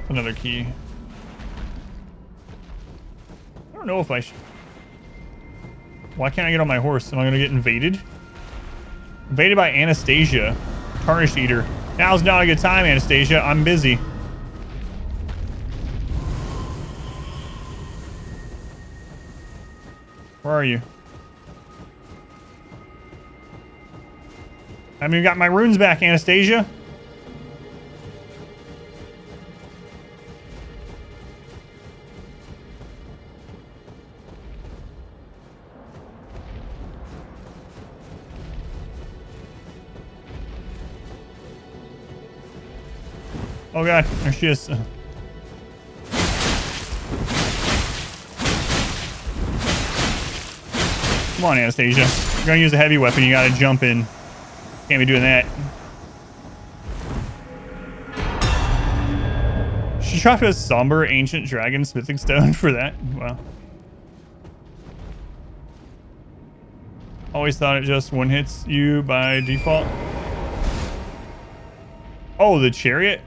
Another key. I don't know if I should. Why can't I get on my horse? Am I gonna get invaded? Invaded by Anastasia, Tarnished Eater. Now's not a good time, Anastasia. I'm busy. Where are you? I haven't even got my runes back, Anastasia. Oh god, there she is. Come on, Anastasia. You're gonna use a heavy weapon, you gotta jump in. Can't be doing that. She dropped a somber ancient dragon smithing stone for that. Wow. Always thought it just one hits you by default. Oh, the chariot?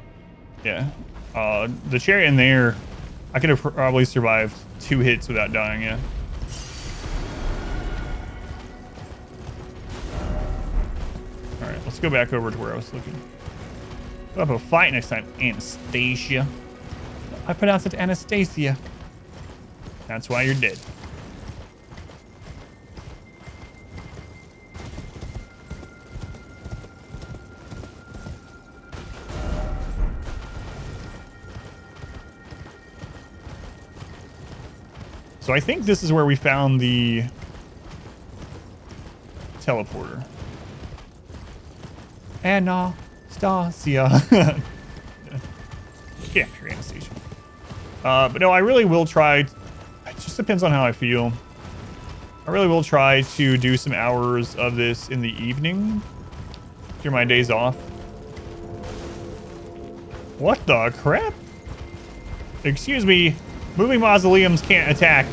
Yeah. The chariot in there, I could have probably survived 2 hits without dying, yeah. Alright, let's go back over to where I was looking. We'll have a fight next time, Anastasia. I pronounce it Anastasia. That's why you're dead. So I think this is where we found the teleporter. Anastasia. Yeah, you're Anastasia. But no, I really will try. It just depends on how I feel. I really will try to do some hours of this in the evening during my days off. What the crap? Excuse me. Moving mausoleums can't attack.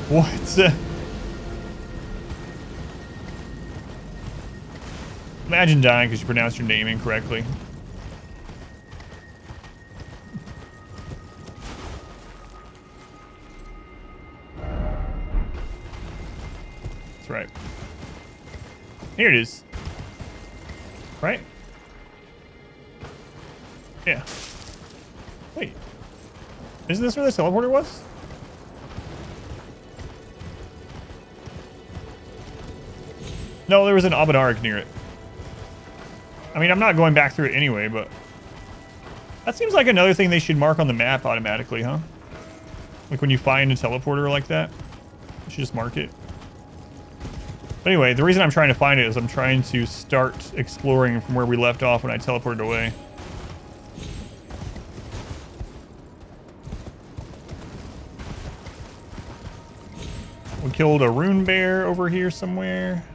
What? Imagine dying because you pronounced your name incorrectly. That's right. Here it is. Right? Yeah. Wait. Isn't this where the teleporter was? No, there was an Abenaric near it. I mean, I'm not going back through it anyway, but... That seems like another thing they should mark on the map automatically, huh? Like when you find a teleporter like that, you should just mark it. But anyway, the reason I'm trying to find it is I'm trying to start exploring from where we left off when I teleported away. We killed a rune bear over here somewhere.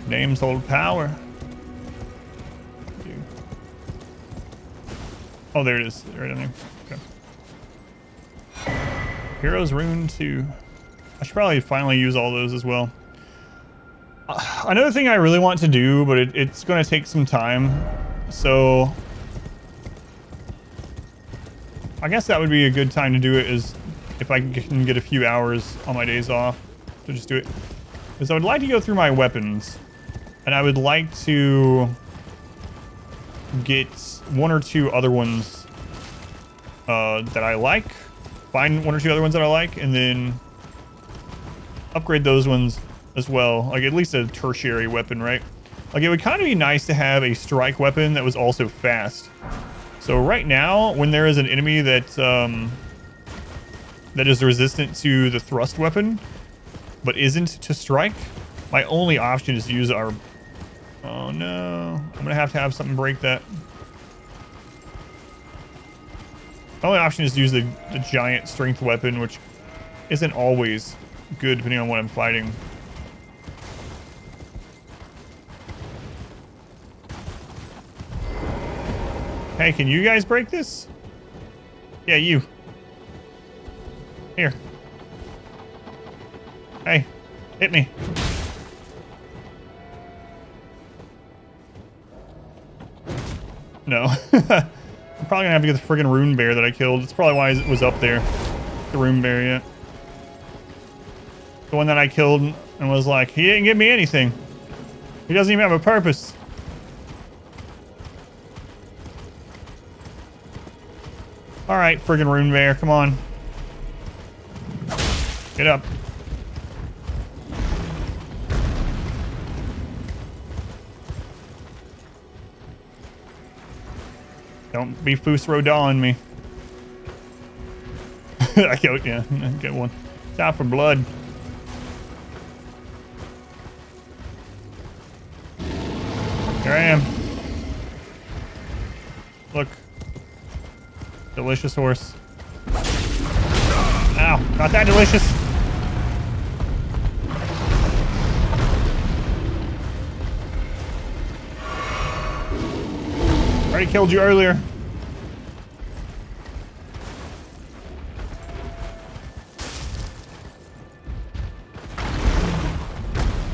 Names hold power. Oh, there it is. Right in there. Okay. Heroes Rune 2. I should probably finally use all those as well. Another thing I really want to do, but it's going to take some time. So I guess that would be a good time to do it, is if I can get a few hours on my days off to just do it. Because I would like to go through my weapons. And I would like to get one or two other ones that I like. Find one or two other ones that I like, and then upgrade those ones as well. Like at least a tertiary weapon, right? Like it would kind of be nice to have a strike weapon that was also fast. So right now, when there is an enemy that that is resistant to the thrust weapon, but isn't to strike, my only option is to use our... Oh no, I'm gonna have to have something break that. My only option is to use the giant strength weapon, which isn't always good depending on what I'm fighting. Hey, can you guys break this? Yeah, you. Here. Hey, hit me. No. I'm probably gonna have to get the friggin' rune bear that I killed. It's probably why it was up there. The rune bear, yeah. The one that I killed and was like, he didn't give me anything. He doesn't even have a purpose. Alright, friggin' rune bear, come on. Get up. Don't be Fusrodawing me. I killed, yeah, get one. Time for blood. Here I am. Look. Delicious horse. Ow, not that delicious. Already killed you earlier.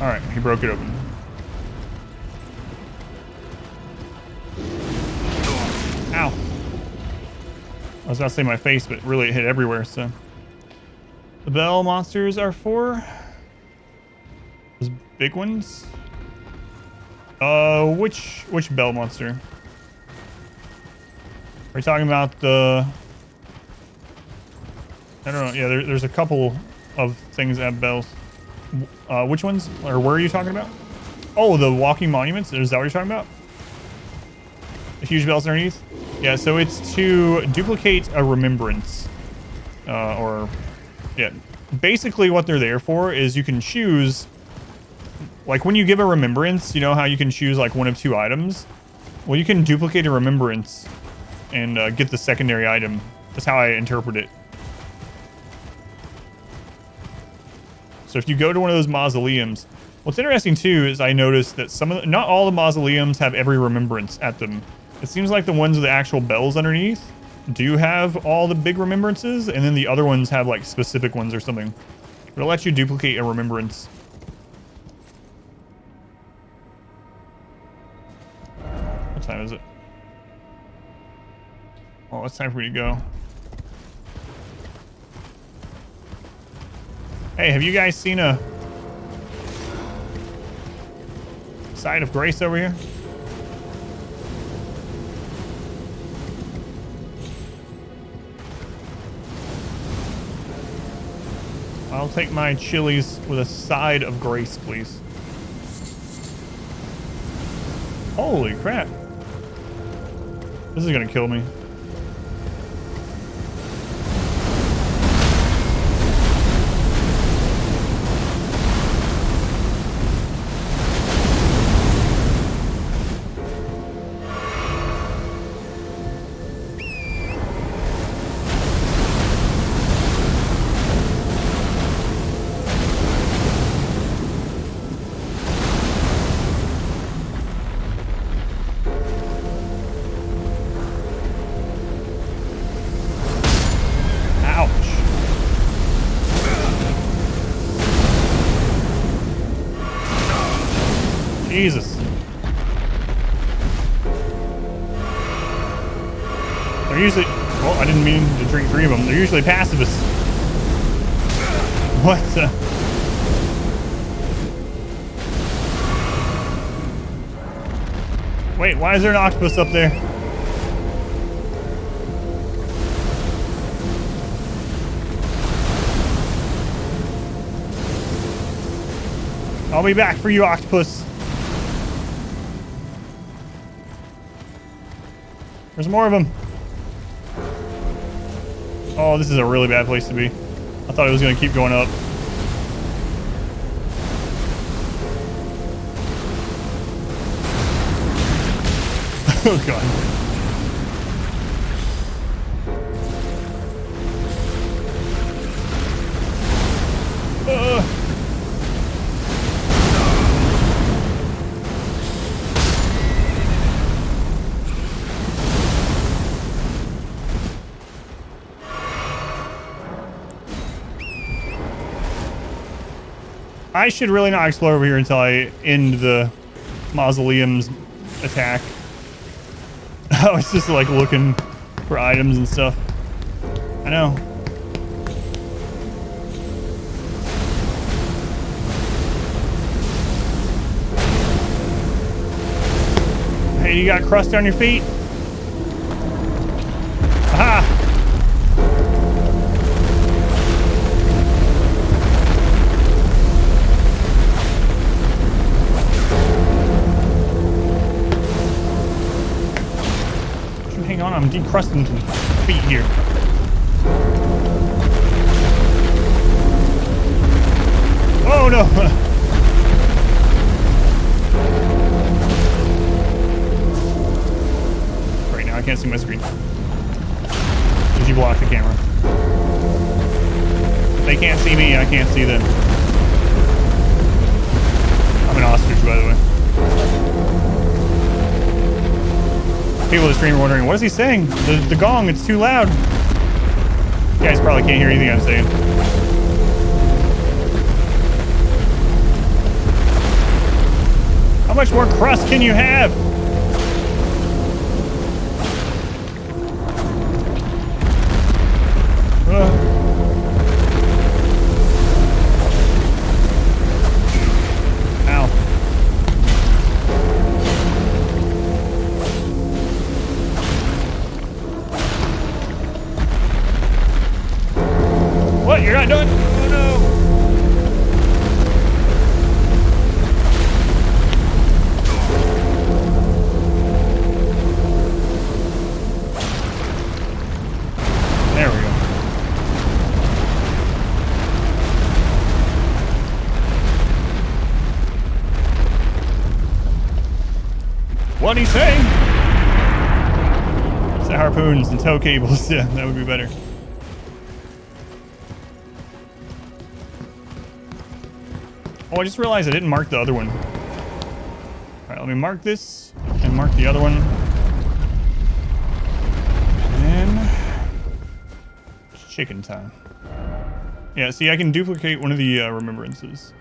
Alright, he broke it open. Ow. I was about to say my face, but really it hit everywhere, so. The bell monsters are for those big ones. Which bell monster? Are you talking about the... I don't know. Yeah, there's a couple of things that have bells. Which ones? Or where are you talking about? Oh, the walking monuments? Is that what you're talking about? The huge bells underneath? Yeah, so it's to duplicate a remembrance. Yeah. Basically what they're there for is you can choose... Like when you give a remembrance, you know how you can choose like one of two items? Well, you can duplicate a remembrance and get the secondary item. That's how I interpret it. So if you go to one of those mausoleums, what's interesting too is I noticed that not all the mausoleums have every remembrance at them. It seems like the ones with the actual bells underneath do have all the big remembrances, and then the other ones have like specific ones or something. It'll let you duplicate a remembrance. What time is it? Oh, it's time for me to go. Hey, have you guys seen a side of grace over here? I'll take my chilies with a side of grace, please. Holy crap. This is gonna kill me. Jesus. They're usually... Well, I didn't mean to drink 3 of them. They're usually pacifists. What the... Wait, why is there an octopus up there? I'll be back for you, octopus. There's more of them. Oh, this is a really bad place to be. I thought it was going to keep going up. Oh, God. I should really not explore over here until I end the mausoleum's attack. I was just like looking for items and stuff. I know. Hey, you got crust on your feet? Aha! Hang on, I'm decrusting some feet here. Oh no! Right now I can't see my screen. Did you block the camera? They can't see me, I can't see them. I'm an ostrich, by the way. People in the stream are wondering, what is he saying? The gong, it's too loud. You guys probably can't hear anything I'm saying. How much more crust can you have? Ow. What? You're not done? Oh no. There we go. What'd he say? It's the harpoons and tow cables. Yeah, that would be better. Oh, I just realized I didn't mark the other one. Alright, let me mark this and mark the other one. And it's chicken time. Yeah, see, I can duplicate one of the remembrances.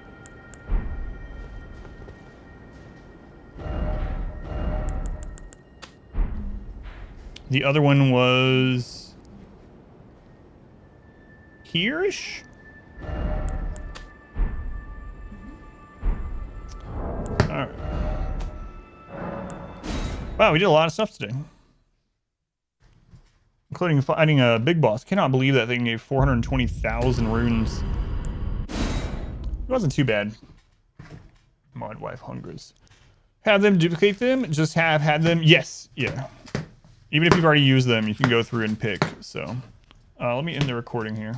The other one was here-ish? Alright. Wow, we did a lot of stuff today. Including fighting a big boss. Cannot believe that thing gave 420,000 runes. It wasn't too bad. Mod wife hungers. have them duplicate them. Just had them. Yes. Yeah. Even if you've already used them, you can go through and pick. So let me end the recording here.